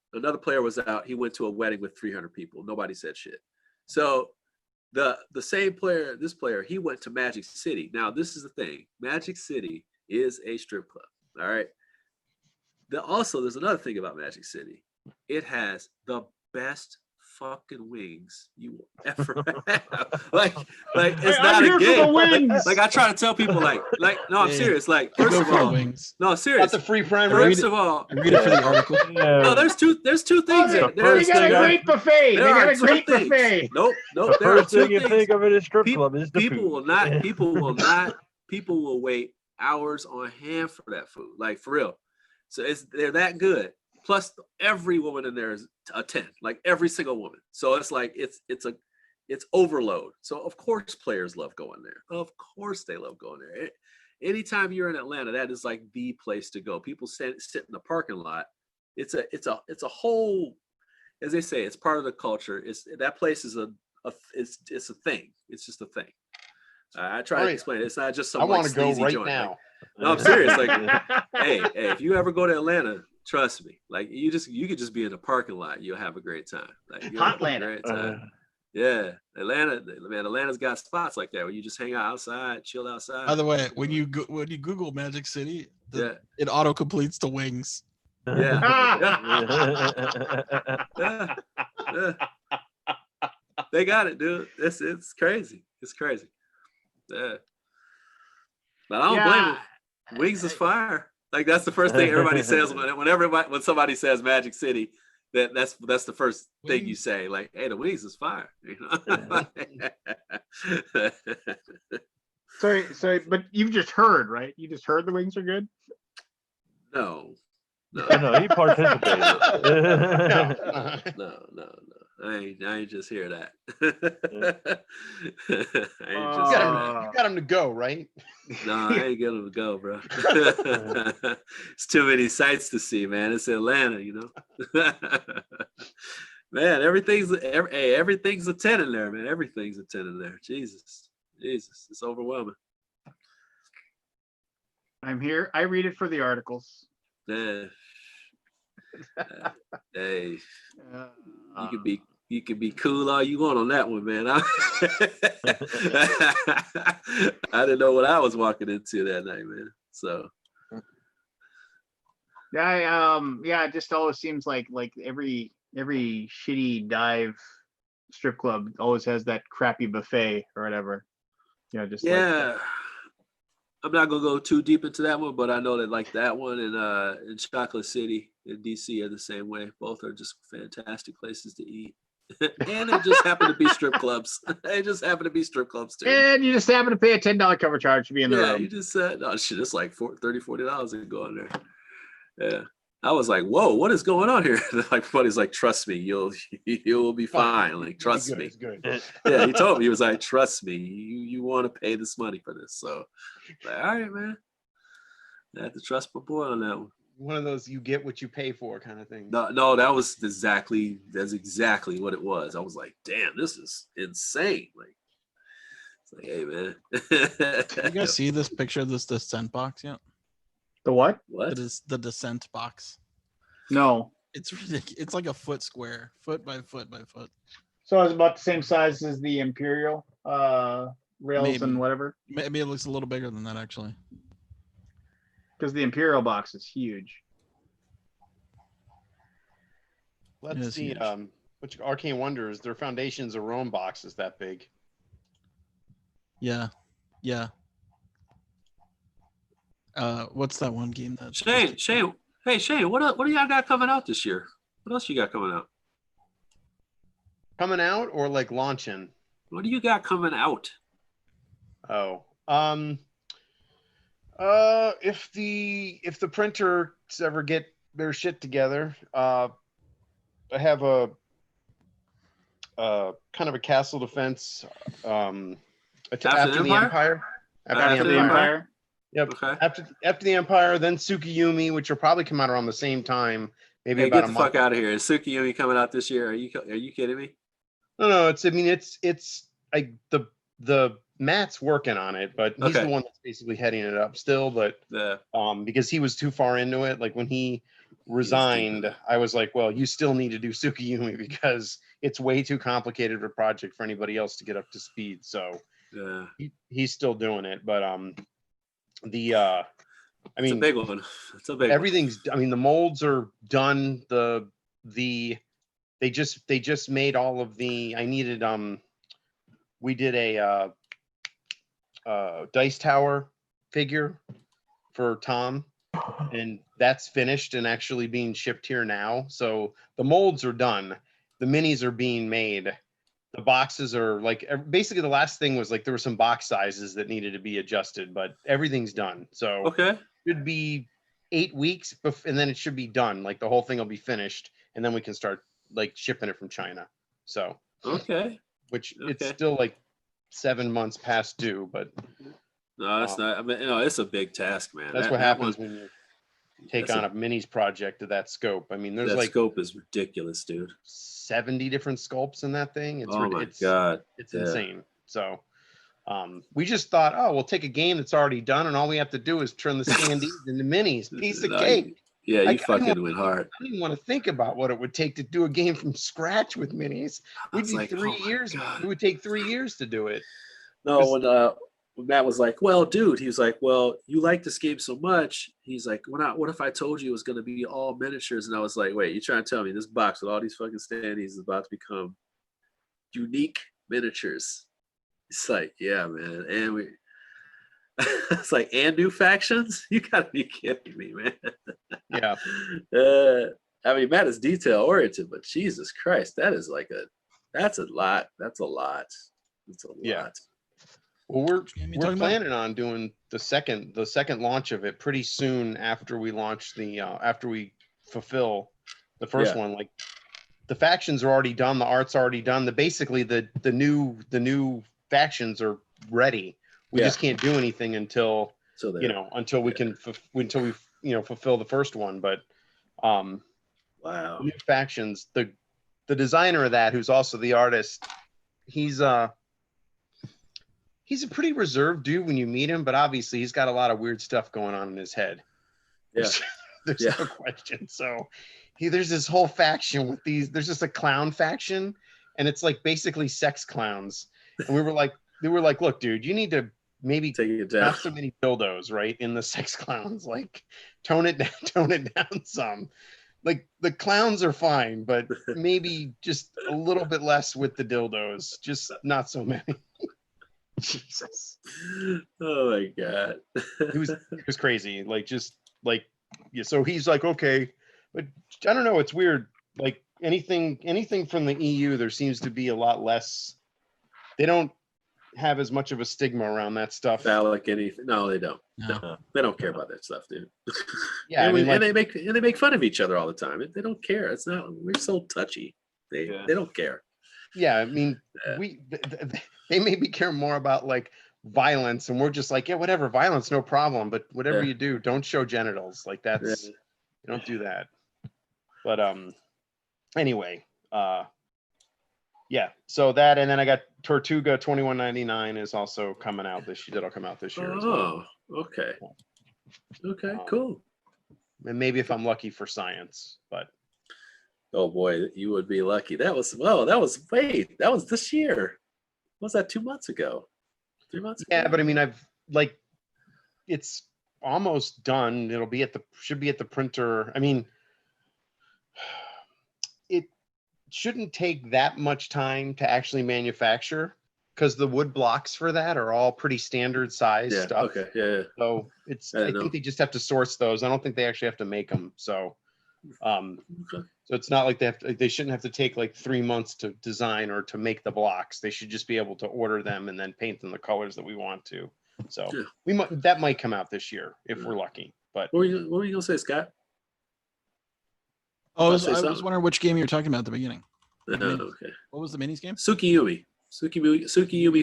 He went to a wedding with 300 people. Nobody said shit. So the same player, this player, he went to Magic City. Now, this is the thing. Magic City is a strip club. All right. Also, there's another thing about Magic City. It has the best fucking wings you will ever have. like it's not a game. Like I try to tell people, like no, I'm serious. Like first of all, no, serious. Got the free prime. First of all, read it for the article. No, there's two things. They got a great buffet. They got a great buffet. Nope. The first thing you think of at a strip club is the people food. People will wait hours on hand for that food. Like for real. So they're that good. Plus, every woman in there is a 10, like every single woman. So it's like it's overload. So of course players love going there. Of course they love going there. Anytime you're in Atlanta, that is like the place to go. People sit in the parking lot. It's a whole, as they say, it's part of the culture. That place is it's a thing. It's just a thing. I try to explain it. It's not just some. I want to go right joint. Now. Like, no, I'm serious. Like, hey, if you ever go to Atlanta, trust me. Like, you could just be in the parking lot. You'll have a great time. Like, Atlanta. Yeah, Atlanta's got spots like that where you just hang out outside, chill outside. By the way, when you Google Magic City, it auto completes to wings. Yeah. They got it, dude. It's crazy. It's crazy. Yeah. But I don't blame them. Wings is fire. Like that's the first thing everybody says when somebody says Magic City. That's the first thing you say. Like, hey, the wings is fire. You know? Sorry, but you've just heard, right? You just heard the wings are good. No, he participated. No. I ain't just hear that. You got him to go, right? No, I ain't get him to go, bro. It's too many sights to see, man. It's Atlanta, you know. Man, everything's a 10 in there, man. Everything's a 10 in there. Jesus, it's overwhelming. I'm here. I read it for the articles. Yeah. Hey, you can be cool all you want on that one, man. I didn't know what I was walking into that night, man. So it just always seems like every shitty dive strip club always has that crappy buffet or whatever. You know, just I'm not gonna go too deep into that one, but I know that like that one in Chocolate City in DC are the same way. Both are just fantastic places to eat. And it just happen to be strip clubs. They just happen to be strip clubs too. And you just happen to pay a $10 cover charge to be in the room. You just said, no shit, it's like $30-$40 to go in there. Yeah. I was like, whoa, what is going on here? Like buddy's like, trust me, you'll be fine. Like, trust me. Yeah, he told me, he was like, trust me, you want to pay this money for this. So like, all right, man. I have to trust my boy on that one. One of those you get what you pay for kind of thing. No, that's exactly what it was. I was like, damn, this is insane. Like, it's like, hey man. You guys see this picture of this descent box yet? The what? It is the descent box. No. It's ridiculous. It's like a foot square, foot by foot by foot. So it's about the same size as the Imperial rails and whatever. Maybe it looks a little bigger than that actually. Because the Imperial box is huge. Let's see. Which Arcane Wonders, their Foundations of Rome box is that big. Yeah. What's that one game that Shane, hey Shane, what do y'all got coming out this year? What else you got coming out? Coming out or like launching? What do you got coming out? Oh, if the printers ever get their shit together, I have a kind of a castle defense. After the Empire. After the Empire. Yep. Okay. After the Empire, then Tsukiyumi, which will probably come out around the same time. Maybe Hey, about get the fuck out of here! Is Tsukiyumi coming out this year? Are you kidding me? No. It's like the Matt's working on it, but he's the one that's basically heading it up still. But because he was too far into it, like when he resigned, I was like, well, you still need to do Tsukiyumi because it's way too complicated of a project for anybody else to get up to speed. So he's still doing it, but it's a big one. It's a big everything's one. I mean, the molds are done. They just made all of the we did a Dice Tower figure for Tom, and that's finished and actually being shipped here now. So the molds are done. The minis are being made. The boxes are like basically the last thing was like there were some box sizes that needed to be adjusted, but everything's done. So it should be 8 weeks and then it should be done. Like the whole thing will be finished and then we can start like shipping it from China. So it's still like 7 months past due, but no, that's not. I mean, it's a big task, man. That's what happens when you take on a minis project of that scope. I mean, there's that like scope is ridiculous, dude. 70 different sculpts in that thing. It's God, it's insane. So we just thought, we'll take a game that's already done and all we have to do is turn the standees into minis. Piece of cake. Yeah, you fucking went hard. I didn't want to think about what it would take to do a game from scratch with minis. We'd be 3 years. It would take 3 years to do it. No, when Matt was like, well, dude, he was like, well, you like this game so much. He's like, what if I told you it was going to be all miniatures? And I was like, wait, you trying to tell me this box with all these fucking standees is about to become unique miniatures? It's like, yeah, man. And it's like, and new factions? You gotta be kidding me, man. Yeah. I mean, Matt is detail oriented, but Jesus Christ, that's a lot. That's a lot. It's a lot. Yeah. Well, we're planning on doing the second launch of it pretty soon after we launch after we fulfill the first one. Like the factions are already done, the art's already done. Basically the new factions are ready. We just can't do anything until we can fulfill the first one. But wow, new factions. The designer of that, who's also the artist, he's a pretty reserved dude when you meet him, but obviously he's got a lot of weird stuff going on in his head. Yeah. There's no question. So there's this whole faction with there's just a clown faction and it's like basically sex clowns. And we were like, look, dude, you need to maybe take it down. Not so many dildos, right? In the sex clowns, like tone it down some. Like the clowns are fine, but maybe just a little bit less with the dildos, just not so many. Jesus. Oh my God. It was crazy. So he's like, okay, but I don't know. It's weird. Like anything from the EU, there seems to be a lot less. They don't have as much of a stigma around that stuff. Phallic anything? No, they don't. No. They don't care about that stuff, dude. Yeah, and they make fun of each other all the time. They don't care. It's not. We're so touchy. They don't care. Yeah, I mean, they maybe care more about like violence, and we're just like, yeah, whatever, violence, no problem. But whatever you do, don't show genitals. Like that's you don't do that. But anyway, yeah. So that, and then I got Tortuga 2199 is also coming out this year. That'll come out this year as well. Okay. Okay, cool. And maybe if I'm lucky for science, but. Oh boy, you would be lucky. That was this year. Was that 2 months ago? 3 months. Yeah, but I mean, it's almost done. Should be at the printer. I mean, it shouldn't take that much time to actually manufacture because the wood blocks for that are all pretty standard size stuff. Okay. Yeah. So I think they just have to source those. I don't think they actually have to make them. So, Okay. so it's not like they shouldn't have to take like 3 months to design or to make the blocks. They should just be able to order them and then paint them the colors that we want to. So that might come out this year if we're lucky. But what were you gonna say, Scott? Oh, I was wondering which game you were talking about at the beginning. Okay. What was the minis game? Tsukiyumi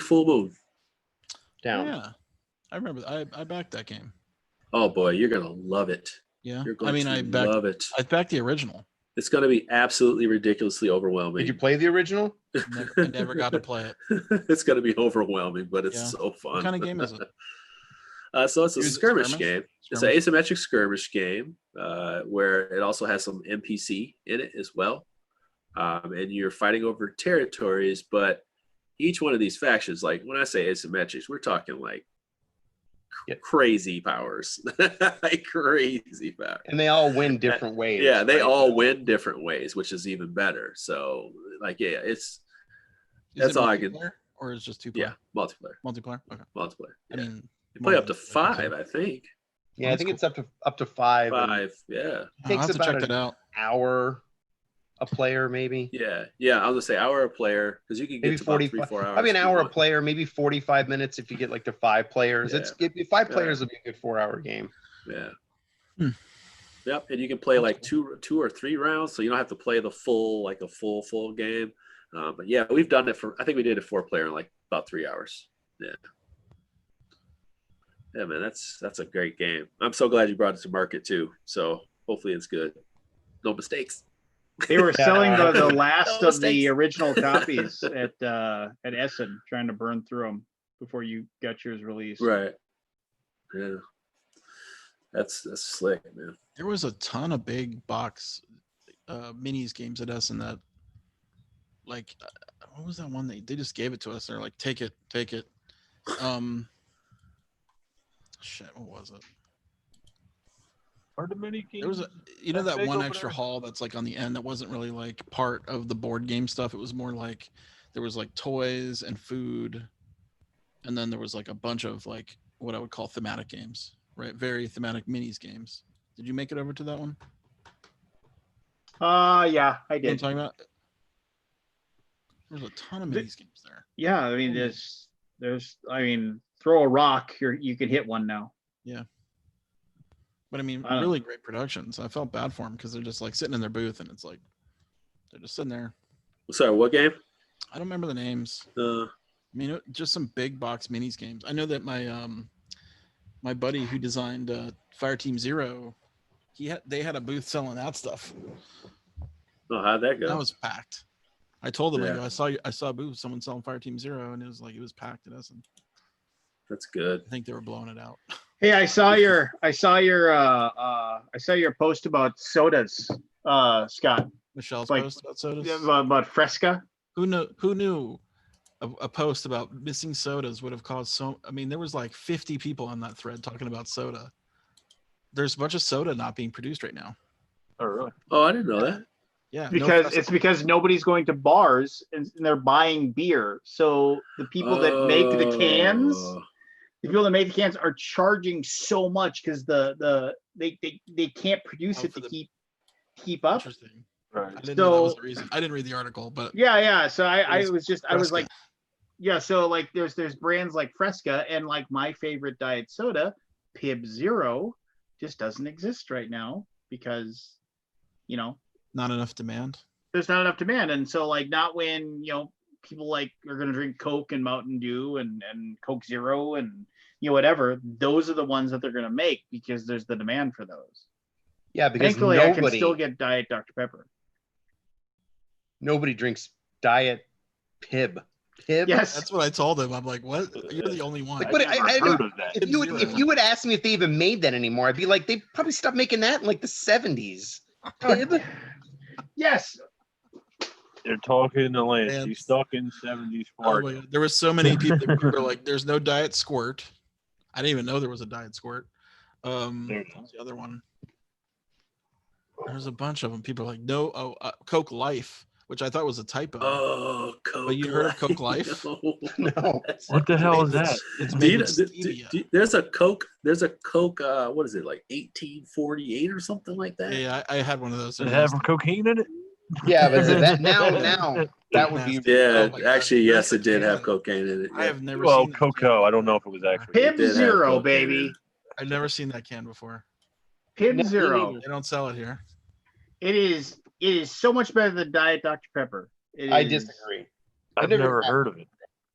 Full Moon. Down. Yeah, I remember. I backed that game. Oh boy, you're gonna love it. Yeah, you're going I love it. I backed the original. It's gonna be absolutely ridiculously overwhelming. Did you play the original? I never got to play it. It's gonna be overwhelming, but it's so fun. What kind of game is it? So it's a skirmish game. It's an asymmetric skirmish game where it also has some NPC in it as well. And you're fighting over territories, but each one of these factions, like when I say asymmetrics, we're talking like crazy powers, like crazy powers. And they all win different ways. Yeah, they all win different ways, which is even better. So like, that's all I can. Or is just 2 player? Yeah, multiplayer. Multiplayer. Okay. Multiplayer. Yeah. I mean, you play up to 5, I think. Yeah, I think it's up to 5. 5, yeah. It takes have to about check an that out. hour a player, maybe. Yeah. I was gonna say hour a player because you can get Maybe to 45, 3-4 hours. Maybe an hour a player, maybe 45 minutes if you get like to 5 players. Yeah. It's 5 players will be a good 4-hour game. Yeah. Yep, and you can play like two or 3 rounds, so you don't have to play the full a full game. But yeah, we've done it I think we did a 4-player in like about 3 hours. Yeah, man, that's a great game. I'm so glad you brought it to market too. So hopefully it's good. No mistakes. They were selling the last of the original copies at Essen, trying to burn through them before you got yours released. Right. Yeah. That's slick, man. There was a ton of big box minis games at Essen that, like, what was that one they just gave it to us? They're like, take it. Shit, what was it? Are the mini games? There was that one extra hall that's like on the end that wasn't really like part of the board game stuff. It was more like there was like toys and food, and then there was like a bunch of like what I would call thematic games, right? Very thematic minis games. Did you make it over to that one? Yeah, I You know what I'm did. talking about? There's a ton of minis games there. Yeah, I mean, throw a rock, you can hit one now. Yeah. But I mean, really great productions. I felt bad for them because they're just like sitting in their booth and it's like they're just sitting there. Sorry, what game? I don't remember the names. I mean, just some big box minis games. I know that my buddy who designed Fire Team Zero, they had a booth selling that stuff. Oh, how'd that go? That was packed. I told them, Yeah. I saw a booth, someone selling Fire Team Zero, and it was packed at Essen. That's good. I think they were blowing it out. Hey, I saw your post about sodas, Scott. Michelle's Like, post about sodas. About Fresca. Who knew a post about missing sodas would have caused so? I mean, there was like 50 people on that thread talking about soda. There's a bunch of soda not being produced right now. Oh, really? Oh, I didn't know that. Yeah, Because nobody's going to bars and they're buying beer. So the people that make the cans, are charging so much because they can't produce it to keep up. Interesting. Right. I didn't know that was the reason. I didn't read the article, but yeah. So I was Fresca. like, yeah. So like, there's brands like Fresca and like my favorite diet soda, Pib Zero, just doesn't exist right now because, not enough demand. there's not enough demand, and so like not when people like are going to drink Coke and Mountain Dew and Coke Zero and whatever. Those are the ones that they're going to make because there's the demand for those. Yeah, because Thankfully, I can still get Diet Dr. Pepper. nobody drinks Diet Pib. Pib? Yes, That's what I told him. I'm like, what? You're the only one. Like, but I've never heard of that. if you would ask me if they even made that anymore, I'd be like, they probably stopped making that in like the 70s. Pib? yes. They're talking to Lance. Lance. He's stuck in 70s Oh Florida. my God. There was so many people that were like, "There's no Diet Squirt." I didn't even know there was a Diet Squirt. What's the other one? There's a bunch of them. People are like, "No, Coke Life," which I thought was a typo. Oh, Coke. But you heard of Coke Life? No. What the hell is that? It's Do made you- with do- stevia. there's a Coke. There's a Coke. What is it, like 1848 or something like that? Yeah, I had one of those. Does it have cocaine in it? Yeah, but that now that would be Yeah, Oh my God. actually, yes, That's it did a have can. cocaine in it. I Yeah. have never Well, seen that Cocoa. can. I don't know if it was actually. Pib did have Zero, cocaine in baby. it. I've never seen that can before. Pib No, me Zero. neither. They don't sell it here. It is so much better than Diet Dr. Pepper. I disagree. I've never heard of it.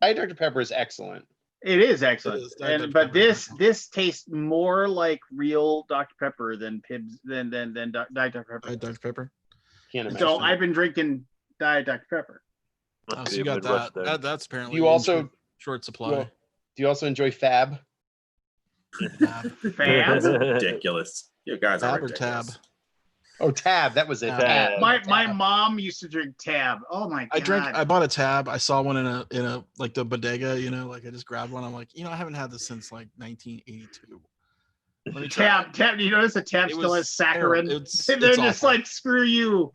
Diet Dr. Pepper is excellent. It is excellent. It is. Diet Dr. But Pepper is this tastes more like real Dr. Pepper than Pibs than Diet Dr. Pepper. Diet Dr. Pepper. Can't imagine. So I've been drinking Diet Dr. Pepper. Must Oh, be so you a got Midwest that. thing. That's apparently You also- in short supply. Well, do you also enjoy Fab? Tab. Fab? Ridiculous. You guys are Tab or ridiculous. tab? Oh, Tab. That was it. Tab. Tab. My mom used to drink Tab. Oh my god. I bought a tab. I saw one in a like the bodega, like I just grabbed one. I'm like, I haven't had this since like 1982. Let me try. Tab. You notice the Tab It still was has saccharin? terrible. It's They're just awful. like, screw you.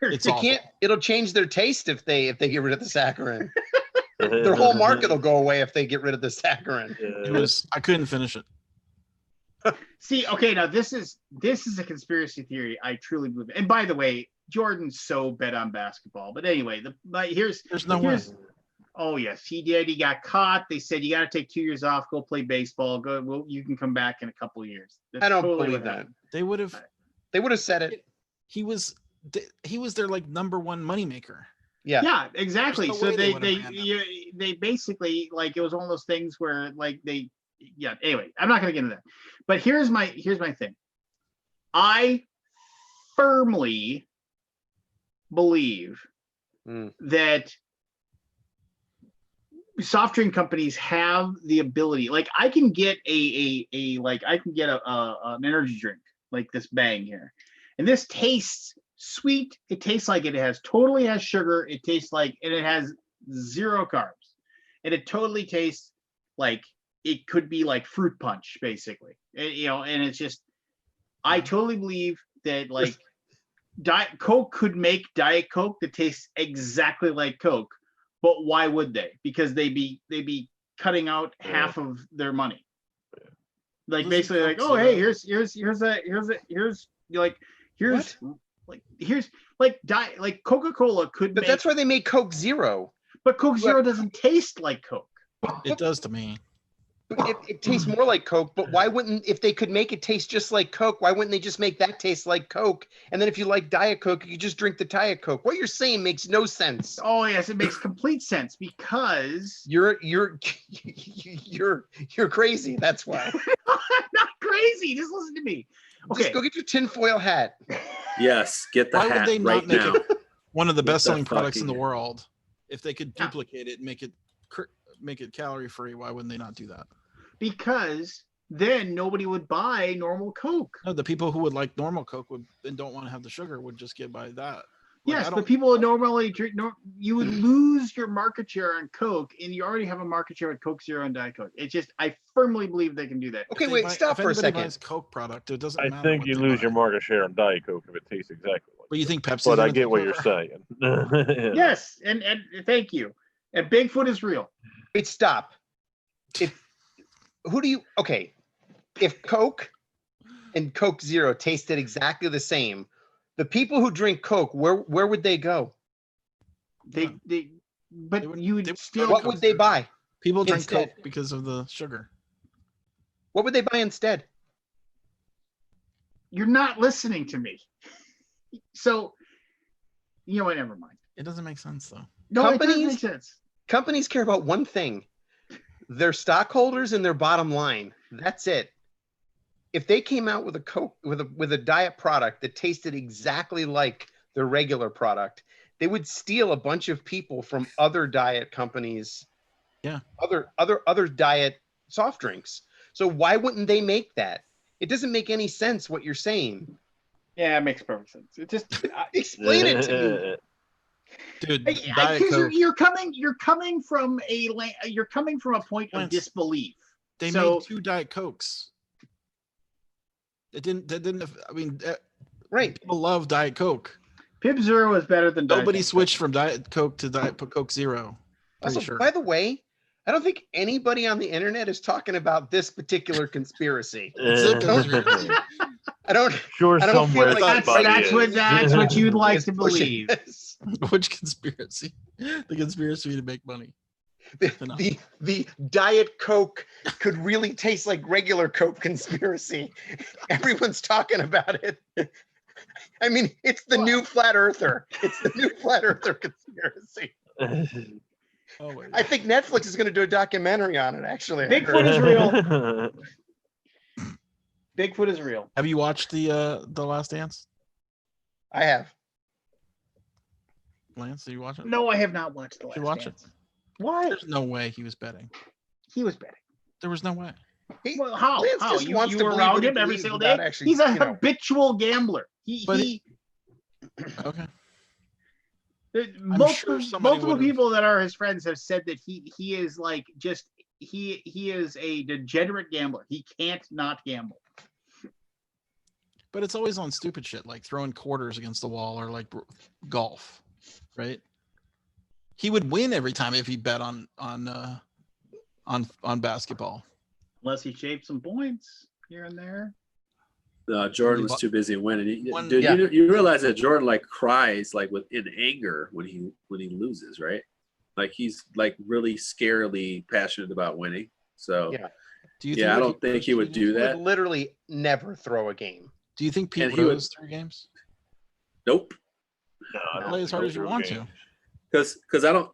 It's They awful. can't. It'll change their taste if they get rid of the saccharin. Their whole market will go away if they get rid of the saccharin. I couldn't finish it. See, okay, now this is a conspiracy theory I truly believe in. And by the way, Jordan's so bet on basketball. But anyway, There's no way. Oh yes, he did. He got caught. They said you got to take 2 years off, go play baseball. You can come back in a couple of years. That's I don't totally believe what that. happened. They would have. They would have said it. He was their like number one moneymaker. Yeah. Yeah, exactly. There's no So way they they would've ran they basically, like, it was one of those things where like anyway, I'm not gonna get into that. But here's my thing. I firmly believe that soft drink companies have the ability. Like, I can get an energy drink like this Bang here, and this tastes sweet. It tastes like it totally has sugar. It tastes like, and it has 0 carbs, and it totally tastes like it could be like fruit punch, basically. And it's just, I totally believe that, like, Diet Coke could make Diet Coke that tastes exactly like Coke, but why would they? Because they'd be cutting out half of their money. Like, Listen, basically, like, Coke oh, hey, Zero. here's like Coca-Cola could But make, that's why they make Coke Zero. but Coke Zero doesn't taste like Coke. It does to me. It tastes more like Coke, but why wouldn't, if they could make it taste just like Coke, why wouldn't they just make that taste like Coke? And then if you like Diet Coke, you just drink the Diet Coke. What you're saying makes no sense. Oh yes, it makes complete sense because You're crazy. That's why. I'm not crazy. Just listen to me. Okay, Just go get your tinfoil hat. Yes, get the Why would hat they right not make now. it one of the Get the best-selling products in the fucking- world? If they could Yeah. duplicate it and make it calorie-free, why wouldn't they not do that? because then nobody would buy normal Coke. No, the people who would like normal Coke and don't want to have the sugar would just get by that. Like, Yes, I but don't- people would normally drink. You would lose your market share on Coke, and you already have a market share with Coke Zero and Diet Coke. It's just, I firmly believe they can do that. Okay, if they wait, buy- stop if for a anybody second. buys Coke product, it doesn't I matter. think what you they lose buy. your market share on Diet Coke if it tastes exactly like. But you think Pepsi? But I get what you're saying. Yeah. Yes, and thank you. And Bigfoot is real. Wait, stop. If Coke and Coke Zero tasted exactly the same, the people who drink Coke, where would they go? But you would still. What would they buy? People drink instead? Coke because of the sugar. What would they buy instead? You're not listening to me. So, you know what? Never mind. It doesn't make sense though. No, it doesn't Companies- make sense. Companies care about one thing: their stockholders and their bottom line. That's it. If they came out with a Coke with a diet product that tasted exactly like their regular product, they would steal a bunch of people from other diet companies. Yeah. Other diet soft drinks. So why wouldn't they make that? It doesn't make any sense what you're saying. Yeah, it makes perfect sense. It just Explain it to me. Dude, Because you're coming from a point of disbelief. They made 2 Diet Cokes. That didn't. I mean, right? People love Diet Coke. Pib Zero is better than nobody Diet switched from Diet Coke to Diet Coke Zero. Also, Sure. by the way, I don't think anybody on the internet is talking about this particular conspiracy. I don't feel like that's what you'd like to believe. Which conspiracy? The conspiracy to make money. The Diet Coke could really taste like regular Coke conspiracy. Everyone's talking about it. I mean, it's the new flat earther. It's the new flat earther conspiracy. I think Netflix is going to do a documentary on it, actually. Bigfoot is real. Bigfoot is real. Have you watched the Last Dance? I have. Lance, did you watch it? No, I have not watched the Last Dance. Dance. Why? There's no way he was betting. He was betting. There was no way. Well, how? Lance How? just You wants to were believe around what he him every believes single without day. actually, He's a you know. habitual gambler. Okay. Multiple people that are his friends have said that he is like he is a degenerate gambler. He can't not gamble. But it's always on stupid shit like throwing quarters against the wall or like golf, right? He would win every time if he bet on basketball. Unless he shaved some points here and there. Jordan was too busy winning. Dude, you realize that Jordan like cries like in anger when he loses, right? Like he's like really scarily passionate about winning. So I don't think he would do that. Would literally never throw a game. Do you think Pete Rose threw games? Nope. No, play as hard as you want to. Because I don't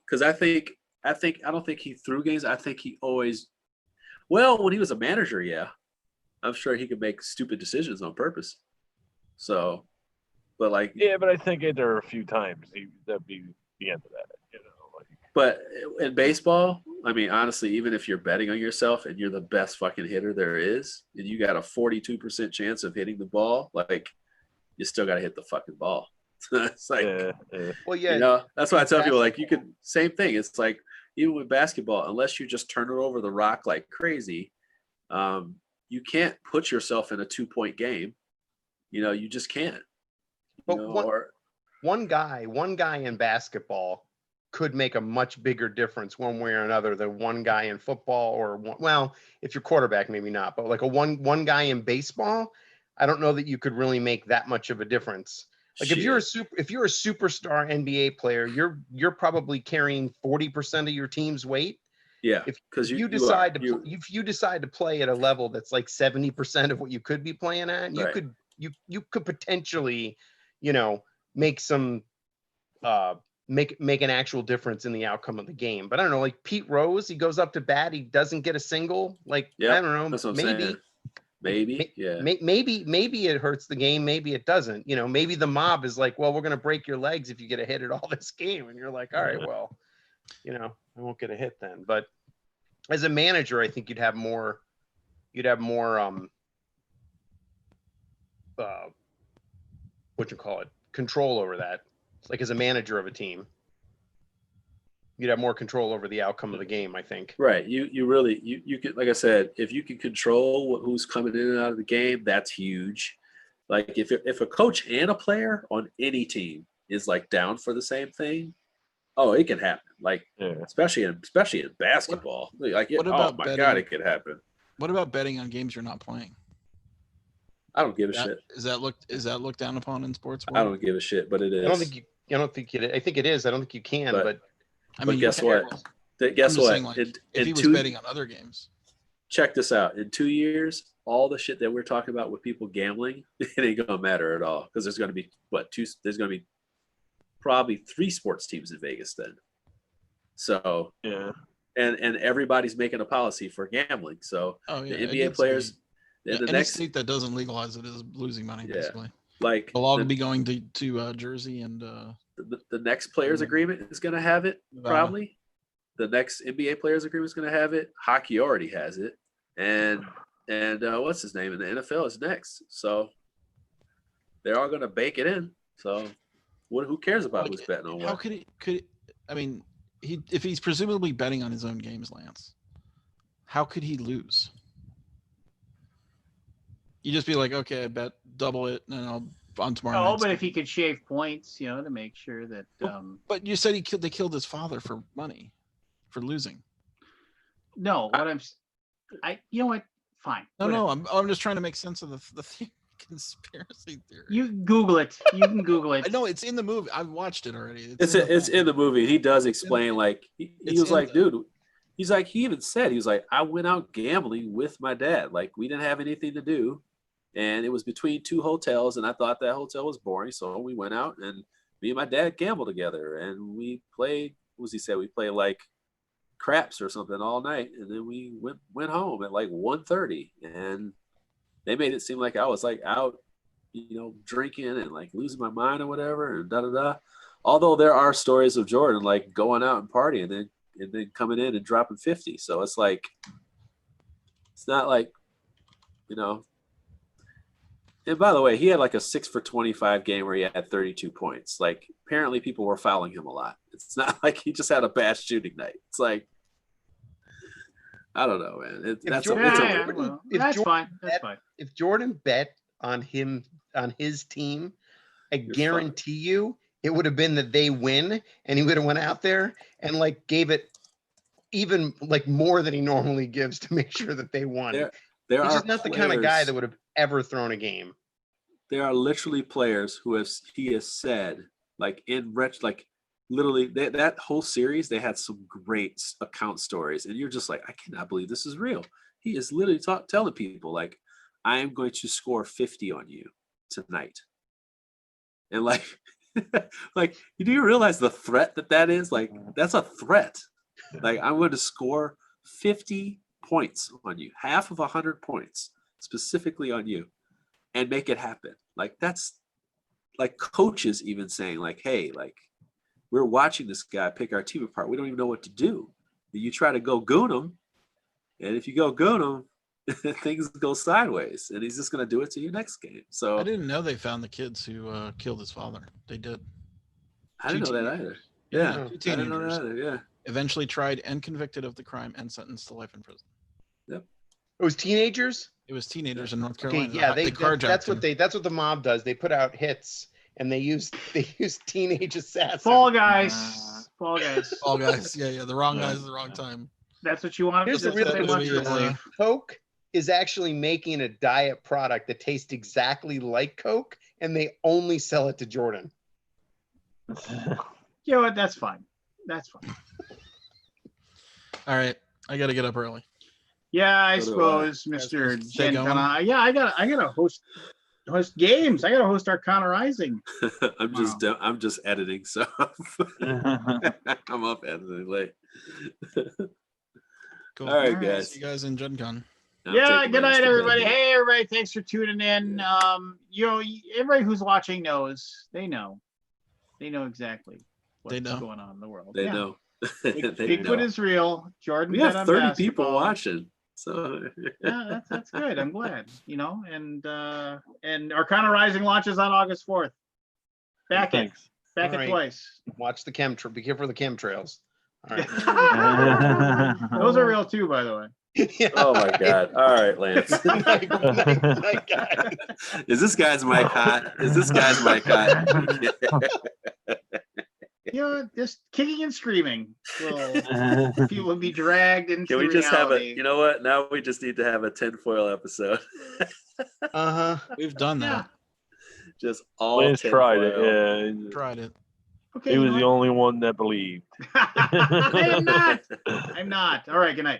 think he threw games. I think he always, when he was a manager, yeah, I'm sure he could make stupid decisions on purpose. So, but like, but I think there are a few times that'd be the end of that, you know. Like, but in baseball, I mean, honestly, even if you're betting on yourself and you're the best fucking hitter there is, and you got a 42% chance of hitting the ball, like, you still got to hit the fucking ball. It's like, well, yeah, you know, that's why I tell people, like, you can, same thing. It's like, even with basketball, unless you just turn it over the rock like crazy, you can't put yourself in a 2-point game. You know, you just can't. But one guy in basketball could make a much bigger difference one way or another than one guy in football if you're quarterback, maybe not, but like one guy in baseball, I don't know that you could really make that much of a difference. Like if you're a superstar NBA player, you're probably carrying 40% of your team's weight. Yeah, because you decide to play at a level that's like 70% of what you could be playing at, you could potentially, you know, make some make an actual difference in the outcome of the game. But I don't know, like Pete Rose, he goes up to bat, he doesn't get a single. Like I don't know, that's what I'm saying. Maybe it hurts the game, maybe it doesn't. You know, maybe the mob is like, well, we're gonna break your legs if you get a hit at all this game, and you're like, all right, well, you know, I won't get a hit then. But as a manager, I think you'd have more control over that. It's like as a manager of a team, you'd have more control over the outcome of the game, I think. Right. You really could, like I said, if you can control who's coming in and out of the game, that's huge. Like if a coach and a player on any team is like down for the same thing, it can happen. Like especially in basketball. God, it could happen. What about betting on games you're not playing? I don't give a shit. Is that looked down upon in sports world? I don't give a shit, but it is. I think it is. I don't think you can, but I mean, guess what? Guess what? Saying, like, if he was betting on other games. Check this out. In 2 years, all the shit that we're talking about with people gambling, it ain't gonna matter at all. Because there's gonna be there's gonna be probably 3 sports teams in Vegas then. So and everybody's making a policy for gambling. So the NBA players, the next state that doesn't legalize it is losing money basically. Like the law will be going to Jersey and the next players agreement is going to have it probably. The next NBA players agreement is going to have it. Hockey already has it, and what's his name in the NFL is next. So they're all going to bake it in. So Who cares about Like, who's betting on how what? I mean, if he's presumably betting on his own games, Lance, how could he lose? You just be like, okay, I bet double it, and I'll on tomorrow. Oh, night's but game. if he could shave points, to make sure that. But you said they killed his father for money, for losing. No, you know what? Fine. No, I'm just trying to make sense of the conspiracy theory. You Google it. You can Google it. I know it's in the movie. I've watched it already. It's in the movie. He does explain, like, he was like, dude, he's like, he even said, he was like, I went out gambling with my dad. Like, we didn't have anything to do. And it was between two hotels, and I thought that hotel was boring. So we went out, and me and my dad gambled together. And we played, what was he said? We played like craps or something all night. And then we went home at like 1:30. And they made it seem like I was like out, drinking and like losing my mind or whatever, and da-da-da. Although there are stories of Jordan like going out and partying and then coming in and dropping 50. So it's like, it's not like, and by the way, he had like a 6 for 25 game where he had 32 points. Like, apparently people were fouling him a lot. It's not like he just had a bad shooting night. It's like, I don't know, man. That's fine. That's fine. If Jordan bet on his team, I guarantee you it would have been that they win, and he would have went out there and like gave it even like more than he normally gives to make sure that they won. He's just not the kind of guy that would have ever thrown a game. There are literally players he has said, like, literally that whole series, they had some great account stories, and you're just like, I cannot believe this is real. He is literally telling people, like, I am going to score 50 on you tonight. And like, like, do you realize the threat that is? Like, that's a threat. Like, I'm going to score 50 points on you, half of 100 points specifically on you, and make it happen. Like, that's like coaches even saying, like, hey, like, we're watching this guy pick our team apart. We don't even know what to do. You try to go goon him, and if you go goon him, things go sideways, and he's just going to do it to you next game. So I didn't know they found the kids who killed his father. They did. I didn't know that either. Yeah, two I didn't know teenagers. that either. Yeah. Eventually tried and convicted of the crime and sentenced to life in prison. Yep. It was teenagers. It was teenagers in North Carolina. Okay, yeah, that's what the mob does. They put out hits, and they use teenage assassins. Fall Guys. Fall Guys. Yeah, the wrong guys at the wrong time. That's what you want. Here's the real question. Coke is actually making a diet product that tastes exactly like Coke, and they only sell it to Jordan. You know what? That's fine. That's fine. All right, I got to get up early. Yeah, I suppose, Mr. Gen Con. Yeah, I gotta host games. I gotta host Arcana Rising. I'm just editing, so I'm up editing late. Cool. All right, guys. See you guys in Gen Con. Yeah, good night, everybody. Hey, everybody, thanks for tuning in. Everybody who's watching knows. They know exactly what's going on in the world. They know. Bigfoot is real. Jordan. We have 30 people watching. So yeah, that's good. I'm glad. And Arcana Rising launches on August 4th. Back it twice. Watch the chemtrail. Be careful of the chemtrails. All right. Those are real too, by the way. Yeah. Oh my God! All right, Lance. Is this guy's mic hot? Just kicking and screaming. People will be dragged into Can we reality. just have a? You know what? Now we just need to have a tinfoil episode. We've done that. Just all. Lance tried it. Yeah, tried it. Okay, he was the only one that believed. I am not. I'm not. All right. Good night.